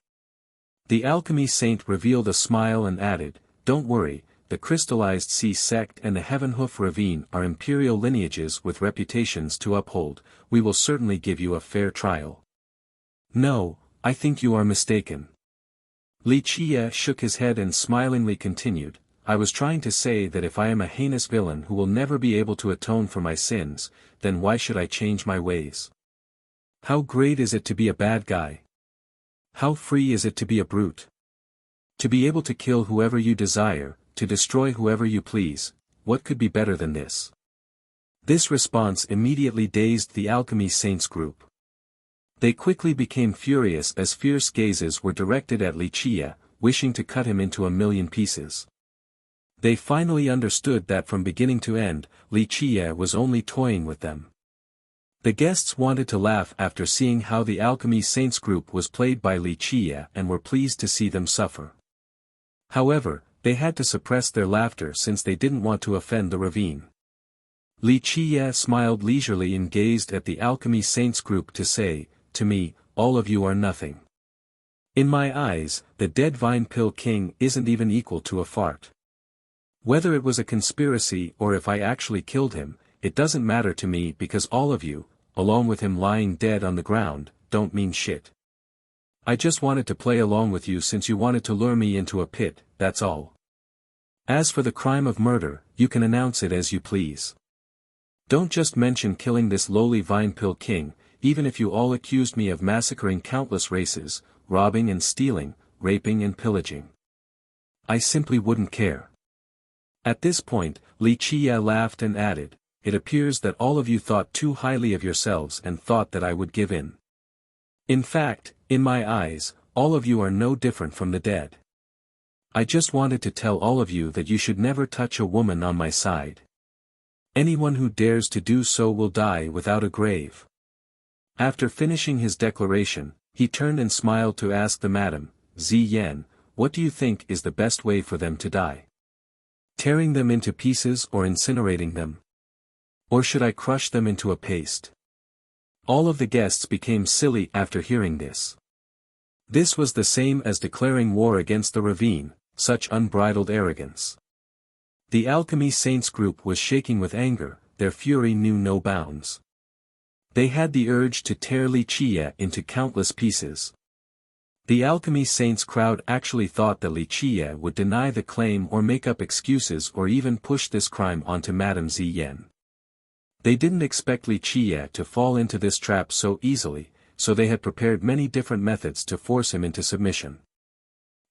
The alchemy saint revealed a smile and added, "Don't worry, the crystallized sea sect and the Heavenhoof ravine are imperial lineages with reputations to uphold, we will certainly give you a fair trial." "No, I think you are mistaken." Li Qie shook his head and smilingly continued, "I was trying to say that if I am a heinous villain who will never be able to atone for my sins, then why should I change my ways? How great is it to be a bad guy? How free is it to be a brute? To be able to kill whoever you desire, to destroy whoever you please, what could be better than this? This response immediately dazed the Alchemy Saints group. They quickly became furious as fierce gazes were directed at Wuxia, wishing to cut him into a million pieces. They finally understood that from beginning to end, Wuxia was only toying with them. The guests wanted to laugh after seeing how the Alchemy Saints group was played by Wuxia and were pleased to see them suffer. However, they had to suppress their laughter since they didn't want to offend the ravine. Wuxia smiled leisurely and gazed at the Alchemy Saints group to say, "To me, all of you are nothing. In my eyes, the dead Vine Pill King isn't even equal to a fart. Whether it was a conspiracy or if I actually killed him, it doesn't matter to me because all of you, along with him lying dead on the ground, don't mean shit. I just wanted to play along with you since you wanted to lure me into a pit, that's all. As for the crime of murder, you can announce it as you please. Don't just mention killing this lowly Vine Pill King, even if you all accused me of massacring countless races, robbing and stealing, raping and pillaging. I simply wouldn't care." At this point, Wuxia laughed and added, "It appears that all of you thought too highly of yourselves and thought that I would give in. In fact, in my eyes, all of you are no different from the dead. I just wanted to tell all of you that you should never touch a woman on my side. Anyone who dares to do so will die without a grave." After finishing his declaration, he turned and smiled to ask the Madam, Ziyan, "What do you think is the best way for them to die? Tearing them into pieces or incinerating them? Or should I crush them into a paste?" All of the guests became silly after hearing this. This was the same as declaring war against the ravine, such unbridled arrogance. The Alchemy Saints group was shaking with anger, their fury knew no bounds. They had the urge to tear Wuxia into countless pieces. The Alchemy Saints crowd actually thought that Wuxia would deny the claim or make up excuses or even push this crime onto Madame Ziyan. They didn't expect Wuxia to fall into this trap so easily, so they had prepared many different methods to force him into submission.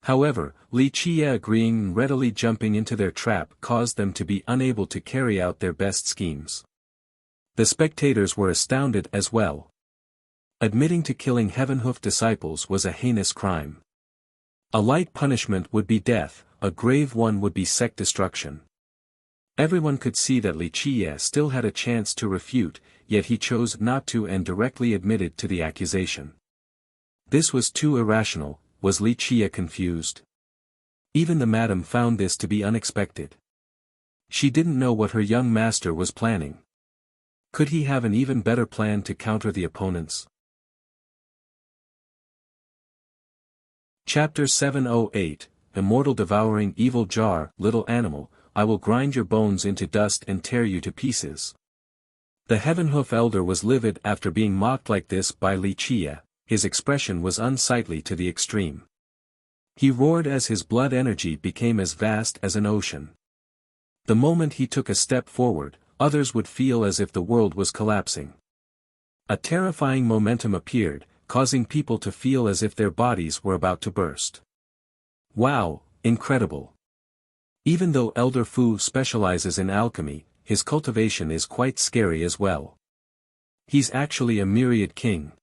However, Wuxia agreeing and readily jumping into their trap caused them to be unable to carry out their best schemes. The spectators were astounded as well. Admitting to killing Heavenhoof disciples was a heinous crime. A light punishment would be death, a grave one would be sect destruction. Everyone could see that Wuxia still had a chance to refute, yet he chose not to and directly admitted to the accusation. This was too irrational. Was Wuxia confused? Even the madam found this to be unexpected. She didn't know what her young master was planning. Could he have an even better plan to counter the opponents? Chapter 708, Immortal Devouring Evil Jar, Little Animal, I will grind your bones into dust and tear you to pieces. The Heavenhoof elder was livid after being mocked like this by Wuxia. His expression was unsightly to the extreme. He roared as his blood energy became as vast as an ocean. The moment he took a step forward, others would feel as if the world was collapsing. A terrifying momentum appeared, causing people to feel as if their bodies were about to burst. Wow, incredible. Even though Elder Fu specializes in alchemy, his cultivation is quite scary as well. He's actually a myriad king.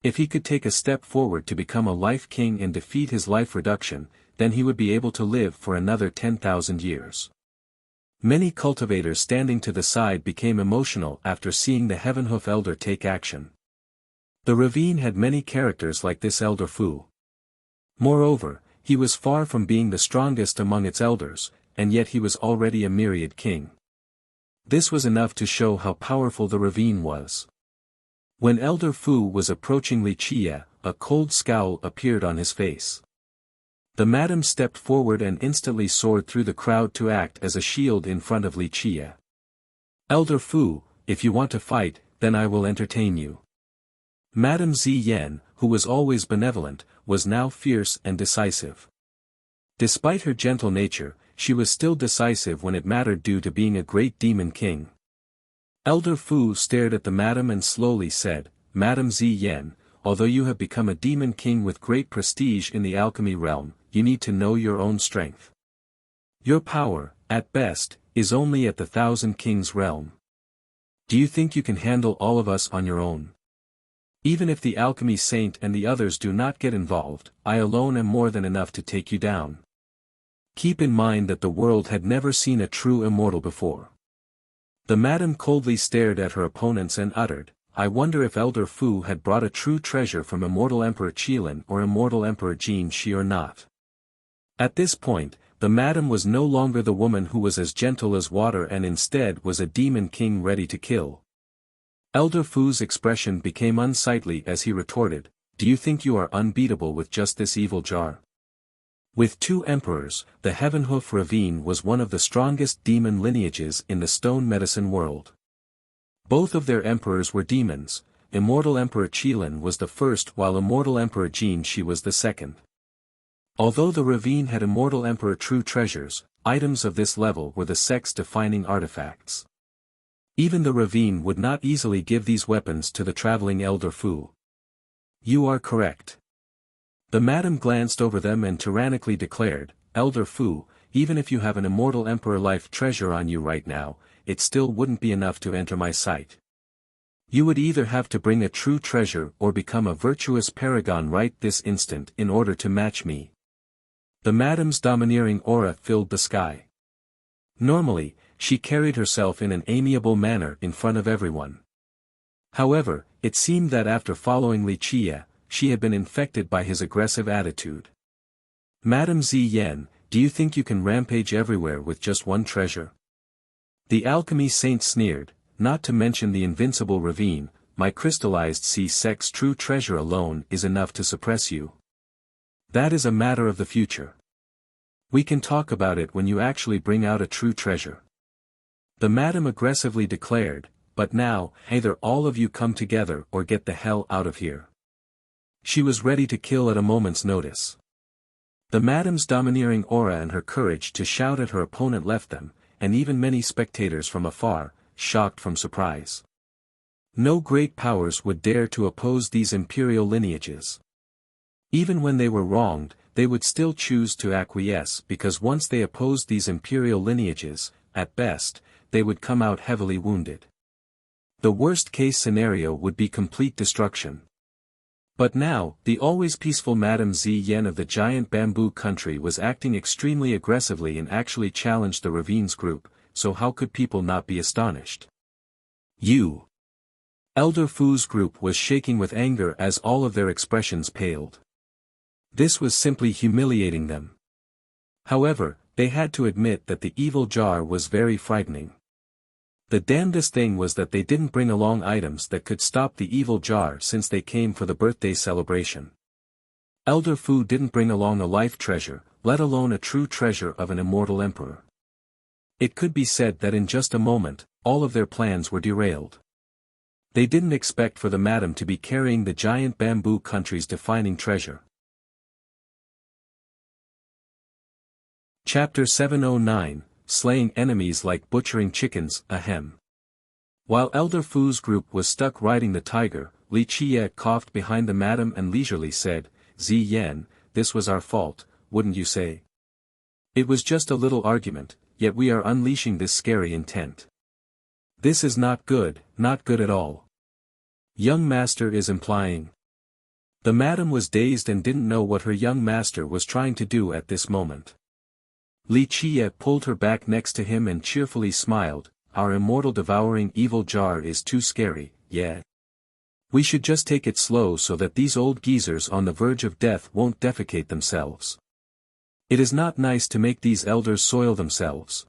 If he could take a step forward to become a life king and defeat his life reduction, then he would be able to live for another 10,000 years. Many cultivators standing to the side became emotional after seeing the Heavenhoof elder take action. The ravine had many characters like this Elder Fu. Moreover, he was far from being the strongest among its elders, and yet he was already a myriad king. This was enough to show how powerful the ravine was. When Elder Fu was approaching Wuxia, a cold scowl appeared on his face. The madam stepped forward and instantly soared through the crowd to act as a shield in front of Wuxia. Elder Fu, if you want to fight, then I will entertain you. Madame Ziyan, who was always benevolent, was now fierce and decisive. Despite her gentle nature, she was still decisive when it mattered due to being a great demon king. Elder Fu stared at the madam and slowly said, Madame Ziyan, although you have become a demon king with great prestige in the alchemy realm, you need to know your own strength. Your power, at best, is only at the Thousand Kings realm. Do you think you can handle all of us on your own? Even if the alchemy saint and the others do not get involved, I alone am more than enough to take you down. Keep in mind that the world had never seen a true immortal before. The madam coldly stared at her opponents and uttered, I wonder if Elder Fu had brought a true treasure from Immortal Emperor Qilin or Immortal Emperor Jin Shi or not. At this point, the madam was no longer the woman who was as gentle as water and instead was a demon king ready to kill. Elder Fu's expression became unsightly as he retorted, do you think you are unbeatable with just this evil jar? With 2 emperors, the Heavenhoof Ravine was one of the strongest demon lineages in the stone medicine world. Both of their emperors were demons. Immortal Emperor Qilin was the first while Immortal Emperor Jin Shi was the second. Although the ravine had Immortal Emperor true treasures, items of this level were the sex-defining artifacts. Even the ravine would not easily give these weapons to the traveling Elder Fu. You are correct. The madam glanced over them and tyrannically declared, Elder Fu, even if you have an Immortal Emperor life treasure on you right now, it still wouldn't be enough to enter my sight. You would either have to bring a true treasure or become a virtuous paragon right this instant in order to match me. The madam's domineering aura filled the sky. Normally, she carried herself in an amiable manner in front of everyone. However, it seemed that after following Li Qie, she had been infected by his aggressive attitude. Madame Ziyan, do you think you can rampage everywhere with just one treasure? The alchemy saint sneered, not to mention the invincible ravine, my crystallized C-sex true treasure alone is enough to suppress you. That is a matter of the future. We can talk about it when you actually bring out a true treasure. The madam aggressively declared, but now, either all of you come together or get the hell out of here. She was ready to kill at a moment's notice. The madam's domineering aura and her courage to shout at her opponent left them, and even many spectators from afar, shocked from surprise. No great powers would dare to oppose these imperial lineages. Even when they were wronged, they would still choose to acquiesce because once they opposed these imperial lineages, at best, they would come out heavily wounded. The worst-case scenario would be complete destruction. But now, the always peaceful Madame Ziyan of the giant bamboo country was acting extremely aggressively and actually challenged the Ravine's group, so how could people not be astonished? You! Elder Fu's group was shaking with anger as all of their expressions paled. This was simply humiliating them. However, they had to admit that the evil jar was very frightening. The damnedest thing was that they didn't bring along items that could stop the evil jar since they came for the birthday celebration. Elder Fu didn't bring along a life treasure, let alone a true treasure of an immortal emperor. It could be said that in just a moment, all of their plans were derailed. They didn't expect for the madam to be carrying the giant bamboo country's defining treasure. Chapter 709, Slaying Enemies Like Butchering Chickens, Ahem. While Elder Fu's group was stuck riding the tiger, Li Qie coughed behind the madam and leisurely said, Ziyan, this was our fault, wouldn't you say? It was just a little argument, yet we are unleashing this scary intent. This is not good at all. Young master is implying. The madam was dazed and didn't know what her young master was trying to do at this moment. Li Qie pulled her back next to him and cheerfully smiled, our immortal devouring evil jar is too scary, yeah. We should just take it slow so that these old geezers on the verge of death won't defecate themselves. It is not nice to make these elders soil themselves.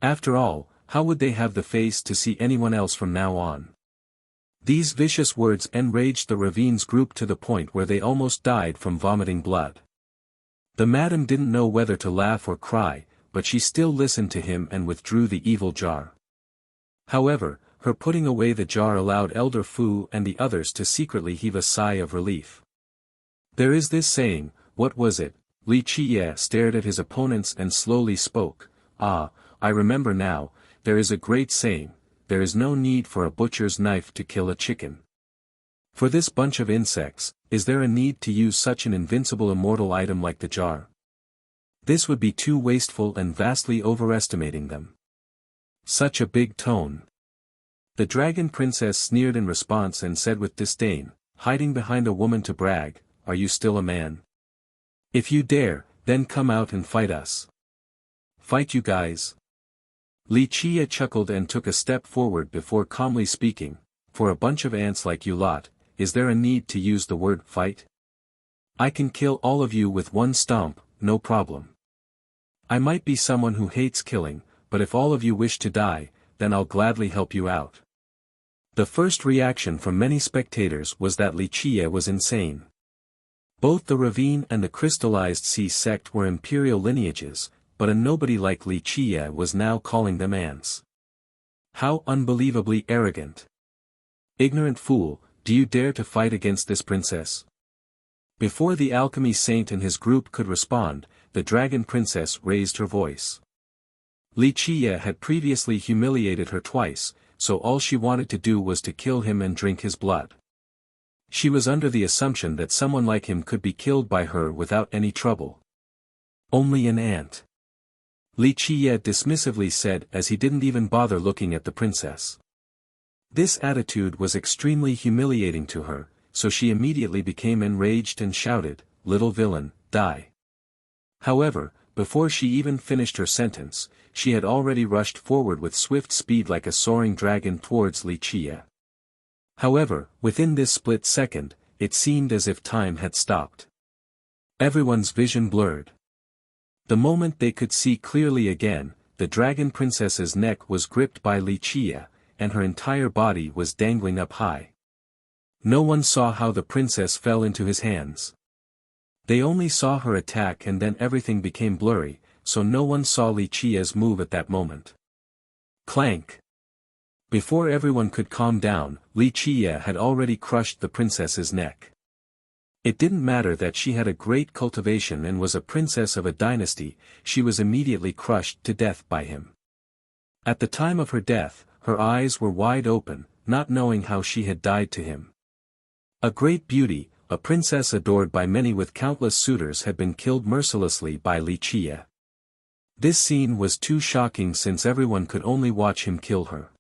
After all, how would they have the face to see anyone else from now on? These vicious words enraged the Ravine's group to the point where they almost died from vomiting blood. The madam didn't know whether to laugh or cry, but she still listened to him and withdrew the evil jar. However, her putting away the jar allowed Elder Fu and the others to secretly heave a sigh of relief. There is this saying, what was it? Li Qie stared at his opponents and slowly spoke, I remember now, there is a great saying, there is no need for a butcher's knife to kill a chicken. For this bunch of insects, is there a need to use such an invincible immortal item like the jar? This would be too wasteful and vastly overestimating them. Such a big tone. The dragon princess sneered in response and said with disdain, hiding behind a woman to brag, "Are you still a man? If you dare, then come out and fight us." "Fight you guys?" Li Chia chuckled and took a step forward before calmly speaking, "For a bunch of ants like you lot, is there a need to use the word fight? I can kill all of you with one stomp, no problem. I might be someone who hates killing, but if all of you wish to die, then I'll gladly help you out." The first reaction from many spectators was that Li Chia was insane. Both the Ravine and the Crystallized Sea sect were imperial lineages, but a nobody like Li Chia was now calling them ants. How unbelievably arrogant. "Ignorant fool, do you dare to fight against this princess?" Before the alchemy saint and his group could respond, the dragon princess raised her voice. Li Chia had previously humiliated her twice, so all she wanted to do was to kill him and drink his blood. She was under the assumption that someone like him could be killed by her without any trouble. "Only an ant," Li Chia dismissively said as he didn't even bother looking at the princess. This attitude was extremely humiliating to her, so she immediately became enraged and shouted, "Little villain, die." However, before she even finished her sentence, she had already rushed forward with swift speed like a soaring dragon towards Li Chia. However, within this split second, it seemed as if time had stopped. Everyone's vision blurred. The moment they could see clearly again, the dragon princess's neck was gripped by Li Chia, and her entire body was dangling up high. No one saw how the princess fell into his hands. They only saw her attack and then everything became blurry, so no one saw Li Chia's move at that moment. Clank! Before everyone could calm down, Li Chia had already crushed the princess's neck. It didn't matter that she had a great cultivation and was a princess of a dynasty, she was immediately crushed to death by him. At the time of her death, her eyes were wide open, not knowing how she had died to him. A great beauty, a princess adored by many with countless suitors had been killed mercilessly by Li Chia. This scene was too shocking since everyone could only watch him kill her.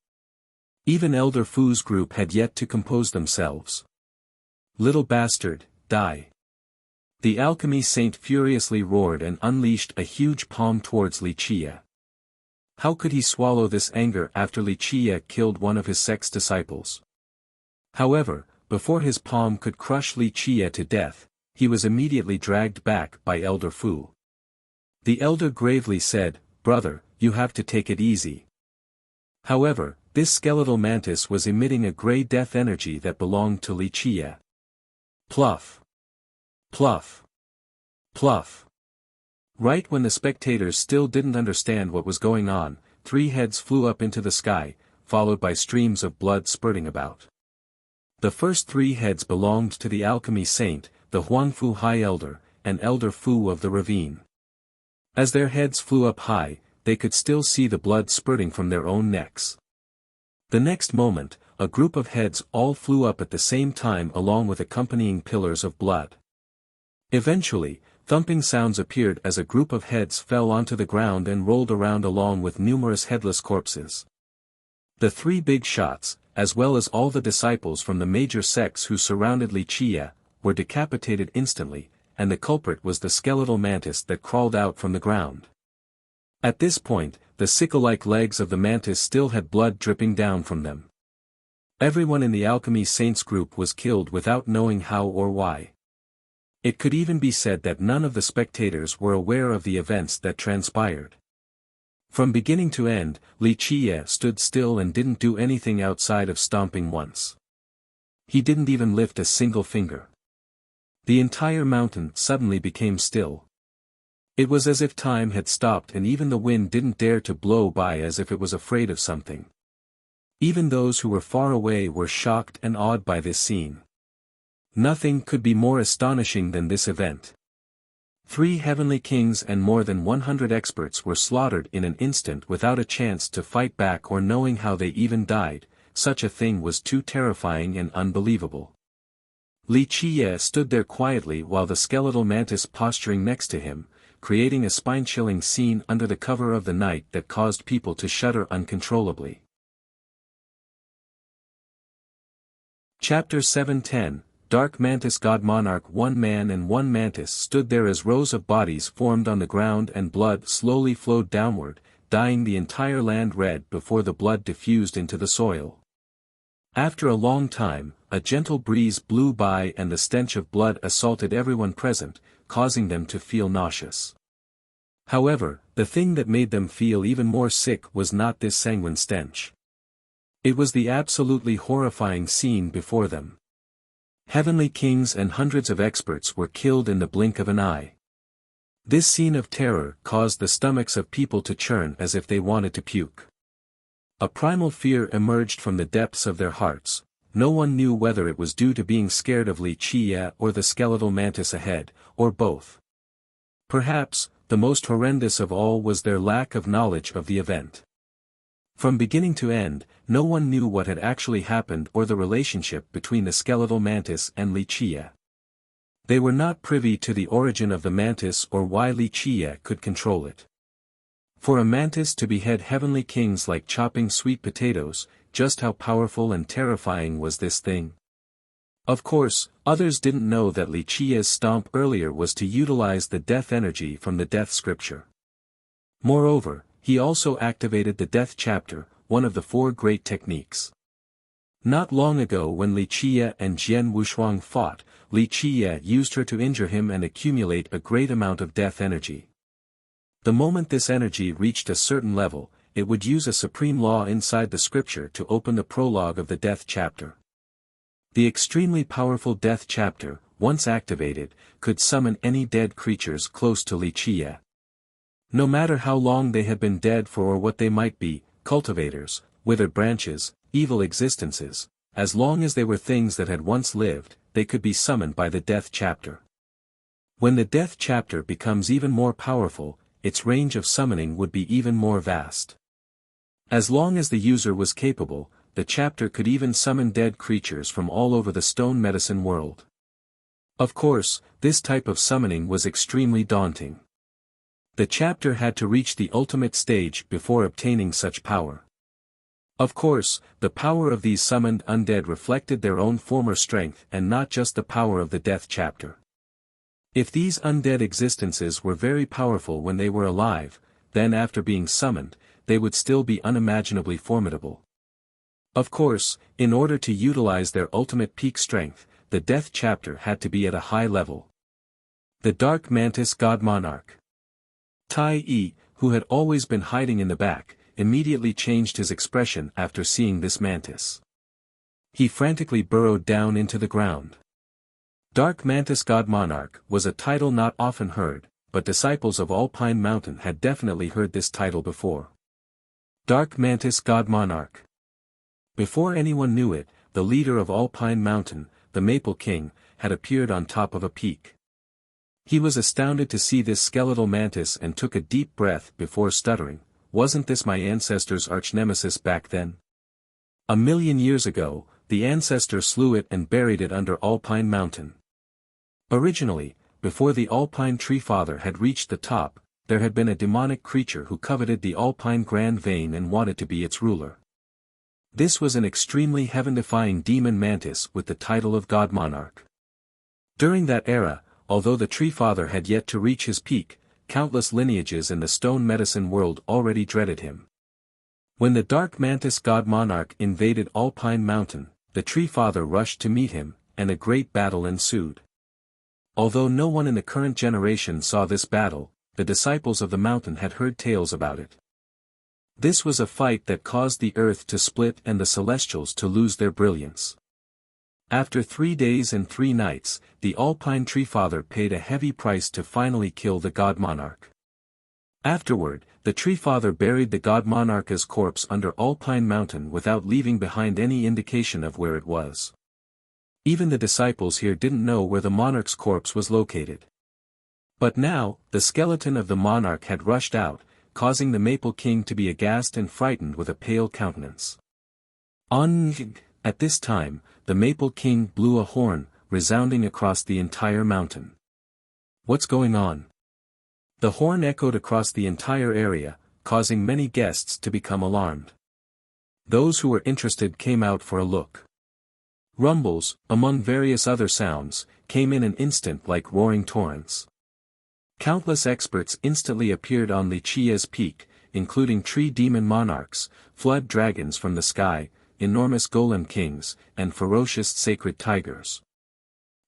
Even Elder Fu's group had yet to compose themselves. "Little bastard, die." The alchemy saint furiously roared and unleashed a huge palm towards Li Chia. How could he swallow this anger after Li Chia killed one of his sect's disciples? However, before his palm could crush Li Chia to death, he was immediately dragged back by Elder Fu. The elder gravely said, "Brother, you have to take it easy." However, this skeletal mantis was emitting a grey death energy that belonged to Li Chia. Pluff! Pluff! Pluff! Right when the spectators still didn't understand what was going on, 3 heads flew up into the sky, followed by streams of blood spurting about. The first 3 heads belonged to the alchemy saint, the Huangfu High Elder, and Elder Fu of the Ravine. As their heads flew up high, they could still see the blood spurting from their own necks. The next moment, a group of heads all flew up at the same time along with accompanying pillars of blood. Eventually, thumping sounds appeared as a group of heads fell onto the ground and rolled around along with numerous headless corpses. The 3 big shots, as well as all the disciples from the major sects who surrounded Li Chia, were decapitated instantly, and the culprit was the skeletal mantis that crawled out from the ground. At this point, the sickle-like legs of the mantis still had blood dripping down from them. Everyone in the alchemy saints group was killed without knowing how or why. It could even be said that none of the spectators were aware of the events that transpired. From beginning to end, Li Chia stood still and didn't do anything outside of stomping once. He didn't even lift a single finger. The entire mountain suddenly became still. It was as if time had stopped and even the wind didn't dare to blow by as if it was afraid of something. Even those who were far away were shocked and awed by this scene. Nothing could be more astonishing than this event. 3 heavenly kings and more than 100 experts were slaughtered in an instant without a chance to fight back or knowing how they even died. Such a thing was too terrifying and unbelievable. Li Qiye stood there quietly while the skeletal mantis posturing next to him, creating a spine-chilling scene under the cover of the night that caused people to shudder uncontrollably. Chapter 7:10 Dark Mantis God Monarch. One man and one mantis stood there as rows of bodies formed on the ground and blood slowly flowed downward, dyeing the entire land red before the blood diffused into the soil. After a long time, a gentle breeze blew by and the stench of blood assaulted everyone present, causing them to feel nauseous. However, the thing that made them feel even more sick was not this sanguine stench. It was the absolutely horrifying scene before them. Heavenly kings and hundreds of experts were killed in the blink of an eye. This scene of terror caused the stomachs of people to churn as if they wanted to puke. A primal fear emerged from the depths of their hearts. No one knew whether it was due to being scared of Li Qiye or the skeletal mantis ahead, or both. Perhaps, the most horrendous of all was their lack of knowledge of the event. From beginning to end, no one knew what had actually happened or the relationship between the skeletal mantis and Li Qiye. They were not privy to the origin of the mantis or why Li Qiye could control it. For a mantis to behead heavenly kings like chopping sweet potatoes, just how powerful and terrifying was this thing? Of course, others didn't know that Li Qiye's stomp earlier was to utilize the death energy from the death scripture. Moreover, he also activated the death chapter, one of the 4 great techniques. Not long ago when Li Qiye and Jian Wushuang fought, Li Qiye used her to injure him and accumulate a great amount of death energy. The moment this energy reached a certain level, it would use a supreme law inside the scripture to open the prologue of the death chapter. The extremely powerful death chapter, once activated, could summon any dead creatures close to Li Qiye. No matter how long they had been dead for or what they might be, cultivators, withered branches, evil existences, as long as they were things that had once lived, they could be summoned by the death chapter. When the death chapter becomes even more powerful, its range of summoning would be even more vast. As long as the user was capable, the chapter could even summon dead creatures from all over the stone medicine world. Of course, this type of summoning was extremely daunting. The chapter had to reach the ultimate stage before obtaining such power. Of course, the power of these summoned undead reflected their own former strength and not just the power of the death chapter. If these undead existences were very powerful when they were alive, then after being summoned, they would still be unimaginably formidable. Of course, in order to utilize their ultimate peak strength, the death chapter had to be at a high level. The Dark Mantis God Monarch. Tai Yi, who had always been hiding in the back, immediately changed his expression after seeing this mantis. He frantically burrowed down into the ground. Dark Mantis God Monarch was a title not often heard, but disciples of Alpine Mountain had definitely heard this title before. Dark Mantis God Monarch. Before anyone knew it, the leader of Alpine Mountain, the Maple King, had appeared on top of a peak. He was astounded to see this skeletal mantis and took a deep breath before stuttering, "Wasn't this my ancestor's arch-nemesis back then? 1,000,000 years ago, the ancestor slew it and buried it under Alpine Mountain." Originally, before the Alpine Tree Father had reached the top, there had been a demonic creature who coveted the Alpine Grand Vein and wanted to be its ruler. This was an extremely heaven-defying demon mantis with the title of God Monarch. During that era, although the Tree Father had yet to reach his peak, countless lineages in the stone medicine world already dreaded him. When the Dark Mantis God Monarch invaded Alpine Mountain, the Tree Father rushed to meet him, and a great battle ensued. Although no one in the current generation saw this battle, the disciples of the mountain had heard tales about it. This was a fight that caused the earth to split and the celestials to lose their brilliance. After 3 days and 3 nights, the Alpine Tree Father paid a heavy price to finally kill the God Monarch. Afterward, the Tree Father buried the God Monarch's corpse under Alpine Mountain without leaving behind any indication of where it was. Even the disciples here didn't know where the monarch's corpse was located. But now, the skeleton of the monarch had rushed out, causing the Maple King to be aghast and frightened with a pale countenance. At this time, the Maple King blew a horn, resounding across the entire mountain. "What's going on?" The horn echoed across the entire area, causing many guests to become alarmed. Those who were interested came out for a look. Rumbles, among various other sounds, came in an instant like roaring torrents. Countless experts instantly appeared on Wuxia's peak, including tree demon monarchs, flood dragons from the sky, enormous golem kings, and ferocious sacred tigers.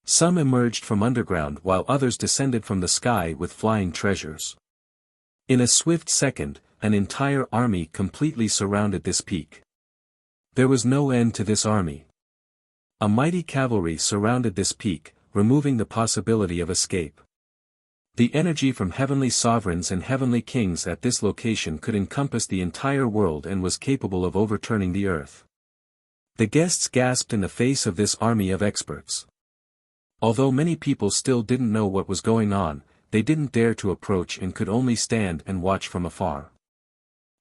Some emerged from underground while others descended from the sky with flying treasures. In a swift second, an entire army completely surrounded this peak. There was no end to this army. A mighty cavalry surrounded this peak, removing the possibility of escape. The energy from heavenly sovereigns and heavenly kings at this location could encompass the entire world and was capable of overturning the earth. The guests gasped in the face of this army of experts. Although many people still didn't know what was going on, they didn't dare to approach and could only stand and watch from afar.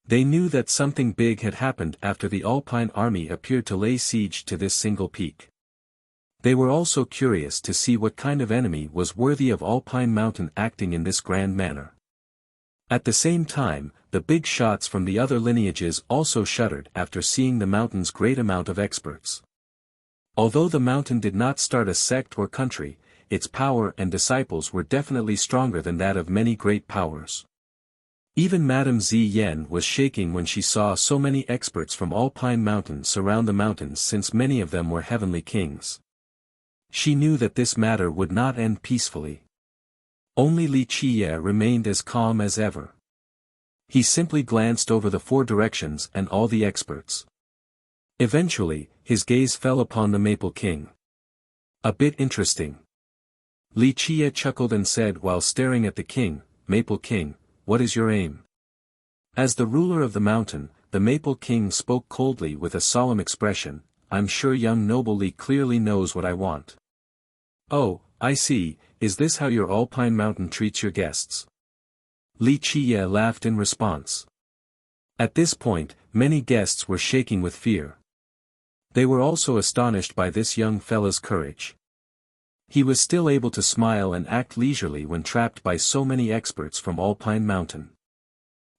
They knew that something big had happened after the Alpine army appeared to lay siege to this single peak. They were also curious to see what kind of enemy was worthy of Alpine Mountain acting in this grand manner. At the same time, the big shots from the other lineages also shuddered after seeing the mountain's great amount of experts. Although the mountain did not start a sect or country, its power and disciples were definitely stronger than that of many great powers. Even Madame Ziyan was shaking when she saw so many experts from Alpine Mountain surround the mountains, since many of them were heavenly kings. She knew that this matter would not end peacefully. Only Wuxia remained as calm as ever. He simply glanced over the four directions and all the experts. Eventually, his gaze fell upon the Maple King. "A bit interesting." Wuxia chuckled and said while staring at the king, "Maple King, what is your aim?" As the ruler of the mountain, the Maple King spoke coldly with a solemn expression, "I'm sure young Noble Li clearly knows what I want." "Oh, I see, is this how your Alpine Mountain treats your guests?" Wuxia laughed in response. At this point, many guests were shaking with fear. They were also astonished by this young fella's courage. He was still able to smile and act leisurely when trapped by so many experts from Alpine Mountain.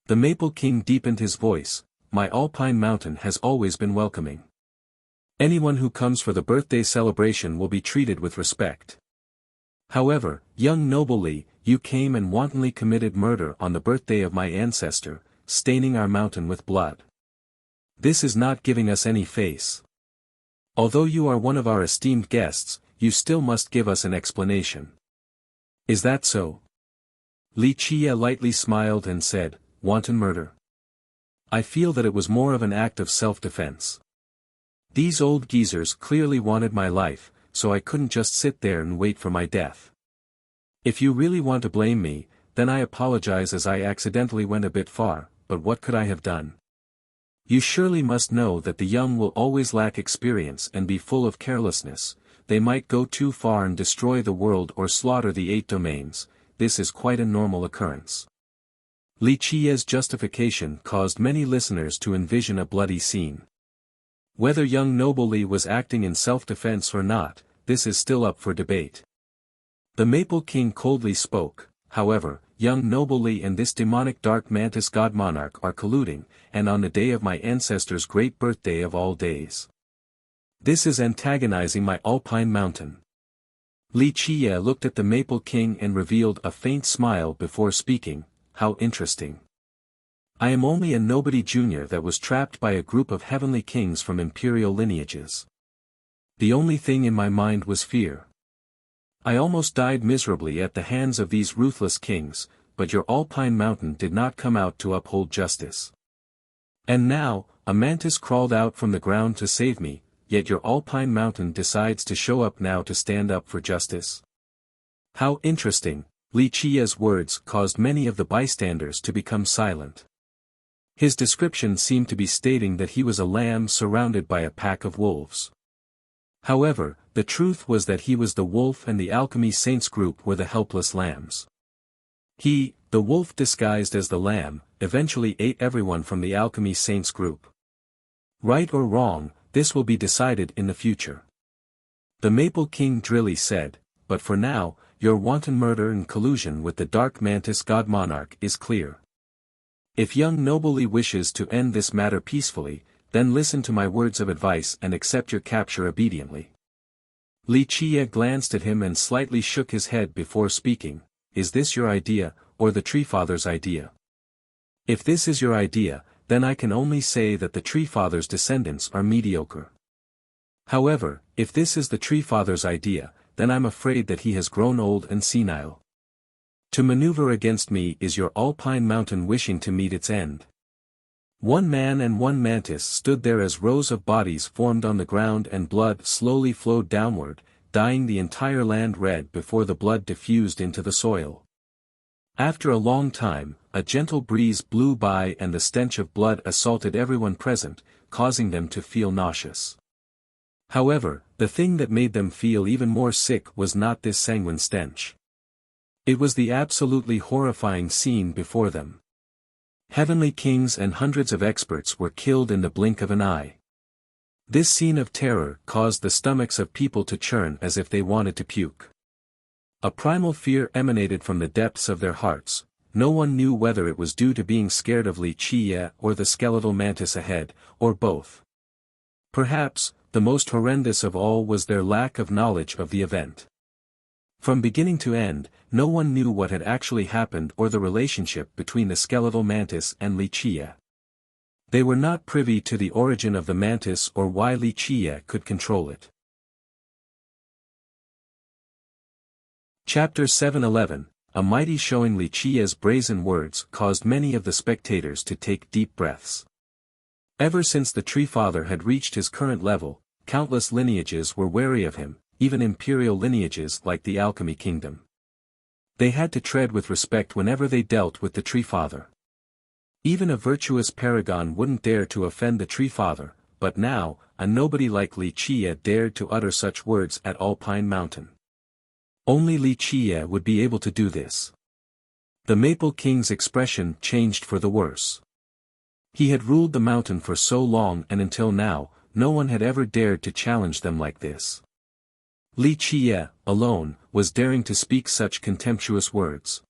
The Maple King deepened his voice, "My Alpine Mountain has always been welcoming. Anyone who comes for the birthday celebration will be treated with respect. However, young Noble Li, you came and wantonly committed murder on the birthday of my ancestor, staining our mountain with blood. This is not giving us any face. Although you are one of our esteemed guests, you still must give us an explanation. Is that so?" Wuxia lightly smiled and said, "Wanton murder? I feel that it was more of an act of self-defense. These old geezers clearly wanted my life, so I couldn't just sit there and wait for my death. If you really want to blame me, then I apologize, as I accidentally went a bit far, but what could I have done? You surely must know that the young will always lack experience and be full of carelessness. They might go too far and destroy the world or slaughter the 8 domains. This is quite a normal occurrence." Wuxia's justification caused many listeners to envision a bloody scene. Whether young Noble Li was acting in self-defense or not, this is still up for debate. The Maple King coldly spoke, "However, young Noble Li and this demonic dark mantis god monarch are colluding, and on the day of my ancestor's great birthday of all days. This is antagonizing my Alpine Mountain." Wuxia looked at the Maple King and revealed a faint smile before speaking, "How interesting. I am only a nobody junior that was trapped by a group of heavenly kings from imperial lineages. The only thing in my mind was fear. I almost died miserably at the hands of these ruthless kings, but your Alpine Mountain did not come out to uphold justice. And now, a mantis crawled out from the ground to save me, yet your Alpine Mountain decides to show up now to stand up for justice. How interesting." Wuxia's words caused many of the bystanders to become silent. His description seemed to be stating that he was a lamb surrounded by a pack of wolves. However, the truth was that he was the wolf and the Alchemy Saints group were the helpless lambs. He, the wolf disguised as the lamb, eventually ate everyone from the Alchemy Saints group. Right or wrong, this will be decided in the future. The Maple King drily said, "But for now, your wanton murder and collusion with the Dark Mantis God Monarch is clear. If young Noble Li wishes to end this matter peacefully, then listen to my words of advice and accept your capture obediently." Li Qie glanced at him and slightly shook his head before speaking. "Is this your idea, or the Tree Father's idea? If this is your idea, then I can only say that the Tree Father's descendants are mediocre. However, if this is the Tree Father's idea, then I'm afraid that he has grown old and senile. To maneuver against me is your Alpine Mountain wishing to meet its end." One man and one mantis stood there as rows of bodies formed on the ground and blood slowly flowed downward, dyeing the entire land red before the blood diffused into the soil. After a long time, a gentle breeze blew by and the stench of blood assaulted everyone present, causing them to feel nauseous. However, the thing that made them feel even more sick was not this sanguine stench. It was the absolutely horrifying scene before them. Heavenly kings and hundreds of experts were killed in the blink of an eye. This scene of terror caused the stomachs of people to churn as if they wanted to puke. A primal fear emanated from the depths of their hearts. No one knew whether it was due to being scared of Li Qie or the skeletal mantis ahead, or both. Perhaps, the most horrendous of all was their lack of knowledge of the event. From beginning to end, no one knew what had actually happened or the relationship between the skeletal mantis and Li Qie. They were not privy to the origin of the mantis or why Li Qie could control it. Chapter 711, a mighty showing. Li Qie's brazen words caused many of the spectators to take deep breaths. Ever since the Tree Father had reached his current level, countless lineages were wary of him, even imperial lineages like the Alchemy Kingdom. They had to tread with respect whenever they dealt with the Tree Father. Even a virtuous paragon wouldn't dare to offend the Tree Father, but now, a nobody like Li Qie dared to utter such words at Alpine Mountain. Only Li Qie would be able to do this. The Maple King's expression changed for the worse. He had ruled the mountain for so long and until now, no one had ever dared to challenge them like this. Li Qie, alone, was daring to speak such contemptuous words.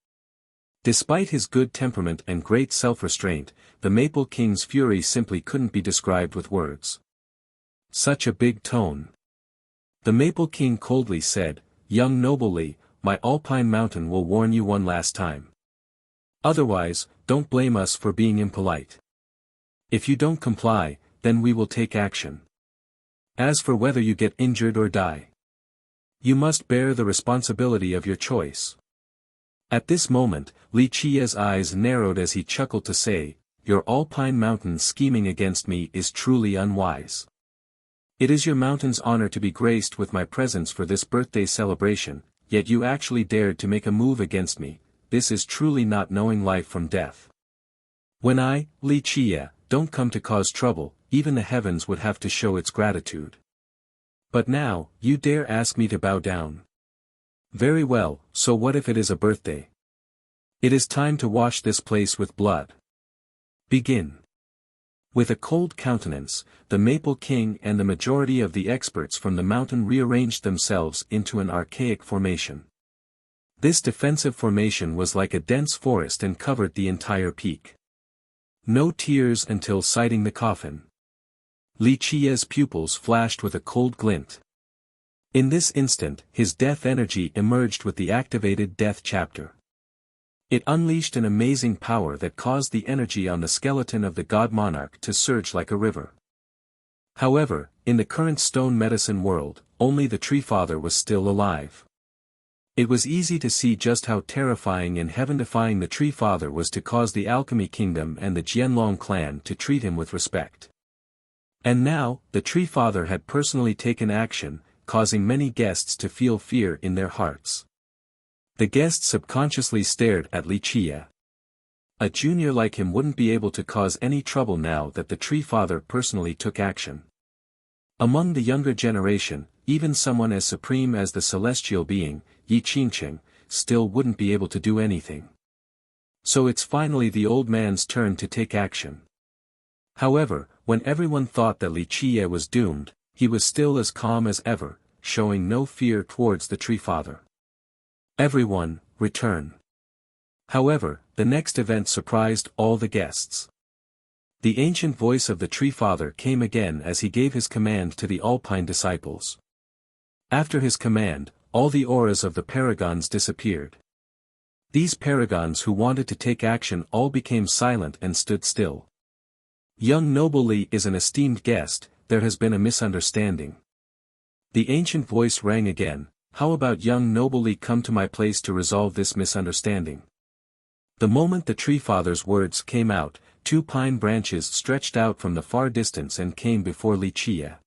Despite his good temperament and great self-restraint, the Maple King's fury simply couldn't be described with words. Such a big tone. The Maple King coldly said, "Young Noble Li, my Alpine Mountain will warn you one last time. Otherwise, don't blame us for being impolite. If you don't comply, then we will take action. As for whether you get injured or die, you must bear the responsibility of your choice." At this moment, Li Qie's eyes narrowed as he chuckled to say, "Your Alpine Mountain scheming against me is truly unwise. It is your mountain's honor to be graced with my presence for this birthday celebration, yet you actually dared to make a move against me. This is truly not knowing life from death. When I, Li Qie, don't come to cause trouble, even the heavens would have to show its gratitude. But now, you dare ask me to bow down? Very well, so what if it is a birthday? It is time to wash this place with blood. Begin." With a cold countenance, the Maple King and the majority of the experts from the mountain rearranged themselves into an archaic formation. This defensive formation was like a dense forest and covered the entire peak. No tears until sighting the coffin. Li Qie's pupils flashed with a cold glint. In this instant, his death energy emerged with the activated death chapter. It unleashed an amazing power that caused the energy on the skeleton of the God Monarch to surge like a river. However, in the current stone medicine world, only the Tree Father was still alive. It was easy to see just how terrifying and heaven-defying the Tree Father was to cause the Alchemy Kingdom and the Jianlong clan to treat him with respect. And now, the Tree Father had personally taken action, causing many guests to feel fear in their hearts. The guests subconsciously stared at Li Qie. A junior like him wouldn't be able to cause any trouble now that the Tree Father personally took action. Among the younger generation, even someone as supreme as the celestial being, Yi Qingqing, still wouldn't be able to do anything. So it's finally the old man's turn to take action. However, when everyone thought that Li Qie was doomed, he was still as calm as ever, showing no fear towards the tree father. Everyone, return. However, the next event surprised all the guests. The ancient voice of the tree father came again as he gave his command to the Alpine disciples. After his command, all the auras of the paragons disappeared. These paragons who wanted to take action all became silent and stood still. Young Noble Li is an esteemed guest, there has been a misunderstanding. The ancient voice rang again, how about young Noble Li come to my place to resolve this misunderstanding? The moment the tree father's words came out, 2 pine branches stretched out from the far distance and came before Li Chia.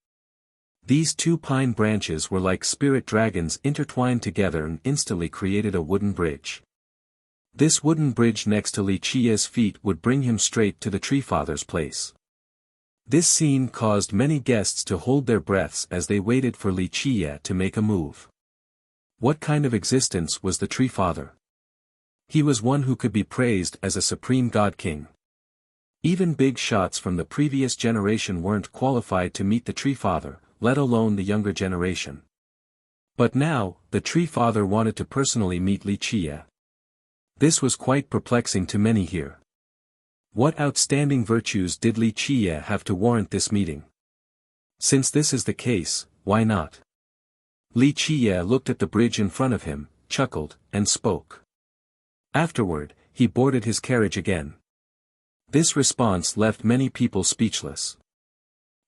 These 2 pine branches were like spirit dragons intertwined together and instantly created a wooden bridge. This wooden bridge next to Li Chia's feet would bring him straight to the tree father's place. This scene caused many guests to hold their breaths as they waited for Li Chia to make a move. What kind of existence was the tree father? He was one who could be praised as a supreme god king. Even big shots from the previous generation weren't qualified to meet the tree father, let alone the younger generation. But now, the tree father wanted to personally meet Li Chia. This was quite perplexing to many here. What outstanding virtues did Li Chia have to warrant this meeting? Since this is the case, why not? Li Chia looked at the bridge in front of him, chuckled, and spoke. Afterward, he boarded his carriage again. This response left many people speechless.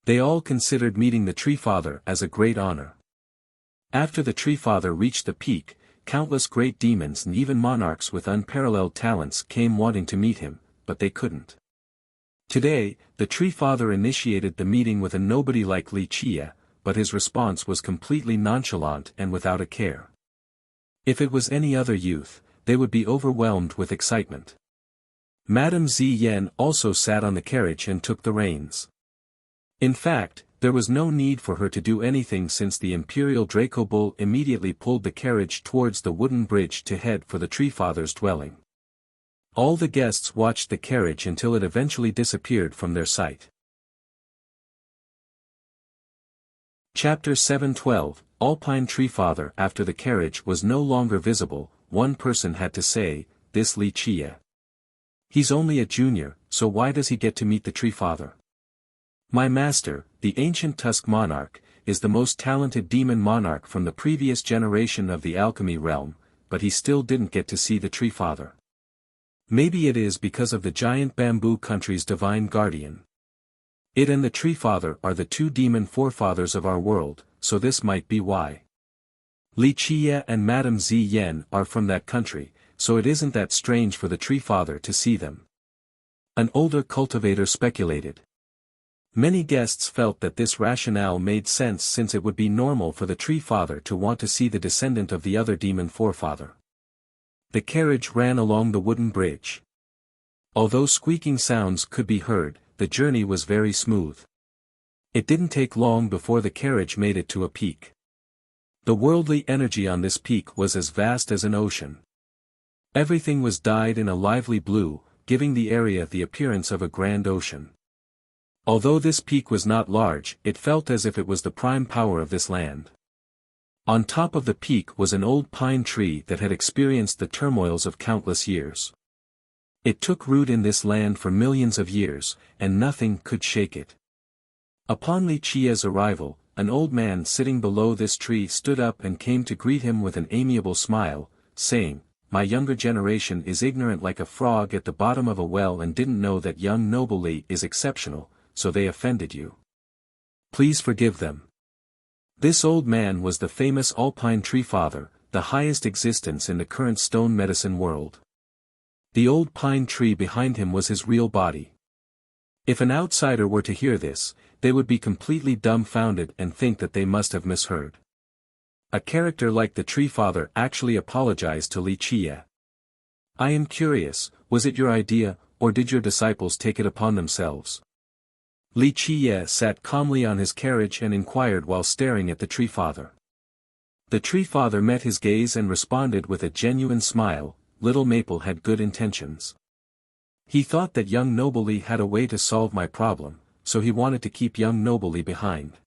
They all considered meeting the tree father as a great honor. After the tree father reached the peak, countless great demons and even monarchs with unparalleled talents came wanting to meet him, but they couldn't. Today, the tree father initiated the meeting with a nobody like Li Chia, but his response was completely nonchalant and without a care. If it was any other youth, they would be overwhelmed with excitement. Madame Ziyan also sat on the carriage and took the reins. In fact, there was no need for her to do anything since the Imperial Draco Bull immediately pulled the carriage towards the wooden bridge to head for the tree father's dwelling. All the guests watched the carriage until it eventually disappeared from their sight. Chapter 7:12 Alpine Tree Father. After the carriage was no longer visible, one person had to say, "This Li Chia. He's only a junior, so why does he get to meet the tree father? My master, the ancient Tusk monarch, is the most talented demon monarch from the previous generation of the alchemy realm, but he still didn't get to see the tree father. Maybe it is because of the giant bamboo country's divine guardian. It and the tree father are the 2 demon forefathers of our world, so this might be why. Li Chia and Madame Ziyan are from that country, so it isn't that strange for the tree father to see them." An older cultivator speculated. Many guests felt that this rationale made sense since it would be normal for the tree father to want to see the descendant of the other demon forefather. The carriage ran along the wooden bridge. Although squeaking sounds could be heard, the journey was very smooth. It didn't take long before the carriage made it to a peak. The worldly energy on this peak was as vast as an ocean. Everything was dyed in a lively blue, giving the area the appearance of a grand ocean. Although this peak was not large, it felt as if it was the prime power of this land. On top of the peak was an old pine tree that had experienced the turmoils of countless years. It took root in this land for millions of years, and nothing could shake it. Upon Li Chia's arrival, an old man sitting below this tree stood up and came to greet him with an amiable smile, saying, "My younger generation is ignorant like a frog at the bottom of a well and didn't know that young Noble Li is exceptional, so they offended you. Please forgive them." This old man was the famous Alpine Tree Father, the highest existence in the current stone medicine world. The old pine tree behind him was his real body. If an outsider were to hear this, they would be completely dumbfounded and think that they must have misheard. A character like the Tree Father actually apologized to Li Chia. "I am curious, was it your idea, or did your disciples take it upon themselves?" Li Chia sat calmly on his carriage and inquired while staring at the Tree Father. The Tree Father met his gaze and responded with a genuine smile, "Little Maple had good intentions. He thought that young Noble Li had a way to solve my problem, so he wanted to keep young Noble Li behind.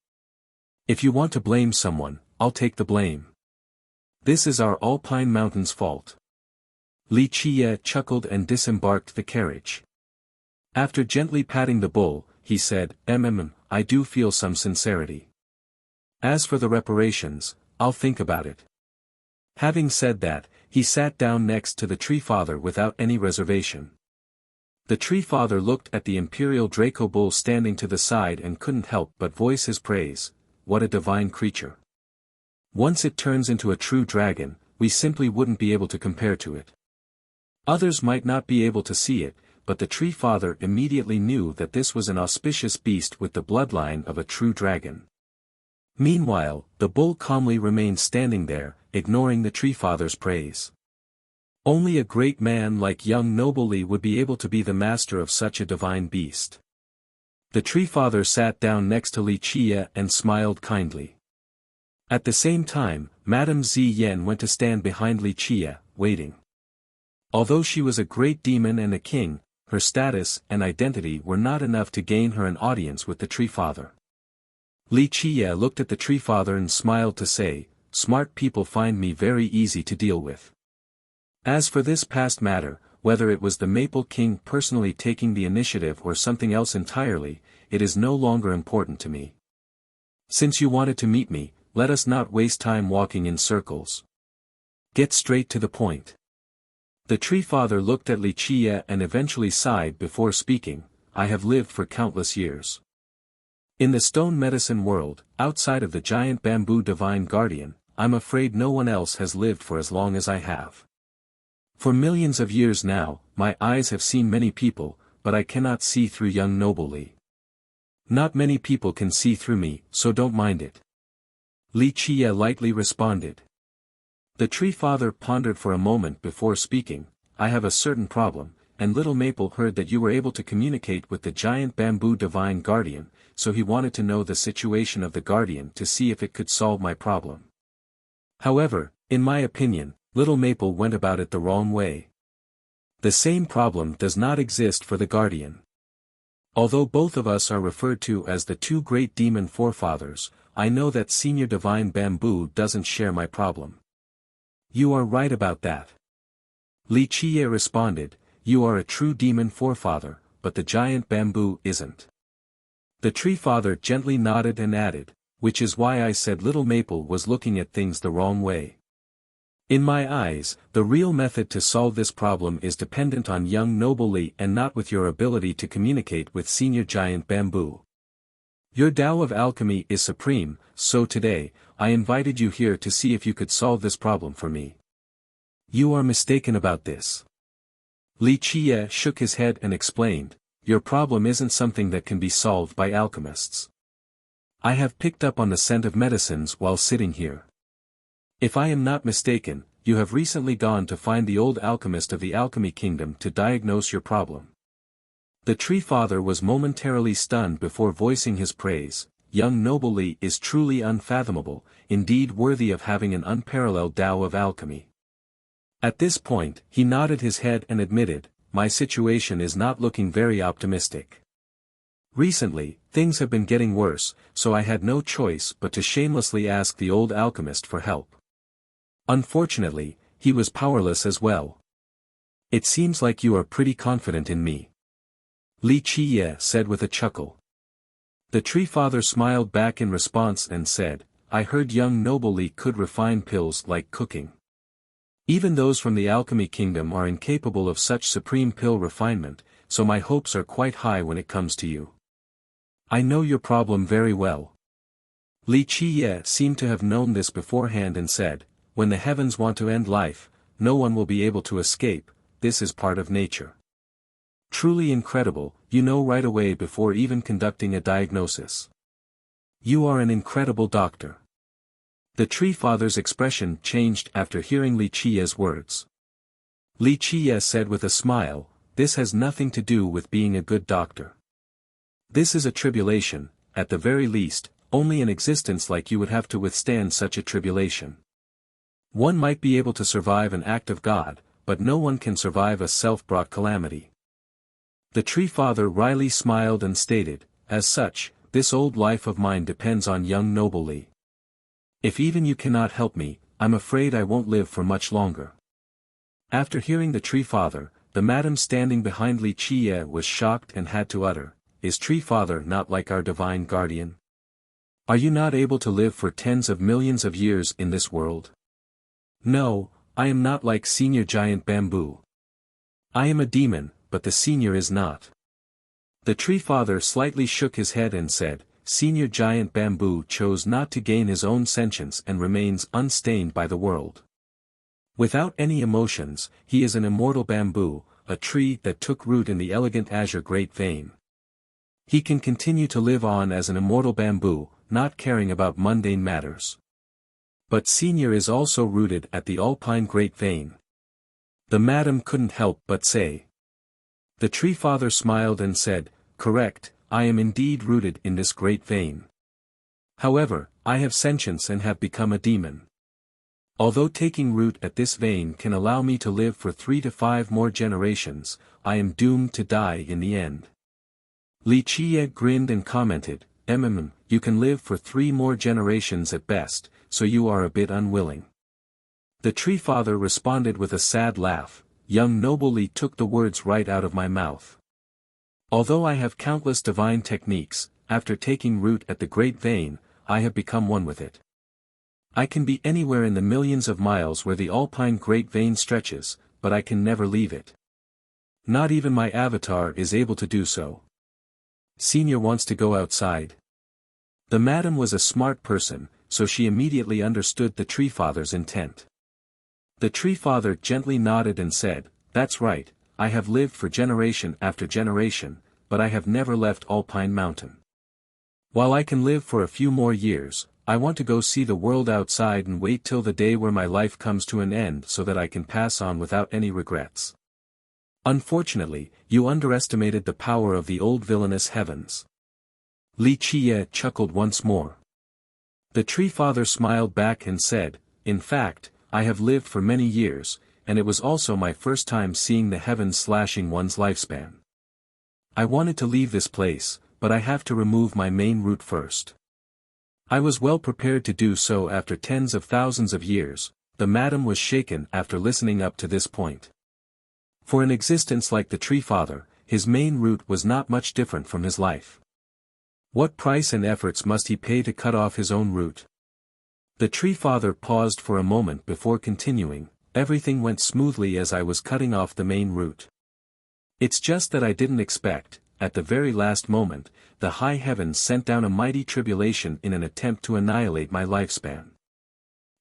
If you want to blame someone, I'll take the blame. This is our Alpine Mountain's fault. Li Qiye chuckled and disembarked the carriage. After gently patting the bull, he said, I do feel some sincerity. As for the reparations, I'll think about it. Having said that, he sat down next to the tree father without any reservation. The tree father looked at the imperial Draco bull standing to the side and couldn't help but voice his praise. What a divine creature. Once it turns into a true dragon, we simply wouldn't be able to compare to it. Others might not be able to see it, but the tree father immediately knew that this was an auspicious beast with the bloodline of a true dragon. Meanwhile, the bull calmly remained standing there, ignoring the tree father's praise. Only a great man like young Noble Li would be able to be the master of such a divine beast. The tree father sat down next to Li Qiye and smiled kindly. At the same time, Madame Ziyan went to stand behind Li Qiye, waiting. Although she was a great demon and a king, her status and identity were not enough to gain her an audience with the tree father. Li Qiye looked at the tree father and smiled to say, smart people find me very easy to deal with. As for this past matter, whether it was the Maple King personally taking the initiative or something else entirely, it is no longer important to me. Since you wanted to meet me, let us not waste time walking in circles. Get straight to the point. The tree father looked at Li Qiye and eventually sighed before speaking, I have lived for countless years. In the stone medicine world, outside of the giant bamboo divine guardian, I'm afraid no one else has lived for as long as I have. For millions of years now, my eyes have seen many people, but I cannot see through young Noble Li. Not many people can see through me, so don't mind it. Li Qiye lightly responded. The tree father pondered for a moment before speaking, I have a certain problem, and Little Maple heard that you were able to communicate with the giant bamboo divine guardian, so he wanted to know the situation of the guardian to see if it could solve my problem. However, in my opinion, Little Maple went about it the wrong way. The same problem does not exist for the guardian. Although both of us are referred to as the two great demon forefathers, I know that Senior Divine Bamboo doesn't share my problem. You are right about that. Li Qiye responded, you are a true demon forefather, but the giant bamboo isn't. The tree father gently nodded and added, which is why I said Little Maple was looking at things the wrong way. In my eyes, the real method to solve this problem is dependent on young Noble Li and not with your ability to communicate with Senior Giant Bamboo. Your Tao of Alchemy is supreme, so today, I invited you here to see if you could solve this problem for me. You are mistaken about this. Li Qiye shook his head and explained, your problem isn't something that can be solved by alchemists. I have picked up on the scent of medicines while sitting here. If I am not mistaken, you have recently gone to find the old alchemist of the Alchemy Kingdom to diagnose your problem. The tree father was momentarily stunned before voicing his praise, young Noble Li is truly unfathomable, indeed worthy of having an unparalleled Tao of alchemy. At this point, he nodded his head and admitted, my situation is not looking very optimistic. Recently, things have been getting worse, so I had no choice but to shamelessly ask the old alchemist for help. Unfortunately, he was powerless as well. It seems like you are pretty confident in me. Li Qiye said with a chuckle. The tree father smiled back in response and said, I heard young Noble Li could refine pills like cooking. Even those from the Alchemy Kingdom are incapable of such supreme pill refinement, so my hopes are quite high when it comes to you. I know your problem very well. Li Qiye seemed to have known this beforehand and said, when the heavens want to end life, no one will be able to escape, this is part of nature. Truly incredible, you know right away before even conducting a diagnosis. You are an incredible doctor. The tree father's expression changed after hearing Li Qiye's words. Li Qiye said with a smile, this has nothing to do with being a good doctor. This is a tribulation, at the very least, only an existence like you would have to withstand such a tribulation. One might be able to survive an act of God, but no one can survive a self-brought calamity. The tree father wryly smiled and stated, as such, this old life of mine depends on young Noble Li. If even you cannot help me, I'm afraid I won't live for much longer. After hearing the Tree Father, the madam standing behind Li Qiye was shocked and had to utter, "Is Tree Father not like our divine guardian? Are you not able to live for tens of millions of years in this world?" "No, I am not like Senior Giant Bamboo. I am a demon, but the Senior is not." The Tree Father slightly shook his head and said, "Senior Giant Bamboo chose not to gain his own sentience and remains unstained by the world. Without any emotions, he is an immortal bamboo, a tree that took root in the elegant azure great vein. He can continue to live on as an immortal bamboo, not caring about mundane matters. But Senior is also rooted at the alpine great vein." The madam couldn't help but say. The Tree Father smiled and said, "Correct, I am indeed rooted in this great vein. However, I have sentience and have become a demon. Although taking root at this vein can allow me to live for 3 to 5 more generations, I am doomed to die in the end." Li Qiye grinned and commented, You can live for 3 more generations at best, so you are a bit unwilling." The Tree Father responded with a sad laugh, "Young noble Li took the words right out of my mouth. Although I have countless divine techniques, after taking root at the great vein, I have become one with it. I can be anywhere in the millions of miles where the alpine great vein stretches, but I can never leave it. Not even my avatar is able to do so. Senior wants to go outside." The madam was a smart person, so she immediately understood the Tree Father's intent. The Tree Father gently nodded and said, "That's right, I have lived for generation after generation, but I have never left Alpine Mountain. While I can live for a few more years, I want to go see the world outside and wait till the day where my life comes to an end so that I can pass on without any regrets. Unfortunately, you underestimated the power of the old villainous heavens." Li Qiye chuckled once more. The Tree Father smiled back and said, "In fact, I have lived for many years, and it was also my first time seeing the heavens slashing one's lifespan. I wanted to leave this place, but I have to remove my main root first." I was well prepared to do so after tens of thousands of years. The madam was shaken after listening up to this point. For an existence like the Tree Father, his main root was not much different from his life. What price and efforts must he pay to cut off his own root? The Tree Father paused for a moment before continuing, "Everything went smoothly as I was cutting off the main root. It's just that I didn't expect, at the very last moment, the high heavens sent down a mighty tribulation in an attempt to annihilate my lifespan.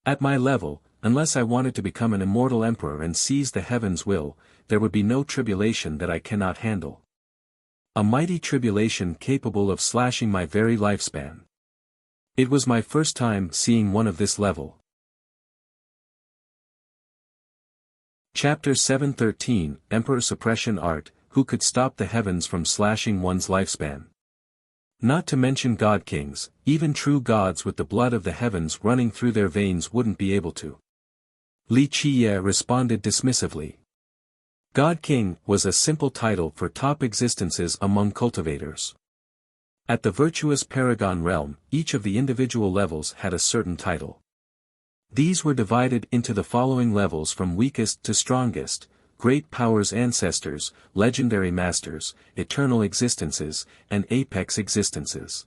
At my level, unless I wanted to become an immortal emperor and seize the heavens' will, there would be no tribulation that I cannot handle. A mighty tribulation capable of slashing my very lifespan. It was my first time seeing one of this level." Chapter 713, Emperor Suppression Art, Who could stop the heavens from slashing one's lifespan? Not to mention god kings, even true gods with the blood of the heavens running through their veins wouldn't be able to. Li Qiye responded dismissively. God King was a simple title for top existences among cultivators. At the virtuous Paragon realm, each of the individual levels had a certain title. These were divided into the following levels from weakest to strongest: Great Powers Ancestors, Legendary Masters, Eternal Existences, and Apex Existences.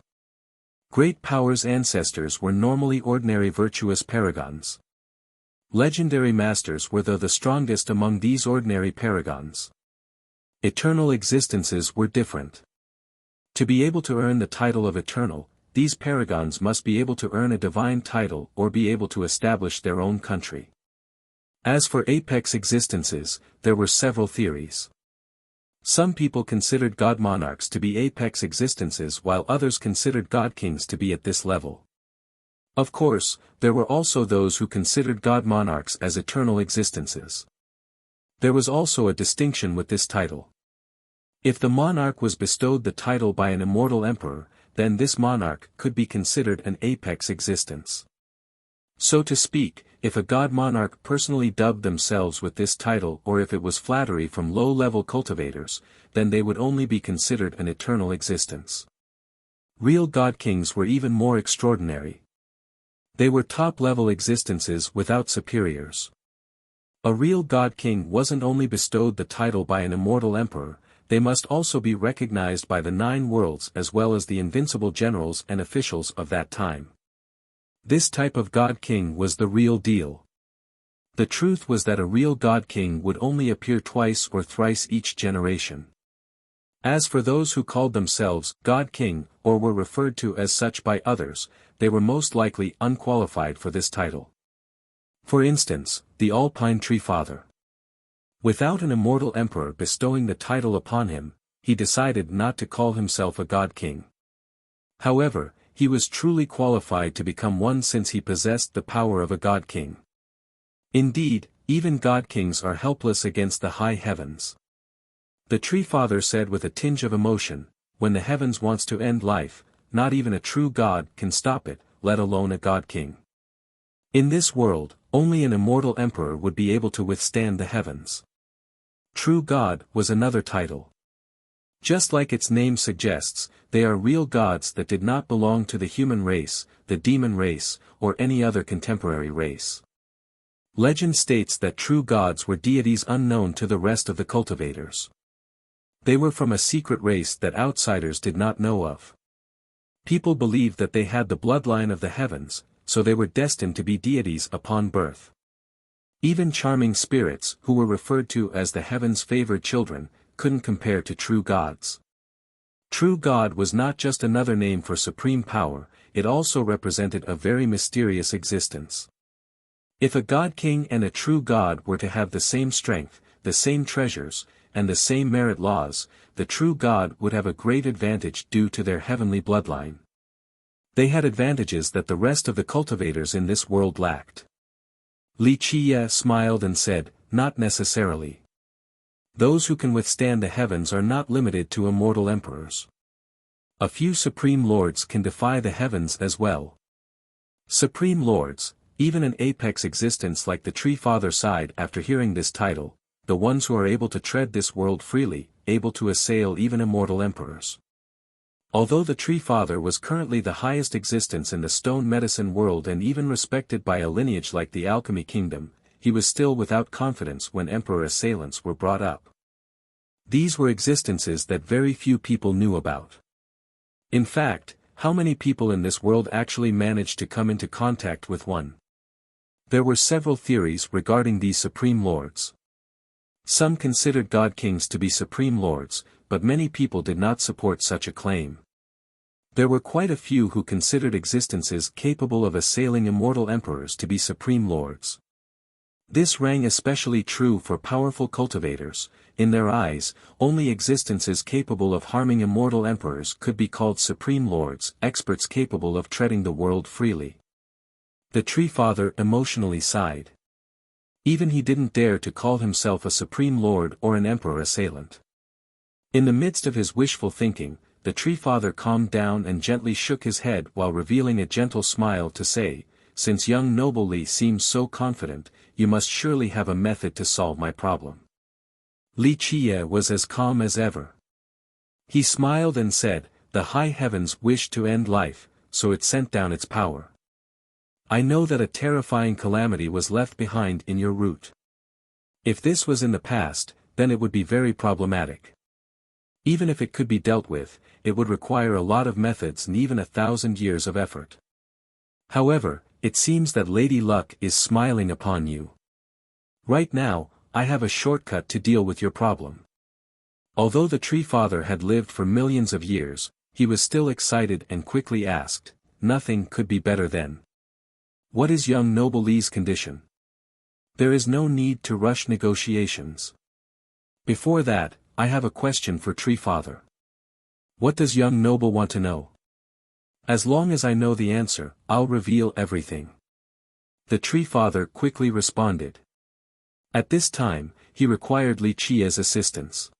Great Powers Ancestors were normally ordinary virtuous paragons. Legendary Masters were the strongest among these ordinary paragons. Eternal Existences were different. To be able to earn the title of Eternal, these paragons must be able to earn a divine title or be able to establish their own country. As for Apex Existences, there were several theories. Some people considered God Monarchs to be Apex Existences while others considered God Kings to be at this level. Of course, there were also those who considered God Monarchs as Eternal Existences. There was also a distinction with this title. If the monarch was bestowed the title by an immortal emperor, then this monarch could be considered an Apex Existence. So to speak, if a god monarch personally dubbed themselves with this title or if it was flattery from low-level cultivators, then they would only be considered an Eternal Existence. Real god kings were even more extraordinary. They were top-level existences without superiors. A real god-king wasn't only bestowed the title by an immortal emperor, they must also be recognized by the 9 worlds as well as the invincible generals and officials of that time. This type of god-king was the real deal. The truth was that a real god-king would only appear twice or thrice each generation. As for those who called themselves god-king or were referred to as such by others, they were most likely unqualified for this title. For instance, the Alpine Tree Father. Without an immortal emperor bestowing the title upon him, he decided not to call himself a god-king. However, he was truly qualified to become one since he possessed the power of a god-king. Indeed, even god-kings are helpless against the high heavens. The Tree Father said with a tinge of emotion, "When the heavens wants to end life, not even a true god can stop it, let alone a god-king." In this world, only an immortal emperor would be able to withstand the heavens. True God was another title. Just like its name suggests, they are real gods that did not belong to the human race, the demon race, or any other contemporary race. Legend states that true gods were deities unknown to the rest of the cultivators. They were from a secret race that outsiders did not know of. People believed that they had the bloodline of the heavens, so they were destined to be deities upon birth. Even charming spirits, who were referred to as the heavens' favored children, couldn't compare to true gods. True God was not just another name for supreme power, it also represented a very mysterious existence. If a god-king and a true god were to have the same strength, the same treasures, and the same merit laws, the true god would have a great advantage due to their heavenly bloodline. They had advantages that the rest of the cultivators in this world lacked. Li Qie smiled and said, "Not necessarily. Those who can withstand the heavens are not limited to immortal emperors. A few supreme lords can defy the heavens as well." Supreme lords, even an apex existence like the Tree Father sighed after hearing this title, the ones who are able to tread this world freely, able to assail even immortal emperors. Although the Tree Father was currently the highest existence in the stone medicine world and even respected by a lineage like the Alchemy Kingdom, he was still without confidence when emperor assailants were brought up. These were existences that very few people knew about. In fact, how many people in this world actually managed to come into contact with one? There were several theories regarding these supreme lords. Some considered god-kings to be supreme lords, but many people did not support such a claim. There were quite a few who considered existences capable of assailing immortal emperors to be supreme lords. This rang especially true for powerful cultivators. In their eyes, only existences capable of harming immortal emperors could be called supreme lords, experts capable of treading the world freely. The Tree Father emotionally sighed. Even he didn't dare to call himself a supreme lord or an emperor assailant. In the midst of his wishful thinking, the Tree Father calmed down and gently shook his head while revealing a gentle smile to say, "Since young noble Li seems so confident, you must surely have a method to solve my problem." Li Qie was as calm as ever. He smiled and said, "The high heavens wished to end life, so it sent down its power. I know that a terrifying calamity was left behind in your route. If this was in the past, then it would be very problematic. Even if it could be dealt with, it would require a lot of methods and even 1,000 years of effort. However, it seems that Lady Luck is smiling upon you. Right now, I have a shortcut to deal with your problem." Although the Tree Father had lived for millions of years, he was still excited and quickly asked, "Nothing could be better then. What is young noble Li's condition?" "There is no need to rush negotiations. Before that, I have a question for Tree Father." "What does young noble want to know?" "As long as I know the answer, I'll reveal everything." The Tree Father quickly responded. At this time, he required Li Qie's assistance.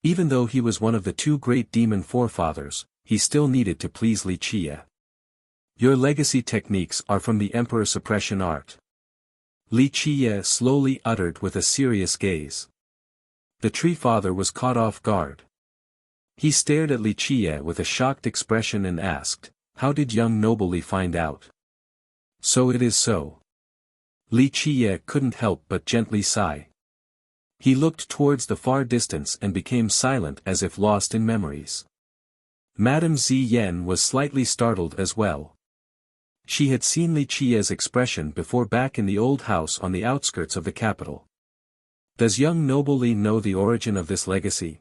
Even though he was one of the 2 great demon forefathers, he still needed to please Li Qie. "Your legacy techniques are from the Emperor suppression art," Li Qie slowly uttered with a serious gaze. The Tree Father was caught off guard. He stared at Li Qie with a shocked expression and asked, "How did young noble Li find out?" So it is so. Li Qiye couldn't help but gently sigh. He looked towards the far distance and became silent as if lost in memories. Madame Ziyan was slightly startled as well. She had seen Li Qiye's expression before back in the old house on the outskirts of the capital. Does young noble Li know the origin of this legacy?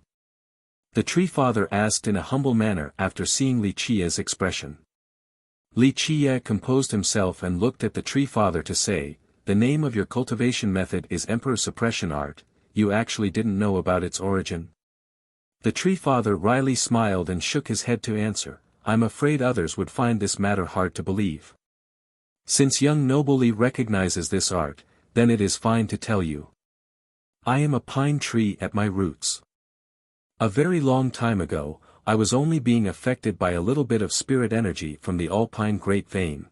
The tree father asked in a humble manner after seeing Li Qiye's expression. Li Qiye composed himself and looked at the tree father to say, "The name of your cultivation method is Emperor Suppression Art. You actually didn't know about its origin?" The tree father wryly smiled and shook his head to answer, "I'm afraid others would find this matter hard to believe. Since young noble Li recognizes this art, then it is fine to tell you. I am a pine tree at my roots. A very long time ago, I was only being affected by a little bit of spirit energy from the alpine great vein.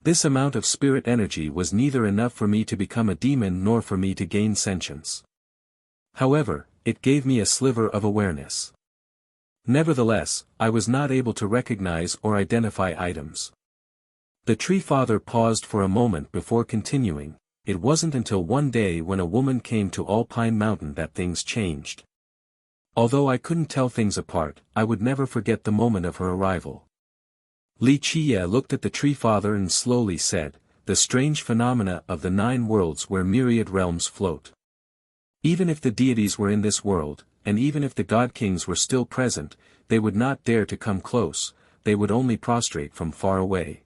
This amount of spirit energy was neither enough for me to become a demon nor for me to gain sentience. However, it gave me a sliver of awareness. Nevertheless, I was not able to recognize or identify items." The tree father paused for a moment before continuing. "It wasn't until one day when a woman came to Alpine Mountain that things changed. Although I couldn't tell things apart, I would never forget the moment of her arrival." Li Qiye looked at the tree father and slowly said, "The strange phenomena of the 9 worlds where myriad realms float. Even if the deities were in this world, and even if the god-kings were still present, they would not dare to come close, they would only prostrate from far away.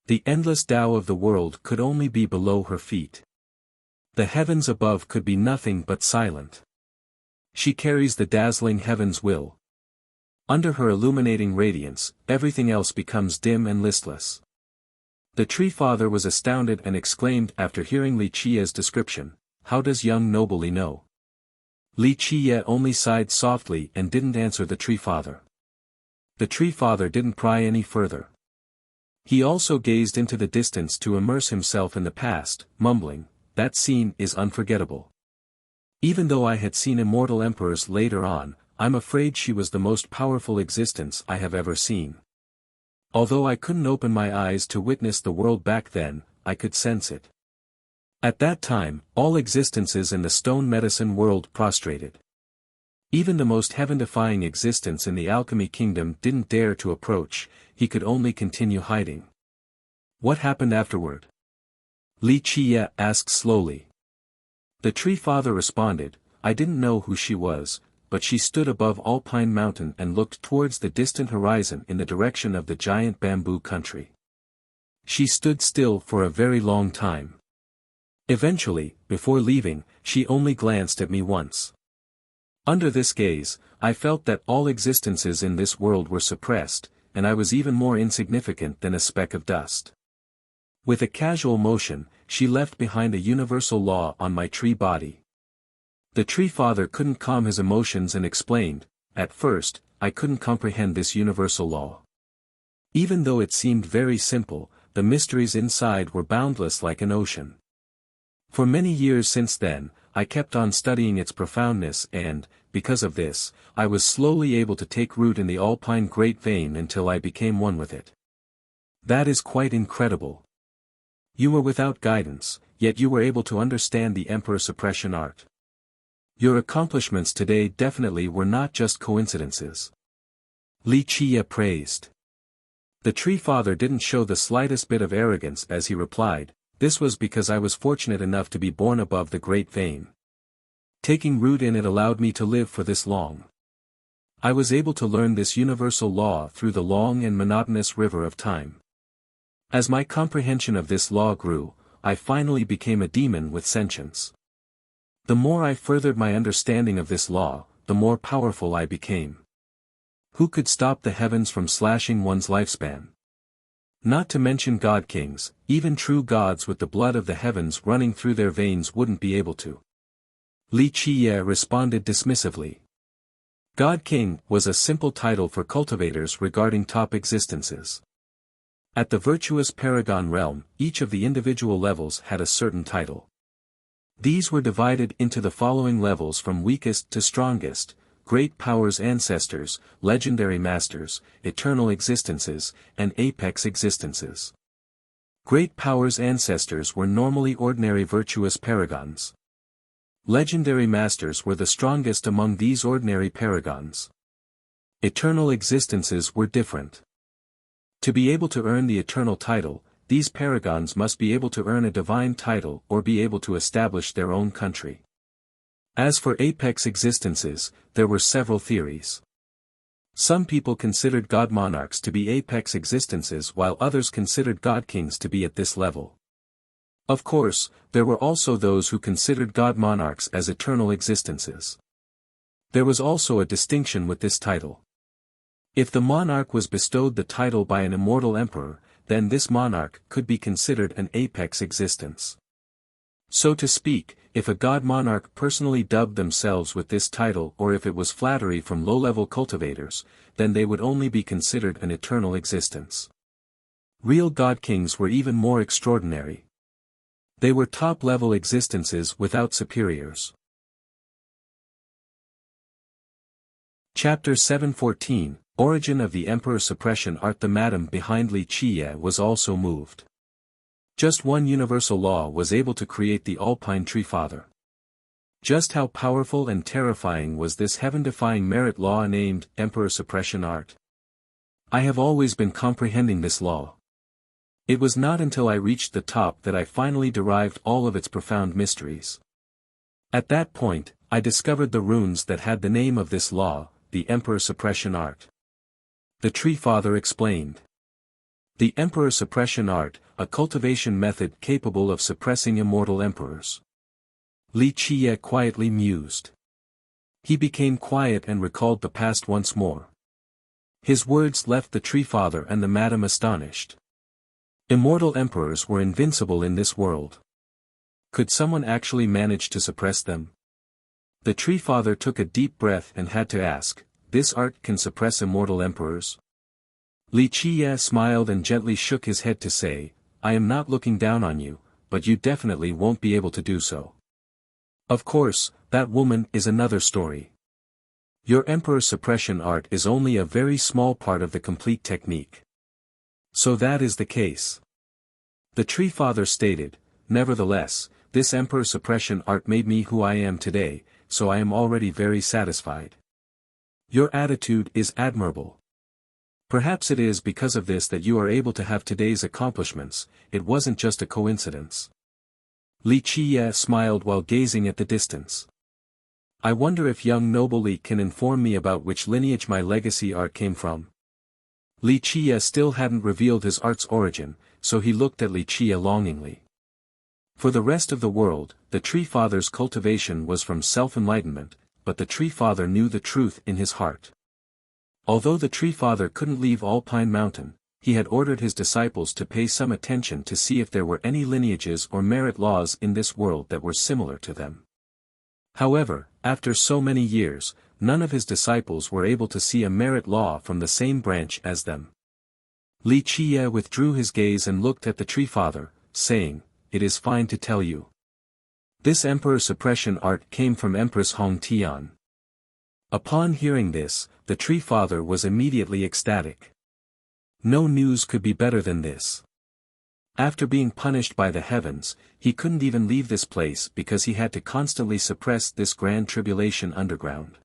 The endless Tao of the world could only be below her feet. The heavens above could be nothing but silent. She carries the dazzling heaven's will. Under her illuminating radiance, everything else becomes dim and listless." The tree father was astounded and exclaimed after hearing Li Qiye's description, "How does young noble Li know?" Li Qiye only sighed softly and didn't answer the tree father. The tree father didn't pry any further. He also gazed into the distance to immerse himself in the past, mumbling, "That scene is unforgettable. Even though I had seen immortal emperors later on, I'm afraid she was the most powerful existence I have ever seen. Although I couldn't open my eyes to witness the world back then, I could sense it. At that time, all existences in the stone medicine world prostrated. Even the most heaven-defying existence in the alchemy kingdom didn't dare to approach, he could only continue hiding." "What happened afterward?" Li Qiye asked slowly. The tree father responded, "I didn't know who she was, but she stood above Alpine Mountain and looked towards the distant horizon in the direction of the giant bamboo country. She stood still for a very long time. Eventually, before leaving, she only glanced at me once. Under this gaze, I felt that all existences in this world were suppressed, and I was even more insignificant than a speck of dust. With a casual motion, she left behind a universal law on my tree body." The tree father couldn't calm his emotions and explained, "At first, I couldn't comprehend this universal law. Even though it seemed very simple, the mysteries inside were boundless like an ocean. For many years since then, I kept on studying its profoundness and, because of this, I was slowly able to take root in the Alpine Great Vein until I became one with it. That is quite incredible. You were without guidance, yet you were able to understand the Emperor Suppression Art. Your accomplishments today definitely were not just coincidences." Li Qiye praised. The tree father didn't show the slightest bit of arrogance as he replied, "This was because I was fortunate enough to be born above the Great Vein. Taking root in it allowed me to live for this long. I was able to learn this universal law through the long and monotonous river of time. As my comprehension of this law grew, I finally became a demon with sentience. The more I furthered my understanding of this law, the more powerful I became. Who could stop the heavens from slashing one's lifespan? Not to mention god-kings, even true gods with the blood of the heavens running through their veins wouldn't be able to." Li Qiye responded dismissively. God-king was a simple title for cultivators regarding top existences. At the virtuous paragon realm, each of the individual levels had a certain title. These were divided into the following levels from weakest to strongest: great powers, ancestors, legendary masters, eternal existences, and apex existences. Great Power's ancestors were normally ordinary virtuous paragons. Legendary masters were the strongest among these ordinary paragons. Eternal existences were different. To be able to earn the eternal title, these paragons must be able to earn a divine title or be able to establish their own country. As for apex existences, there were several theories. Some people considered god monarchs to be apex existences while others considered god kings to be at this level. Of course, there were also those who considered god monarchs as eternal existences. There was also a distinction with this title. If the monarch was bestowed the title by an immortal emperor, then this monarch could be considered an apex existence. So to speak, if a god monarch personally dubbed themselves with this title or if it was flattery from low-level cultivators, then they would only be considered an eternal existence. Real god kings were even more extraordinary. They were top-level existences without superiors. Chapter 7:14, Origin of the Emperor Suppression Art. The madam behind Li Qiye was also moved. Just one universal law was able to create the Alpine Tree Father. Just how powerful and terrifying was this heaven-defying merit law named Emperor Suppression Art? I have always been comprehending this law. It was not until I reached the top that I finally derived all of its profound mysteries. At that point, I discovered the runes that had the name of this law, the Emperor Suppression Art. The Tree Father explained. The Emperor Suppression Art, a cultivation method capable of suppressing immortal emperors. Li Qiye quietly mused. He became quiet and recalled the past once more. His words left the Tree Father and the madam astonished. Immortal emperors were invincible in this world. Could someone actually manage to suppress them? The Tree Father took a deep breath and had to ask, this art can suppress immortal emperors? Li Qiye smiled and gently shook his head to say, I am not looking down on you, but you definitely won't be able to do so. Of course, that woman is another story. Your Emperor Suppression Art is only a very small part of the complete technique. So that is the case. The Tree Father stated, nevertheless, this Emperor Suppression Art made me who I am today, so I am already very satisfied. Your attitude is admirable. Perhaps it is because of this that you are able to have today's accomplishments, it wasn't just a coincidence. Li Qiye smiled while gazing at the distance. I wonder if young noble Li can inform me about which lineage my legacy art came from. Li Qiye still hadn't revealed his art's origin, so he looked at Li Qiye longingly. For the rest of the world, the Tree Father's cultivation was from self-enlightenment, but the Tree Father knew the truth in his heart. Although the Tree Father couldn't leave Alpine Mountain, he had ordered his disciples to pay some attention to see if there were any lineages or merit laws in this world that were similar to them. However, after so many years, none of his disciples were able to see a merit law from the same branch as them. Li Qiye withdrew his gaze and looked at the Tree Father, saying, it is fine to tell you. This Emperor Suppression Art came from Empress Hong Tian. Upon hearing this, the Tree Father was immediately ecstatic. No news could be better than this. After being punished by the heavens, he couldn't even leave this place because he had to constantly suppress this grand tribulation underground.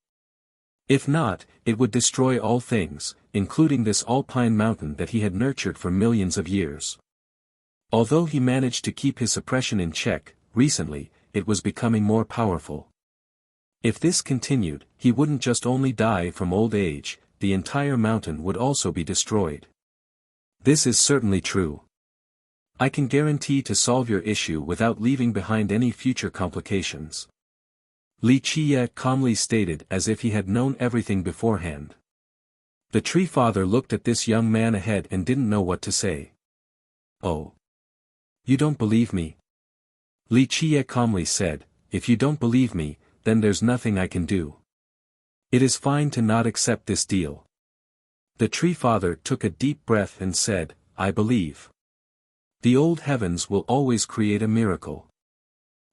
If not, it would destroy all things, including this Alpine mountain that he had nurtured for millions of years. Although he managed to keep his suppression in check, recently, it was becoming more powerful. If this continued, he wouldn't just only die from old age, the entire mountain would also be destroyed. This is certainly true. I can guarantee to solve your issue without leaving behind any future complications. Li Qiye calmly stated as if he had known everything beforehand. The Tree Father looked at this young man ahead and didn't know what to say. Oh. You don't believe me? Li Qiye calmly said, if you don't believe me, then there's nothing I can do. It is fine to not accept this deal. The Tree Father took a deep breath and said, I believe. The old heavens will always create a miracle.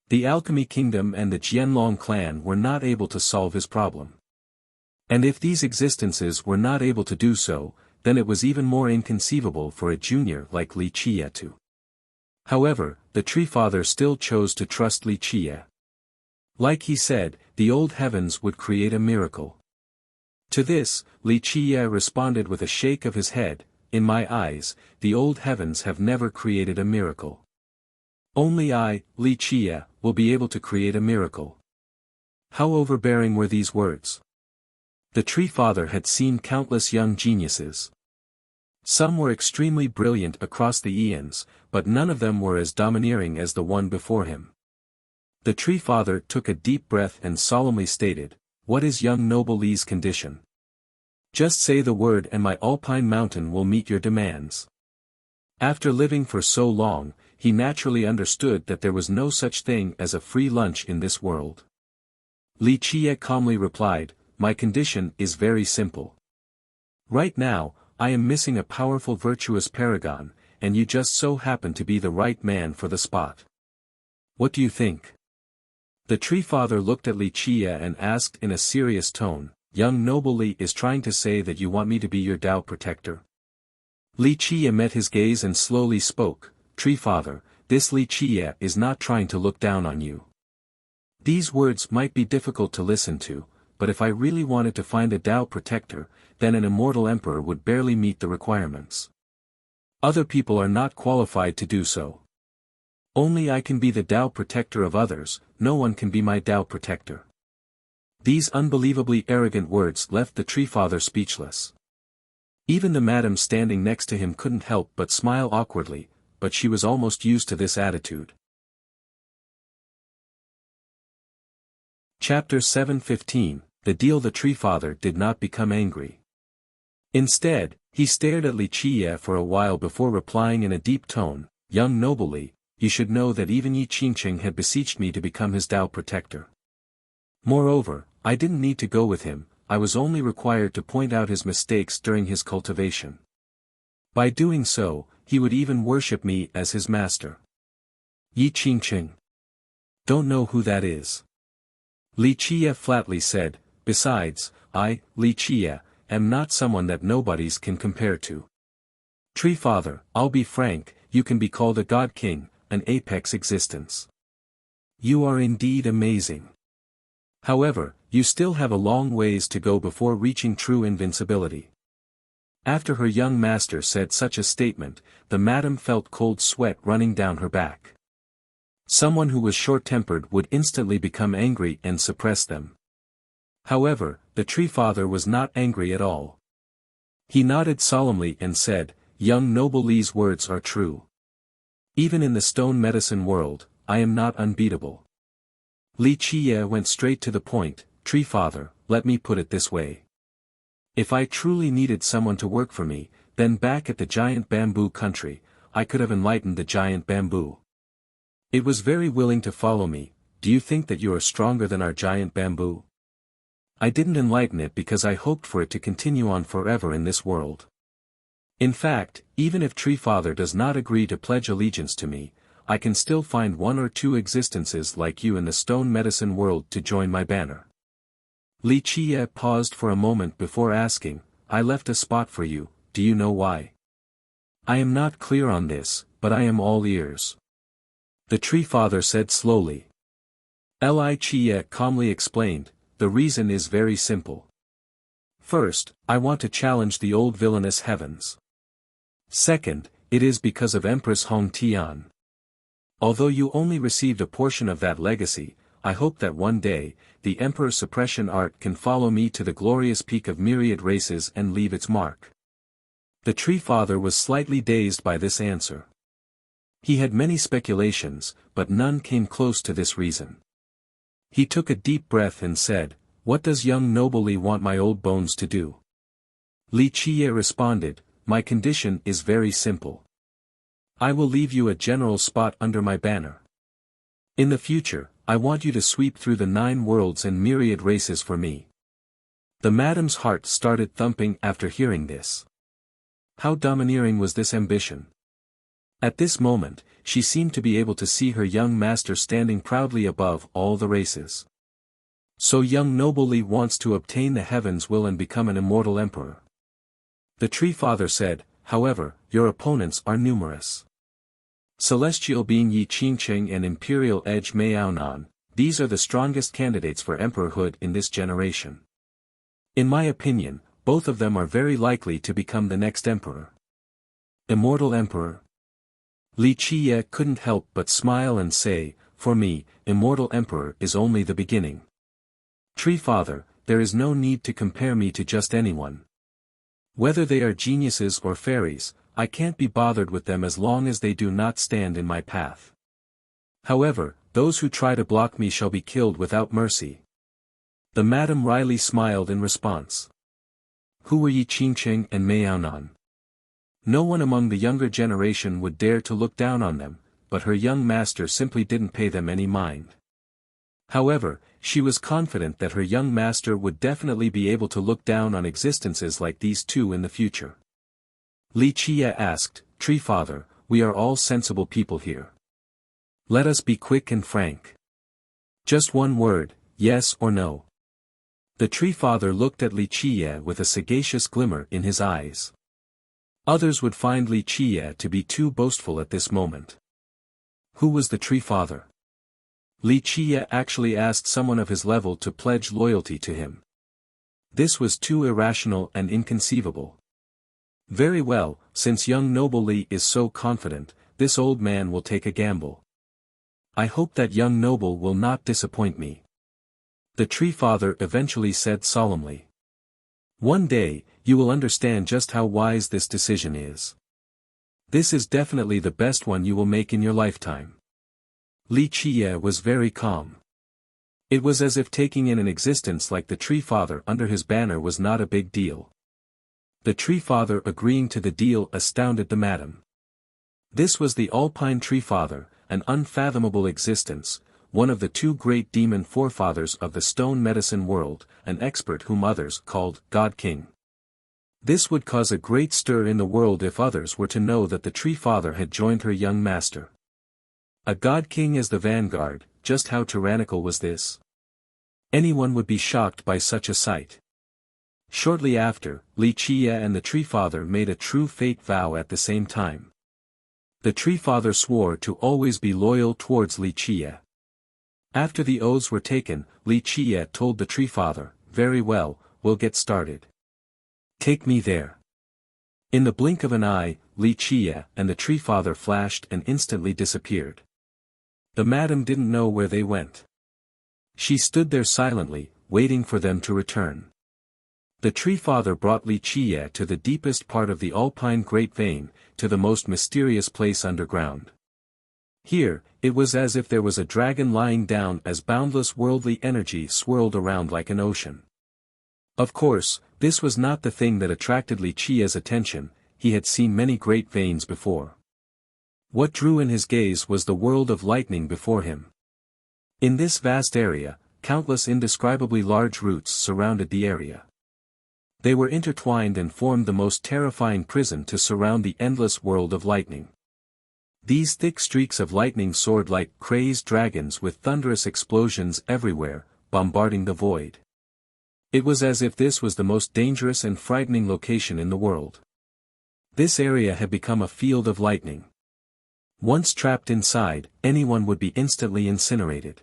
The Alchemy Kingdom and the Jianlong clan were not able to solve his problem. And if these existences were not able to do so, then it was even more inconceivable for a junior like Li Qiye to. However, the Tree Father still chose to trust Li Qie. Like he said, the old heavens would create a miracle. To this, Li Qie responded with a shake of his head, "In my eyes, the old heavens have never created a miracle. Only I, Li Qie, will be able to create a miracle." How overbearing were these words? The Tree Father had seen countless young geniuses. Some were extremely brilliant across the eons, but none of them were as domineering as the one before him. The Tree Father took a deep breath and solemnly stated, "What is young noble Li's condition? Just say the word and my alpine mountain will meet your demands." After living for so long, he naturally understood that there was no such thing as a free lunch in this world. Li Qie calmly replied, "My condition is very simple. Right now, I am missing a powerful virtuous paragon, and you just so happen to be the right man for the spot. What do you think?" The Tree Father looked at Li Qie and asked in a serious tone, "Young noble Li is trying to say that you want me to be your Tao protector?" Li Qie met his gaze and slowly spoke, "Tree Father, this Li Qie is not trying to look down on you. These words might be difficult to listen to, but if I really wanted to find a Tao protector, then an immortal emperor would barely meet the requirements. Other people are not qualified to do so. Only I can be the Tao protector of others, no one can be my Tao protector." These unbelievably arrogant words left the Tree Father speechless. Even the madam standing next to him couldn't help but smile awkwardly, but she was almost used to this attitude. Chapter 7:15, The Deal. The Tree Father did not become angry. Instead, he stared at Li Qie for a while before replying in a deep tone, "Young noble Li, you should know that even Yi Qingqing had beseeched me to become his Tao protector. Moreover, I didn't need to go with him, I was only required to point out his mistakes during his cultivation. By doing so, he would even worship me as his master." Yi Qingqing. Don't know who that is. Li Qie flatly said, "Besides, I, Li Qie, am not someone that nobodies can compare to. Tree Father, I'll be frank, you can be called a god king, an apex existence. You are indeed amazing. However, you still have a long ways to go before reaching true invincibility." After her young master said such a statement, the madam felt cold sweat running down her back. Someone who was short-tempered would instantly become angry and suppress them. However, the Tree Father was not angry at all. He nodded solemnly and said, "Young noble Li's words are true. Even in the stone medicine world, I am not unbeatable." Li Qie went straight to the point, "Tree Father, let me put it this way. If I truly needed someone to work for me, then back at the giant bamboo country, I could have enlightened the giant bamboo. It was very willing to follow me. Do you think that you are stronger than our giant bamboo? I didn't enlighten it because I hoped for it to continue on forever in this world. In fact, even if Tree Father does not agree to pledge allegiance to me, I can still find one or two existences like you in the stone medicine world to join my banner." Li Qie paused for a moment before asking, "I left a spot for you, do you know why?" "I am not clear on this, but I am all ears." The Tree Father said slowly. Li Qie calmly explained, "The reason is very simple. First, I want to challenge the old villainous heavens. Second, it is because of Empress Hong Tian. Although you only received a portion of that legacy, I hope that one day, the Emperor Suppression Art can follow me to the glorious peak of myriad races and leave its mark." The Tree Father was slightly dazed by this answer. He had many speculations, but none came close to this reason. He took a deep breath and said, "What does young noble Li want my old bones to do?" Li Qie responded, "My condition is very simple. I will leave you a general spot under my banner. In the future, I want you to sweep through the 9 worlds and myriad races for me." The madam's heart started thumping after hearing this. How domineering was this ambition? At this moment, she seemed to be able to see her young master standing proudly above all the races. So young noble Li wants to obtain the heaven's will and become an immortal emperor. The Tree Father said, "However, your opponents are numerous. Celestial Being Yi Qingcheng and Imperial Edge Maonan, these are the strongest candidates for emperorhood in this generation. In my opinion, both of them are very likely to become the next emperor. Immortal Emperor? Li Qiye couldn't help but smile and say, for me, Immortal Emperor is only the beginning. Tree Father, there is no need to compare me to just anyone. Whether they are geniuses or fairies, I can't be bothered with them as long as they do not stand in my path. However, those who try to block me shall be killed without mercy. The Madam Riley smiled in response. Who were Yi Qingcheng and Maonan? No one among the younger generation would dare to look down on them, but her young master simply didn't pay them any mind. However, she was confident that her young master would definitely be able to look down on existences like these two in the future. Li Qiye asked, Tree Father, we are all sensible people here. Let us be quick and frank. Just one word, yes or no. The Tree Father looked at Li Qiye with a sagacious glimmer in his eyes. Others would find Li Qiye to be too boastful at this moment. Who was the Tree Father? Li Qiye actually asked someone of his level to pledge loyalty to him. This was too irrational and inconceivable. Very well, since young noble Li is so confident, this old man will take a gamble. I hope that young noble will not disappoint me. The Tree Father eventually said solemnly. One day, you will understand just how wise this decision is. This is definitely the best one you will make in your lifetime. Li Qiye was very calm. It was as if taking in an existence like the Tree Father under his banner was not a big deal. The Tree Father agreeing to the deal astounded the madam. This was the Alpine Tree Father, an unfathomable existence, one of the two great demon forefathers of the stone medicine world, an expert whom others called God King. This would cause a great stir in the world if others were to know that the Tree Father had joined her young master. A God King as the vanguard, just how tyrannical was this? Anyone would be shocked by such a sight. Shortly after, Li Qiye and the Tree Father made a true fate vow at the same time. The Tree Father swore to always be loyal towards Li Qiye. After the oaths were taken, Li Qiye told the Tree Father, very well, we'll get started. Take me there. In the blink of an eye, Li Qiye and the Tree Father flashed and instantly disappeared. The madam didn't know where they went. She stood there silently, waiting for them to return. The Tree Father brought Li Qiye to the deepest part of the Alpine Great Vein, to the most mysterious place underground. Here, it was as if there was a dragon lying down as boundless worldly energy swirled around like an ocean. Of course, this was not the thing that attracted Li Qiye's attention, he had seen many great veins before. What drew in his gaze was the world of lightning before him. In this vast area, countless indescribably large roots surrounded the area. They were intertwined and formed the most terrifying prison to surround the endless world of lightning. These thick streaks of lightning soared like crazed dragons with thunderous explosions everywhere, bombarding the void. It was as if this was the most dangerous and frightening location in the world. This area had become a field of lightning. Once trapped inside, anyone would be instantly incinerated.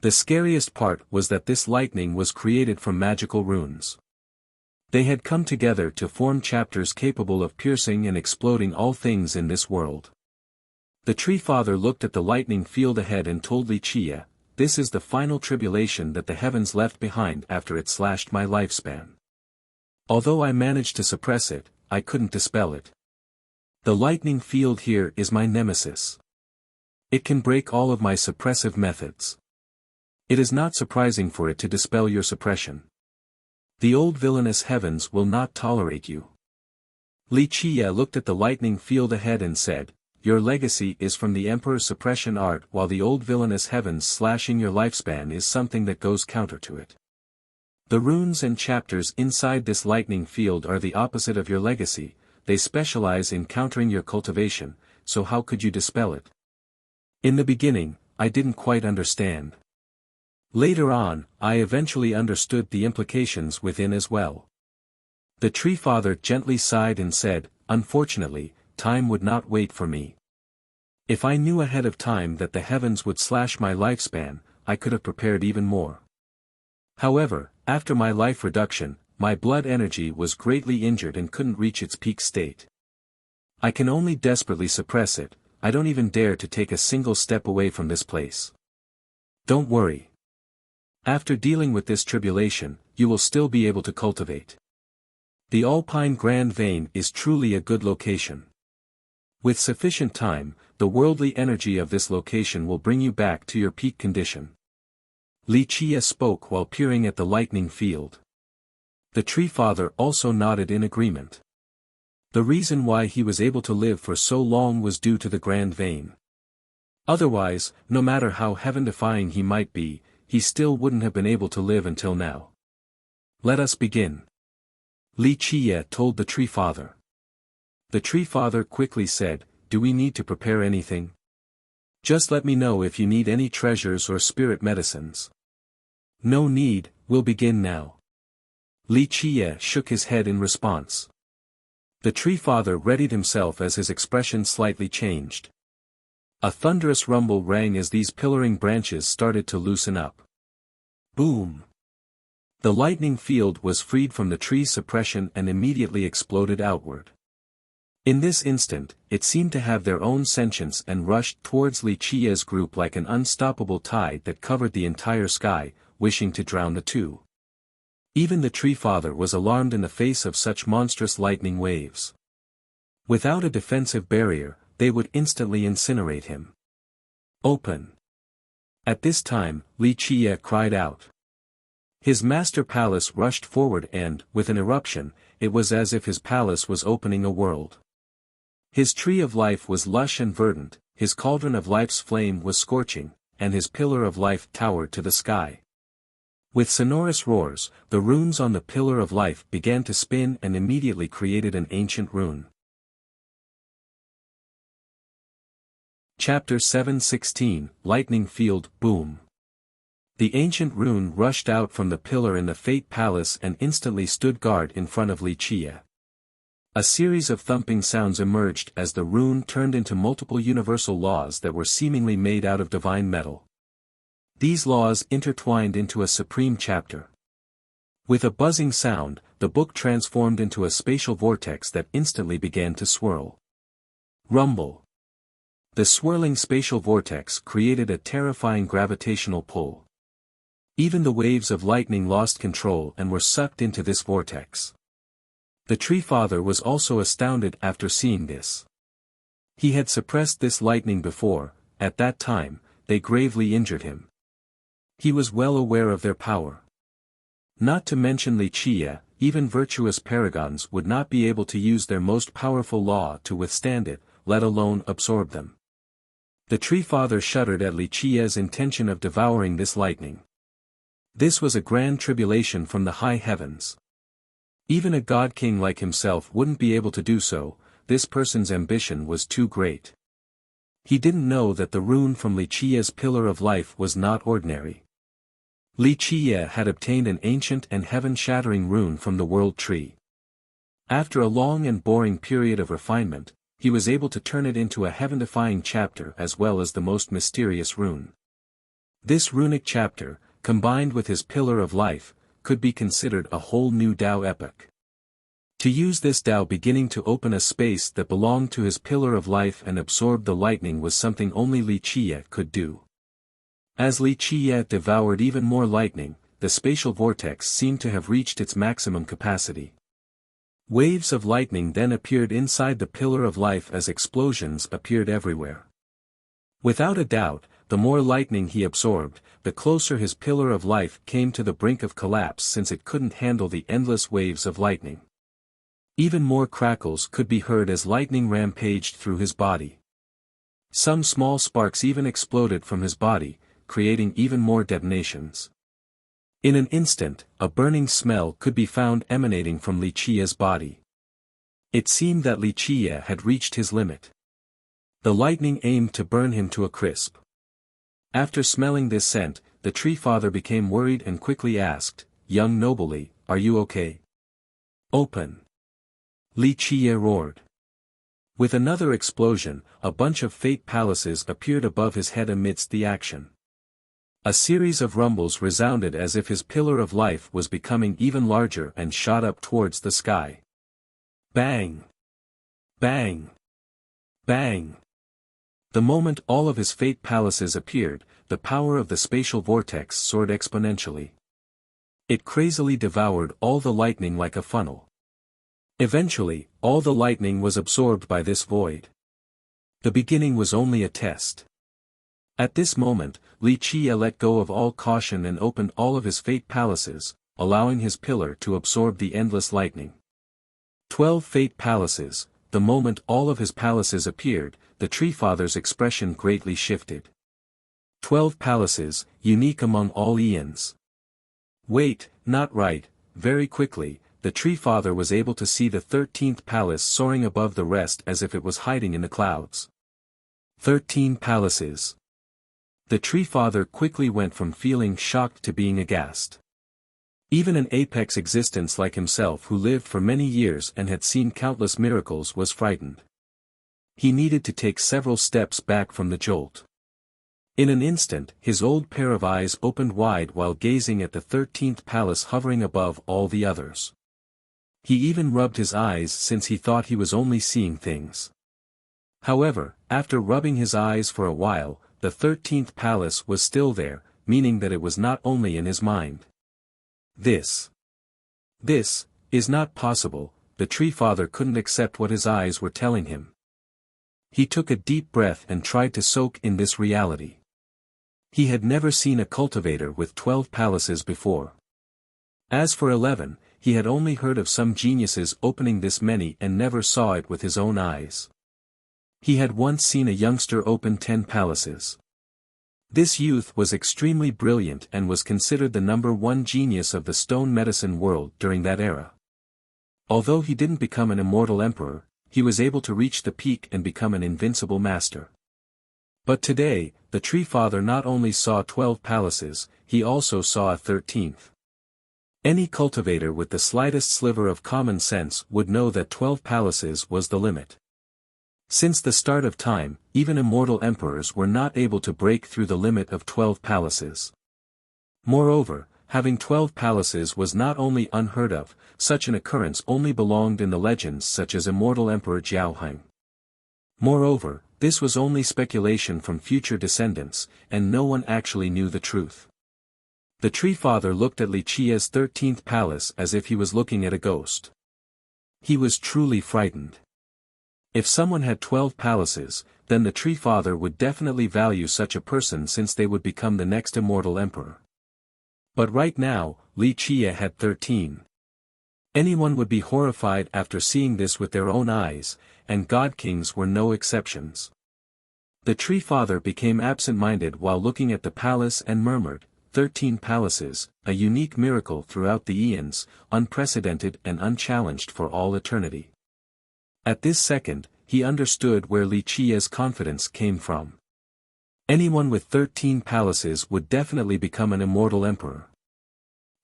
The scariest part was that this lightning was created from magical runes. They had come together to form chapters capable of piercing and exploding all things in this world. The Tree Father looked at the lightning field ahead and told Li Qiye, this is the final tribulation that the heavens left behind after it slashed my lifespan. Although I managed to suppress it, I couldn't dispel it. The lightning field here is my nemesis. It can break all of my suppressive methods. It is not surprising for it to dispel your suppression. The old villainous heavens will not tolerate you. Li Qiye looked at the lightning field ahead and said, your legacy is from the Emperor's suppression art while the old villainous heavens slashing your lifespan is something that goes counter to it. The runes and chapters inside this lightning field are the opposite of your legacy, they specialize in countering your cultivation, so how could you dispel it? In the beginning, I didn't quite understand. Later on, I eventually understood the implications within as well. The Tree Father gently sighed and said, unfortunately, time would not wait for me. If I knew ahead of time that the heavens would slash my lifespan, I could have prepared even more. However, after my life reduction, my blood energy was greatly injured and couldn't reach its peak state. I can only desperately suppress it. I don't even dare to take a single step away from this place. Don't worry. After dealing with this tribulation, you will still be able to cultivate. The Alpine Grand Vein is truly a good location. With sufficient time, the worldly energy of this location will bring you back to your peak condition. Li Chia spoke while peering at the lightning field. The Tree Father also nodded in agreement. The reason why he was able to live for so long was due to the Grand Vein. Otherwise, no matter how heaven-defying he might be, he still wouldn't have been able to live until now. Let us begin. Li Chia told the Tree Father. The Tree Father quickly said, "Do we need to prepare anything? Just let me know if you need any treasures or spirit medicines." "No need, we'll begin now." Li Chia shook his head in response. The Tree Father readied himself as his expression slightly changed. A thunderous rumble rang as these pillaring branches started to loosen up. Boom! The lightning field was freed from the tree's suppression and immediately exploded outward. In this instant, it seemed to have their own sentience and rushed towards Li Chia's group like an unstoppable tide that covered the entire sky, wishing to drown the two. Even the Tree Father was alarmed in the face of such monstrous lightning waves. Without a defensive barrier, they would instantly incinerate him. "Open!" At this time, Li Chia cried out. His master palace rushed forward and, with an eruption, it was as if his palace was opening a world. His tree of life was lush and verdant, his cauldron of life's flame was scorching, and his pillar of life towered to the sky. With sonorous roars, the runes on the pillar of life began to spin and immediately created an ancient rune. Chapter 7:16, Lightning Field, Boom. The ancient rune rushed out from the pillar in the Fate Palace and instantly stood guard in front of Li Chia. A series of thumping sounds emerged as the rune turned into multiple universal laws that were seemingly made out of divine metal. These laws intertwined into a supreme chapter. With a buzzing sound, the book transformed into a spatial vortex that instantly began to swirl. Rumble. The swirling spatial vortex created a terrifying gravitational pull. Even the waves of lightning lost control and were sucked into this vortex. The Tree Father was also astounded after seeing this. He had suppressed this lightning before. At that time, they gravely injured him. He was well aware of their power. Not to mention Li Chia, even virtuous paragons would not be able to use their most powerful law to withstand it, let alone absorb them. The Tree Father shuddered at Li Chia's intention of devouring this lightning. This was a grand tribulation from the high heavens. Even a god king like himself wouldn't be able to do so. This person's ambition was too great. He didn't know that the rune from Li Chia's pillar of life was not ordinary. Li Chia had obtained an ancient and heaven-shattering rune from the World Tree. After a long and boring period of refinement, he was able to turn it into a heaven-defying chapter as well as the most mysterious rune. This runic chapter, combined with his pillar of life, could be considered a whole new Tao epoch. To use this Tao beginning to open a space that belonged to his pillar of life and absorb the lightning was something only Li Chia could do. As Li Chia devoured even more lightning, the spatial vortex seemed to have reached its maximum capacity. Waves of lightning then appeared inside the pillar of life as explosions appeared everywhere. Without a doubt, the more lightning he absorbed, the closer his pillar of life came to the brink of collapse since it couldn't handle the endless waves of lightning. Even more crackles could be heard as lightning rampaged through his body. Some small sparks even exploded from his body, creating even more detonations. In an instant, a burning smell could be found emanating from Li Chia's body. It seemed that Li Chia had reached his limit. The lightning aimed to burn him to a crisp. After smelling this scent, the Tree Father became worried and quickly asked, "Young Nobly, are you okay?" "Open!" Li Chia roared. With another explosion, a bunch of fate palaces appeared above his head amidst the action. A series of rumbles resounded as if his pillar of life was becoming even larger and shot up towards the sky. Bang! Bang! Bang! The moment all of his fate palaces appeared, the power of the spatial vortex soared exponentially. It crazily devoured all the lightning like a funnel. Eventually, all the lightning was absorbed by this void. The beginning was only a test. At this moment, Li Qie let go of all caution and opened all of his fate palaces, allowing his pillar to absorb the endless lightning. 12 fate palaces. The moment all of his palaces appeared, the Tree Father's expression greatly shifted. 12 palaces, unique among all eons. Wait, not right. Very quickly, the Tree Father was able to see the 13th palace soaring above the rest as if it was hiding in the clouds. 13 palaces. The Tree Father quickly went from feeling shocked to being aghast. Even an apex existence like himself who lived for many years and had seen countless miracles was frightened. He needed to take several steps back from the jolt. In an instant, his old pair of eyes opened wide while gazing at the 13th palace hovering above all the others. He even rubbed his eyes since he thought he was only seeing things. However, after rubbing his eyes for a while, the 13th palace was still there, meaning that it was not only in his mind. This is not possible. The Tree Father couldn't accept what his eyes were telling him. He took a deep breath and tried to soak in this reality. He had never seen a cultivator with 12 palaces before. As for 11, he had only heard of some geniuses opening this many and never saw it with his own eyes. He had once seen a youngster open 10 palaces. This youth was extremely brilliant and was considered the #1 genius of the stone medicine world during that era. Although he didn't become an immortal emperor, he was able to reach the peak and become an invincible master. But today, the Tree Father not only saw 12 palaces, he also saw a 13th. Any cultivator with the slightest sliver of common sense would know that 12 palaces was the limit. Since the start of time, even immortal emperors were not able to break through the limit of 12 palaces. Moreover, having 12 palaces was not only unheard of, such an occurrence only belonged in the legends such as Immortal Emperor Jiaoheng. Moreover, this was only speculation from future descendants, and no one actually knew the truth. The Tree Father looked at Li Qie's 13th palace as if he was looking at a ghost. He was truly frightened. If someone had 12 palaces, then the Tree Father would definitely value such a person since they would become the next immortal emperor. But right now, Li Qie had 13. Anyone would be horrified after seeing this with their own eyes, and God Kings were no exceptions. The Tree Father became absent-minded while looking at the palace and murmured, 13 palaces, a unique miracle throughout the eons, unprecedented and unchallenged for all eternity. At this second, he understood where Li Qie's confidence came from. Anyone with 13 palaces would definitely become an immortal emperor.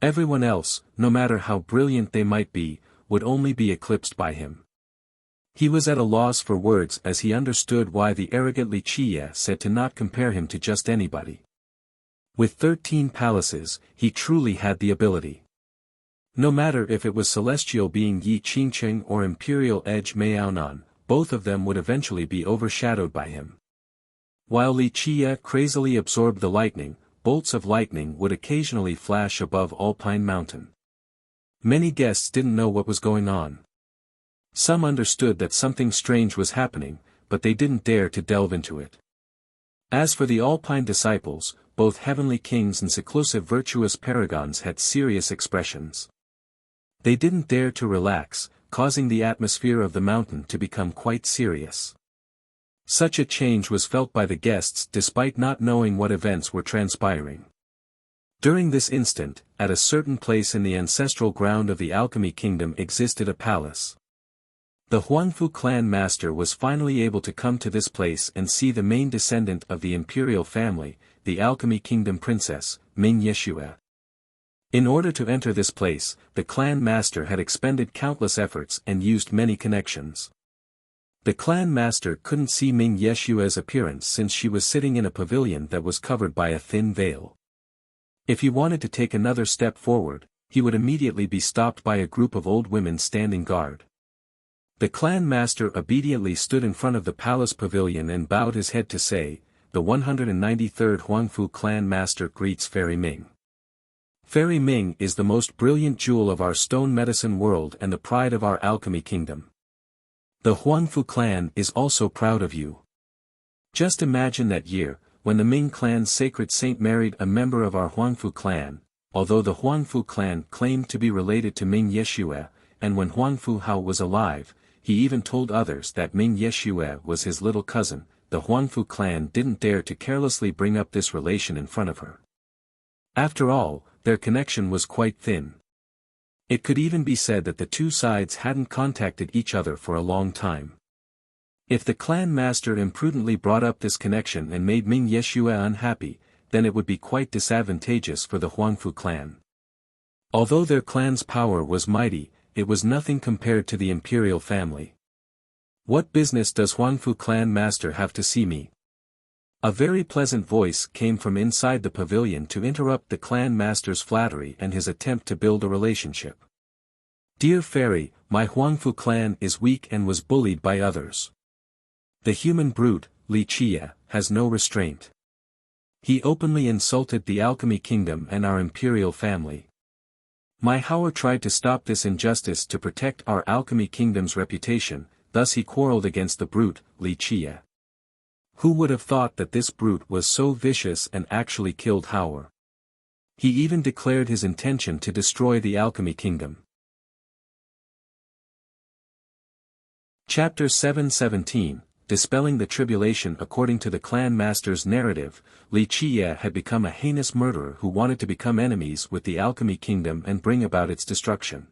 Everyone else, no matter how brilliant they might be, would only be eclipsed by him. He was at a loss for words as he understood why the arrogant Li Qie said to not compare him to just anybody. With 13 palaces, he truly had the ability. No matter if it was celestial being Yi Qingcheng or imperial edge Miaonan, both of them would eventually be overshadowed by him. While Li Qie crazily absorbed the lightning, bolts of lightning would occasionally flash above Alpine Mountain. Many guests didn't know what was going on. Some understood that something strange was happening, but they didn't dare to delve into it. As for the Alpine disciples, both heavenly kings and seclusive virtuous paragons had serious expressions. They didn't dare to relax, causing the atmosphere of the mountain to become quite serious. Such a change was felt by the guests despite not knowing what events were transpiring. During this instant, at a certain place in the ancestral ground of the Alchemy Kingdom existed a palace. The Huangfu clan master was finally able to come to this place and see the main descendant of the imperial family, the Alchemy Kingdom princess, Ming Yeshua. In order to enter this place, the clan master had expended countless efforts and used many connections. The clan master couldn't see Ming Yeshua's appearance since she was sitting in a pavilion that was covered by a thin veil. If he wanted to take another step forward, he would immediately be stopped by a group of old women standing guard. The clan master obediently stood in front of the palace pavilion and bowed his head to say, "The 193rd Huangfu clan master greets Fairy Ming. Fairy Ming is the most brilliant jewel of our stone medicine world and the pride of our alchemy kingdom. The Huangfu clan is also proud of you. Just imagine that year, when the Ming clan's sacred saint married a member of our Huangfu clan, although the Huangfu clan claimed to be related to Ming Yeshua, and when Huangfu Hao was alive, he even told others that Ming Yeshua was his little cousin. The Huangfu clan didn't dare to carelessly bring up this relation in front of her. After all, their connection was quite thin. It could even be said that the two sides hadn't contacted each other for a long time. If the clan master imprudently brought up this connection and made Ming Yeshua unhappy, then it would be quite disadvantageous for the Huangfu clan. Although their clan's power was mighty, it was nothing compared to the imperial family. "What business does Huangfu clan master have to see me?" A very pleasant voice came from inside the pavilion to interrupt the clan master's flattery and his attempt to build a relationship. "Dear fairy, my Huangfu clan is weak and was bullied by others. The human brute, Li Chia, has no restraint. He openly insulted the alchemy kingdom and our imperial family. My Hao tried to stop this injustice to protect our alchemy kingdom's reputation, thus he quarreled against the brute, Li Chia. Who would have thought that this brute was so vicious and actually killed Hao? He even declared his intention to destroy the alchemy kingdom." Chapter 717, Dispelling the Tribulation. According to the clan master's narrative, Li Chia had become a heinous murderer who wanted to become enemies with the alchemy kingdom and bring about its destruction.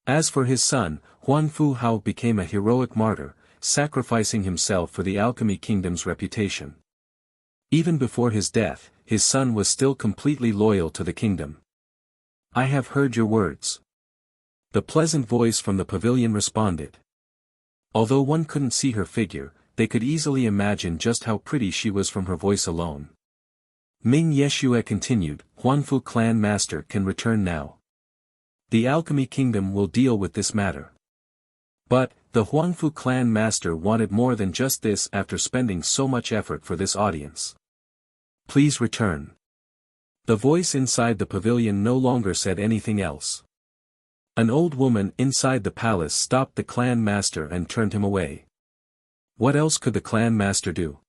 As for his son, Huangfu Hao became a heroic martyr, sacrificing himself for the alchemy kingdom's reputation. Even before his death, his son was still completely loyal to the kingdom. "I have heard your words." The pleasant voice from the pavilion responded. Although one couldn't see her figure, they could easily imagine just how pretty she was from her voice alone. Ming Yeshua continued, "Huangfu clan master can return now. The alchemy kingdom will deal with this matter." But, the Huangfu clan master wanted more than just this after spending so much effort for this audience. "Please return." The voice inside the pavilion no longer said anything else. An old woman inside the palace stopped the clan master and turned him away. What else could the clan master do?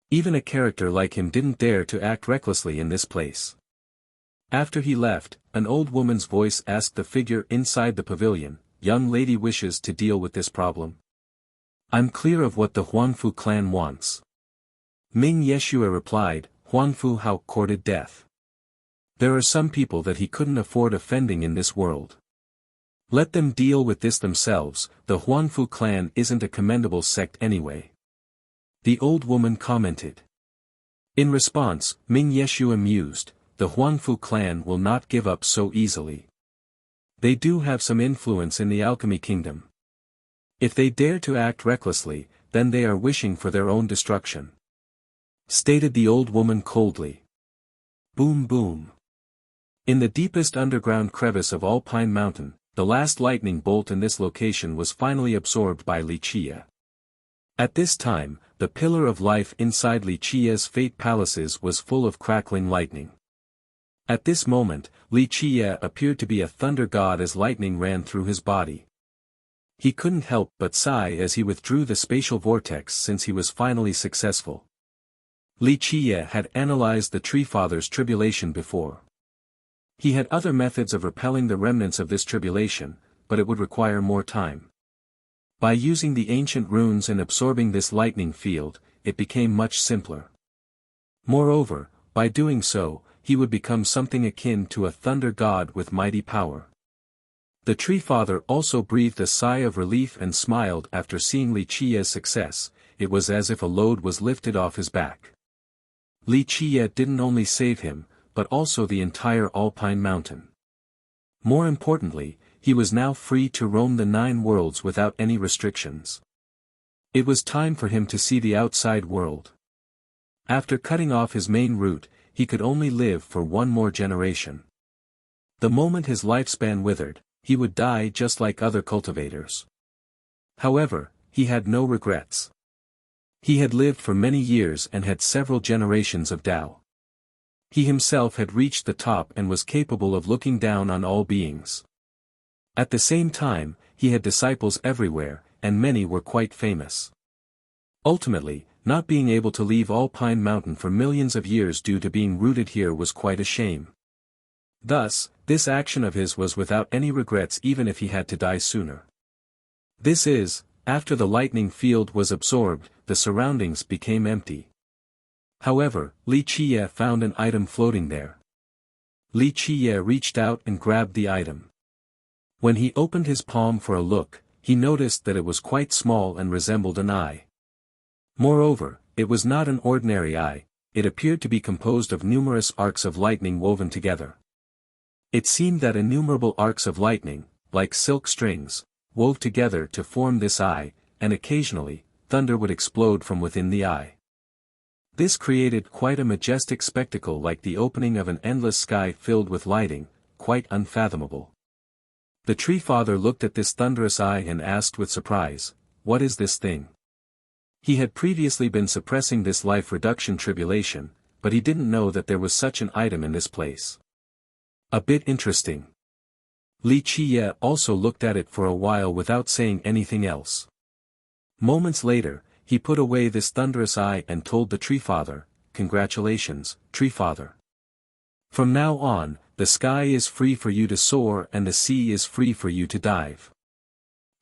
Even a character like him didn't dare to act recklessly in this place. After he left, an old woman's voice asked the figure inside the pavilion, "Young lady wishes to deal with this problem?" "I'm clear of what the Huangfu clan wants." Ming Yeshua replied, "Huangfu Hao courted death. There are some people that he couldn't afford offending in this world. Let them deal with this themselves, the Huangfu clan isn't a commendable sect anyway." The old woman commented. In response, Ming Yeshua mused, "The Huangfu clan will not give up so easily. They do have some influence in the alchemy kingdom. If they dare to act recklessly, then they are wishing for their own destruction," stated the old woman coldly. Boom boom. In the deepest underground crevice of Alpine Mountain, the last lightning bolt in this location was finally absorbed by Li Chia. At this time, the pillar of life inside Li Chia's fate palaces was full of crackling lightning. At this moment, Li Chia appeared to be a thunder god as lightning ran through his body. He couldn't help but sigh as he withdrew the spatial vortex since he was finally successful. Li Chia had analyzed the Tree Father's tribulation before. He had other methods of repelling the remnants of this tribulation, but it would require more time. By using the ancient runes and absorbing this lightning field, it became much simpler. Moreover, by doing so, he would become something akin to a thunder god with mighty power. The Tree Father also breathed a sigh of relief and smiled after seeing Li Chia's success. It was as if a load was lifted off his back. Li Chia didn't only save him, but also the entire Alpine Mountain. More importantly, he was now free to roam the 9 worlds without any restrictions. It was time for him to see the outside world. After cutting off his main route, he could only live for one more generation. The moment his lifespan withered, he would die just like other cultivators. However, he had no regrets. He had lived for many years and had several generations of Tao. He himself had reached the top and was capable of looking down on all beings. At the same time, he had disciples everywhere, and many were quite famous. Ultimately, not being able to leave Alpine Mountain for millions of years due to being rooted here was quite a shame. Thus, this action of his was without any regrets even if he had to die sooner. This is, after the lightning field was absorbed, the surroundings became empty. However, Li Qiye found an item floating there. Li Qiye reached out and grabbed the item. When he opened his palm for a look, he noticed that it was quite small and resembled an eye. Moreover, it was not an ordinary eye, it appeared to be composed of numerous arcs of lightning woven together. It seemed that innumerable arcs of lightning, like silk strings, wove together to form this eye, and occasionally, thunder would explode from within the eye. This created quite a majestic spectacle like the opening of an endless sky filled with lighting, quite unfathomable. The Tree Father looked at this thunderous eye and asked with surprise, "What is this thing?" He had previously been suppressing this life reduction tribulation, but he didn't know that there was such an item in this place. A bit interesting. Li Qiye also looked at it for a while without saying anything else. Moments later, he put away this thunderous eye and told the Tree Father, "Congratulations, Tree Father. From now on, the sky is free for you to soar and the sea is free for you to dive.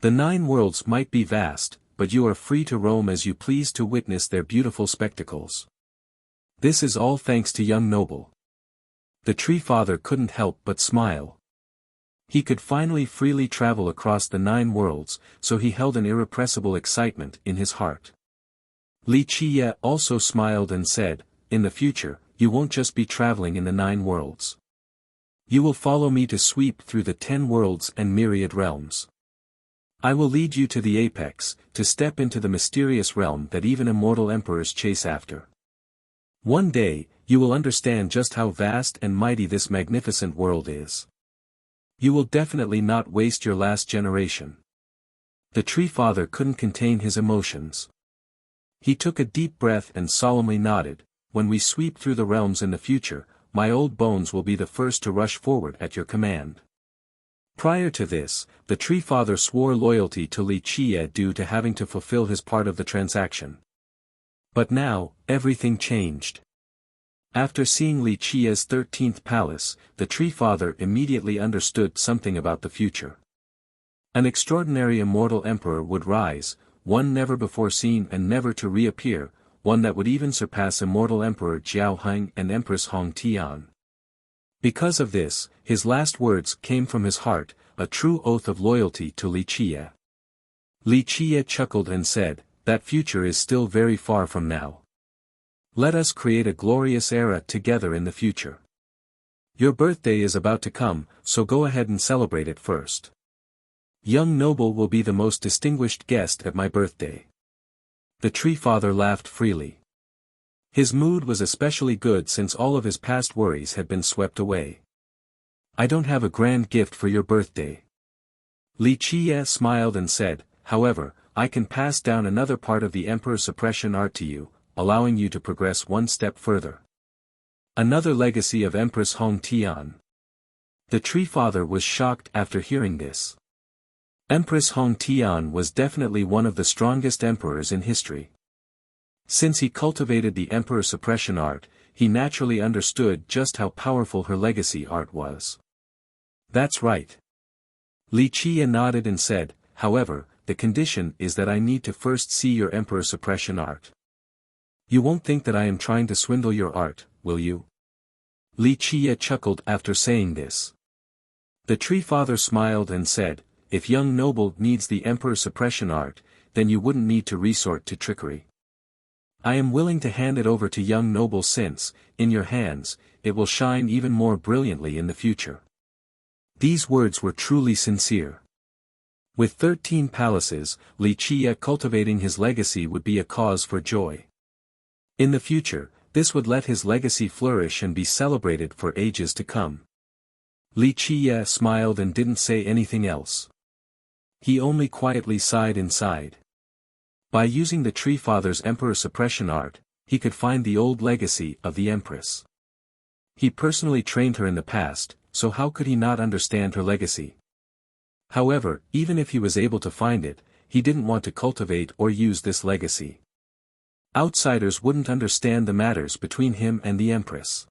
The 9 worlds might be vast, but you are free to roam as you please to witness their beautiful spectacles. This is all thanks to young noble." The Tree Father couldn't help but smile. He could finally freely travel across the 9 worlds, so he held an irrepressible excitement in his heart. Li Qiye also smiled and said, "In the future, you won't just be traveling in the 9 worlds. You will follow me to sweep through the 10 worlds and myriad realms. I will lead you to the apex, to step into the mysterious realm that even immortal emperors chase after. One day, you will understand just how vast and mighty this magnificent world is. You will definitely not waste your last generation." The Tree Father couldn't contain his emotions. He took a deep breath and solemnly nodded, "When we sweep through the realms in the future, my old bones will be the first to rush forward at your command." Prior to this, the Tree Father swore loyalty to Li Qiye due to having to fulfill his part of the transaction. But now, everything changed. After seeing Li Qiye's 13th palace, the Tree Father immediately understood something about the future. An extraordinary immortal emperor would rise, one never before seen and never to reappear, one that would even surpass immortal Emperor Jiao Heng and Empress Hong Tian. Because of this, his last words came from his heart, a true oath of loyalty to Li Qiye. Li Qiye chuckled and said, "That future is still very far from now. Let us create a glorious era together in the future. Your birthday is about to come, so go ahead and celebrate it first. Young noble will be the most distinguished guest at my birthday." The Tree Father laughed freely. His mood was especially good since all of his past worries had been swept away. "I don't have a grand gift for your birthday." Li Qiye smiled and said, "However, I can pass down another part of the Emperor suppression art to you, allowing you to progress one step further. Another legacy of Empress Hong Tian." The Tree Father was shocked after hearing this. Empress Hong Tian was definitely one of the strongest emperors in history. Since he cultivated the Emperor suppression art, he naturally understood just how powerful her legacy art was. "That's right." Li Qiye nodded and said, "However, the condition is that I need to first see your Emperor suppression art. You won't think that I am trying to swindle your art, will you?" Li Qiye chuckled after saying this. The Tree Father smiled and said, "If young noble needs the Emperor suppression art, then you wouldn't need to resort to trickery. I am willing to hand it over to young noble since, in your hands, it will shine even more brilliantly in the future." These words were truly sincere. With 13 palaces, Wuxia cultivating his legacy would be a cause for joy. In the future, this would let his legacy flourish and be celebrated for ages to come. Wuxia smiled and didn't say anything else. He only quietly sighed inside. By using the Tree Father's emperor suppression art, he could find the old legacy of the Empress. He personally trained her in the past, so how could he not understand her legacy? However, even if he was able to find it, he didn't want to cultivate or use this legacy. Outsiders wouldn't understand the matters between him and the Empress.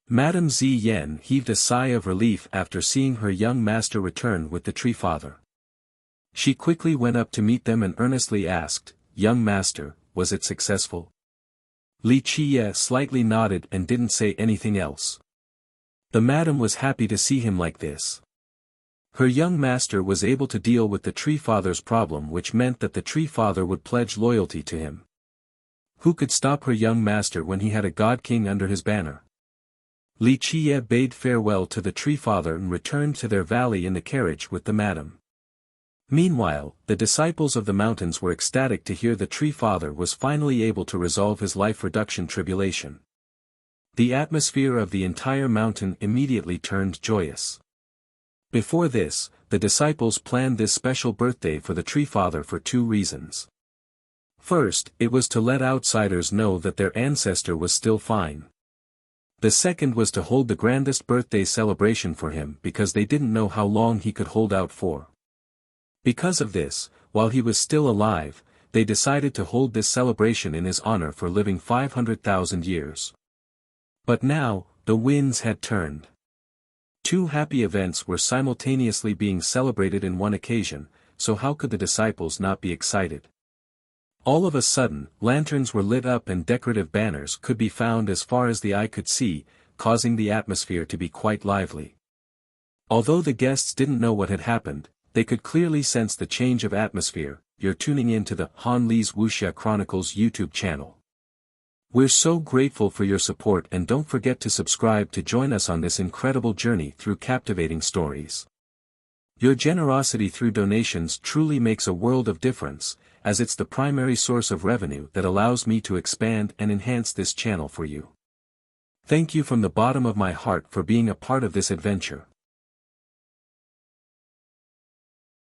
Madame Ziyan heaved a sigh of relief after seeing her young master return with the Tree Father. She quickly went up to meet them and earnestly asked, "Young master, was it successful?" Wuxia slightly nodded and didn't say anything else. The madam was happy to see him like this. Her young master was able to deal with the Tree Father's problem, which meant that the Tree Father would pledge loyalty to him. Who could stop her young master when he had a God King under his banner? Wuxia bade farewell to the Tree Father and returned to their valley in the carriage with the madam. Meanwhile, the disciples of the mountains were ecstatic to hear the Tree Father was finally able to resolve his life reduction tribulation. The atmosphere of the entire mountain immediately turned joyous. Before this, the disciples planned this special birthday for the Tree Father for two reasons. First, it was to let outsiders know that their ancestor was still fine. The second was to hold the grandest birthday celebration for him because they didn't know how long he could hold out for. Because of this, while he was still alive, they decided to hold this celebration in his honor for living 500,000 years. But now, the winds had turned. Two happy events were simultaneously being celebrated in one occasion, so how could the disciples not be excited? All of a sudden, lanterns were lit up and decorative banners could be found as far as the eye could see, causing the atmosphere to be quite lively. Although the guests didn't know what had happened, they could clearly sense the change of atmosphere. You're tuning in to the Han Li's Wuxia Chronicles YouTube channel. We're so grateful for your support, and don't forget to subscribe to join us on this incredible journey through captivating stories. Your generosity through donations truly makes a world of difference, as it's the primary source of revenue that allows me to expand and enhance this channel for you. Thank you from the bottom of my heart for being a part of this adventure.